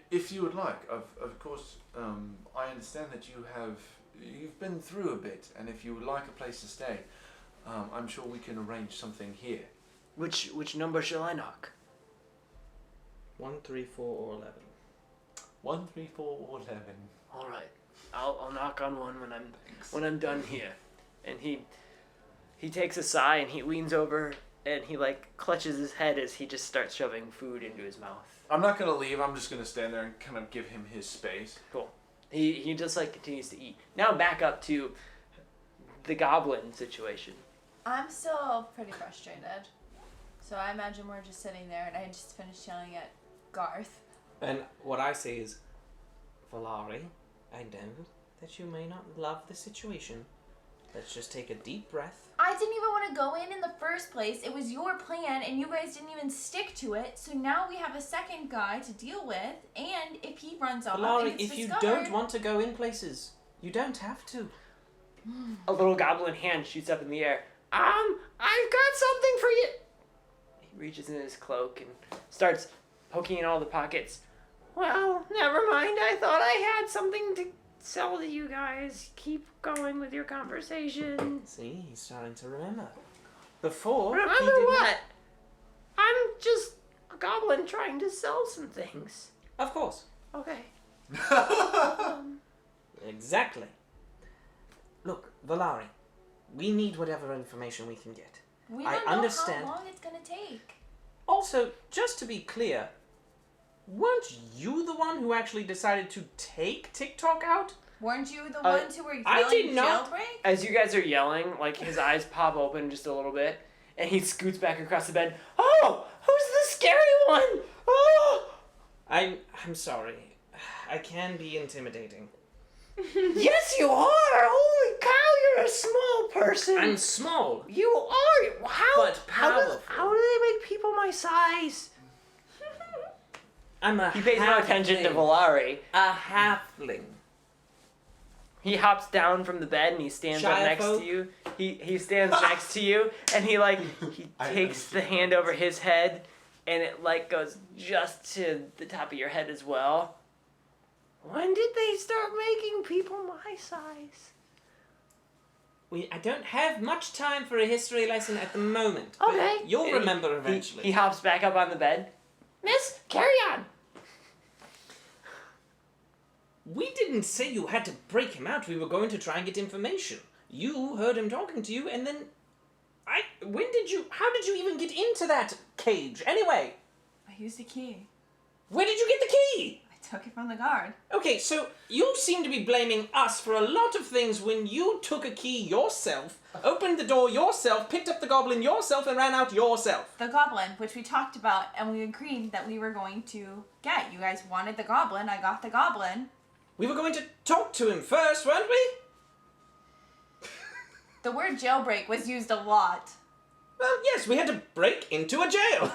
[SPEAKER 8] If you would like, of course, I understand that you've been through a bit, and if you would like a place to stay, I'm sure we can arrange something here.
[SPEAKER 3] Which number shall I knock?
[SPEAKER 6] 1, 3, 4, or 11.
[SPEAKER 8] 1, 3, 4, or 11.
[SPEAKER 3] All right, I'll knock on one when I'm done here. And he takes a sigh and he leans over and he like clutches his head as he just starts shoving food into his mouth.
[SPEAKER 4] I'm not gonna leave. I'm just gonna stand there and kind of give him his space.
[SPEAKER 3] Cool. He just like continues to eat. Now back up to the goblin situation.
[SPEAKER 5] I'm still pretty frustrated. So I imagine we're just sitting there and I just finished yelling at Garth.
[SPEAKER 6] And what I say is, Valari, I know that you may not love the situation. Let's just take a deep breath.
[SPEAKER 5] I didn't even want to go in the first place. It was your plan and you guys didn't even stick to it. So now we have a second guy to deal with. And if he runs off
[SPEAKER 6] Valari,
[SPEAKER 5] and gets
[SPEAKER 6] if you
[SPEAKER 5] discovered...
[SPEAKER 6] don't want to go in places, you don't have to.
[SPEAKER 3] A little goblin hand shoots up in the air. I've got something for you. He reaches in his cloak and starts poking in all the pockets. Well, never mind. I thought I had something to sell to you guys. Keep going with your conversation.
[SPEAKER 6] See, he's starting to remember. Before,
[SPEAKER 3] Remember
[SPEAKER 6] he didn't...
[SPEAKER 3] what? I'm just a goblin trying to sell some things.
[SPEAKER 6] Of course.
[SPEAKER 3] Okay.
[SPEAKER 6] Exactly. Look, Valari, we need whatever information we can get.
[SPEAKER 5] We
[SPEAKER 6] I
[SPEAKER 5] don't know
[SPEAKER 6] understand.
[SPEAKER 5] how long it's going to take.
[SPEAKER 6] Also, just to be clear, weren't you the one who actually decided to take TikTok out?
[SPEAKER 5] Weren't you the ones who were yelling
[SPEAKER 6] I did not.
[SPEAKER 5] jailbreak?
[SPEAKER 3] As you guys are yelling, like his eyes pop open just a little bit, and he scoots back across the bed. Oh, who's the scary one? Oh!
[SPEAKER 6] I'm sorry. I can be intimidating.
[SPEAKER 3] Yes, you are. Holy cow, you're a small person.
[SPEAKER 6] I'm small.
[SPEAKER 3] You are. How?
[SPEAKER 6] But powerful.
[SPEAKER 3] How do they make people my size?
[SPEAKER 6] I'm a
[SPEAKER 3] He pays no attention to
[SPEAKER 6] halfling.
[SPEAKER 3] Valari.
[SPEAKER 6] A halfling.
[SPEAKER 3] He hops down from the bed and he stands up
[SPEAKER 6] Shia
[SPEAKER 3] next
[SPEAKER 6] folk?
[SPEAKER 3] to you. He stands next to you and he takes the hand over his head and it like goes just to the top of your head as well. When did they start making people my size?
[SPEAKER 6] I don't have much time for a history lesson at the moment. but
[SPEAKER 7] Okay.
[SPEAKER 6] You'll
[SPEAKER 3] And
[SPEAKER 6] remember
[SPEAKER 3] he
[SPEAKER 6] eventually.
[SPEAKER 3] hops back up on the bed.
[SPEAKER 7] Miss, carry on.
[SPEAKER 6] We didn't say you had to break him out. We were going to try and get information. You heard him talking to you, and then how did you even get into that cage? Anyway,
[SPEAKER 5] I used a key.
[SPEAKER 6] where did you get the key?
[SPEAKER 5] I took it from the guard.
[SPEAKER 6] Okay, so you seem to be blaming us for a lot of things when you took a key yourself, opened the door yourself, picked up the goblin yourself, and ran out yourself.
[SPEAKER 5] The goblin, which we talked about, and we agreed that we were going to get. You guys wanted the goblin. I got the goblin.
[SPEAKER 6] We were going to talk to him first, weren't we?
[SPEAKER 5] The word jailbreak was used a lot.
[SPEAKER 6] Well, yes, we had to break into a jail.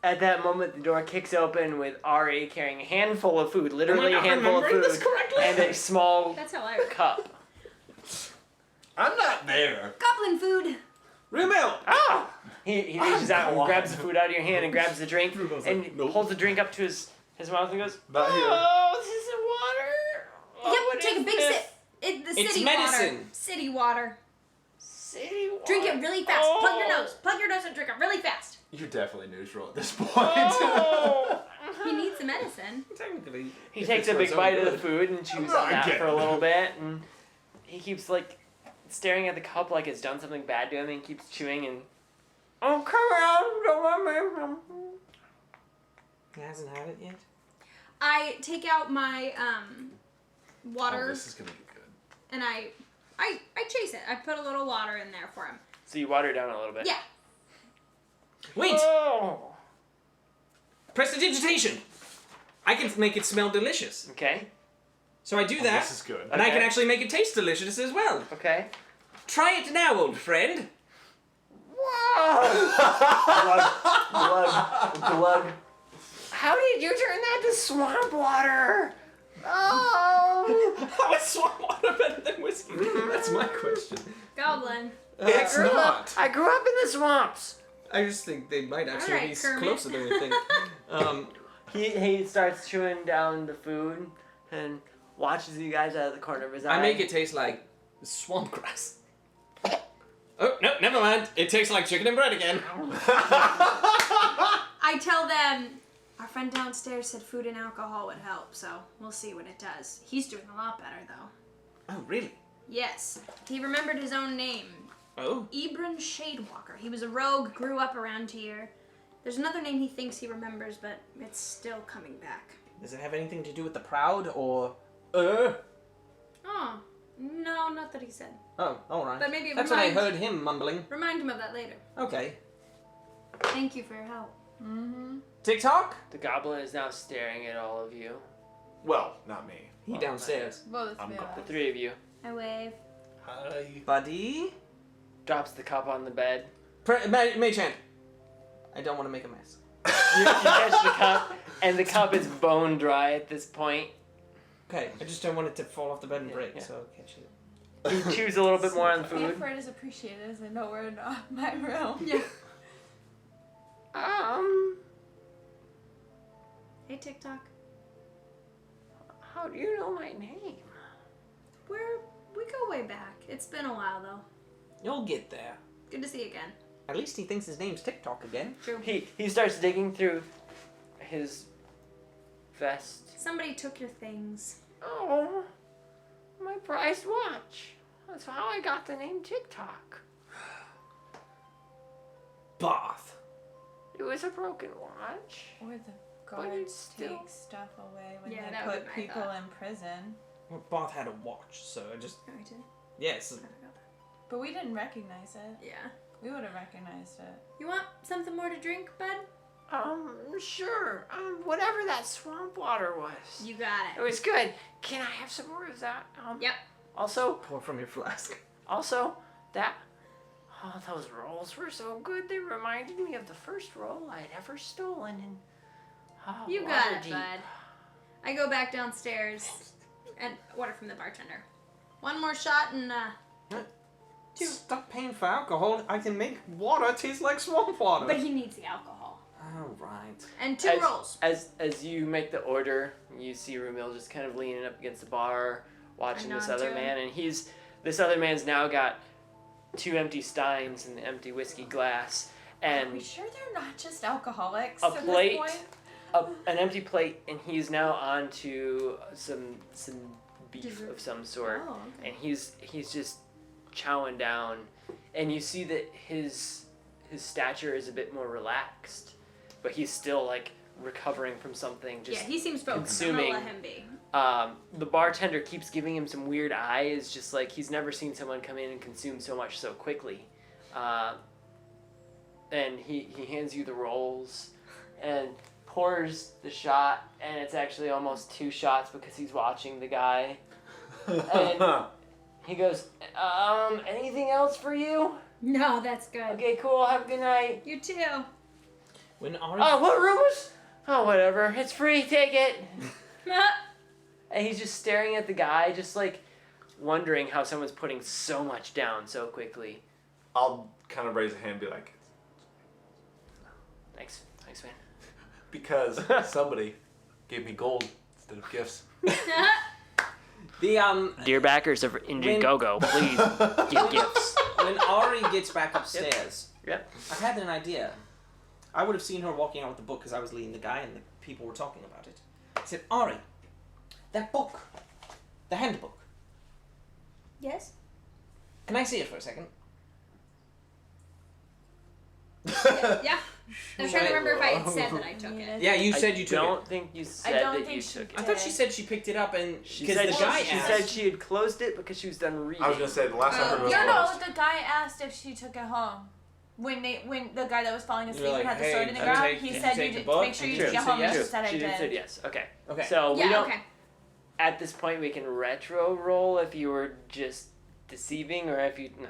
[SPEAKER 3] At that moment, the door kicks open with Ari carrying a handful of food, literally
[SPEAKER 6] Am I
[SPEAKER 3] a
[SPEAKER 6] not
[SPEAKER 3] handful of
[SPEAKER 6] remembering
[SPEAKER 3] food,
[SPEAKER 6] this correctly?
[SPEAKER 3] and a small
[SPEAKER 1] That's how I remember.
[SPEAKER 3] cup.
[SPEAKER 4] I'm not there.
[SPEAKER 1] Goblin food.
[SPEAKER 6] Rumel!
[SPEAKER 3] Ah! He reaches out and
[SPEAKER 4] blind.
[SPEAKER 3] grabs the food out of your hand and grabs the drink
[SPEAKER 4] Ruben's
[SPEAKER 3] and
[SPEAKER 4] like, nope.
[SPEAKER 3] holds the drink up to his mouth and goes,
[SPEAKER 4] About here.
[SPEAKER 3] "Oh, this is water. Oh,
[SPEAKER 1] Yep,
[SPEAKER 3] what
[SPEAKER 1] take a
[SPEAKER 3] is
[SPEAKER 1] big
[SPEAKER 3] this?
[SPEAKER 1] sip. The
[SPEAKER 6] It's
[SPEAKER 1] city
[SPEAKER 6] medicine.
[SPEAKER 1] water. City water.
[SPEAKER 3] City water.
[SPEAKER 1] Drink it really fast.
[SPEAKER 3] Oh.
[SPEAKER 1] Plug your nose. Plug your nose and drink it really fast.
[SPEAKER 4] You're definitely neutral at this point.
[SPEAKER 3] Oh.
[SPEAKER 1] He needs the medicine.
[SPEAKER 6] Technically.
[SPEAKER 3] He
[SPEAKER 6] if
[SPEAKER 3] takes
[SPEAKER 6] it's
[SPEAKER 3] a
[SPEAKER 6] for
[SPEAKER 3] big
[SPEAKER 6] his own
[SPEAKER 3] bite of
[SPEAKER 6] good.
[SPEAKER 3] the food and chews
[SPEAKER 4] Oh,
[SPEAKER 3] on
[SPEAKER 4] I
[SPEAKER 3] that
[SPEAKER 4] get
[SPEAKER 3] for a
[SPEAKER 4] it.
[SPEAKER 3] little bit, and he keeps like staring at the cup like it's done something bad to him, and keeps chewing and. Oh, come on, don't want me.
[SPEAKER 6] He hasn't had it yet.
[SPEAKER 1] I take out my
[SPEAKER 4] Oh,
[SPEAKER 1] water
[SPEAKER 4] this is gonna be good.
[SPEAKER 1] and I chase it. I put a little water in there for him.
[SPEAKER 3] So you water it down a little bit.
[SPEAKER 1] Yeah.
[SPEAKER 6] Wait!
[SPEAKER 3] Oh.
[SPEAKER 6] Prestidigitation! I can make it smell delicious.
[SPEAKER 3] Okay.
[SPEAKER 6] So I do
[SPEAKER 4] Oh,
[SPEAKER 6] that,
[SPEAKER 4] this is good.
[SPEAKER 6] and I can
[SPEAKER 3] Okay.
[SPEAKER 6] actually make it taste delicious as well.
[SPEAKER 3] Okay.
[SPEAKER 6] Try it now, old friend.
[SPEAKER 3] Whoa! Glug. How did you turn that to swamp water? Oh!
[SPEAKER 6] How is swamp water better than whiskey?
[SPEAKER 2] That's my question.
[SPEAKER 1] Goblin.
[SPEAKER 4] It's
[SPEAKER 3] I grew
[SPEAKER 4] not.
[SPEAKER 3] Up, I grew up in the swamps.
[SPEAKER 2] I just think they might actually
[SPEAKER 1] Alright,
[SPEAKER 2] be
[SPEAKER 1] Kermit.
[SPEAKER 2] closer than we think.
[SPEAKER 3] He starts chewing down the food and watches you guys out of the corner of his eye.
[SPEAKER 2] I make it taste like swamp grass. Oh, no, never mind. It tastes like chicken and bread again.
[SPEAKER 1] I tell them our friend downstairs said food and alcohol would help, so we'll see what it does. He's doing a lot better though.
[SPEAKER 6] Oh, really?
[SPEAKER 1] Yes, he remembered his own name.
[SPEAKER 6] Oh?
[SPEAKER 1] Ebron Shadewalker. He was a rogue, grew up around here. There's another name he thinks he remembers, but it's still coming back.
[SPEAKER 6] Does it have anything to do with the Proud, or...
[SPEAKER 1] Oh, no, not that he said.
[SPEAKER 6] Oh, alright.
[SPEAKER 1] But maybe
[SPEAKER 6] That's what I
[SPEAKER 1] remind-
[SPEAKER 6] heard him mumbling.
[SPEAKER 1] Remind him of that later.
[SPEAKER 6] Okay.
[SPEAKER 1] Thank you for your help.
[SPEAKER 5] Mm-hmm.
[SPEAKER 6] TikTok?
[SPEAKER 3] The goblin is now staring at all of you.
[SPEAKER 4] Well, not me.
[SPEAKER 6] He
[SPEAKER 4] Well,
[SPEAKER 6] downstairs.
[SPEAKER 5] Both
[SPEAKER 4] I'm
[SPEAKER 5] of
[SPEAKER 4] gone.
[SPEAKER 3] The three of you.
[SPEAKER 1] I wave.
[SPEAKER 4] Hi.
[SPEAKER 6] Buddy?
[SPEAKER 3] Drops the cup on the bed.
[SPEAKER 6] Mage hand. I don't want to make a mess.
[SPEAKER 3] You catch the cup, and the cup is bone dry at this point.
[SPEAKER 6] Okay, I just don't want it to fall off the bed and
[SPEAKER 3] Yeah,
[SPEAKER 6] break,
[SPEAKER 3] yeah.
[SPEAKER 6] so I'll catch it.
[SPEAKER 3] He chews a little bit more on the
[SPEAKER 5] The
[SPEAKER 3] food.
[SPEAKER 5] effort is appreciated as I know we're not my room.
[SPEAKER 1] Yeah. Hey, TikTok.
[SPEAKER 7] How do you know my name?
[SPEAKER 1] We go way back. It's been a while though.
[SPEAKER 6] You'll get there.
[SPEAKER 1] Good to see you again.
[SPEAKER 6] At least he thinks his name's TikTok again.
[SPEAKER 1] True.
[SPEAKER 3] He starts digging through his vest.
[SPEAKER 1] Somebody took your things.
[SPEAKER 7] Oh, my prized watch. That's how I got the name TikTok.
[SPEAKER 6] Bath.
[SPEAKER 7] It was a broken watch.
[SPEAKER 5] Or the
[SPEAKER 7] But it's
[SPEAKER 5] guards
[SPEAKER 7] still-
[SPEAKER 5] take stuff away when
[SPEAKER 1] Yeah,
[SPEAKER 5] they
[SPEAKER 1] that would've
[SPEAKER 5] put
[SPEAKER 1] been my
[SPEAKER 5] people
[SPEAKER 1] thought.
[SPEAKER 5] in prison.
[SPEAKER 6] Well, Bath had a watch, so I just...
[SPEAKER 1] Oh, I did.
[SPEAKER 6] Yes.
[SPEAKER 1] I forgot that.
[SPEAKER 5] But we didn't recognize it.
[SPEAKER 1] Yeah.
[SPEAKER 5] We would have recognized it.
[SPEAKER 1] You want something more to drink, bud?
[SPEAKER 7] Sure. Whatever that swamp water was.
[SPEAKER 1] You got
[SPEAKER 7] It
[SPEAKER 1] it.
[SPEAKER 7] was good. Can I have some more of that?
[SPEAKER 1] Yep.
[SPEAKER 7] Also,
[SPEAKER 6] Pour from your flask.
[SPEAKER 7] that. Oh, those rolls were so good. They reminded me of the first roll I'd ever stolen. And
[SPEAKER 1] You got it,
[SPEAKER 7] Waterdeep.
[SPEAKER 1] bud. I go back downstairs and order from the bartender. One more shot and
[SPEAKER 6] Stop paying for alcohol. I can make water taste like swamp water.
[SPEAKER 1] but he needs the alcohol.
[SPEAKER 6] Alright.
[SPEAKER 1] And two rolls.
[SPEAKER 3] As you make the order, you see Rumil just kind of leaning up against the bar, watching
[SPEAKER 1] I
[SPEAKER 3] this
[SPEAKER 1] nod
[SPEAKER 3] other
[SPEAKER 1] to
[SPEAKER 3] man, and this other man's now got 2 empty steins and an empty whiskey glass,
[SPEAKER 5] Are
[SPEAKER 3] and
[SPEAKER 5] we sure they're not just alcoholics
[SPEAKER 3] A
[SPEAKER 5] at
[SPEAKER 3] plate.
[SPEAKER 5] this point?
[SPEAKER 3] an empty plate, and he's now on to some beef
[SPEAKER 1] Dessert.
[SPEAKER 3] of some sort,
[SPEAKER 1] Oh, okay.
[SPEAKER 3] and he's just chowing down, and you see that his stature is a bit more relaxed, but he's still like recovering from something. Just
[SPEAKER 1] Yeah, he seems focused.
[SPEAKER 3] consuming-
[SPEAKER 1] I'm gonna let him be.
[SPEAKER 3] the bartender keeps giving him some weird eyes, just like he's never seen someone come in and consume so much so quickly. And he hands you the rolls and pours the shot, and it's actually almost 2 shots because he's watching the guy. And he goes, anything else for you?
[SPEAKER 1] No, that's good.
[SPEAKER 3] Okay, cool, have a good night.
[SPEAKER 1] You too.
[SPEAKER 6] When Ari
[SPEAKER 3] Oh, what room was? Oh, whatever, it's free, take it. And he's just staring at the guy, just like wondering how someone's putting so much down so quickly.
[SPEAKER 4] I'll kind of raise a hand and be like,
[SPEAKER 3] Thanks, man.
[SPEAKER 4] because somebody gave me gold instead of gifts.
[SPEAKER 6] the
[SPEAKER 3] Dear backers of Indiegogo, please give gifts.
[SPEAKER 6] when Ari gets back upstairs,
[SPEAKER 3] Yep.
[SPEAKER 6] I had an idea. I would have seen her walking out with the book because I was leading the guy and the people were talking about it. I said, Ari, that book, the handbook,
[SPEAKER 1] Yes.
[SPEAKER 6] can I see it for a second?
[SPEAKER 1] Yeah. I was trying to remember if I had said that I took it.
[SPEAKER 6] Yeah, you said
[SPEAKER 3] I
[SPEAKER 6] you took
[SPEAKER 3] don't
[SPEAKER 6] it.
[SPEAKER 3] think you
[SPEAKER 5] I
[SPEAKER 3] said
[SPEAKER 5] don't
[SPEAKER 3] that
[SPEAKER 5] think
[SPEAKER 3] you
[SPEAKER 5] she
[SPEAKER 3] took
[SPEAKER 6] I
[SPEAKER 3] it.
[SPEAKER 6] thought she said she picked it up and
[SPEAKER 3] She
[SPEAKER 6] because
[SPEAKER 3] said
[SPEAKER 6] the guy
[SPEAKER 3] she
[SPEAKER 6] asked.
[SPEAKER 3] said she had closed it because she was done reading.
[SPEAKER 4] I was gonna say the last time it was
[SPEAKER 5] No,
[SPEAKER 4] closed.
[SPEAKER 5] the guy asked if she took it home. When the guy that was falling asleep
[SPEAKER 6] You were
[SPEAKER 5] and
[SPEAKER 6] like,
[SPEAKER 5] had the sword
[SPEAKER 6] "Hey,
[SPEAKER 5] in the
[SPEAKER 6] did you
[SPEAKER 5] ground,
[SPEAKER 6] take-
[SPEAKER 5] he
[SPEAKER 6] did you
[SPEAKER 5] said
[SPEAKER 6] take
[SPEAKER 5] you
[SPEAKER 6] the
[SPEAKER 5] did
[SPEAKER 6] book?
[SPEAKER 5] make sure
[SPEAKER 6] Did
[SPEAKER 5] you
[SPEAKER 6] you
[SPEAKER 5] took it
[SPEAKER 6] say
[SPEAKER 5] home, and she
[SPEAKER 6] yes?
[SPEAKER 5] said I
[SPEAKER 3] She
[SPEAKER 5] did.
[SPEAKER 3] said yes. Okay.
[SPEAKER 6] Okay.
[SPEAKER 3] So we
[SPEAKER 1] Yeah.
[SPEAKER 3] don't.
[SPEAKER 1] Okay.
[SPEAKER 3] At this point, we can retro roll if you were just deceiving, or if you. No,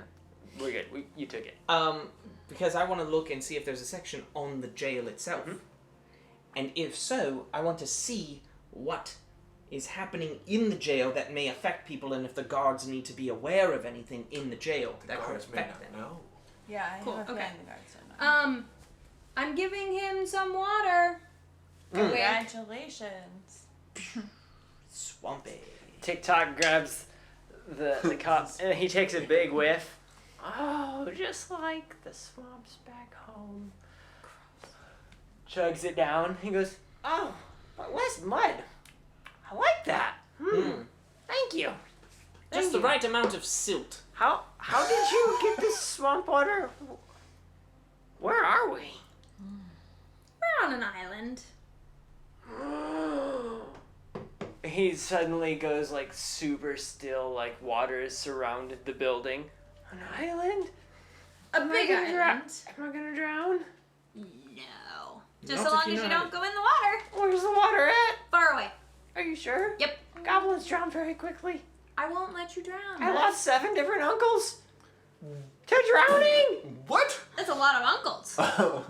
[SPEAKER 3] we're good. You took it.
[SPEAKER 6] Because I want to look and see if there's a section on the jail itself.
[SPEAKER 3] Mhm.
[SPEAKER 6] And if so, I want to see what is happening in the jail that may affect people and if the guards need to be aware of anything in the jail that could affect them.
[SPEAKER 4] No.
[SPEAKER 5] Yeah, I
[SPEAKER 1] Cool,
[SPEAKER 5] have a
[SPEAKER 1] okay.
[SPEAKER 5] feeling the guards don't know.
[SPEAKER 1] I'm giving him some water.
[SPEAKER 5] Congratulations.
[SPEAKER 6] Swampy.
[SPEAKER 3] TikTok grabs the cup and he takes a big whiff. Oh, just like the swamps back home. Chugs it down. He goes, oh, but less mud. I like that. Thank you.
[SPEAKER 6] Just the right amount of silt.
[SPEAKER 3] How did you get this swamp water? Where are we?
[SPEAKER 1] We're on an island.
[SPEAKER 3] He suddenly goes like super still, like water has surrounded the building. An island?
[SPEAKER 1] A big
[SPEAKER 3] gonna drown?
[SPEAKER 1] island.
[SPEAKER 3] Am I gonna drown?
[SPEAKER 1] No.
[SPEAKER 6] Not
[SPEAKER 1] Just so
[SPEAKER 6] if
[SPEAKER 1] long
[SPEAKER 6] you
[SPEAKER 1] as
[SPEAKER 6] know
[SPEAKER 1] you
[SPEAKER 6] how
[SPEAKER 1] don't go in the water.
[SPEAKER 3] Where's the water at?
[SPEAKER 1] Far away.
[SPEAKER 3] Are you sure?
[SPEAKER 1] Yep.
[SPEAKER 3] Goblins drown very quickly.
[SPEAKER 1] I won't let you drown.
[SPEAKER 3] I lost 7 different uncles to drowning.
[SPEAKER 4] What?
[SPEAKER 1] That's a lot of uncles.
[SPEAKER 3] Oh,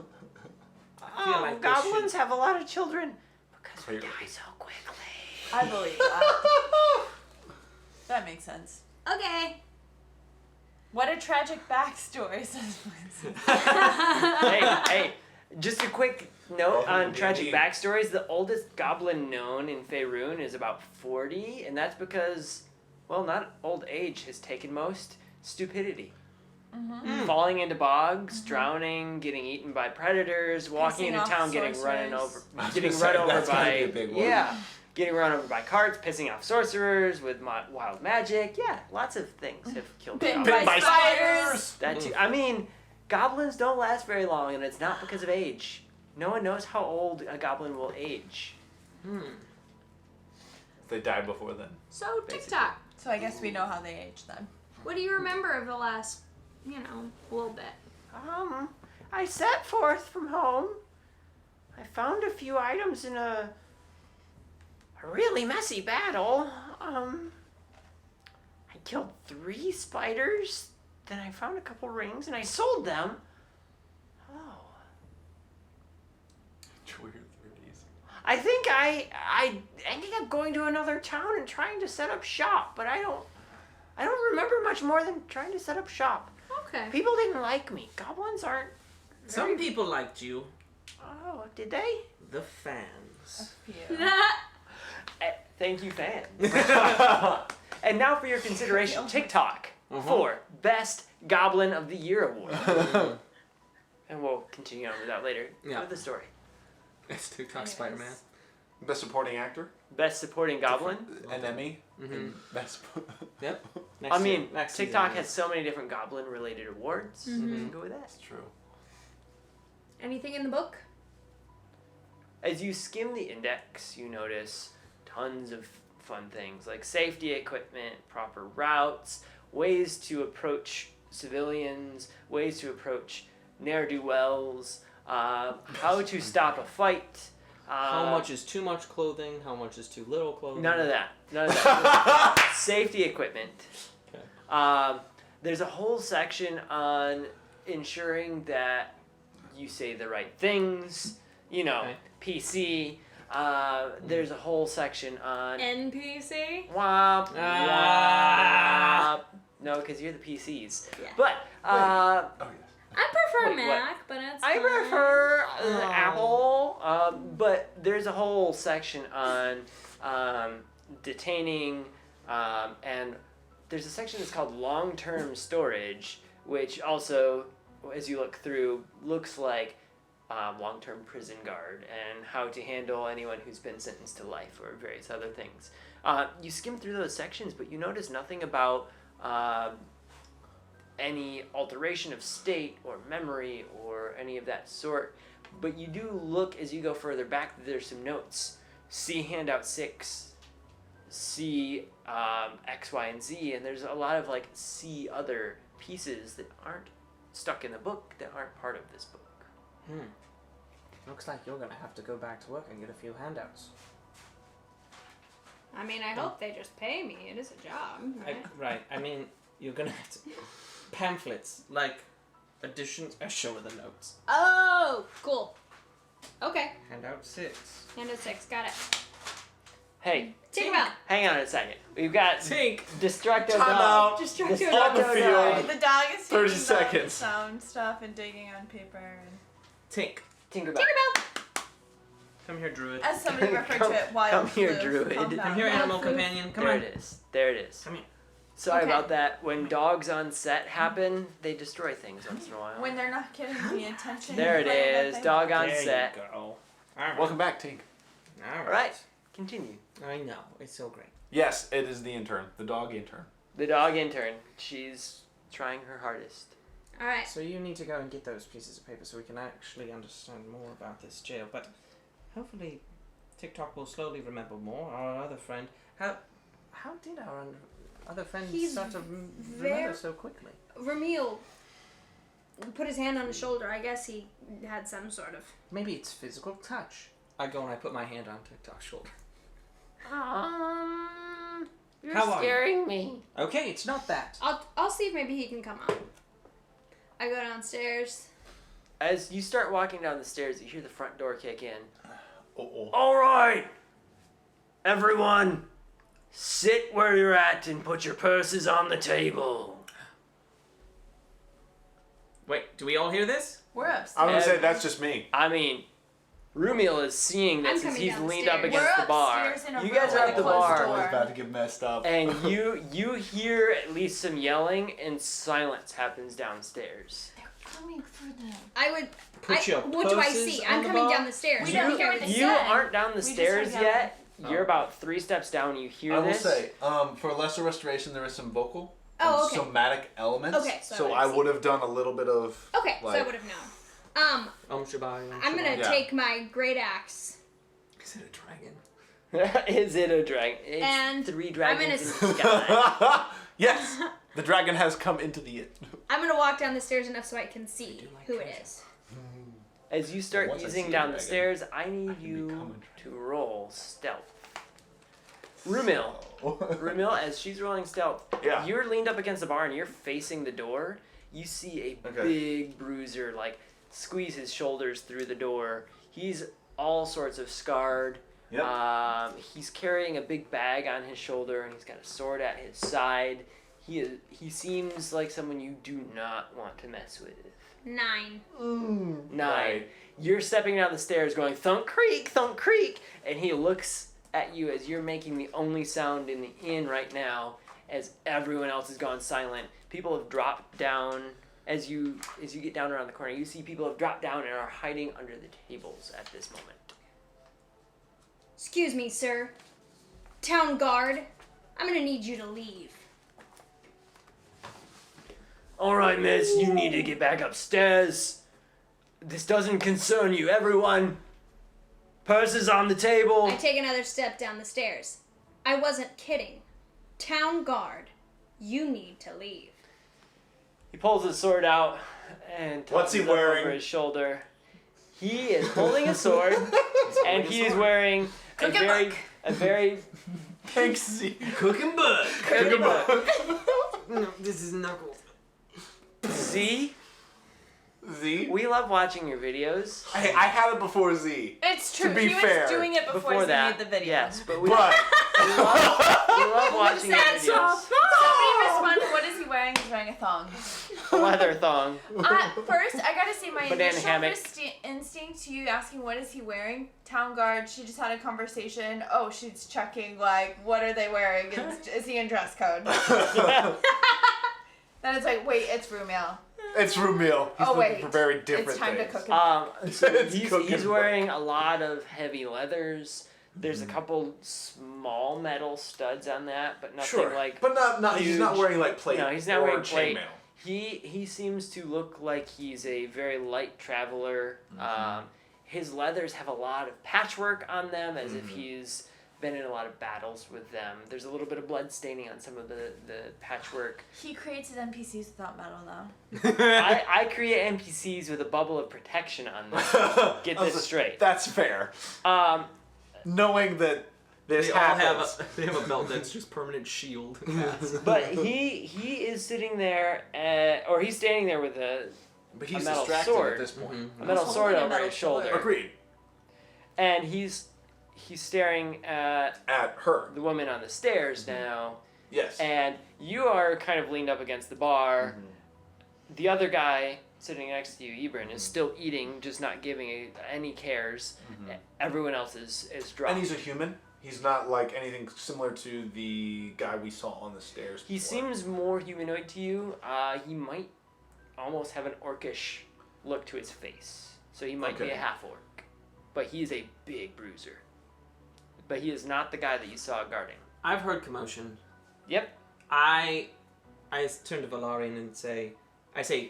[SPEAKER 6] like they
[SPEAKER 3] goblins have a lot of children because we
[SPEAKER 4] Clearly.
[SPEAKER 3] die so quickly.
[SPEAKER 5] I believe that. That makes sense.
[SPEAKER 1] Okay.
[SPEAKER 5] What a tragic backstory, says
[SPEAKER 3] hey, just a quick note
[SPEAKER 4] Oh,
[SPEAKER 3] on tragic
[SPEAKER 4] indeed.
[SPEAKER 3] backstories. The oldest goblin known in Faerun is about 40, and that's because, well, not old age has taken most, stupidity. Falling into bogs, drowning, getting eaten by predators, walking
[SPEAKER 5] Pissing
[SPEAKER 3] into
[SPEAKER 5] off
[SPEAKER 3] town, getting run
[SPEAKER 5] sorcerers.
[SPEAKER 3] over, getting run over
[SPEAKER 4] That's gotta be
[SPEAKER 3] by
[SPEAKER 4] a big one.
[SPEAKER 3] yeah, getting run over by carts, pissing off sorcerers with wild magic. Yeah, lots of things have killed
[SPEAKER 5] Bitten
[SPEAKER 3] goblins.
[SPEAKER 5] by spiders.
[SPEAKER 3] That too. I mean, goblins don't last very long, and it's not because of age. No one knows how old a goblin will age.
[SPEAKER 4] They died before then.
[SPEAKER 1] So, TikTok.
[SPEAKER 5] So I guess we know how they age then.
[SPEAKER 1] What do you remember of the last, little bit?
[SPEAKER 3] I set forth from home. I found a few items in a really messy battle. I killed 3 spiders. Then I found a couple rings and I sold them. Oh.
[SPEAKER 4] Enjoy your 30s.
[SPEAKER 3] I think I ended up going to another town and trying to set up shop, but I don't remember much more than trying to set up shop.
[SPEAKER 1] Okay.
[SPEAKER 3] People didn't like me. Goblins aren't.
[SPEAKER 6] Some people liked you.
[SPEAKER 3] Oh, did they?
[SPEAKER 6] The fans.
[SPEAKER 3] Thank you, fan. And now for your consideration, TikTok. for Best Goblin of the Year award. And we'll continue on with that later with the story.
[SPEAKER 2] It's TikTok Spider-Man.
[SPEAKER 4] Best supporting actor.
[SPEAKER 3] Best Supporting Goblin.
[SPEAKER 4] An Emmy.
[SPEAKER 2] Mm-hmm.
[SPEAKER 4] Best.
[SPEAKER 2] Yep.
[SPEAKER 3] I mean,
[SPEAKER 2] next
[SPEAKER 3] TikTok
[SPEAKER 2] season
[SPEAKER 3] has so many different goblin-related awards. You can go with that.
[SPEAKER 4] That's true.
[SPEAKER 1] Anything in the book?
[SPEAKER 3] As you skim the index, you notice tons of fun things like safety equipment, proper routes, ways to approach civilians, ways to approach ne'er-do-wells, how to stop a fight.
[SPEAKER 2] How much is too much clothing? How much is too little clothing?
[SPEAKER 3] None of that. None of that. Safety equipment.
[SPEAKER 2] Okay.
[SPEAKER 3] There's a whole section on ensuring that you say the right things. You know,
[SPEAKER 2] Okay.
[SPEAKER 3] PC. There's a whole section on
[SPEAKER 1] NPC?
[SPEAKER 3] womp
[SPEAKER 2] Ah.
[SPEAKER 3] womp. No, because you're the PCs.
[SPEAKER 1] Yeah.
[SPEAKER 3] But
[SPEAKER 4] Oh yes.
[SPEAKER 1] I prefer
[SPEAKER 3] Wait, what?
[SPEAKER 1] Mac, but it's
[SPEAKER 3] I
[SPEAKER 1] fine.
[SPEAKER 3] prefer
[SPEAKER 2] Oh.
[SPEAKER 3] Apple. But there's a whole section on detaining, and there's a section that's called long-term storage, which also, as you look through, looks like long-term prison guard and how to handle anyone who's been sentenced to life or various other things. You skim through those sections, but you notice nothing about any alteration of state or memory or any of that sort. But you do look, as you go further back, there's some notes. See handout 6, see X, Y, and Z, and there's a lot of like see other pieces that aren't stuck in the book, that aren't part of this book.
[SPEAKER 6] Looks like you're gonna have to go back to work and get a few handouts.
[SPEAKER 1] I mean, I hope they just pay me. It is a job, right?
[SPEAKER 6] Right. I mean, you're gonna have to pamphlets like additions. Show her the notes.
[SPEAKER 1] Oh, cool. Okay.
[SPEAKER 6] Handout 6.
[SPEAKER 1] Hand of 6. Got it.
[SPEAKER 3] Hey,
[SPEAKER 1] Tinkerbell.
[SPEAKER 3] hang on a second. We've got
[SPEAKER 2] Tink.
[SPEAKER 3] Destructo
[SPEAKER 4] Time
[SPEAKER 3] Dog.
[SPEAKER 4] out.
[SPEAKER 5] Just
[SPEAKER 3] Destructo
[SPEAKER 4] On the
[SPEAKER 3] Dog.
[SPEAKER 4] field.
[SPEAKER 5] The dog is
[SPEAKER 4] 30
[SPEAKER 5] taking
[SPEAKER 4] seconds.
[SPEAKER 5] the sound stuff and digging on paper. And
[SPEAKER 2] Tink.
[SPEAKER 3] Tinkerbell.
[SPEAKER 1] Tinkerbell.
[SPEAKER 6] Come here, Druid.
[SPEAKER 5] as somebody referred
[SPEAKER 3] Come-
[SPEAKER 5] to it, wild
[SPEAKER 3] come here,
[SPEAKER 5] floof,
[SPEAKER 3] Druid.
[SPEAKER 5] compound.
[SPEAKER 6] Come here,
[SPEAKER 1] Wild
[SPEAKER 6] animal
[SPEAKER 1] floof.
[SPEAKER 6] companion. Come
[SPEAKER 3] There
[SPEAKER 6] on.
[SPEAKER 3] it is. There it is.
[SPEAKER 6] Come here.
[SPEAKER 3] Sorry
[SPEAKER 1] Okay.
[SPEAKER 3] about that. When dogs on set happen, they destroy things once in a while.
[SPEAKER 5] When they're not getting the attention.
[SPEAKER 3] There it
[SPEAKER 5] and play that
[SPEAKER 3] is.
[SPEAKER 5] they
[SPEAKER 3] Dog
[SPEAKER 5] want.
[SPEAKER 3] on
[SPEAKER 6] There
[SPEAKER 3] set.
[SPEAKER 6] you go. All right.
[SPEAKER 4] Welcome back, Tink.
[SPEAKER 6] All
[SPEAKER 3] All right. Continue.
[SPEAKER 6] I know. It's so great.
[SPEAKER 4] Yes, it is the intern, the dog intern.
[SPEAKER 3] The dog intern. She's trying her hardest.
[SPEAKER 1] All right.
[SPEAKER 6] So you need to go and get those pieces of paper so we can actually understand more about this jail. But hopefully, TikTok will slowly remember more. Our other friend. How did our other friend
[SPEAKER 1] He's
[SPEAKER 6] start to
[SPEAKER 1] very-
[SPEAKER 6] remember so quickly?
[SPEAKER 1] Ramil put his hand on his shoulder. I guess he had some sort of.
[SPEAKER 6] Maybe it's physical touch. I go and I put my hand on TikTok's shoulder.
[SPEAKER 7] You're
[SPEAKER 6] How are you?
[SPEAKER 7] scaring me.
[SPEAKER 6] Okay, it's not that.
[SPEAKER 1] I'll see if maybe he can come up. I go downstairs.
[SPEAKER 3] As you start walking down the stairs, you hear the front door kick in.
[SPEAKER 4] Oh.
[SPEAKER 3] All right, everyone, sit where you're at and put your purses on the table.
[SPEAKER 2] Wait, do we all hear this?
[SPEAKER 5] We're upstairs.
[SPEAKER 4] I was gonna say that's just me.
[SPEAKER 3] I mean, Rumiel is seeing this
[SPEAKER 1] I'm
[SPEAKER 3] as
[SPEAKER 1] coming
[SPEAKER 3] he's leaned up
[SPEAKER 1] downstairs.
[SPEAKER 3] against
[SPEAKER 5] We're
[SPEAKER 3] the bar.
[SPEAKER 5] upstairs in a
[SPEAKER 3] You
[SPEAKER 5] room
[SPEAKER 3] guys are
[SPEAKER 5] with
[SPEAKER 3] at
[SPEAKER 5] a
[SPEAKER 3] the
[SPEAKER 5] closed
[SPEAKER 3] bar.
[SPEAKER 5] door.
[SPEAKER 4] about to get messed up.
[SPEAKER 3] And you hear at least some yelling and silence happens downstairs.
[SPEAKER 5] Coming for them.
[SPEAKER 1] I would.
[SPEAKER 6] Put your
[SPEAKER 1] what do I
[SPEAKER 6] purses
[SPEAKER 1] see?
[SPEAKER 6] on
[SPEAKER 1] I'm
[SPEAKER 6] the
[SPEAKER 1] coming
[SPEAKER 6] bar?
[SPEAKER 1] down the stairs.
[SPEAKER 5] We
[SPEAKER 1] so I
[SPEAKER 5] don't
[SPEAKER 1] think
[SPEAKER 5] hear
[SPEAKER 1] I would
[SPEAKER 5] what they
[SPEAKER 3] You
[SPEAKER 5] said.
[SPEAKER 3] aren't down the
[SPEAKER 5] We just
[SPEAKER 3] stairs
[SPEAKER 5] heard
[SPEAKER 3] yet.
[SPEAKER 4] Oh.
[SPEAKER 3] You're about 3 steps down. You hear
[SPEAKER 4] I will
[SPEAKER 3] this.
[SPEAKER 4] say, for lesser restoration, there is some vocal
[SPEAKER 1] Oh,
[SPEAKER 4] and
[SPEAKER 1] okay.
[SPEAKER 4] somatic elements.
[SPEAKER 1] Okay, so I
[SPEAKER 4] so
[SPEAKER 1] would've
[SPEAKER 4] I
[SPEAKER 1] seen.
[SPEAKER 4] would have done a little bit of.
[SPEAKER 1] Okay, so I
[SPEAKER 4] like-
[SPEAKER 1] would have known.
[SPEAKER 6] Shabai.
[SPEAKER 1] I'm gonna
[SPEAKER 4] Yeah.
[SPEAKER 1] take my great axe.
[SPEAKER 2] Is it a dragon?
[SPEAKER 3] Is it a dragon? It's
[SPEAKER 1] And
[SPEAKER 3] 3 dragons
[SPEAKER 1] gonna
[SPEAKER 3] in the sky.
[SPEAKER 4] Yes, the dragon has come into the inn.
[SPEAKER 1] I'm gonna walk down the stairs enough so I can see
[SPEAKER 6] do like
[SPEAKER 1] who it
[SPEAKER 6] treasure.
[SPEAKER 1] is.
[SPEAKER 3] As you start
[SPEAKER 4] Once I
[SPEAKER 3] easing
[SPEAKER 4] see a
[SPEAKER 3] down the
[SPEAKER 4] dragon,
[SPEAKER 3] stairs, I
[SPEAKER 4] I
[SPEAKER 3] need
[SPEAKER 4] can
[SPEAKER 3] you
[SPEAKER 4] become a
[SPEAKER 3] to roll stealth. Rumil, Rumil, as she's rolling stealth,
[SPEAKER 4] Yeah.
[SPEAKER 3] you're leaned up against the bar and you're facing the door. You see a
[SPEAKER 4] Okay.
[SPEAKER 3] big bruiser like squeeze his shoulders through the door. He's all sorts of scarred.
[SPEAKER 4] Yep.
[SPEAKER 3] He's carrying a big bag on his shoulder and he's got a sword at his side. He seems like someone you do not want to mess with.
[SPEAKER 1] 9.
[SPEAKER 3] 9.
[SPEAKER 4] Right.
[SPEAKER 3] You're stepping down the stairs going thunk creak, and he looks at you as you're making the only sound in the inn right now, as everyone else has gone silent. People have dropped down. As you get down around the corner, you see people have dropped down and are hiding under the tables at this moment.
[SPEAKER 1] Excuse me, sir. Town guard, I'm gonna need you to leave.
[SPEAKER 3] All right, miss, you need to get back upstairs. This doesn't concern you, everyone. Purse is on the table.
[SPEAKER 1] I take another step down the stairs. I wasn't kidding. Town guard, you need to leave.
[SPEAKER 3] He pulls his sword out and
[SPEAKER 4] What's he
[SPEAKER 3] tosses it up
[SPEAKER 4] wearing?
[SPEAKER 3] over his shoulder. He is holding a sword, and he is wearing a very
[SPEAKER 4] Thanks, Z.
[SPEAKER 6] Cooking bud.
[SPEAKER 3] cooking book.
[SPEAKER 6] No, this is Knuckles.
[SPEAKER 3] Z,
[SPEAKER 4] Z?
[SPEAKER 3] we love watching your videos.
[SPEAKER 4] I had it before Z.
[SPEAKER 5] It's true.
[SPEAKER 4] To be
[SPEAKER 5] he
[SPEAKER 4] fair,
[SPEAKER 5] was doing it before he
[SPEAKER 3] that,
[SPEAKER 5] made the video.
[SPEAKER 3] yes, but we
[SPEAKER 4] But
[SPEAKER 3] love watching your videos.
[SPEAKER 5] Somebody responded, what is he wearing? He's wearing a thong.
[SPEAKER 3] A leather thong.
[SPEAKER 5] First, I gotta say my
[SPEAKER 3] Banana
[SPEAKER 5] initial
[SPEAKER 3] hammock.
[SPEAKER 5] instinct to you asking what is he wearing. Town guard. She just had a conversation. Oh, she's checking like what are they wearing? Is he in dress code? Then it's like wait, it's Rumiel.
[SPEAKER 4] it's Rumil. He's
[SPEAKER 5] Oh,
[SPEAKER 4] looking
[SPEAKER 5] wait.
[SPEAKER 4] for very different
[SPEAKER 5] It's time to
[SPEAKER 4] things.
[SPEAKER 5] cook it.
[SPEAKER 3] So
[SPEAKER 4] It's
[SPEAKER 3] he's
[SPEAKER 4] cooking
[SPEAKER 3] wearing a lot of heavy leathers. There's a couple small metal studs on that, but nothing
[SPEAKER 4] Sure,
[SPEAKER 3] like.
[SPEAKER 4] but not. He's not
[SPEAKER 3] huge.
[SPEAKER 4] wearing like plate.
[SPEAKER 3] No, he's not
[SPEAKER 4] or
[SPEAKER 3] wearing plate.
[SPEAKER 4] chainmail.
[SPEAKER 3] He seems to look like he's a very light traveler. His leathers have a lot of patchwork on them, as if he's been in a lot of battles with them. There's a little bit of blood staining on some of the patchwork.
[SPEAKER 5] He creates his NPCs without metal though.
[SPEAKER 3] I create NPCs with a bubble of protection on them. Get
[SPEAKER 4] I was
[SPEAKER 3] this
[SPEAKER 4] like,
[SPEAKER 3] straight.
[SPEAKER 4] That's fair.
[SPEAKER 3] Knowing
[SPEAKER 4] that this
[SPEAKER 2] They all
[SPEAKER 4] happens.
[SPEAKER 2] have a belt that's just permanent shield.
[SPEAKER 3] But he is sitting there, or he's standing there with a
[SPEAKER 8] But he's
[SPEAKER 3] metal
[SPEAKER 8] distracted
[SPEAKER 3] sword.
[SPEAKER 8] at this point.
[SPEAKER 3] metal
[SPEAKER 5] He's
[SPEAKER 3] sword
[SPEAKER 5] holding a
[SPEAKER 3] over
[SPEAKER 5] metal
[SPEAKER 3] his shoulder,
[SPEAKER 5] sword.
[SPEAKER 4] Agreed.
[SPEAKER 3] and he's staring at
[SPEAKER 4] At her.
[SPEAKER 3] the woman on the stairs now,
[SPEAKER 4] Yes.
[SPEAKER 3] and you are kind of leaned up against the bar. The other guy sitting next to you, Ebron, is still eating, just not giving any cares. Everyone else is dropped.
[SPEAKER 4] And he's a human. He's not like anything similar to the guy we saw on the stairs.
[SPEAKER 3] He
[SPEAKER 4] before.
[SPEAKER 3] seems more humanoid to you. He might almost have an orcish look to his face. So he might be
[SPEAKER 4] Okay.
[SPEAKER 3] a half orc. But he's a big bruiser. But he is not the guy that you saw guarding.
[SPEAKER 2] I've heard commotion.
[SPEAKER 3] Yep.
[SPEAKER 2] I turn to Valarian and say,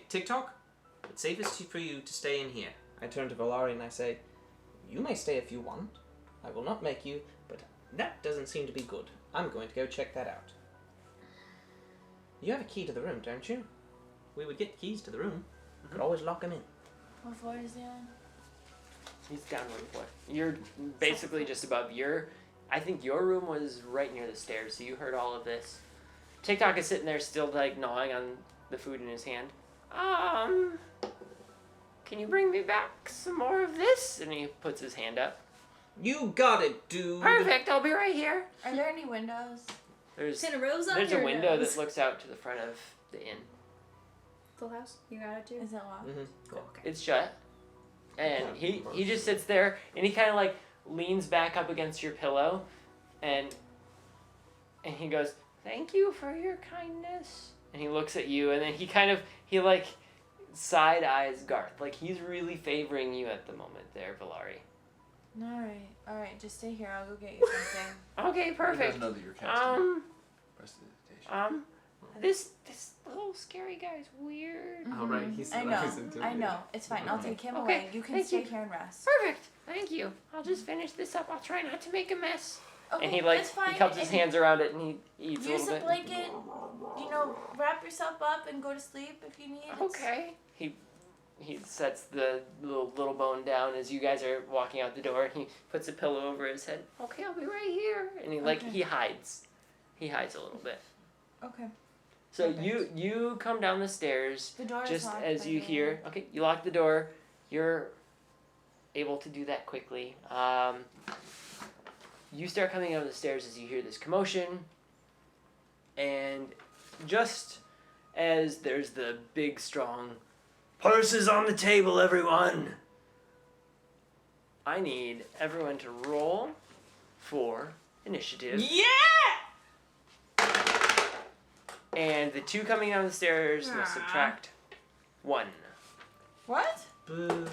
[SPEAKER 2] TikTok, it's safest for you to stay in here. I turn to Valarian and I say, you may stay if you want. I will not make you, but that doesn't seem to be good. I'm going to go check that out. You have a key to the room, don't you? We would get keys to the room. Could always lock them in.
[SPEAKER 5] What floor is he on?
[SPEAKER 3] He's down one floor. You're basically just above I think your room was right near the stairs, so you heard all of this. TikTok is sitting there still like gnawing on the food in his hand. Can you bring me back some more of this? And he puts his hand up.
[SPEAKER 2] You got it, dude.
[SPEAKER 3] Perfect, I'll be right here.
[SPEAKER 5] Are there any windows?
[SPEAKER 3] There's
[SPEAKER 1] Santa Rosa.
[SPEAKER 3] a window that looks out to the front of the inn.
[SPEAKER 1] Full house. You got it too.
[SPEAKER 5] Is it locked?
[SPEAKER 1] Cool. Okay.
[SPEAKER 3] It's shut. And he just sits there and he kind of like leans back up against your pillow and he goes, "Thank you for your kindness." And he looks at you and then he like side eyes Garth. Like he's really favoring you at the moment there, Valari.
[SPEAKER 5] Alright, just stay here. I'll go get you something.
[SPEAKER 3] Okay,
[SPEAKER 8] He
[SPEAKER 3] perfect.
[SPEAKER 8] doesn't know that you're casting. Prestidigitation.
[SPEAKER 3] This little scary guy's weird.
[SPEAKER 2] All right, he's
[SPEAKER 5] I know. It's fine. I'll take him
[SPEAKER 3] Okay,
[SPEAKER 5] away. You can
[SPEAKER 3] thank
[SPEAKER 5] stay
[SPEAKER 3] you.
[SPEAKER 5] here and rest.
[SPEAKER 3] Perfect. Thank you. I'll just finish this up. I'll try not to make a mess.
[SPEAKER 5] Okay,
[SPEAKER 3] And he like
[SPEAKER 5] that's fine.
[SPEAKER 3] he cups his
[SPEAKER 5] And
[SPEAKER 3] hands around it and he eats a
[SPEAKER 5] use
[SPEAKER 3] little
[SPEAKER 5] a
[SPEAKER 3] bit.
[SPEAKER 5] blanket. Wrap yourself up and go to sleep if you need.
[SPEAKER 3] Okay. He sets the little bone down as you guys are walking out the door. And he puts a pillow over his head. Okay, I'll be right here. And he
[SPEAKER 5] Okay.
[SPEAKER 3] he hides. He hides a little bit.
[SPEAKER 5] Okay.
[SPEAKER 3] So
[SPEAKER 5] Perfect.
[SPEAKER 3] you come down the stairs
[SPEAKER 5] The door is
[SPEAKER 3] just
[SPEAKER 5] locked,
[SPEAKER 3] as
[SPEAKER 5] by
[SPEAKER 3] you
[SPEAKER 5] the
[SPEAKER 3] hear.
[SPEAKER 5] way.
[SPEAKER 3] Okay, you lock the door. You're able to do that quickly. You start coming down the stairs as you hear this commotion, and just as there's the big, strong purses on the table, everyone. I need everyone to roll for initiative.
[SPEAKER 2] Yeah!
[SPEAKER 3] And the 2 coming down the stairs must subtract 1.
[SPEAKER 5] What?
[SPEAKER 2] Boo.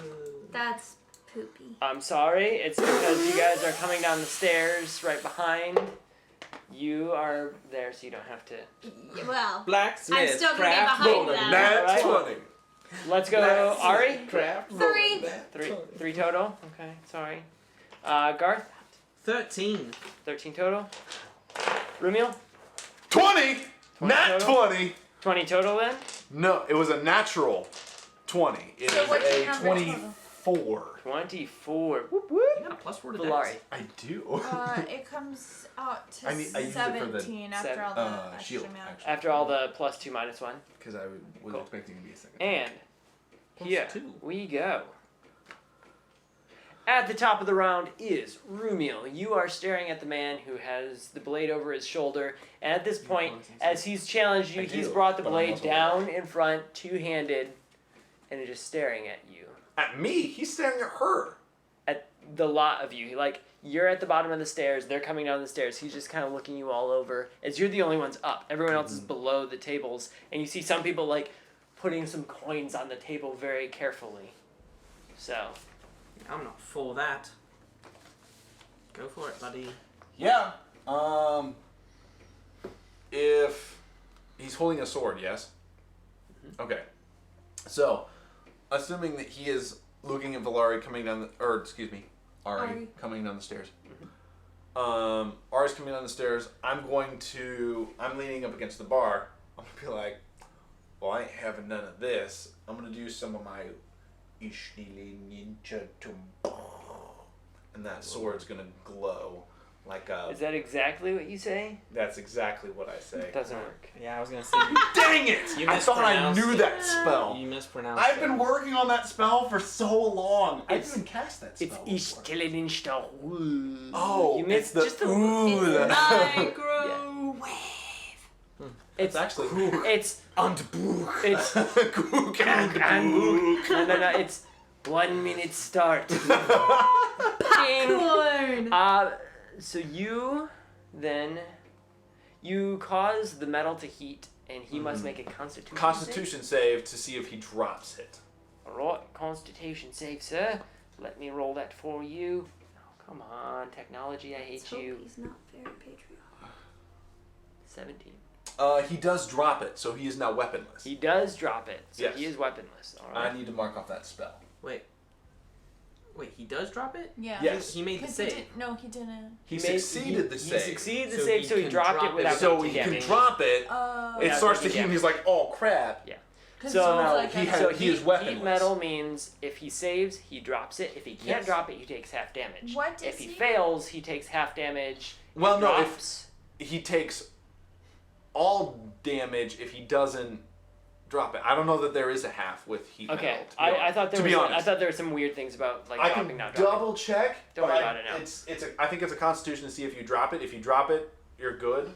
[SPEAKER 1] That's poopy.
[SPEAKER 3] I'm sorry. It's because you guys are coming down the stairs right behind. You are there, so you don't have to.
[SPEAKER 1] Well,
[SPEAKER 2] Blacksmith.
[SPEAKER 1] I'm still gonna be
[SPEAKER 2] craft
[SPEAKER 1] behind
[SPEAKER 2] rolling.
[SPEAKER 1] them.
[SPEAKER 4] Nat
[SPEAKER 3] Alright.
[SPEAKER 4] 20.
[SPEAKER 3] Let's go, Ari.
[SPEAKER 2] Craft.
[SPEAKER 1] 3.
[SPEAKER 3] Three total. Okay, sorry. Garth,
[SPEAKER 2] 13.
[SPEAKER 3] 13 total. Rumiel,
[SPEAKER 4] 20.
[SPEAKER 3] 20
[SPEAKER 4] Nat
[SPEAKER 3] total?
[SPEAKER 4] 20.
[SPEAKER 3] 20 total then.
[SPEAKER 4] No, it was a natural 20. It
[SPEAKER 5] So
[SPEAKER 4] is
[SPEAKER 5] what's your
[SPEAKER 4] a
[SPEAKER 5] number
[SPEAKER 4] 24.
[SPEAKER 3] 24. Whoop whoop.
[SPEAKER 2] You got a +4 to
[SPEAKER 3] Valari.
[SPEAKER 2] dex.
[SPEAKER 4] I do.
[SPEAKER 5] It comes out to
[SPEAKER 8] I use it for the
[SPEAKER 5] 17 after all the extra
[SPEAKER 8] shield,
[SPEAKER 5] math.
[SPEAKER 8] actually.
[SPEAKER 3] After all the +2 -1.
[SPEAKER 8] Because I was
[SPEAKER 3] Cool.
[SPEAKER 8] expecting to be a second.
[SPEAKER 3] And here
[SPEAKER 2] +2.
[SPEAKER 3] we go. At the top of the round is Rumiel. You are staring at the man who has the blade over his shoulder, and at this point, as he's challenged you,
[SPEAKER 8] I
[SPEAKER 3] he's
[SPEAKER 8] do,
[SPEAKER 3] brought the
[SPEAKER 8] but I'm
[SPEAKER 3] blade
[SPEAKER 8] also
[SPEAKER 3] down in front, two-handed, and is just staring at you.
[SPEAKER 4] At me? He's staring at her.
[SPEAKER 3] At the lot of you. Like, you're at the bottom of the stairs, they're coming down the stairs, he's just kind of looking you all over, as you're the only ones up. Everyone else is below the tables, and you see some people, like, putting some coins on the table very carefully. So,
[SPEAKER 2] I'm not for that. Go for it, buddy.
[SPEAKER 4] Yeah. If he's holding a sword, yes? Okay. So, assuming that he is looking at Valari coming down the, or excuse me, Ari
[SPEAKER 5] Ari.
[SPEAKER 4] coming down the stairs. Ari's coming down the stairs. I'm leaning up against the bar. I'm gonna be like, well, I ain't having none of this. I'm gonna do some of my Ishnili Ninja Tum. And that sword's gonna glow like a.
[SPEAKER 3] is that exactly what you say?
[SPEAKER 4] That's exactly what I say.
[SPEAKER 3] It doesn't work.
[SPEAKER 2] Yeah, I was gonna say.
[SPEAKER 4] Dang it!
[SPEAKER 2] You
[SPEAKER 4] I thought I
[SPEAKER 2] mispronounced
[SPEAKER 4] knew
[SPEAKER 2] it.
[SPEAKER 4] that spell.
[SPEAKER 2] You mispronounced
[SPEAKER 8] I've
[SPEAKER 2] it.
[SPEAKER 8] been working on that spell for so long. I
[SPEAKER 3] It's-
[SPEAKER 8] didn't cast that
[SPEAKER 3] It's
[SPEAKER 8] spell. before.
[SPEAKER 3] Ishtilinishtahu.
[SPEAKER 4] Oh,
[SPEAKER 3] You missed
[SPEAKER 4] it's the
[SPEAKER 3] just a
[SPEAKER 4] ooh.
[SPEAKER 1] Microwave.
[SPEAKER 3] It's
[SPEAKER 4] actually
[SPEAKER 3] It's
[SPEAKER 4] and book.
[SPEAKER 3] it's
[SPEAKER 4] Cook and
[SPEAKER 3] and no. It's 1 minute start. Ding.
[SPEAKER 1] Popcorn.
[SPEAKER 3] So you then you cause the metal to heat, and he must make a Constitution.
[SPEAKER 4] Constitution save to see if he drops it.
[SPEAKER 3] Save. All right, Constitution save, sir. Let me roll that for you. Oh, come on, technology, I hate
[SPEAKER 1] Let's hope
[SPEAKER 3] you.
[SPEAKER 1] he's not very patriotic.
[SPEAKER 3] 17.
[SPEAKER 4] He does drop it, so he is now weaponless.
[SPEAKER 3] He does drop it, so
[SPEAKER 4] Yes.
[SPEAKER 3] he is weaponless. All right.
[SPEAKER 8] I need to mark off that spell.
[SPEAKER 2] Wait, he does drop it?
[SPEAKER 5] Yeah.
[SPEAKER 4] Yes.
[SPEAKER 2] He made the
[SPEAKER 5] 'Cause
[SPEAKER 2] save.
[SPEAKER 5] he didn't.
[SPEAKER 4] He succeeded the
[SPEAKER 3] He
[SPEAKER 4] save.
[SPEAKER 3] succeeded the
[SPEAKER 2] So
[SPEAKER 3] save,
[SPEAKER 2] he
[SPEAKER 3] so he
[SPEAKER 2] can
[SPEAKER 3] dropped
[SPEAKER 2] drop
[SPEAKER 3] it
[SPEAKER 2] it.
[SPEAKER 3] without
[SPEAKER 4] So he
[SPEAKER 3] taking
[SPEAKER 4] can
[SPEAKER 3] damage.
[SPEAKER 4] drop it. It
[SPEAKER 3] Without
[SPEAKER 4] starts to
[SPEAKER 3] taking
[SPEAKER 4] heat, and he's like, "Oh crap!"
[SPEAKER 5] Cause
[SPEAKER 3] So
[SPEAKER 5] it was
[SPEAKER 3] now
[SPEAKER 5] like
[SPEAKER 4] he
[SPEAKER 5] a-
[SPEAKER 4] had-
[SPEAKER 3] So
[SPEAKER 4] he is
[SPEAKER 3] heat
[SPEAKER 4] weaponless.
[SPEAKER 3] metal means if he saves, he drops it. If he can't
[SPEAKER 4] Yes.
[SPEAKER 3] drop it, he takes half damage.
[SPEAKER 5] What
[SPEAKER 3] If
[SPEAKER 5] is
[SPEAKER 3] he
[SPEAKER 5] he?
[SPEAKER 3] fails, he takes half damage.
[SPEAKER 4] Well,
[SPEAKER 3] he
[SPEAKER 4] no, if
[SPEAKER 3] drops.
[SPEAKER 4] he takes all damage if he doesn't drop it. I don't know that there is a half with heat
[SPEAKER 3] Okay,
[SPEAKER 4] metal. To be
[SPEAKER 3] I
[SPEAKER 4] honest.
[SPEAKER 3] thought there
[SPEAKER 4] to
[SPEAKER 3] was.
[SPEAKER 4] be
[SPEAKER 3] I
[SPEAKER 4] honest.
[SPEAKER 3] thought there were some weird things about like
[SPEAKER 4] I
[SPEAKER 3] dropping,
[SPEAKER 4] can
[SPEAKER 3] not dropping.
[SPEAKER 4] double check.
[SPEAKER 3] Don't
[SPEAKER 4] but
[SPEAKER 3] worry about it now.
[SPEAKER 4] I think it's a Constitution to see if you drop it. If you drop it, you're good.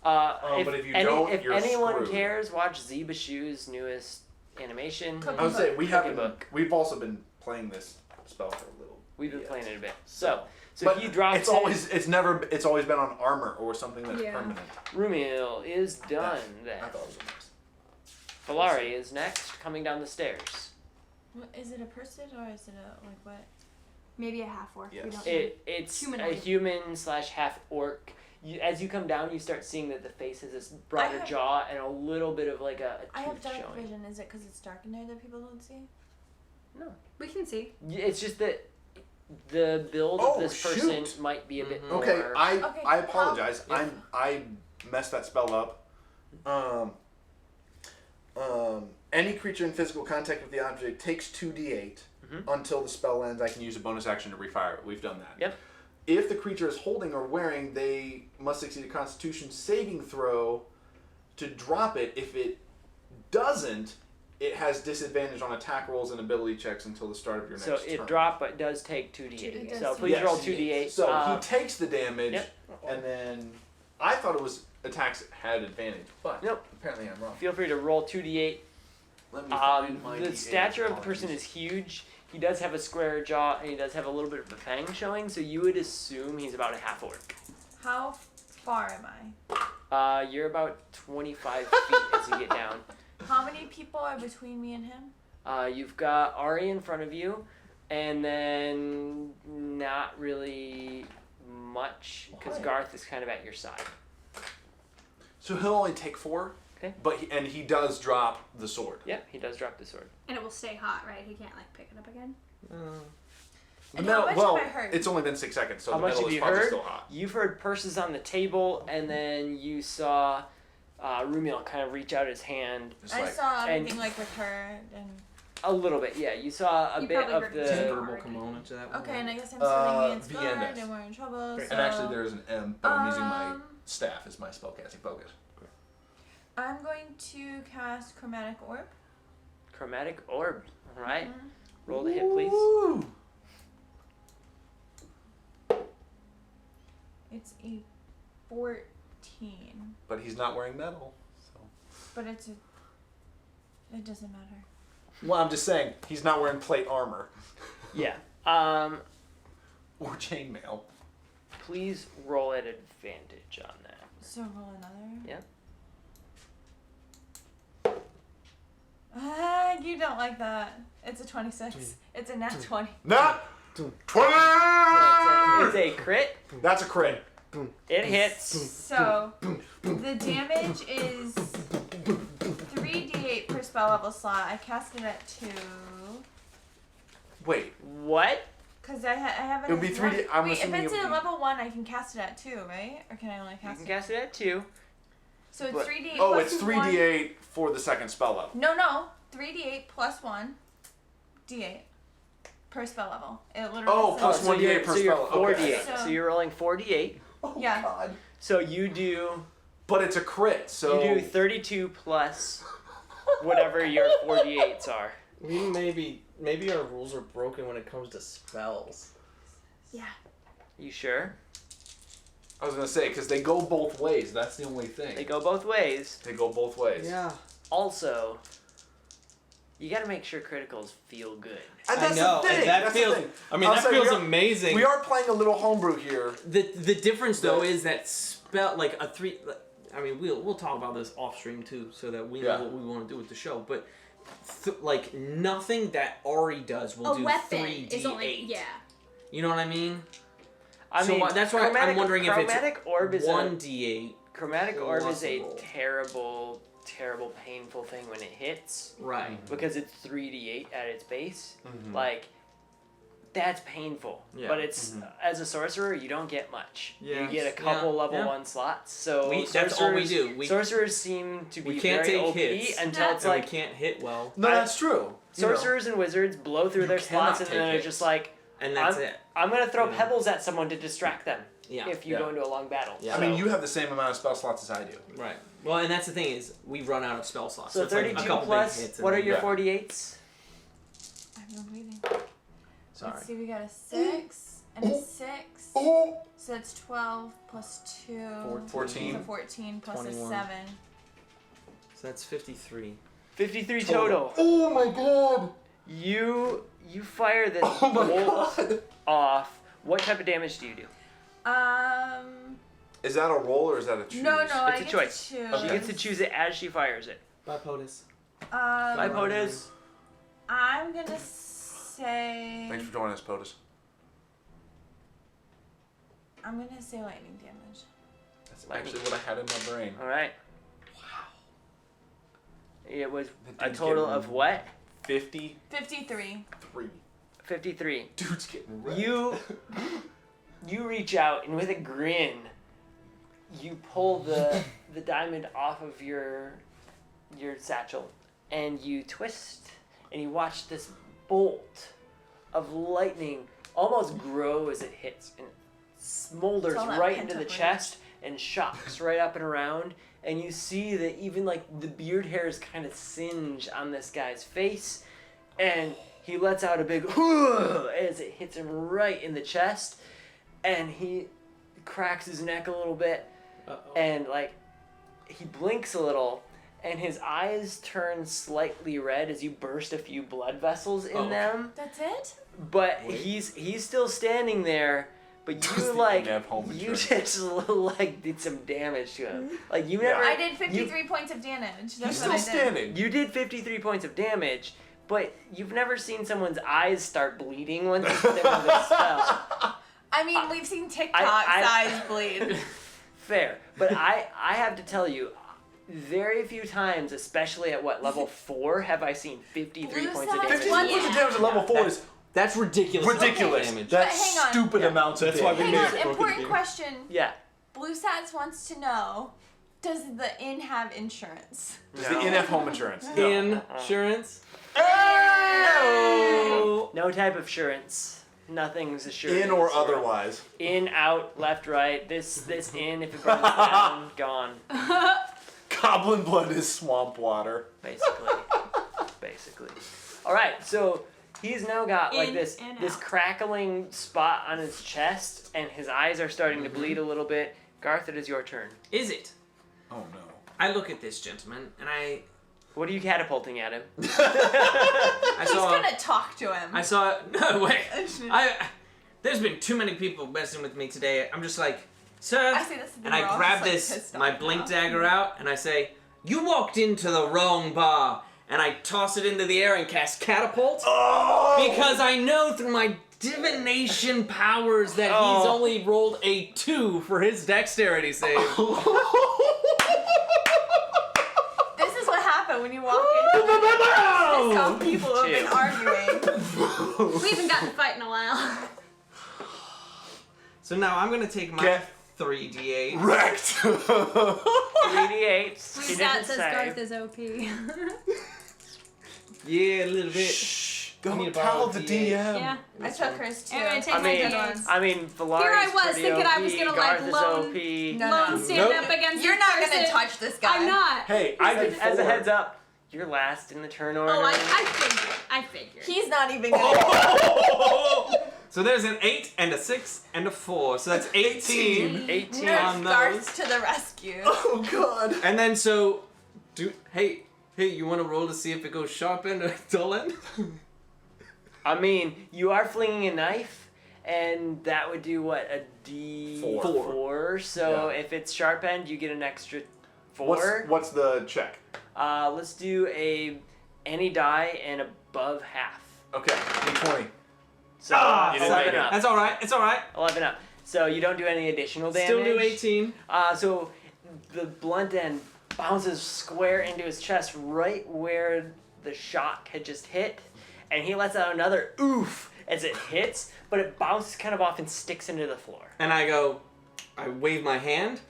[SPEAKER 3] But
[SPEAKER 4] if you don't,
[SPEAKER 3] if
[SPEAKER 4] you're
[SPEAKER 3] anyone
[SPEAKER 4] screwed.
[SPEAKER 3] cares, watch Zeba Shu's newest animation.
[SPEAKER 5] Cookie
[SPEAKER 4] I would say we
[SPEAKER 3] Cookie
[SPEAKER 4] have
[SPEAKER 3] book.
[SPEAKER 4] we've also been playing this spell for a little.
[SPEAKER 3] We've been
[SPEAKER 4] bit.
[SPEAKER 3] playing it a bit. So
[SPEAKER 4] But
[SPEAKER 3] he drops
[SPEAKER 4] it's
[SPEAKER 3] it.
[SPEAKER 4] always it's always been on armor or something that's
[SPEAKER 1] Yeah.
[SPEAKER 4] permanent.
[SPEAKER 3] Rumiel is done
[SPEAKER 4] I
[SPEAKER 3] then.
[SPEAKER 4] thought it was nice.
[SPEAKER 3] Valari is next, coming down the stairs.
[SPEAKER 5] What, is it a person or is it a like what?
[SPEAKER 1] Maybe a half orc. We
[SPEAKER 4] Yes.
[SPEAKER 1] don't know.
[SPEAKER 3] It's a
[SPEAKER 1] Humanoid.
[SPEAKER 3] human / half orc. As you come down, you start seeing that the face has this broader
[SPEAKER 5] have-
[SPEAKER 3] jaw and a little bit of like a
[SPEAKER 5] I have
[SPEAKER 3] tooth
[SPEAKER 5] dark
[SPEAKER 3] showing.
[SPEAKER 5] vision. Is it because it's dark in there that people don't see?
[SPEAKER 1] We can see.
[SPEAKER 3] It's just that the build
[SPEAKER 4] Oh,
[SPEAKER 3] of this person
[SPEAKER 4] shoot.
[SPEAKER 3] might be a bit
[SPEAKER 2] Mhm.
[SPEAKER 3] more.
[SPEAKER 4] Okay, I
[SPEAKER 5] Okay,
[SPEAKER 4] apologize.
[SPEAKER 3] how-
[SPEAKER 4] I messed that spell up. Any creature in physical contact with the object takes 2d8 until the spell ends. I can use a bonus action to refire it. We've done that.
[SPEAKER 3] Yep.
[SPEAKER 4] If the creature is holding or wearing, they must succeed a Constitution saving throw to drop it. If it doesn't, it has disadvantage on attack rolls and ability checks until the start of your next
[SPEAKER 3] So
[SPEAKER 4] turn.
[SPEAKER 3] it dropped, but does take 2d8.
[SPEAKER 5] It does
[SPEAKER 3] So
[SPEAKER 5] take
[SPEAKER 3] please
[SPEAKER 4] Yes.
[SPEAKER 3] roll 2d8.
[SPEAKER 4] So he takes the damage,
[SPEAKER 3] Yep.
[SPEAKER 4] and then I thought it was attacks had advantage, but
[SPEAKER 3] Nope.
[SPEAKER 4] apparently I'm wrong.
[SPEAKER 3] Feel free to roll 2d8.
[SPEAKER 8] Let me find my
[SPEAKER 3] The
[SPEAKER 8] D8.
[SPEAKER 3] stature of the
[SPEAKER 8] Apologies.
[SPEAKER 3] person is huge. He does have a square jaw, and he does have a little bit of a fang showing, so you would assume he's about a half orc.
[SPEAKER 5] How far am I?
[SPEAKER 3] You're about 25 feet as you get down.
[SPEAKER 5] How many people are between me and him?
[SPEAKER 3] You've got Ari in front of you, and then not really much, because Garth is kind of at your side.
[SPEAKER 4] So he'll only take 4.
[SPEAKER 3] Okay.
[SPEAKER 4] But he does drop the sword.
[SPEAKER 3] Yeah, he does drop the sword.
[SPEAKER 1] And it will stay hot, right? He can't like pick it up again.
[SPEAKER 5] And
[SPEAKER 4] No,
[SPEAKER 5] how much
[SPEAKER 4] well,
[SPEAKER 5] have I heard?
[SPEAKER 4] it's only been 6 seconds, so
[SPEAKER 3] How
[SPEAKER 4] the
[SPEAKER 3] much
[SPEAKER 4] metal
[SPEAKER 3] have
[SPEAKER 4] is
[SPEAKER 3] you
[SPEAKER 4] probably
[SPEAKER 3] heard?
[SPEAKER 4] still hot.
[SPEAKER 3] You've heard purses on the table, and then you saw Rumiel kind of reach out his hand
[SPEAKER 4] Just
[SPEAKER 5] I
[SPEAKER 4] like,
[SPEAKER 5] saw
[SPEAKER 3] and-
[SPEAKER 5] everything like with her and.
[SPEAKER 3] a little bit. Yeah, you saw a
[SPEAKER 1] You
[SPEAKER 3] bit
[SPEAKER 1] probably
[SPEAKER 3] of
[SPEAKER 1] heard
[SPEAKER 6] Is
[SPEAKER 3] the.
[SPEAKER 6] verbal component to that one?
[SPEAKER 5] Okay, and I guess I'm still against
[SPEAKER 8] the
[SPEAKER 5] guard
[SPEAKER 8] end.
[SPEAKER 5] and we're in trouble.
[SPEAKER 6] Great.
[SPEAKER 5] So
[SPEAKER 8] And actually, there's an M, but I'm using my
[SPEAKER 5] Um,
[SPEAKER 8] staff as my spellcasting focus.
[SPEAKER 5] I'm going to cast Chromatic Orb.
[SPEAKER 3] Chromatic orb. All right.
[SPEAKER 5] Mhm.
[SPEAKER 3] Roll the hit, please.
[SPEAKER 8] Woo!
[SPEAKER 5] It's a 14,
[SPEAKER 4] but he's not wearing metal. So.
[SPEAKER 5] but it doesn't matter.
[SPEAKER 4] Well, I'm just saying, he's not wearing plate armor.
[SPEAKER 3] Yeah.
[SPEAKER 4] Or chainmail.
[SPEAKER 3] Please roll at advantage on that.
[SPEAKER 5] So roll another.
[SPEAKER 3] Yeah.
[SPEAKER 5] You don't like that. It's a 26. It's a nat 20.
[SPEAKER 4] Not 20!
[SPEAKER 3] It's a crit.
[SPEAKER 4] That's a crit.
[SPEAKER 3] It hits.
[SPEAKER 5] So the damage is 3d8 per spell level slot. I cast it at 2.
[SPEAKER 4] Wait,
[SPEAKER 3] What?
[SPEAKER 5] Cause I have it.
[SPEAKER 4] It would be
[SPEAKER 5] as
[SPEAKER 4] 3D
[SPEAKER 5] one-
[SPEAKER 4] I'm
[SPEAKER 5] Wait, if
[SPEAKER 4] assuming
[SPEAKER 5] it's
[SPEAKER 4] it would
[SPEAKER 5] at
[SPEAKER 4] be-
[SPEAKER 5] level 1, I can cast it at 2, right? Or can I only
[SPEAKER 3] You
[SPEAKER 5] cast
[SPEAKER 3] can
[SPEAKER 5] it?
[SPEAKER 3] cast it at 2.
[SPEAKER 5] So it's
[SPEAKER 3] but-
[SPEAKER 5] 3d8
[SPEAKER 4] oh,
[SPEAKER 5] plus
[SPEAKER 4] it's
[SPEAKER 5] 1.
[SPEAKER 4] 3d8 for the second spell level.
[SPEAKER 5] No, 3d8 plus 1 d8 per spell level. It literally
[SPEAKER 4] Oh,
[SPEAKER 5] says-
[SPEAKER 4] plus
[SPEAKER 3] so
[SPEAKER 4] 1d8
[SPEAKER 3] you're,
[SPEAKER 4] per
[SPEAKER 3] so you're
[SPEAKER 4] spell.
[SPEAKER 3] 4d8.
[SPEAKER 4] Okay.
[SPEAKER 3] So you're rolling 4d8.
[SPEAKER 4] Oh,
[SPEAKER 5] Yeah.
[SPEAKER 4] God.
[SPEAKER 3] So you do
[SPEAKER 4] But it's a crit, so...
[SPEAKER 3] you do 32 plus whatever your 4d8s are.
[SPEAKER 6] We maybe our rules are broken when it comes to spells.
[SPEAKER 1] Yeah.
[SPEAKER 3] You sure?
[SPEAKER 4] I was going to say, because they go both ways. That's the only thing.
[SPEAKER 3] They go both ways.
[SPEAKER 4] They go both ways.
[SPEAKER 6] Yeah.
[SPEAKER 3] Also, you got to make sure criticals feel good.
[SPEAKER 4] And
[SPEAKER 6] I
[SPEAKER 4] that's
[SPEAKER 6] know.
[SPEAKER 4] the thing.
[SPEAKER 6] And that
[SPEAKER 4] that's
[SPEAKER 6] feels.
[SPEAKER 4] the thing.
[SPEAKER 6] I mean,
[SPEAKER 4] I'll
[SPEAKER 6] that
[SPEAKER 4] say
[SPEAKER 6] feels
[SPEAKER 4] we are-
[SPEAKER 6] amazing.
[SPEAKER 4] We are playing a little homebrew here.
[SPEAKER 6] The difference though
[SPEAKER 4] The-
[SPEAKER 6] is that spell like a 3. I mean, we'll talk about this off stream too, so that we know
[SPEAKER 4] Yeah.
[SPEAKER 6] what we want to do with the show. But like nothing that Ari does will
[SPEAKER 1] A
[SPEAKER 6] do
[SPEAKER 1] weapon
[SPEAKER 6] 3d8.
[SPEAKER 1] is only
[SPEAKER 6] You know what I mean?
[SPEAKER 3] I
[SPEAKER 6] So
[SPEAKER 3] mean,
[SPEAKER 6] that's why I'm wondering if it's
[SPEAKER 3] chromatic orb is
[SPEAKER 6] 1d8.
[SPEAKER 3] chromatic orb is a
[SPEAKER 6] Possible.
[SPEAKER 3] terrible, painful thing when it hits
[SPEAKER 6] Right.
[SPEAKER 3] because it's 3d8 at its base.
[SPEAKER 4] Mhm.
[SPEAKER 3] Like, that's painful.
[SPEAKER 6] Yeah.
[SPEAKER 3] But it's as a sorcerer, you don't get much.
[SPEAKER 6] Yeah.
[SPEAKER 3] You get a couple
[SPEAKER 6] Yeah.
[SPEAKER 3] level
[SPEAKER 6] Yeah.
[SPEAKER 3] 1 slots. So
[SPEAKER 6] That's all we do.
[SPEAKER 3] sorcerers seem to be
[SPEAKER 6] we can't
[SPEAKER 3] very
[SPEAKER 6] take
[SPEAKER 3] OP
[SPEAKER 6] hits.
[SPEAKER 3] until it's
[SPEAKER 6] And
[SPEAKER 3] like
[SPEAKER 6] we can't hit well,
[SPEAKER 4] No, that's true. You know.
[SPEAKER 3] sorcerers and wizards blow through
[SPEAKER 4] You
[SPEAKER 3] their slots
[SPEAKER 4] cannot
[SPEAKER 3] and
[SPEAKER 4] take
[SPEAKER 3] then they're
[SPEAKER 4] hits.
[SPEAKER 3] just like,
[SPEAKER 6] and that's it.
[SPEAKER 3] I'm gonna throw
[SPEAKER 6] Yeah.
[SPEAKER 3] pebbles at someone to distract them
[SPEAKER 6] Yeah.
[SPEAKER 3] if you
[SPEAKER 4] Yeah.
[SPEAKER 3] go into a long battle.
[SPEAKER 6] Yeah.
[SPEAKER 4] I mean, you have the same amount of spell slots as I do.
[SPEAKER 6] Right. Well, and that's the thing is we run out of spell slots.
[SPEAKER 3] So
[SPEAKER 6] it's like
[SPEAKER 3] 32
[SPEAKER 6] a couple
[SPEAKER 3] plus,
[SPEAKER 6] big hits. and
[SPEAKER 3] what are
[SPEAKER 6] then-
[SPEAKER 3] your
[SPEAKER 4] Yeah.
[SPEAKER 3] 48s?
[SPEAKER 5] I've been reading.
[SPEAKER 6] Sorry.
[SPEAKER 5] Let's see, we got a 6 and a 6.
[SPEAKER 4] Oh!
[SPEAKER 5] So that's 12 plus 2.
[SPEAKER 4] 14.
[SPEAKER 5] So 14 plus
[SPEAKER 6] 21.
[SPEAKER 5] a 7.
[SPEAKER 6] So that's 53.
[SPEAKER 3] 53 total.
[SPEAKER 4] Oh my god!
[SPEAKER 3] You fire this
[SPEAKER 4] Oh my
[SPEAKER 3] bolt
[SPEAKER 4] god!
[SPEAKER 3] off. What type of damage do you do?
[SPEAKER 4] Is that a roll or is that a choose?
[SPEAKER 5] No, I
[SPEAKER 3] It's a
[SPEAKER 5] get
[SPEAKER 3] choice.
[SPEAKER 5] to choose.
[SPEAKER 3] She gets to choose it as she fires it.
[SPEAKER 6] Bye, POTUS.
[SPEAKER 3] Bye,
[SPEAKER 5] Um,
[SPEAKER 3] POTUS.
[SPEAKER 5] I'm gonna say.
[SPEAKER 4] Thanks for joining us, POTUS.
[SPEAKER 5] I'm gonna say lightning damage.
[SPEAKER 4] That's actually what I had in my brain.
[SPEAKER 3] All right. Wow. It was
[SPEAKER 4] That
[SPEAKER 3] a
[SPEAKER 4] dude's
[SPEAKER 3] total
[SPEAKER 4] getting
[SPEAKER 3] of what?
[SPEAKER 4] 53.
[SPEAKER 5] 53.
[SPEAKER 3] 53.
[SPEAKER 4] Dude's getting wrecked.
[SPEAKER 3] You reach out and with a grin, you pull the diamond off of your satchel and you twist and you watch this bolt of lightning almost grow as it hits and smolders
[SPEAKER 5] It's all that
[SPEAKER 3] right into
[SPEAKER 5] pent-up
[SPEAKER 3] the
[SPEAKER 5] rage.
[SPEAKER 3] chest and shocks right up and around, and you see that even like the beard hairs kind of singe on this guy's face, and he lets out a big as it hits him right in the chest, and he cracks his neck a little bit, and like he blinks a little, and his eyes turn slightly red as you burst a few blood vessels in them.
[SPEAKER 5] That's it?
[SPEAKER 3] But he's still standing there, but
[SPEAKER 4] Does
[SPEAKER 3] you
[SPEAKER 4] the
[SPEAKER 3] like
[SPEAKER 4] in-app home
[SPEAKER 3] you
[SPEAKER 4] insurance.
[SPEAKER 3] just like did some damage to him. Like you
[SPEAKER 4] Yeah.
[SPEAKER 3] never.
[SPEAKER 5] I did 53 points of damage. That's
[SPEAKER 4] He's
[SPEAKER 5] what
[SPEAKER 4] still
[SPEAKER 5] I did.
[SPEAKER 4] standing.
[SPEAKER 3] You did 53 points of damage, but you've never seen someone's eyes start bleeding once you hit them with a spell.
[SPEAKER 5] I mean, we've seen TikTok's
[SPEAKER 3] I-
[SPEAKER 5] eyes bleed.
[SPEAKER 3] Fair, but I have to tell you, very few times, especially at level 4, have I seen 53
[SPEAKER 5] Blue
[SPEAKER 3] points of
[SPEAKER 5] side?
[SPEAKER 3] damage.
[SPEAKER 4] 53
[SPEAKER 5] One-
[SPEAKER 4] points of damage at level 4 is
[SPEAKER 2] That's ridiculous.
[SPEAKER 4] ridiculous.
[SPEAKER 2] Damage.
[SPEAKER 4] That's
[SPEAKER 5] But hang on.
[SPEAKER 4] stupid
[SPEAKER 3] Yeah.
[SPEAKER 4] amounts of
[SPEAKER 2] That's why we
[SPEAKER 4] damage.
[SPEAKER 2] made
[SPEAKER 5] Hang
[SPEAKER 2] it
[SPEAKER 5] on,
[SPEAKER 2] broken
[SPEAKER 5] important
[SPEAKER 2] game.
[SPEAKER 5] question.
[SPEAKER 3] Yeah.
[SPEAKER 5] Blue Sats wants to know, does the inn have insurance?
[SPEAKER 4] It's the in-app home insurance.
[SPEAKER 2] Insurance.
[SPEAKER 3] No. No type of assurance. Nothing's assurance.
[SPEAKER 4] In or otherwise.
[SPEAKER 3] In, out, left, right. This in, if it burns down, gone.
[SPEAKER 4] Goblin blood is swamp water.
[SPEAKER 3] Basically. All right, so he's now got like
[SPEAKER 1] In
[SPEAKER 3] this
[SPEAKER 1] and
[SPEAKER 3] this
[SPEAKER 1] out.
[SPEAKER 3] crackling spot on his chest, and his eyes are starting to bleed a little bit. Garth, it is your turn.
[SPEAKER 2] Is it?
[SPEAKER 4] Oh no.
[SPEAKER 2] I look at this gentleman and I
[SPEAKER 3] What are you catapulting at him?
[SPEAKER 2] I
[SPEAKER 5] He's
[SPEAKER 2] saw
[SPEAKER 5] gonna talk to him.
[SPEAKER 2] I saw no way. There's been too many people messing with me today. I'm just like, sir,
[SPEAKER 5] I see this.
[SPEAKER 2] and I grab this my blink dagger out and I say, "You walked into the wrong bar." And I toss it into the air and cast catapult because I know through my divination powers that he's only rolled a 2 for his dexterity save.
[SPEAKER 5] This is what happened when you walk in. This is how people have been arguing.
[SPEAKER 1] We haven't gotten to fight in a while.
[SPEAKER 2] So now I'm gonna take my
[SPEAKER 4] Get
[SPEAKER 2] 3d8.
[SPEAKER 4] wrecked.
[SPEAKER 3] 3d8s. He
[SPEAKER 1] That
[SPEAKER 3] didn't
[SPEAKER 1] says
[SPEAKER 3] save.
[SPEAKER 1] Garth is OP.
[SPEAKER 2] Yeah, a little bit.
[SPEAKER 4] Shh.
[SPEAKER 2] I need
[SPEAKER 4] Don't
[SPEAKER 2] to borrow
[SPEAKER 4] tell the
[SPEAKER 2] D8.
[SPEAKER 4] DM.
[SPEAKER 1] Yeah.
[SPEAKER 5] I took hers too.
[SPEAKER 1] Anyway, take
[SPEAKER 3] I
[SPEAKER 1] my
[SPEAKER 3] mean,
[SPEAKER 1] D8s.
[SPEAKER 3] I mean, Valari's
[SPEAKER 1] Here I was
[SPEAKER 3] pretty
[SPEAKER 1] thinking I
[SPEAKER 3] OP,
[SPEAKER 1] was gonna, like,
[SPEAKER 3] Garth is
[SPEAKER 1] lone-
[SPEAKER 3] OP.
[SPEAKER 5] No,
[SPEAKER 1] Lone
[SPEAKER 5] no.
[SPEAKER 1] stand
[SPEAKER 4] Nope.
[SPEAKER 1] up against
[SPEAKER 5] You're
[SPEAKER 1] this
[SPEAKER 5] not gonna
[SPEAKER 1] person.
[SPEAKER 5] touch this guy.
[SPEAKER 1] I'm not.
[SPEAKER 4] Hey, I did 4.
[SPEAKER 3] As a heads up, you're last in the turn order.
[SPEAKER 1] Oh, I figured.
[SPEAKER 5] He's not even gonna.
[SPEAKER 2] So there's an 8 and a 6 and a 4. So that's 18.
[SPEAKER 3] 18.
[SPEAKER 2] on
[SPEAKER 5] Nurse
[SPEAKER 2] those.
[SPEAKER 5] Garth to the rescue.
[SPEAKER 4] Oh god.
[SPEAKER 2] And then so, hey, you want to roll to see if it goes sharp end or dull end?
[SPEAKER 3] I mean, you are flinging a knife, and that would do what, a D4? So
[SPEAKER 4] Yeah.
[SPEAKER 3] if it's sharp end, you get an extra 4.
[SPEAKER 4] What's the check?
[SPEAKER 3] Let's do any die and above half.
[SPEAKER 4] Okay, D20.
[SPEAKER 3] So
[SPEAKER 4] You didn't
[SPEAKER 3] 11
[SPEAKER 4] make it.
[SPEAKER 3] up.
[SPEAKER 2] That's all right. It's all right.
[SPEAKER 3] 11 up. So you don't do any additional damage.
[SPEAKER 2] Still do 18.
[SPEAKER 3] So the blunt end bounces square into his chest right where the shock had just hit, and he lets out another oof as it hits, but it bounces kind of off and sticks into the floor.
[SPEAKER 2] And I wave my hand,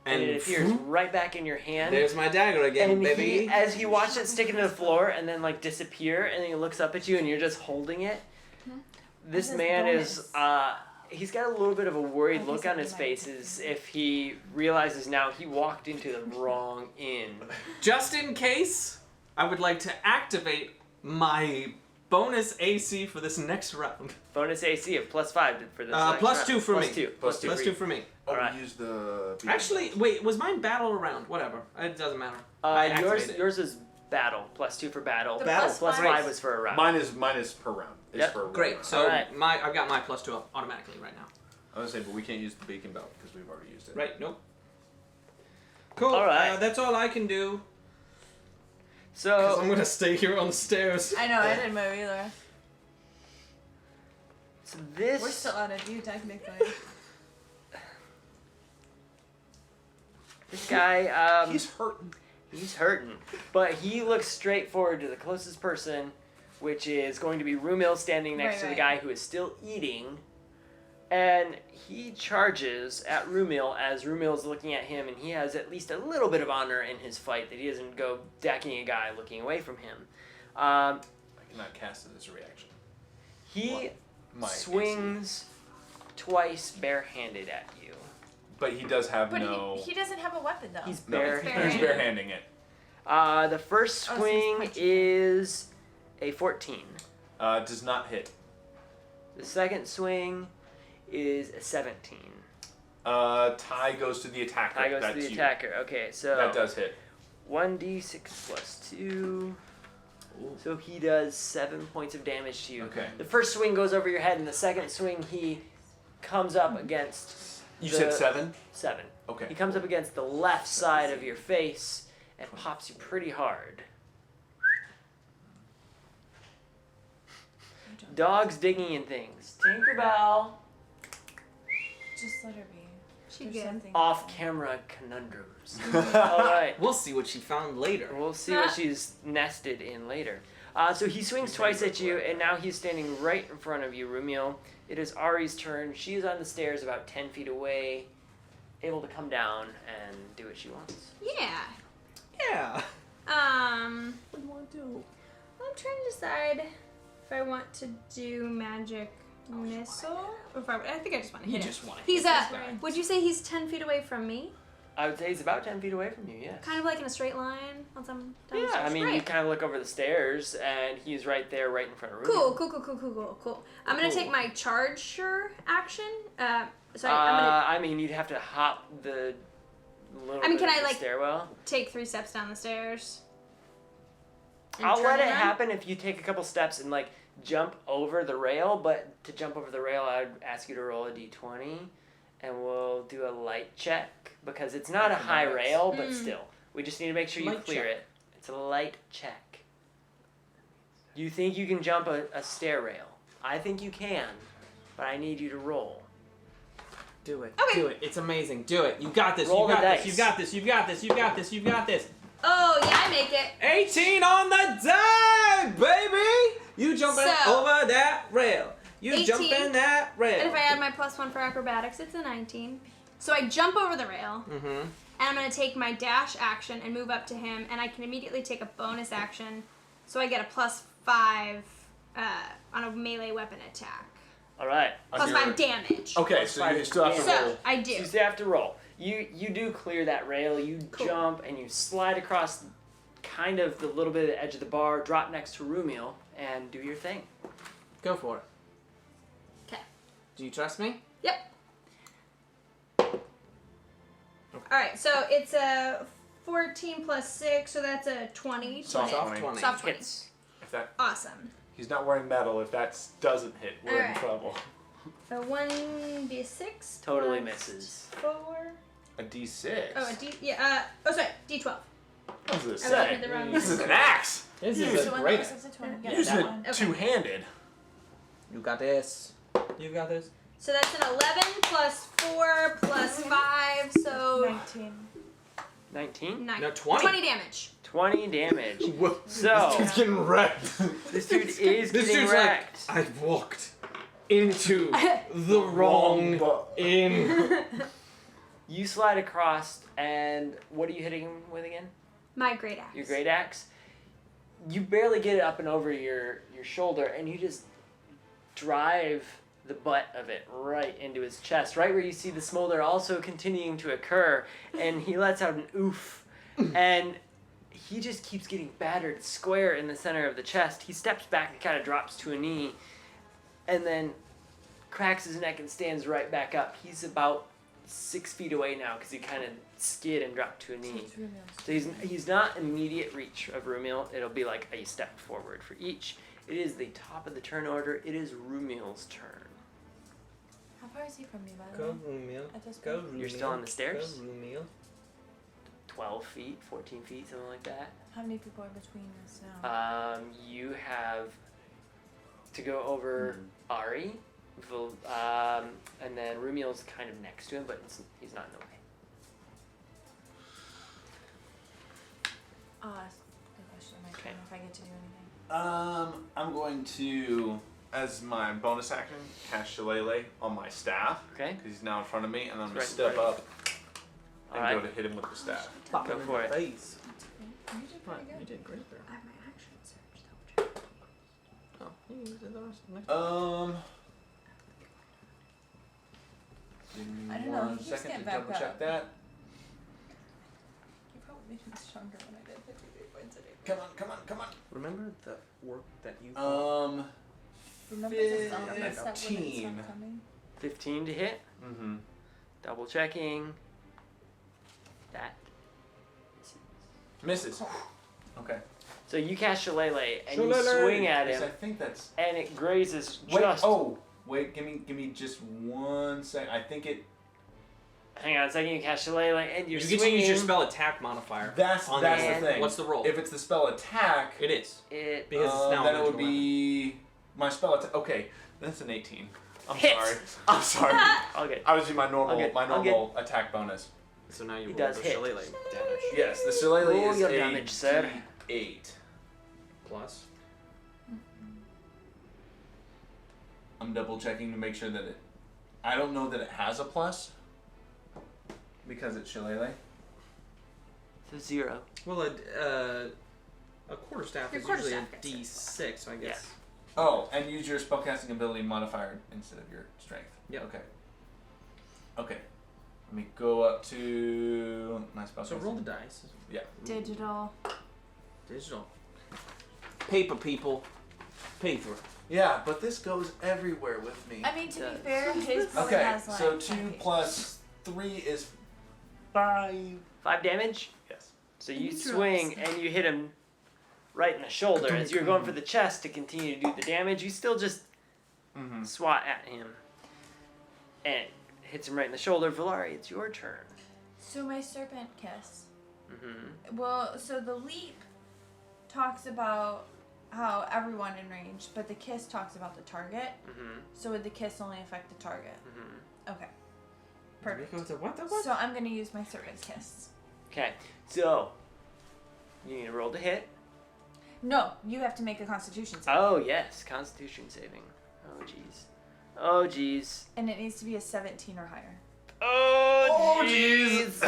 [SPEAKER 3] And
[SPEAKER 2] and
[SPEAKER 3] it appears right back in your hand.
[SPEAKER 2] there's my dagger again,
[SPEAKER 3] and
[SPEAKER 2] baby.
[SPEAKER 3] as he watched it stick into the floor and then like disappear, and then he looks up at you and you're just holding it. This
[SPEAKER 5] This is
[SPEAKER 3] man
[SPEAKER 5] bonus.
[SPEAKER 3] is he's got a little bit of a worried
[SPEAKER 5] Oh,
[SPEAKER 3] look
[SPEAKER 5] he's
[SPEAKER 3] on his
[SPEAKER 5] looking at
[SPEAKER 3] face as if he realizes now he walked into the wrong inn.
[SPEAKER 2] Just in case, I would like to activate my bonus AC for this next round.
[SPEAKER 3] Bonus AC of +5 for this next
[SPEAKER 2] Plus
[SPEAKER 3] round.
[SPEAKER 2] 2 for
[SPEAKER 3] Plus
[SPEAKER 2] me.
[SPEAKER 3] 2.
[SPEAKER 4] Plus
[SPEAKER 3] Plus 2
[SPEAKER 2] Plus
[SPEAKER 3] for
[SPEAKER 2] 2
[SPEAKER 3] you.
[SPEAKER 2] for me.
[SPEAKER 4] Oh,
[SPEAKER 3] Alright.
[SPEAKER 4] we use the.
[SPEAKER 2] Actually, wait, was mine battle or round? Whatever. It doesn't matter. I activated it.
[SPEAKER 3] Yours is battle. +2 for battle.
[SPEAKER 5] The
[SPEAKER 2] Battle.
[SPEAKER 5] plus
[SPEAKER 3] Plus
[SPEAKER 5] five.
[SPEAKER 3] 5 was for a round.
[SPEAKER 4] Mine is per round. It's
[SPEAKER 3] Yep.
[SPEAKER 4] per round.
[SPEAKER 2] Great. So
[SPEAKER 3] Alright.
[SPEAKER 2] I've got my plus 2 up automatically right now.
[SPEAKER 4] I was gonna say, but we can't use the beacon belt because we've already used it.
[SPEAKER 2] Right. Nope. Cool.
[SPEAKER 3] Alright.
[SPEAKER 2] That's all I can do. Because
[SPEAKER 3] So
[SPEAKER 2] I'm gonna stay here on the stairs.
[SPEAKER 5] I know, I didn't move either.
[SPEAKER 3] this
[SPEAKER 5] We're still out of view, technically.
[SPEAKER 3] this guy
[SPEAKER 4] He's hurting.
[SPEAKER 3] he's hurting, but he looks straight forward to the closest person, which is going to be Rumil standing next
[SPEAKER 5] Right,
[SPEAKER 3] to the
[SPEAKER 5] right.
[SPEAKER 3] guy who is still eating, and he charges at Rumil as Rumil's looking at him, and he has at least a little bit of honor in his fight that he doesn't go decking a guy looking away from him.
[SPEAKER 4] I cannot cast it as a reaction.
[SPEAKER 3] He
[SPEAKER 4] My
[SPEAKER 3] swings twice barehanded at you.
[SPEAKER 4] But he does have
[SPEAKER 5] But
[SPEAKER 4] no.
[SPEAKER 5] he doesn't have a weapon though.
[SPEAKER 3] He's
[SPEAKER 4] no,
[SPEAKER 3] barehanded.
[SPEAKER 4] he's barehanding it.
[SPEAKER 3] The first
[SPEAKER 5] Oh, so he's
[SPEAKER 3] swing
[SPEAKER 5] punching.
[SPEAKER 3] is a 14.
[SPEAKER 4] Does not hit.
[SPEAKER 3] The second swing is a 17.
[SPEAKER 4] Tie goes to the attacker.
[SPEAKER 3] I goes
[SPEAKER 4] That's
[SPEAKER 3] to the
[SPEAKER 4] you.
[SPEAKER 3] attacker. Okay, so
[SPEAKER 4] That does hit.
[SPEAKER 3] 1d6 plus 2. So he does 7 points of damage to you.
[SPEAKER 4] Okay.
[SPEAKER 3] The first swing goes over your head, and the second swing he comes up against
[SPEAKER 4] You
[SPEAKER 3] the-
[SPEAKER 4] said 7?
[SPEAKER 3] 7.
[SPEAKER 4] Okay.
[SPEAKER 3] He comes up against the left side of your face and pops you pretty hard. Dogs digging in things. Tinkerbell.
[SPEAKER 5] Just let her be.
[SPEAKER 1] She
[SPEAKER 5] There's
[SPEAKER 1] good.
[SPEAKER 5] something.
[SPEAKER 3] Off-camera conundrums. All right.
[SPEAKER 6] We'll see what she found later.
[SPEAKER 3] We'll see what she's nested in later. So he swings twice at you, and now he's standing right in front of you, Rumiel. It is Ari's turn. She's on the stairs about 10 feet away, able to come down and do what she wants.
[SPEAKER 1] Yeah.
[SPEAKER 6] Yeah.
[SPEAKER 1] What do you want to do? I'm trying to decide if I want to do magic missile or if I think I just want to hit him.
[SPEAKER 6] just want to
[SPEAKER 1] He's
[SPEAKER 6] hit this guy.
[SPEAKER 1] would you say he's 10 feet away from me?
[SPEAKER 3] I would say he's about 10 feet away from you, yes.
[SPEAKER 1] Kind of like in a straight line on some down the
[SPEAKER 3] Yeah,
[SPEAKER 1] stairs.
[SPEAKER 3] I mean,
[SPEAKER 1] Great.
[SPEAKER 3] you kind of look over the stairs, and he's right there, right in front of Rumiel.
[SPEAKER 1] Cool. I'm gonna
[SPEAKER 3] Cool.
[SPEAKER 1] take my charger action. Sorry,
[SPEAKER 3] I mean, you'd have to hop the little
[SPEAKER 1] I mean,
[SPEAKER 3] bit
[SPEAKER 1] can
[SPEAKER 3] of
[SPEAKER 1] I,
[SPEAKER 3] the
[SPEAKER 1] like,
[SPEAKER 3] stairwell.
[SPEAKER 1] take 3 steps down the stairs. and
[SPEAKER 3] I'll
[SPEAKER 1] turn
[SPEAKER 3] let it
[SPEAKER 1] around.
[SPEAKER 3] happen if you take a couple steps and, like, jump over the rail, but to jump over the rail, I'd ask you to roll a d20, and we'll do a light check, because it's not a high rail, but still. We just need to make sure you
[SPEAKER 6] Light
[SPEAKER 3] clear
[SPEAKER 6] check.
[SPEAKER 3] it. It's a light check. You think you can jump a stair rail? I think you can, but I need you to roll.
[SPEAKER 6] Do it.
[SPEAKER 1] Okay.
[SPEAKER 6] Do it. It's amazing. Do it. You got this.
[SPEAKER 3] Roll
[SPEAKER 6] you got
[SPEAKER 3] the
[SPEAKER 6] this.
[SPEAKER 3] dice.
[SPEAKER 6] You got this. You got this. You got this. You got this.
[SPEAKER 1] Oh yeah, I make it.
[SPEAKER 6] 18 on the die, baby. You jumping
[SPEAKER 1] So,
[SPEAKER 6] over that rail. You
[SPEAKER 1] 18.
[SPEAKER 6] jumping that rail.
[SPEAKER 1] And if I add my +1 for acrobatics, it's a 19. So I jump over the rail,
[SPEAKER 6] Mm-hmm.
[SPEAKER 1] and I'm gonna take my dash action and move up to him, and I can immediately take a bonus action, so I get a +5 on a melee weapon attack.
[SPEAKER 3] All right.
[SPEAKER 1] +5 damage.
[SPEAKER 4] Okay, so you still have to roll.
[SPEAKER 1] So I
[SPEAKER 3] So
[SPEAKER 1] do.
[SPEAKER 3] you still have to roll. You do clear that rail. You
[SPEAKER 1] Cool.
[SPEAKER 3] jump and you slide across kind of the little bit of the edge of the bar, drop next to Rumiel, and do your thing.
[SPEAKER 6] Go for it.
[SPEAKER 1] 'Kay.
[SPEAKER 6] Do you trust me?
[SPEAKER 1] Yep. Alright, so it's a 14 + 6, so that's a 20.
[SPEAKER 4] Soft
[SPEAKER 1] 20.
[SPEAKER 4] 20.
[SPEAKER 1] Soft 20.
[SPEAKER 3] Hits.
[SPEAKER 4] If that
[SPEAKER 1] Awesome.
[SPEAKER 4] he's not wearing metal, if that doesn't hit, we're in
[SPEAKER 1] Alright.
[SPEAKER 4] trouble.
[SPEAKER 1] A 1d6.
[SPEAKER 3] Totally
[SPEAKER 1] plus
[SPEAKER 3] misses.
[SPEAKER 1] 4.
[SPEAKER 4] A D6.
[SPEAKER 1] Oh, a D. Yeah. Sorry. D12.
[SPEAKER 4] What does this
[SPEAKER 1] I
[SPEAKER 4] say?
[SPEAKER 1] read the wrong.
[SPEAKER 4] This is an axe.
[SPEAKER 6] This
[SPEAKER 4] Use
[SPEAKER 6] is
[SPEAKER 5] So
[SPEAKER 6] a
[SPEAKER 5] one
[SPEAKER 6] great.
[SPEAKER 5] plus a 20. Get
[SPEAKER 4] Using
[SPEAKER 5] that
[SPEAKER 4] it
[SPEAKER 5] one.
[SPEAKER 1] Okay.
[SPEAKER 4] two-handed.
[SPEAKER 6] You got this. You got this.
[SPEAKER 1] So that's an 11 plus 4 plus 5, so
[SPEAKER 5] 19.
[SPEAKER 3] 19?
[SPEAKER 6] No, 20.
[SPEAKER 1] 20 damage.
[SPEAKER 3] 20 damage.
[SPEAKER 6] Whoa.
[SPEAKER 3] So,
[SPEAKER 4] He's getting wrecked.
[SPEAKER 3] this dude is
[SPEAKER 6] This
[SPEAKER 3] getting
[SPEAKER 6] dude's
[SPEAKER 3] wrecked.
[SPEAKER 6] like, I walked into the wrong inn.
[SPEAKER 3] You slide across, and what are you hitting him with again?
[SPEAKER 1] My great axe.
[SPEAKER 3] Your great axe. You barely get it up and over your shoulder, and you just drive the butt of it right into his chest, right where you see the smolder also continuing to occur, and he lets out an oof, and he just keeps getting battered square in the center of the chest. He steps back and kind of drops to a knee, and then cracks his neck and stands right back up. He's about 6 feet away now because he kind of skid and dropped to a knee. So he's not immediate reach of Rumiel. It'll be like a step forward for each. It is the top of the turn order. It is Rumiel's turn.
[SPEAKER 5] How far is he from me, by the
[SPEAKER 6] Go
[SPEAKER 5] way?
[SPEAKER 6] Rumiel.
[SPEAKER 5] At this
[SPEAKER 6] Go
[SPEAKER 5] point?
[SPEAKER 6] Rumiel.
[SPEAKER 3] You're still on the stairs?
[SPEAKER 6] Go Rumiel.
[SPEAKER 3] 12 feet, 14 feet, something like that.
[SPEAKER 5] How many people are between us now?
[SPEAKER 3] You have to go over Ari, and then Rumiel's kind of next to him, but he's not in the way.
[SPEAKER 5] I'll ask the question on my turn if I get to do anything.
[SPEAKER 4] I'm going to, as my bonus action, cast Shillelagh on my staff.
[SPEAKER 3] Okay.
[SPEAKER 4] Because he's now in front of me, and I'm going
[SPEAKER 3] Right
[SPEAKER 4] to
[SPEAKER 3] in
[SPEAKER 4] step
[SPEAKER 3] front
[SPEAKER 4] up and
[SPEAKER 3] Alright.
[SPEAKER 4] go to hit him with the staff.
[SPEAKER 6] Pop
[SPEAKER 3] Go
[SPEAKER 6] him in
[SPEAKER 3] for
[SPEAKER 6] the
[SPEAKER 3] it.
[SPEAKER 6] face.
[SPEAKER 5] You did
[SPEAKER 6] Right,
[SPEAKER 5] pretty
[SPEAKER 6] you
[SPEAKER 5] good.
[SPEAKER 6] did great there.
[SPEAKER 1] I have my action surge though.
[SPEAKER 6] Oh, you did the rest next.
[SPEAKER 4] Give me
[SPEAKER 5] I don't know, he
[SPEAKER 4] 1
[SPEAKER 5] keeps
[SPEAKER 4] second
[SPEAKER 5] getting
[SPEAKER 4] to
[SPEAKER 5] back
[SPEAKER 4] double check
[SPEAKER 5] up.
[SPEAKER 4] that.
[SPEAKER 5] You probably made him stronger when I did 53 points a day.
[SPEAKER 4] Come on.
[SPEAKER 6] Remember the work that you.
[SPEAKER 5] Remember the song that said when it
[SPEAKER 4] 15.
[SPEAKER 5] stopped coming?
[SPEAKER 3] 15 to hit.
[SPEAKER 4] Mm-hmm.
[SPEAKER 3] Double checking. That.
[SPEAKER 4] Misses. Okay.
[SPEAKER 3] So you cast Shillelagh and you
[SPEAKER 6] Shillelagh!
[SPEAKER 3] swing at
[SPEAKER 4] Yes, I
[SPEAKER 3] him,
[SPEAKER 4] think that's.
[SPEAKER 3] and it grazes
[SPEAKER 4] Wait.
[SPEAKER 3] just.
[SPEAKER 4] Oh.
[SPEAKER 8] Wait, give me just 1 sec. I think it.
[SPEAKER 3] Hang on a second, you cast Shillelagh, and you're
[SPEAKER 2] You get to
[SPEAKER 3] swinging.
[SPEAKER 2] use your spell attack modifier.
[SPEAKER 8] That's
[SPEAKER 2] on
[SPEAKER 8] the
[SPEAKER 3] the-
[SPEAKER 8] thing.
[SPEAKER 2] What's the roll?
[SPEAKER 8] If it's the spell attack,
[SPEAKER 2] It is.
[SPEAKER 3] It
[SPEAKER 2] Because it's now
[SPEAKER 8] then
[SPEAKER 2] a
[SPEAKER 8] it would
[SPEAKER 2] magical
[SPEAKER 8] be my spell attack. Okay, that's an 18. I'm
[SPEAKER 3] Hit.
[SPEAKER 8] sorry. I'm sorry.
[SPEAKER 3] I'll get.
[SPEAKER 8] I was doing my normal
[SPEAKER 3] I'll get-
[SPEAKER 8] attack bonus.
[SPEAKER 2] weapon. So now you
[SPEAKER 3] He
[SPEAKER 2] roll
[SPEAKER 3] does
[SPEAKER 2] the
[SPEAKER 3] hit.
[SPEAKER 2] shillelagh damage.
[SPEAKER 8] Yes, the shillelagh
[SPEAKER 3] Roll
[SPEAKER 8] is
[SPEAKER 3] your
[SPEAKER 8] a
[SPEAKER 3] damage, sir.
[SPEAKER 8] D8.
[SPEAKER 2] Plus.
[SPEAKER 8] I'm double checking to make sure that it. I don't know that it has a plus. Because it's shillelagh.
[SPEAKER 3] So 0.
[SPEAKER 2] Well, a quarterstaff
[SPEAKER 1] Your
[SPEAKER 2] is usually a
[SPEAKER 1] quarterstaff gets
[SPEAKER 2] D6, so I guess.
[SPEAKER 8] Oh, and use your spellcasting ability modifier instead of your strength.
[SPEAKER 2] Yep.
[SPEAKER 8] Okay. Okay. Let me go up to my spellcasting.
[SPEAKER 2] So roll the dice.
[SPEAKER 8] Yeah.
[SPEAKER 5] Digital.
[SPEAKER 2] Digital. Paper, people. Paper.
[SPEAKER 8] Yeah, but this goes everywhere with me.
[SPEAKER 5] I mean, to be
[SPEAKER 3] Does.
[SPEAKER 5] fair, his probably
[SPEAKER 8] Okay,
[SPEAKER 5] has like
[SPEAKER 8] so
[SPEAKER 5] 10
[SPEAKER 8] 2
[SPEAKER 5] pages.
[SPEAKER 8] plus 3 is 5.
[SPEAKER 3] 5 damage.
[SPEAKER 8] Yes.
[SPEAKER 3] So you
[SPEAKER 1] He
[SPEAKER 3] swing
[SPEAKER 1] drops.
[SPEAKER 3] and you hit him right in the shoulder. As you're going for the chest to continue to do the damage, you still just
[SPEAKER 8] Mm-hmm.
[SPEAKER 3] swat at him. And it hits him right in the shoulder. Valari, it's your turn.
[SPEAKER 5] So my serpent kiss.
[SPEAKER 3] Mm-hmm.
[SPEAKER 5] Well, so the leap talks about how everyone in range, but the kiss talks about the target.
[SPEAKER 3] Mm-hmm.
[SPEAKER 5] So would the kiss only affect the target?
[SPEAKER 3] Mm-hmm.
[SPEAKER 5] Okay. Perfect.
[SPEAKER 2] What the what?
[SPEAKER 5] So I'm gonna use my serpent's kiss.
[SPEAKER 3] Okay, so you need to roll to hit.
[SPEAKER 5] No, you have to make a Constitution save,
[SPEAKER 3] Oh yes, Constitution saving. Oh jeez. Oh jeez.
[SPEAKER 5] and it needs to be a 17 or higher.
[SPEAKER 3] Oh jeez.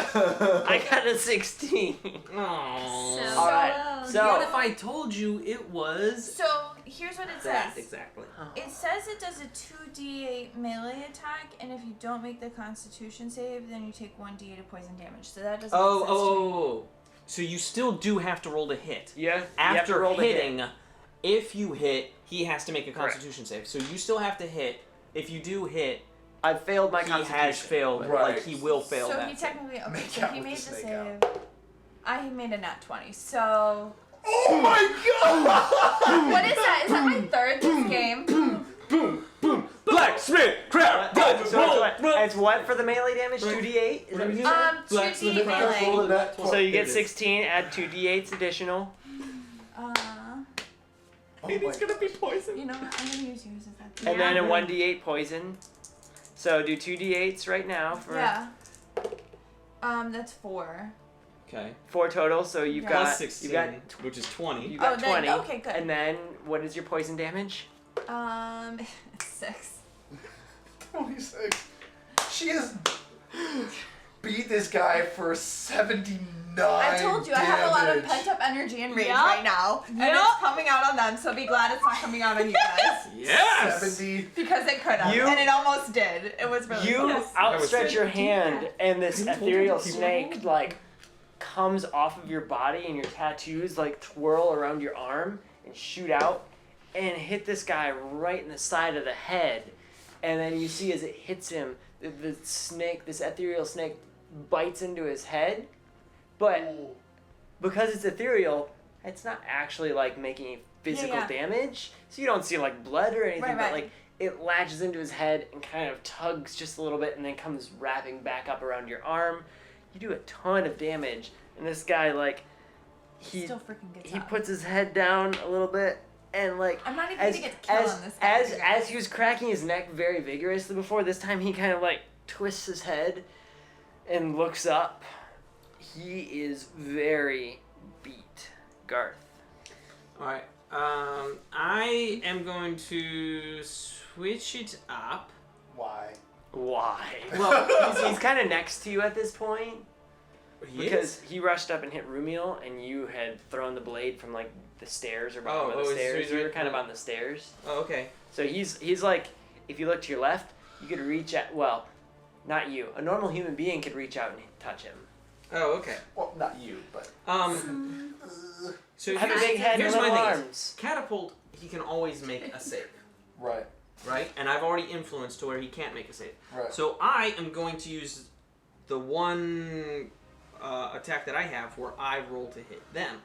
[SPEAKER 3] I got a 16.
[SPEAKER 2] Aww.
[SPEAKER 1] So-
[SPEAKER 3] All right. So
[SPEAKER 2] What if I told you it was
[SPEAKER 5] So here's what it
[SPEAKER 2] that
[SPEAKER 5] says.
[SPEAKER 2] exactly?
[SPEAKER 5] It says it does a 2d8 melee attack, and if you don't make the Constitution save, then you take 1d8 of poison damage. So that doesn't make sense to me.
[SPEAKER 2] Oh. So you still do have to roll to hit.
[SPEAKER 3] yeah, you have to
[SPEAKER 2] After
[SPEAKER 3] roll to hit.
[SPEAKER 2] hitting, if you hit, he has to make a
[SPEAKER 3] Correct.
[SPEAKER 2] Constitution save. So you still have to hit. If you do hit,
[SPEAKER 3] I failed my
[SPEAKER 2] he
[SPEAKER 3] Constitution.
[SPEAKER 2] has failed.
[SPEAKER 8] Right.
[SPEAKER 2] Like he will fail
[SPEAKER 5] So
[SPEAKER 2] that.
[SPEAKER 5] he
[SPEAKER 2] save.
[SPEAKER 5] technically okay.
[SPEAKER 8] Make
[SPEAKER 5] So
[SPEAKER 8] out
[SPEAKER 5] he
[SPEAKER 8] with
[SPEAKER 5] made
[SPEAKER 8] the
[SPEAKER 5] the
[SPEAKER 8] snake
[SPEAKER 5] save. I made a nat 20. So
[SPEAKER 8] Oh my god!
[SPEAKER 5] what is that? Is that my third this game?
[SPEAKER 2] Blacksmith crap.
[SPEAKER 3] So it's what for the melee damage? 2d8? Is that what you said?
[SPEAKER 5] 2d8 melee.
[SPEAKER 3] So you get 16, add 2d8s additional.
[SPEAKER 2] Maybe it's gonna be poison.
[SPEAKER 5] You know what? I'm gonna use yours if that's
[SPEAKER 3] And then a 1d8 poison. So do 2d8s right now for
[SPEAKER 5] yeah. That's 4.
[SPEAKER 2] Okay.
[SPEAKER 3] 4 total. So you've
[SPEAKER 5] Yeah.
[SPEAKER 3] got
[SPEAKER 2] Plus 16,
[SPEAKER 3] you've got
[SPEAKER 2] which is 20.
[SPEAKER 3] you got
[SPEAKER 5] Oh, then-
[SPEAKER 3] 20.
[SPEAKER 5] okay, good.
[SPEAKER 3] And then what is your poison damage?
[SPEAKER 5] 6.
[SPEAKER 8] 26. She has beat this guy for 79.
[SPEAKER 5] I told you I have a lot of
[SPEAKER 8] damage.
[SPEAKER 5] pent up energy and rage
[SPEAKER 1] Yep.
[SPEAKER 5] right now, and
[SPEAKER 1] Yep.
[SPEAKER 5] it's coming out on them. So be glad it's not coming out on you guys
[SPEAKER 2] Yes.
[SPEAKER 8] 70.
[SPEAKER 5] because it could have,
[SPEAKER 3] You-
[SPEAKER 5] and it almost did. It was really
[SPEAKER 3] You
[SPEAKER 5] close.
[SPEAKER 3] outstretch your hand, and this
[SPEAKER 2] I told you
[SPEAKER 3] ethereal
[SPEAKER 2] he would.
[SPEAKER 3] snake like comes off of your body, and your tattoos like twirl around your arm and shoot out, and hit this guy right in the side of the head. And then you see as it hits him, the snake, this ethereal snake, bites into his head, but because it's ethereal, it's not actually like making any physical
[SPEAKER 5] Yeah.
[SPEAKER 3] damage, so you don't see like blood or anything,
[SPEAKER 5] Right,
[SPEAKER 3] but
[SPEAKER 5] right.
[SPEAKER 3] like it latches into his head and kind of tugs just a little bit and then comes wrapping back up around your arm. You do a ton of damage, and this guy like he
[SPEAKER 5] Still freaking gets
[SPEAKER 3] he
[SPEAKER 5] up.
[SPEAKER 3] puts his head down a little bit and like
[SPEAKER 5] I'm not even
[SPEAKER 3] as
[SPEAKER 5] gonna get killed
[SPEAKER 3] as
[SPEAKER 5] on this guy.
[SPEAKER 3] as
[SPEAKER 5] you
[SPEAKER 3] as
[SPEAKER 5] guys.
[SPEAKER 3] he was cracking his neck very vigorously before, this time he kind of like twists his head and looks up. He is very beat. Garth.
[SPEAKER 2] All right. I am going to switch it up.
[SPEAKER 8] Why?
[SPEAKER 3] Why?
[SPEAKER 2] Well,
[SPEAKER 3] he's kind of next to you at this point
[SPEAKER 2] he
[SPEAKER 3] because
[SPEAKER 2] is?
[SPEAKER 3] he rushed up and hit Rumiel, and you had thrown the blade from like the stairs or bottom of the
[SPEAKER 2] so
[SPEAKER 3] stairs.
[SPEAKER 2] he's
[SPEAKER 3] You were
[SPEAKER 2] right-
[SPEAKER 3] kind of on the stairs.
[SPEAKER 2] Oh, okay.
[SPEAKER 3] So he's like, if you look to your left, you could reach out. Well, not you. A normal human being could reach out and touch him.
[SPEAKER 2] Oh, okay.
[SPEAKER 8] Well, not you, but.
[SPEAKER 2] So
[SPEAKER 3] Have a big head and
[SPEAKER 2] here's my
[SPEAKER 3] little
[SPEAKER 2] thing. is,
[SPEAKER 3] arms.
[SPEAKER 2] Catapult, he can always make a save,
[SPEAKER 8] Right.
[SPEAKER 2] right? And I've already influenced to where he can't make a save.
[SPEAKER 8] Right.
[SPEAKER 2] So I am going to use the one attack that I have where I roll to hit them.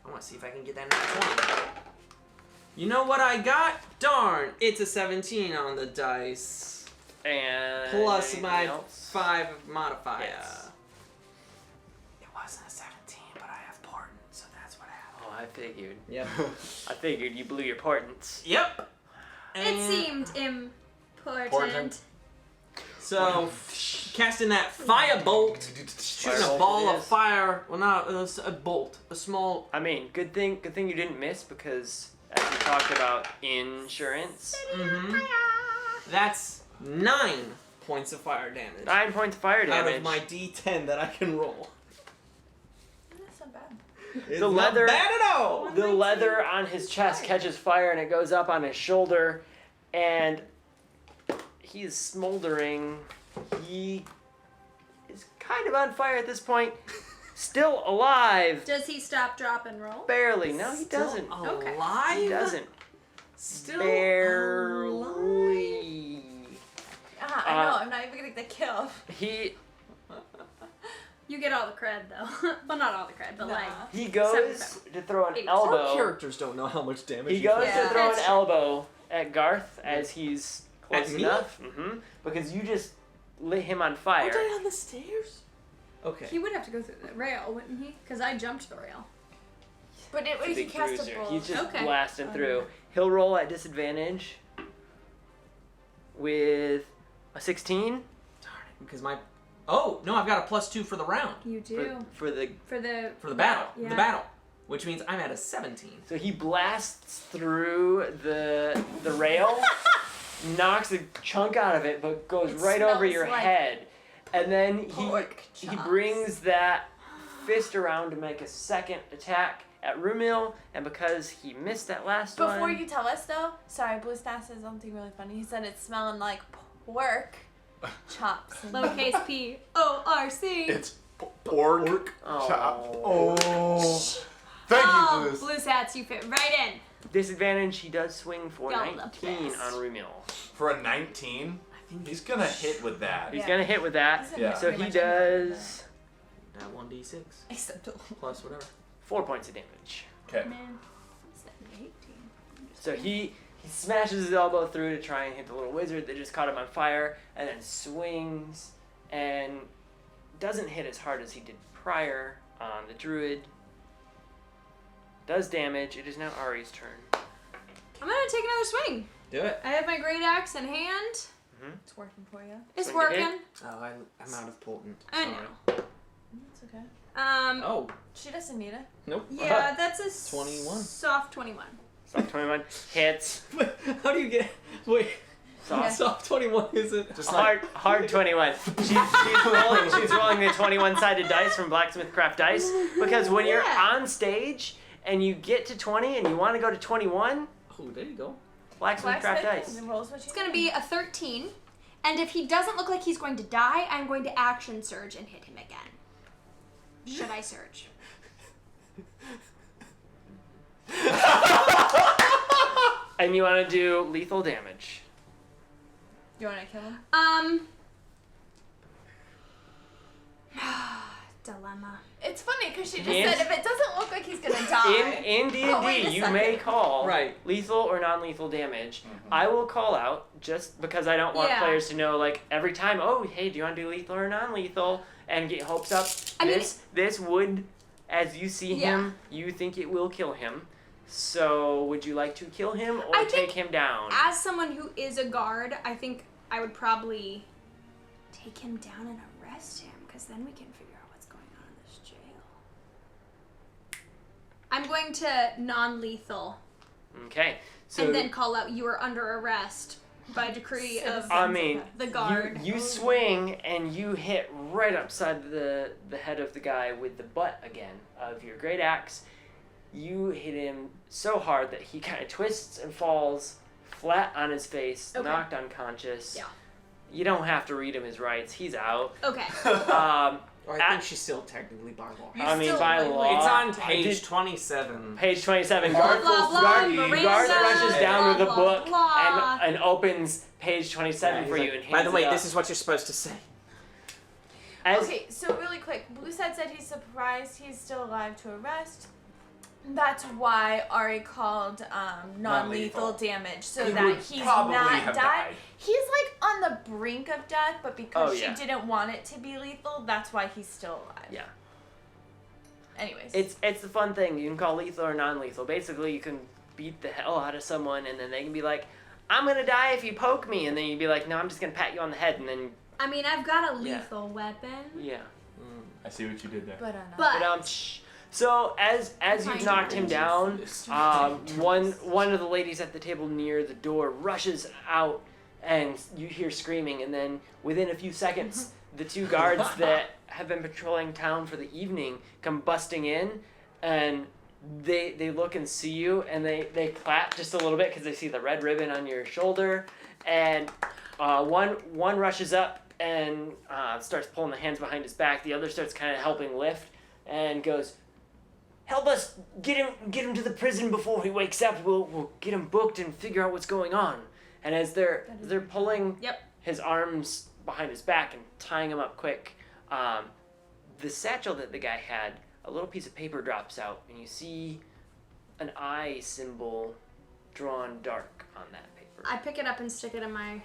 [SPEAKER 2] I want to see if I can get that nat 20. You know what I got? Darn, it's a 17 on the dice.
[SPEAKER 3] And
[SPEAKER 2] Plus
[SPEAKER 3] anything
[SPEAKER 2] my
[SPEAKER 3] else?
[SPEAKER 2] 5 modifier.
[SPEAKER 3] Hits.
[SPEAKER 2] It wasn't a 17, but I have portent, so that's what happened.
[SPEAKER 3] Oh, I figured.
[SPEAKER 2] Yep.
[SPEAKER 3] I figured you blew your portents.
[SPEAKER 2] Yep.
[SPEAKER 1] It seemed important.
[SPEAKER 8] Important.
[SPEAKER 2] So, casting that fire bolt, shooting a
[SPEAKER 3] Firebolt
[SPEAKER 2] ball
[SPEAKER 3] it
[SPEAKER 2] of
[SPEAKER 3] is.
[SPEAKER 2] fire. Well, not a bolt, a small.
[SPEAKER 3] I mean, good thing you didn't miss because as we talked about insurance,
[SPEAKER 2] Mm-hmm. That's 9 points of fire damage
[SPEAKER 3] 9 points of fire
[SPEAKER 2] out
[SPEAKER 3] damage.
[SPEAKER 2] of my D10 that I can roll.
[SPEAKER 5] That's not bad.
[SPEAKER 2] It's
[SPEAKER 3] The
[SPEAKER 2] not
[SPEAKER 3] leather-
[SPEAKER 2] bad at all.
[SPEAKER 3] The leather on his chest catches fire and it goes up on his shoulder, and he's smoldering. He is kind of on fire at this point. Still alive.
[SPEAKER 1] Does he stop, drop, and roll?
[SPEAKER 3] Barely. No, he
[SPEAKER 2] Still
[SPEAKER 3] doesn't.
[SPEAKER 1] Okay.
[SPEAKER 2] alive?
[SPEAKER 3] He doesn't.
[SPEAKER 2] Still
[SPEAKER 3] Barely.
[SPEAKER 5] Ah, I know. I'm not even gonna get the kill.
[SPEAKER 3] He
[SPEAKER 1] You get all the cred though. Well, not all the cred, but like.
[SPEAKER 3] he goes to throw an
[SPEAKER 2] Our
[SPEAKER 3] elbow.
[SPEAKER 2] characters don't know how much damage
[SPEAKER 3] He
[SPEAKER 2] you
[SPEAKER 3] goes
[SPEAKER 2] take.
[SPEAKER 3] to throw an
[SPEAKER 1] That's-
[SPEAKER 3] elbow at Garth as he's close
[SPEAKER 2] At me?
[SPEAKER 3] enough. Because you just lit him on
[SPEAKER 2] Aren't
[SPEAKER 3] fire.
[SPEAKER 2] I on the stairs? Okay.
[SPEAKER 1] He would have to go through the rail, wouldn't he? Because I jumped the rail.
[SPEAKER 5] But it was he
[SPEAKER 3] Big
[SPEAKER 5] cast
[SPEAKER 3] bruiser.
[SPEAKER 5] a bolt.
[SPEAKER 3] He's just
[SPEAKER 1] Okay.
[SPEAKER 3] blasting
[SPEAKER 5] Oh,
[SPEAKER 3] through.
[SPEAKER 5] yeah.
[SPEAKER 3] He'll roll at disadvantage with a 16
[SPEAKER 2] Darn it, because my. Oh no, I've got a +2 for the round
[SPEAKER 1] You do.
[SPEAKER 3] for the.
[SPEAKER 1] For the.
[SPEAKER 2] for the battle.
[SPEAKER 1] Yeah.
[SPEAKER 2] The battle, which means I'm at a 17.
[SPEAKER 3] So he blasts through the rail, knocks a chunk out of it, but goes
[SPEAKER 5] It
[SPEAKER 3] right over
[SPEAKER 5] smells
[SPEAKER 3] your
[SPEAKER 5] like
[SPEAKER 3] head. And then
[SPEAKER 5] pork
[SPEAKER 3] he
[SPEAKER 5] chops.
[SPEAKER 3] brings that fist around to make a second attack at Rumil, and because he missed that last
[SPEAKER 5] Before
[SPEAKER 3] one.
[SPEAKER 5] you tell us though, sorry, Blue Staff said something really funny. He said it's smelling like pork chops. And
[SPEAKER 1] Lowercase p o r c.
[SPEAKER 4] It's pork
[SPEAKER 3] Oh.
[SPEAKER 4] chop. Oh. Thank you,
[SPEAKER 1] Oh,
[SPEAKER 4] Blues.
[SPEAKER 1] blue sats, you fit right in.
[SPEAKER 3] Disadvantage, he does swing for
[SPEAKER 1] Y'all the
[SPEAKER 3] 19
[SPEAKER 1] best.
[SPEAKER 3] on Rumil.
[SPEAKER 4] For a 19, he's gonna hit with that.
[SPEAKER 3] He's
[SPEAKER 5] Yeah.
[SPEAKER 3] gonna hit with that.
[SPEAKER 5] Isn't
[SPEAKER 4] Yeah.
[SPEAKER 5] it
[SPEAKER 3] So
[SPEAKER 5] pretty
[SPEAKER 3] he
[SPEAKER 5] much anything
[SPEAKER 3] does
[SPEAKER 2] That 1d6
[SPEAKER 5] Except a
[SPEAKER 2] plus whatever.
[SPEAKER 3] 4 points of damage.
[SPEAKER 4] Okay.
[SPEAKER 1] Man, 18.
[SPEAKER 3] So he smashes his elbow through to try and hit the little wizard that just caught him on fire, and then swings and doesn't hit as hard as he did prior on the druid. Does damage. It is now Ari's turn.
[SPEAKER 1] I'm gonna take another swing.
[SPEAKER 2] Do it.
[SPEAKER 1] I have my great axe in hand.
[SPEAKER 5] It's working for you.
[SPEAKER 1] It's
[SPEAKER 3] Swing to hit.
[SPEAKER 1] working.
[SPEAKER 2] Oh, I'm out of potent.
[SPEAKER 1] I
[SPEAKER 2] Sorry.
[SPEAKER 1] know.
[SPEAKER 5] It's okay.
[SPEAKER 2] Oh,
[SPEAKER 5] She doesn't need it.
[SPEAKER 2] nope.
[SPEAKER 1] Yeah, that's a
[SPEAKER 2] 21.
[SPEAKER 1] soft 21.
[SPEAKER 3] Soft 21 hits.
[SPEAKER 2] How do you get. Wait.
[SPEAKER 3] Soft.
[SPEAKER 2] Soft 21 isn't.
[SPEAKER 8] Just like
[SPEAKER 3] Hard 21. She's rolling the 21-sided dice from Blacksmith Craft Dice, because when you're
[SPEAKER 1] Yeah.
[SPEAKER 3] on stage and you get to 20 and you want to go to 21,
[SPEAKER 2] Oh, there you go.
[SPEAKER 3] Blacksmith Craft Dice.
[SPEAKER 5] Rolls what you
[SPEAKER 1] It's gonna be a 13. And if he doesn't look like he's going to die, I'm going to action surge and hit him again. Should I surge?
[SPEAKER 3] And you want to do lethal damage.
[SPEAKER 5] You want to kill him?
[SPEAKER 1] Dilemma.
[SPEAKER 5] It's funny because she just
[SPEAKER 3] In-
[SPEAKER 5] said if it doesn't look like he's gonna die.
[SPEAKER 3] In D&D,
[SPEAKER 5] Oh, wait a
[SPEAKER 3] you may
[SPEAKER 5] second.
[SPEAKER 3] call
[SPEAKER 2] Right.
[SPEAKER 3] lethal or non-lethal damage. I will call out just because I don't want
[SPEAKER 1] Yeah.
[SPEAKER 3] players to know, like, every time, oh, hey, do you want to do lethal or non-lethal? And get hopes up.
[SPEAKER 1] I mean-
[SPEAKER 3] This would, as you see
[SPEAKER 1] Yeah.
[SPEAKER 3] him, you think it will kill him. So would you like to kill him or
[SPEAKER 1] I
[SPEAKER 3] take
[SPEAKER 1] think
[SPEAKER 3] him down?
[SPEAKER 1] As someone who is a guard, I think I would probably take him down and arrest him, because then we can figure out what's going on in this jail. I'm going to non-lethal,
[SPEAKER 3] Okay. So
[SPEAKER 1] and then call out you are under arrest by decree of
[SPEAKER 3] I mean,
[SPEAKER 1] the guard.
[SPEAKER 3] You swing and you hit right upside the head of the guy with the butt again of your great axe. You hit him so hard that he kind of twists and falls flat on his face,
[SPEAKER 1] Okay.
[SPEAKER 3] knocked unconscious.
[SPEAKER 1] Yeah.
[SPEAKER 3] You don't have to read him his rights. He's out.
[SPEAKER 1] Okay.
[SPEAKER 2] Or I
[SPEAKER 3] At-
[SPEAKER 2] think she's still technically by law.
[SPEAKER 3] I mean,
[SPEAKER 5] still
[SPEAKER 3] by
[SPEAKER 5] legally-
[SPEAKER 3] law.
[SPEAKER 2] It's on
[SPEAKER 3] I
[SPEAKER 2] page
[SPEAKER 3] did-
[SPEAKER 2] 27.
[SPEAKER 3] Page 27.
[SPEAKER 1] Blah,
[SPEAKER 3] Garth,
[SPEAKER 1] blah, blah,
[SPEAKER 3] Garth,
[SPEAKER 1] Miranda,
[SPEAKER 3] Garth rushes down with the
[SPEAKER 1] blah,
[SPEAKER 3] book
[SPEAKER 1] blah.
[SPEAKER 3] and opens page 27
[SPEAKER 2] Yeah,
[SPEAKER 3] for
[SPEAKER 2] he's
[SPEAKER 3] you
[SPEAKER 2] like,
[SPEAKER 3] and hands
[SPEAKER 2] by the way,
[SPEAKER 3] it up.
[SPEAKER 2] this is what you're supposed to say.
[SPEAKER 3] As,
[SPEAKER 5] Okay, so really quick, Blue said he's surprised he's still alive to arrest. That's why Ari called non-lethal
[SPEAKER 4] Non-lethal.
[SPEAKER 5] damage, so
[SPEAKER 4] He
[SPEAKER 5] that
[SPEAKER 4] would
[SPEAKER 5] he's
[SPEAKER 4] probably
[SPEAKER 5] not
[SPEAKER 4] have
[SPEAKER 5] died.
[SPEAKER 4] died.
[SPEAKER 5] He's like on the brink of death, but because
[SPEAKER 3] Oh, yeah.
[SPEAKER 5] she didn't want it to be lethal, that's why he's still alive.
[SPEAKER 3] Yeah.
[SPEAKER 5] Anyways.
[SPEAKER 3] It's the fun thing. You can call lethal or non-lethal. Basically, you can beat the hell out of someone, and then they can be like, "I'm gonna die if you poke me," and then you'd be like, "No, I'm just gonna pat you on the head," and then
[SPEAKER 1] I mean, I've got a
[SPEAKER 3] Yeah.
[SPEAKER 1] lethal weapon,
[SPEAKER 3] yeah.
[SPEAKER 4] I see what you did there.
[SPEAKER 5] but
[SPEAKER 1] but
[SPEAKER 3] So as you've
[SPEAKER 1] Fine.
[SPEAKER 3] knocked him down, one of the ladies at the table near the door rushes out, and you hear screaming. And then within a few seconds, the two guards that have been patrolling town for the evening come busting in, and they look and see you, and they clap just a little bit because they see the red ribbon on your shoulder, and one rushes up and starts pulling the hands behind his back. The other starts kind of helping lift and goes, "Help us get him to the prison before he wakes up. We'll get him booked and figure out what's going on." And as they're pulling his arms behind his back and tying him up quick, the satchel that the guy had, a little piece of paper drops out, and you see an eye symbol drawn dark on that paper.
[SPEAKER 1] I pick it up and stick it in my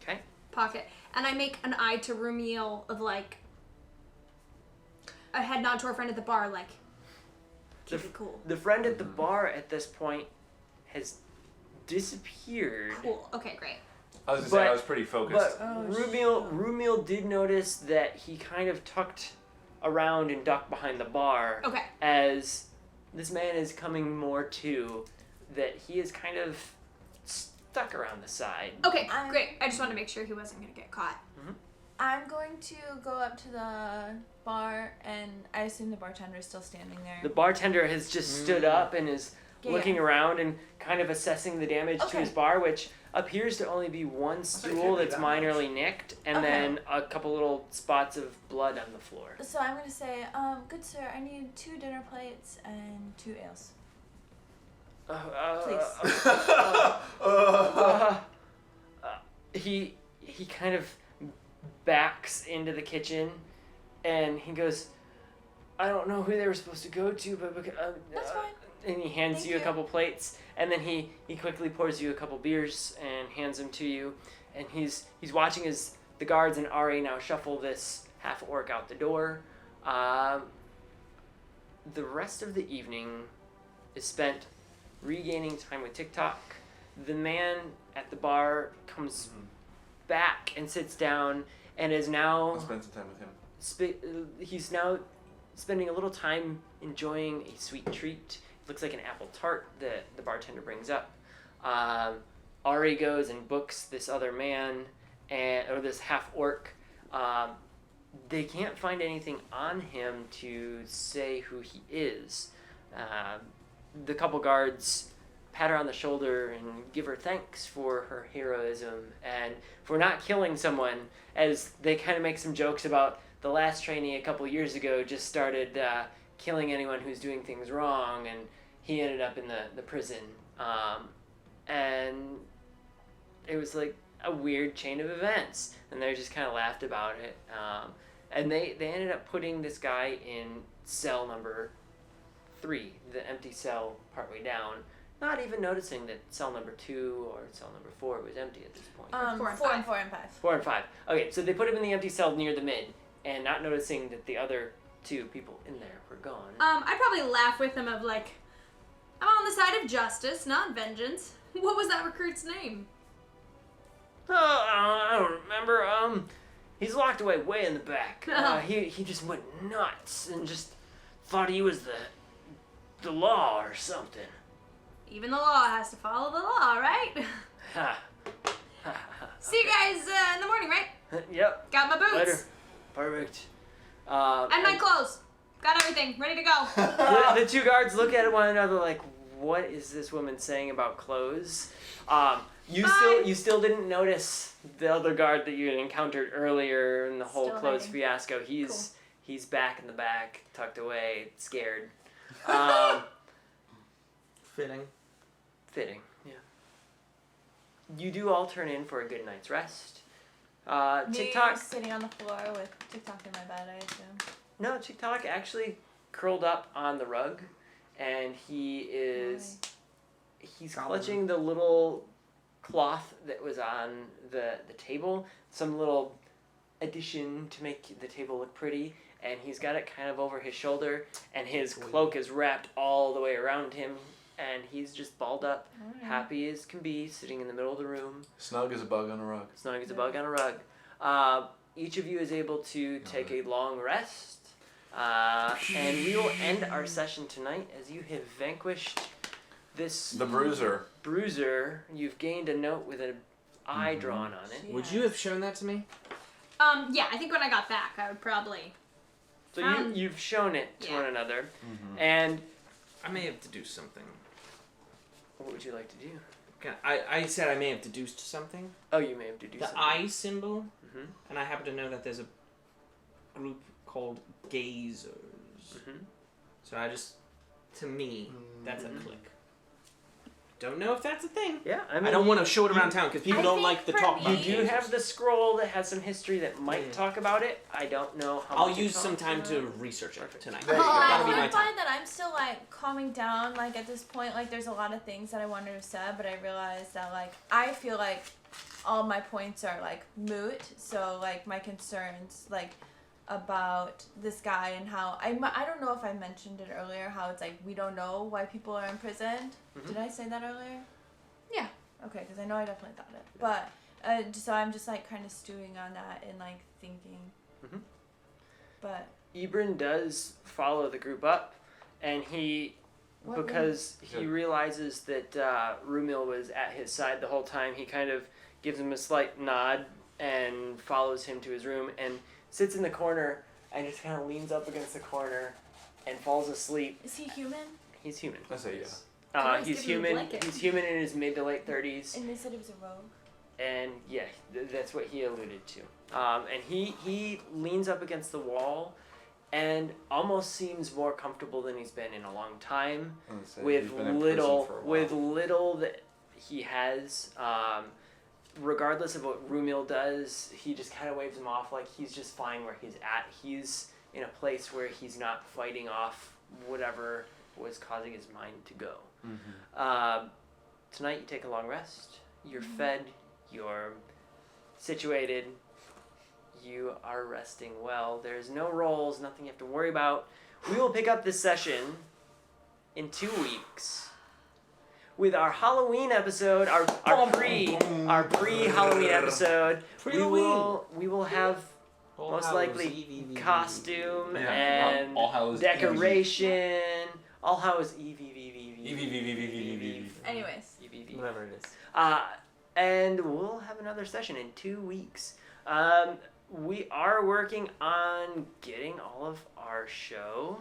[SPEAKER 3] Okay.
[SPEAKER 1] pocket, and I make an eye to Rumiel of like a head nod to our friend at the bar, like keep it cool.
[SPEAKER 3] The friend at the bar at this point has disappeared.
[SPEAKER 1] Cool. Okay, great.
[SPEAKER 4] I was gonna say I was pretty focused.
[SPEAKER 3] But Rumiel did notice that he kind of tucked around and ducked behind the bar
[SPEAKER 1] Okay.
[SPEAKER 3] as this man is coming more to, that he is kind of stuck around the side.
[SPEAKER 1] Okay,
[SPEAKER 5] I'm-
[SPEAKER 1] great. I just wanted to make sure he wasn't gonna get caught.
[SPEAKER 5] I'm going to go up to the bar, and I assume the bartender is still standing there.
[SPEAKER 3] The bartender has just stood up and is
[SPEAKER 5] Yeah.
[SPEAKER 3] looking around and kind of assessing the damage to
[SPEAKER 5] Okay.
[SPEAKER 3] his bar, which appears to only be one stool
[SPEAKER 8] be
[SPEAKER 3] that's
[SPEAKER 8] that
[SPEAKER 3] minorly nicked, and
[SPEAKER 5] Okay.
[SPEAKER 3] then a couple little spots of blood on the floor.
[SPEAKER 5] So I'm going to say, good sir, I need 2 dinner plates and 2 ales.
[SPEAKER 3] He kind of backs into the kitchen, and he goes, "I don't know who they were supposed to go to, but
[SPEAKER 5] That's fine.
[SPEAKER 3] And he hands
[SPEAKER 5] Thank
[SPEAKER 3] you a
[SPEAKER 5] you.
[SPEAKER 3] couple plates, and then he quickly pours you a couple beers and hands them to you, and he's watching as the guards and Ari now shuffle this half orc out the door. The rest of the evening is spent regaining time with TikTok. The man at the bar comes back and sits down and is now
[SPEAKER 4] I'll spend some time with him.
[SPEAKER 3] he's now spending a little time enjoying a sweet treat. It looks like an apple tart that the bartender brings up. Ari goes and books this other man or this half orc. They can't find anything on him to say who he is. The couple guards pat her on the shoulder and give her thanks for her heroism and for not killing someone, as they kind of make some jokes about the last trainee a couple years ago just started killing anyone who's doing things wrong, and he ended up in the prison. And it was like a weird chain of events, and they just kind of laughed about it. And they ended up putting this guy in cell number 3, the empty cell partway down, not even noticing that cell number 2 or cell number 4 was empty at this point.
[SPEAKER 1] 4 and
[SPEAKER 5] 4
[SPEAKER 1] 5.
[SPEAKER 5] and 4 and 5.
[SPEAKER 3] 4 and 5. Okay, so they put him in the empty cell near the mid, and not noticing that the other 2 people in there were gone.
[SPEAKER 1] I'd probably laugh with him of like, I'm on the side of justice, not vengeance. What was that recruit's name?
[SPEAKER 3] Oh, I don't remember. He's locked away way in the back. He just went nuts and just thought he was the law or something.
[SPEAKER 1] Even the law has to follow the law, right?
[SPEAKER 3] Ha.
[SPEAKER 1] See you guys in the morning, right?
[SPEAKER 3] Yep.
[SPEAKER 1] Got my boots.
[SPEAKER 3] Later. Perfect.
[SPEAKER 1] And my clothes. Got everything. Ready to go.
[SPEAKER 3] The 2 guards look at one another like, what is this woman saying about clothes? You still didn't notice the other guard that you had encountered earlier in the whole
[SPEAKER 5] Still
[SPEAKER 3] clothes
[SPEAKER 5] hiding.
[SPEAKER 3] fiasco. He's back in the back, tucked away, scared. Fitting, yeah. You do all turn in for a good night's rest.
[SPEAKER 5] Me
[SPEAKER 3] TikTok.
[SPEAKER 5] sitting on the floor with TikTok in my bed, I assume.
[SPEAKER 3] No, TikTok actually curled up on the rug, and he's
[SPEAKER 2] Gollum.
[SPEAKER 3] clutching the little cloth that was on the table, some little addition to make the table look pretty, and he's got it kind of over his shoulder, and his cloak is wrapped all the way around him, and he's just balled up, happy as can be, sitting in the middle of the room.
[SPEAKER 4] Snug as a bug on a rug.
[SPEAKER 3] Snug as a bug on a rug. Each of you is able to take a long rest, and we will end our session tonight as you have vanquished this
[SPEAKER 4] The bruiser.
[SPEAKER 3] bruiser. You've gained a note with an eye drawn on it.
[SPEAKER 2] Would you have shown that to me?
[SPEAKER 1] Yeah, I think when I got back, I would probably.
[SPEAKER 3] So you've shown it to
[SPEAKER 1] Yeah.
[SPEAKER 3] one another, and
[SPEAKER 2] I may have deduced something.
[SPEAKER 3] what would you like to do?
[SPEAKER 2] I said I may have deduced something.
[SPEAKER 3] Oh, you may have deduced
[SPEAKER 2] The
[SPEAKER 3] something.
[SPEAKER 2] eye symbol,
[SPEAKER 3] Mhm.
[SPEAKER 2] and I happen to know that there's a group called Gazers.
[SPEAKER 3] Mhm.
[SPEAKER 2] So I just, to me, that's a click. Don't know if that's a thing.
[SPEAKER 3] Yeah, I mean,
[SPEAKER 2] I don't want to show it around town because people
[SPEAKER 5] I
[SPEAKER 2] don't
[SPEAKER 5] think
[SPEAKER 2] like the
[SPEAKER 5] for
[SPEAKER 2] talk
[SPEAKER 5] me-
[SPEAKER 2] about
[SPEAKER 3] You do
[SPEAKER 2] Gazers.
[SPEAKER 3] have the scroll that has some history that might talk about it. I don't know how
[SPEAKER 2] I'll
[SPEAKER 3] much it
[SPEAKER 2] use some
[SPEAKER 3] talks
[SPEAKER 2] time
[SPEAKER 3] about
[SPEAKER 2] to
[SPEAKER 3] it.
[SPEAKER 2] research it tonight.
[SPEAKER 4] There you go.
[SPEAKER 5] I
[SPEAKER 2] That'll be my
[SPEAKER 5] would
[SPEAKER 2] time.
[SPEAKER 5] find that I'm still like calming down. Like at this point, like there's a lot of things that I wanted to say, but I realized that like I feel like all my points are like moot. So like my concerns like about this guy and how I don't know if I mentioned it earlier. How it's like we don't know why people are imprisoned. Did I say that earlier?
[SPEAKER 1] Yeah.
[SPEAKER 5] Okay, because I know I definitely thought it, but so I'm just like kind of stewing on that and like thinking.
[SPEAKER 3] Mhm.
[SPEAKER 5] But
[SPEAKER 3] Ebrin does follow the group up, and
[SPEAKER 5] What
[SPEAKER 3] because he realizes that Rumil was at his side the whole time, he kind of gives him a slight nod and follows him to his room and sits in the corner and just kind of leans up against the corner and falls asleep.
[SPEAKER 5] is he human?
[SPEAKER 3] He's human.
[SPEAKER 4] I say yeah.
[SPEAKER 1] Always
[SPEAKER 3] He's
[SPEAKER 1] give him a
[SPEAKER 3] human.
[SPEAKER 1] blanket.
[SPEAKER 3] He's human in his mid to late 30s.
[SPEAKER 5] And they said he was a rogue.
[SPEAKER 3] And yeah, that's what he alluded to. And he leans up against the wall and almost seems more comfortable than he's been in a long time with little that he has. Regardless of what Rumil does, he just kind of waves him off like he's just fine where he's at. He's in a place where he's not fighting off whatever was causing his mind to go. Tonight you take a long rest. You're fed. You're situated. You are resting well. There's no rolls, nothing you have to worry about. We will pick up this session in 2 weeks with our Halloween episode, our pre-Halloween episode. We will have most likely costume and
[SPEAKER 4] All Hallows
[SPEAKER 3] decoration. All Hallows Eve.
[SPEAKER 5] Anyways.
[SPEAKER 2] Whatever it is.
[SPEAKER 3] And we'll have another session in 2 weeks. We are working on getting all of our show,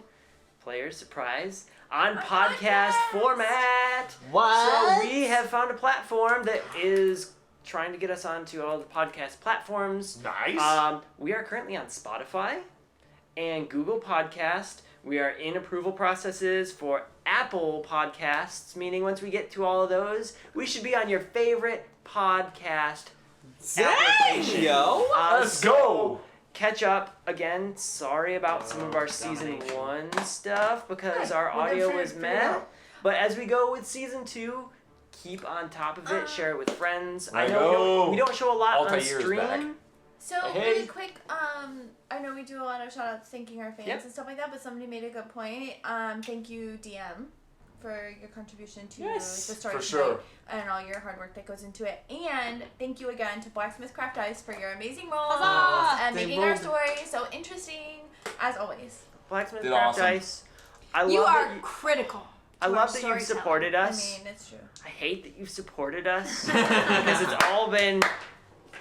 [SPEAKER 3] Players Surprise, on podcast format.
[SPEAKER 2] What?
[SPEAKER 3] So we have found a platform that is trying to get us onto all the podcast platforms.
[SPEAKER 4] Nice.
[SPEAKER 3] We are currently on Spotify and Google Podcast. We are in approval processes for Apple Podcasts, meaning once we get to all of those, we should be on your favorite podcast application.
[SPEAKER 2] Yo!
[SPEAKER 4] Let's go.
[SPEAKER 3] Catch up again. Sorry about some of our season 1 stuff because our
[SPEAKER 5] Well, then
[SPEAKER 3] audio
[SPEAKER 5] figure
[SPEAKER 3] was
[SPEAKER 5] it
[SPEAKER 3] meh.
[SPEAKER 5] out.
[SPEAKER 3] But as we go with season 2, keep on top of it. Share it with friends. I
[SPEAKER 4] Right
[SPEAKER 3] know
[SPEAKER 4] on.
[SPEAKER 3] we don't show a lot on
[SPEAKER 4] Altair's
[SPEAKER 3] stream.
[SPEAKER 4] back.
[SPEAKER 5] So
[SPEAKER 3] Hey.
[SPEAKER 5] really quick, I know we do a lot of shout outs thanking our fans
[SPEAKER 3] Yep.
[SPEAKER 5] and stuff like that, but somebody made a good point. Thank you, DM, for your contribution to
[SPEAKER 2] Yes,
[SPEAKER 5] the story
[SPEAKER 4] for
[SPEAKER 5] tonight
[SPEAKER 4] sure.
[SPEAKER 5] and all your hard work that goes into it. And thank you again to Blacksmith Craft Ice for your amazing rolls
[SPEAKER 1] Huzzah!
[SPEAKER 5] and
[SPEAKER 2] They
[SPEAKER 5] making our
[SPEAKER 2] rolled-
[SPEAKER 5] story so interesting as always.
[SPEAKER 3] Blacksmith
[SPEAKER 4] Did
[SPEAKER 3] Craft
[SPEAKER 4] awesome.
[SPEAKER 3] Ice. I love
[SPEAKER 1] You
[SPEAKER 3] that
[SPEAKER 1] are critical.
[SPEAKER 3] I
[SPEAKER 1] to
[SPEAKER 3] love
[SPEAKER 1] our
[SPEAKER 3] that you've
[SPEAKER 1] storytelling.
[SPEAKER 3] supported us.
[SPEAKER 5] I mean, it's true.
[SPEAKER 3] I hate that you've supported us because it's all been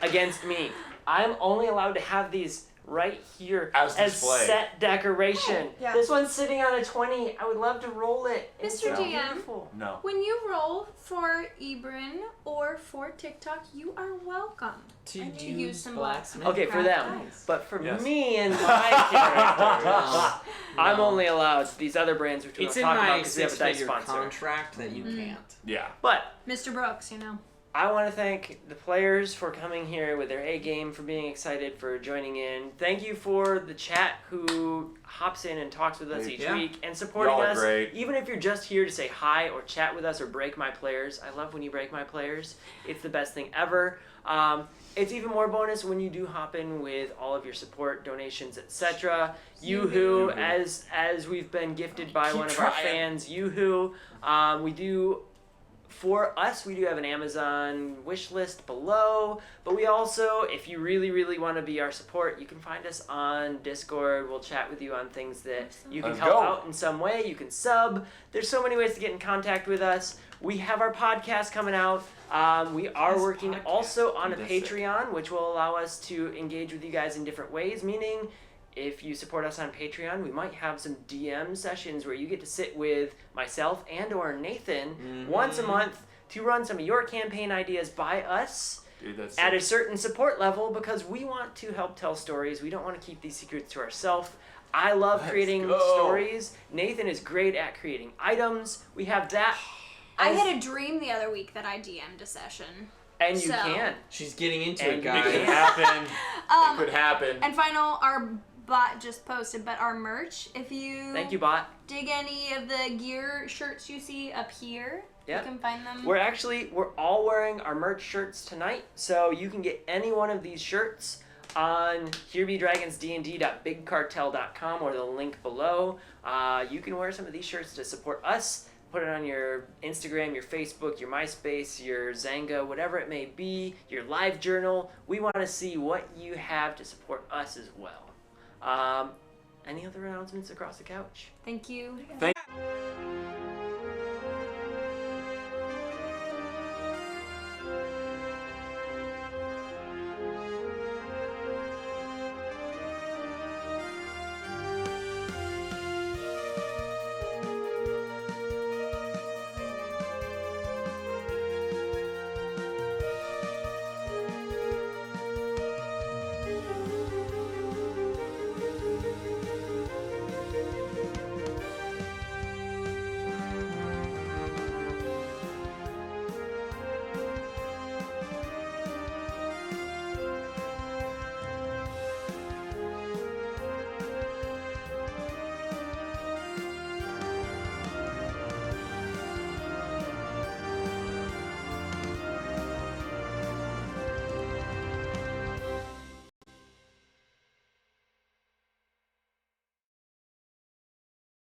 [SPEAKER 3] against me. I'm only allowed to have these right here
[SPEAKER 4] As display.
[SPEAKER 3] set decoration.
[SPEAKER 5] Yeah.
[SPEAKER 3] This one's sitting on a 20. I would love to roll it. It's
[SPEAKER 1] Mr.
[SPEAKER 3] so
[SPEAKER 1] DM.
[SPEAKER 3] beautiful.
[SPEAKER 4] No.
[SPEAKER 1] When you roll for Ebrin or for TikTok, you are welcome
[SPEAKER 2] To
[SPEAKER 1] to use some
[SPEAKER 2] blacksmith.
[SPEAKER 3] Okay, for
[SPEAKER 1] craft
[SPEAKER 3] them.
[SPEAKER 1] ice.
[SPEAKER 3] But for
[SPEAKER 4] Yes.
[SPEAKER 3] me and my characters, I'm
[SPEAKER 2] No.
[SPEAKER 3] only allowed these other brands which we
[SPEAKER 2] It's
[SPEAKER 3] don't
[SPEAKER 2] in
[SPEAKER 3] talk about
[SPEAKER 2] my
[SPEAKER 3] because they have a dice
[SPEAKER 2] six-figure
[SPEAKER 3] sponsor.
[SPEAKER 2] contract that you can't.
[SPEAKER 4] Yeah.
[SPEAKER 3] But
[SPEAKER 1] Mr. Brooks, you know.
[SPEAKER 3] I want to thank the players for coming here with their A game, for being excited, for joining in. Thank you for the chat who hops in and talks with us each
[SPEAKER 2] Yeah.
[SPEAKER 3] week and supporting
[SPEAKER 4] Y'all are
[SPEAKER 3] us.
[SPEAKER 4] great.
[SPEAKER 3] Even if you're just here to say hi or chat with us or break my players. I love when you break my players. It's the best thing ever. It's even more bonus when you do hop in with all of your support, donations, etc. Yoo-hoo, as we've been gifted by one of our fans, Yoo-hoo. We do have an Amazon wish list below, but we also, if you really, really want to be our support, you can find us on Discord. We'll chat with you on things that you can
[SPEAKER 4] Let's
[SPEAKER 3] help
[SPEAKER 4] go.
[SPEAKER 3] out in some way. You can sub. There's so many ways to get in contact with us. We have our podcast coming out. We are working also on a
[SPEAKER 2] That's
[SPEAKER 3] Patreon, which will allow us to engage with you guys in different ways, meaning if you support us on Patreon, we might have some DM sessions where you get to sit with myself and or Nathan once a month to run some of your campaign ideas by us
[SPEAKER 4] Dude, that's
[SPEAKER 3] at a certain support level, because we want to help tell stories. We don't want to keep these secrets to ourselves. I love creating
[SPEAKER 4] go.
[SPEAKER 3] stories. Nathan is great at creating items. We have that.
[SPEAKER 1] I
[SPEAKER 3] as-
[SPEAKER 1] had a dream the other week that I DM'd a session.
[SPEAKER 3] and you
[SPEAKER 1] so-
[SPEAKER 3] can.
[SPEAKER 2] She's getting into
[SPEAKER 3] And
[SPEAKER 2] it,
[SPEAKER 3] you
[SPEAKER 4] It could
[SPEAKER 2] guys.
[SPEAKER 4] happen. It could happen.
[SPEAKER 1] And final, our bot just posted, but our merch, if you
[SPEAKER 3] Thank you, bot.
[SPEAKER 1] dig any of the gear shirts you see up here,
[SPEAKER 3] Yep.
[SPEAKER 1] you can find them.
[SPEAKER 3] We're all wearing our merch shirts tonight, so you can get any one of these shirts on herebedragonsdnd.bigcartel.com or the link below. You can wear some of these shirts to support us. Put it on your Instagram, your Facebook, your MySpace, your Zanga, whatever it may be, your live journal. We want to see what you have to support us as well. Any other announcements across the couch?
[SPEAKER 1] Thank you.
[SPEAKER 4] Thank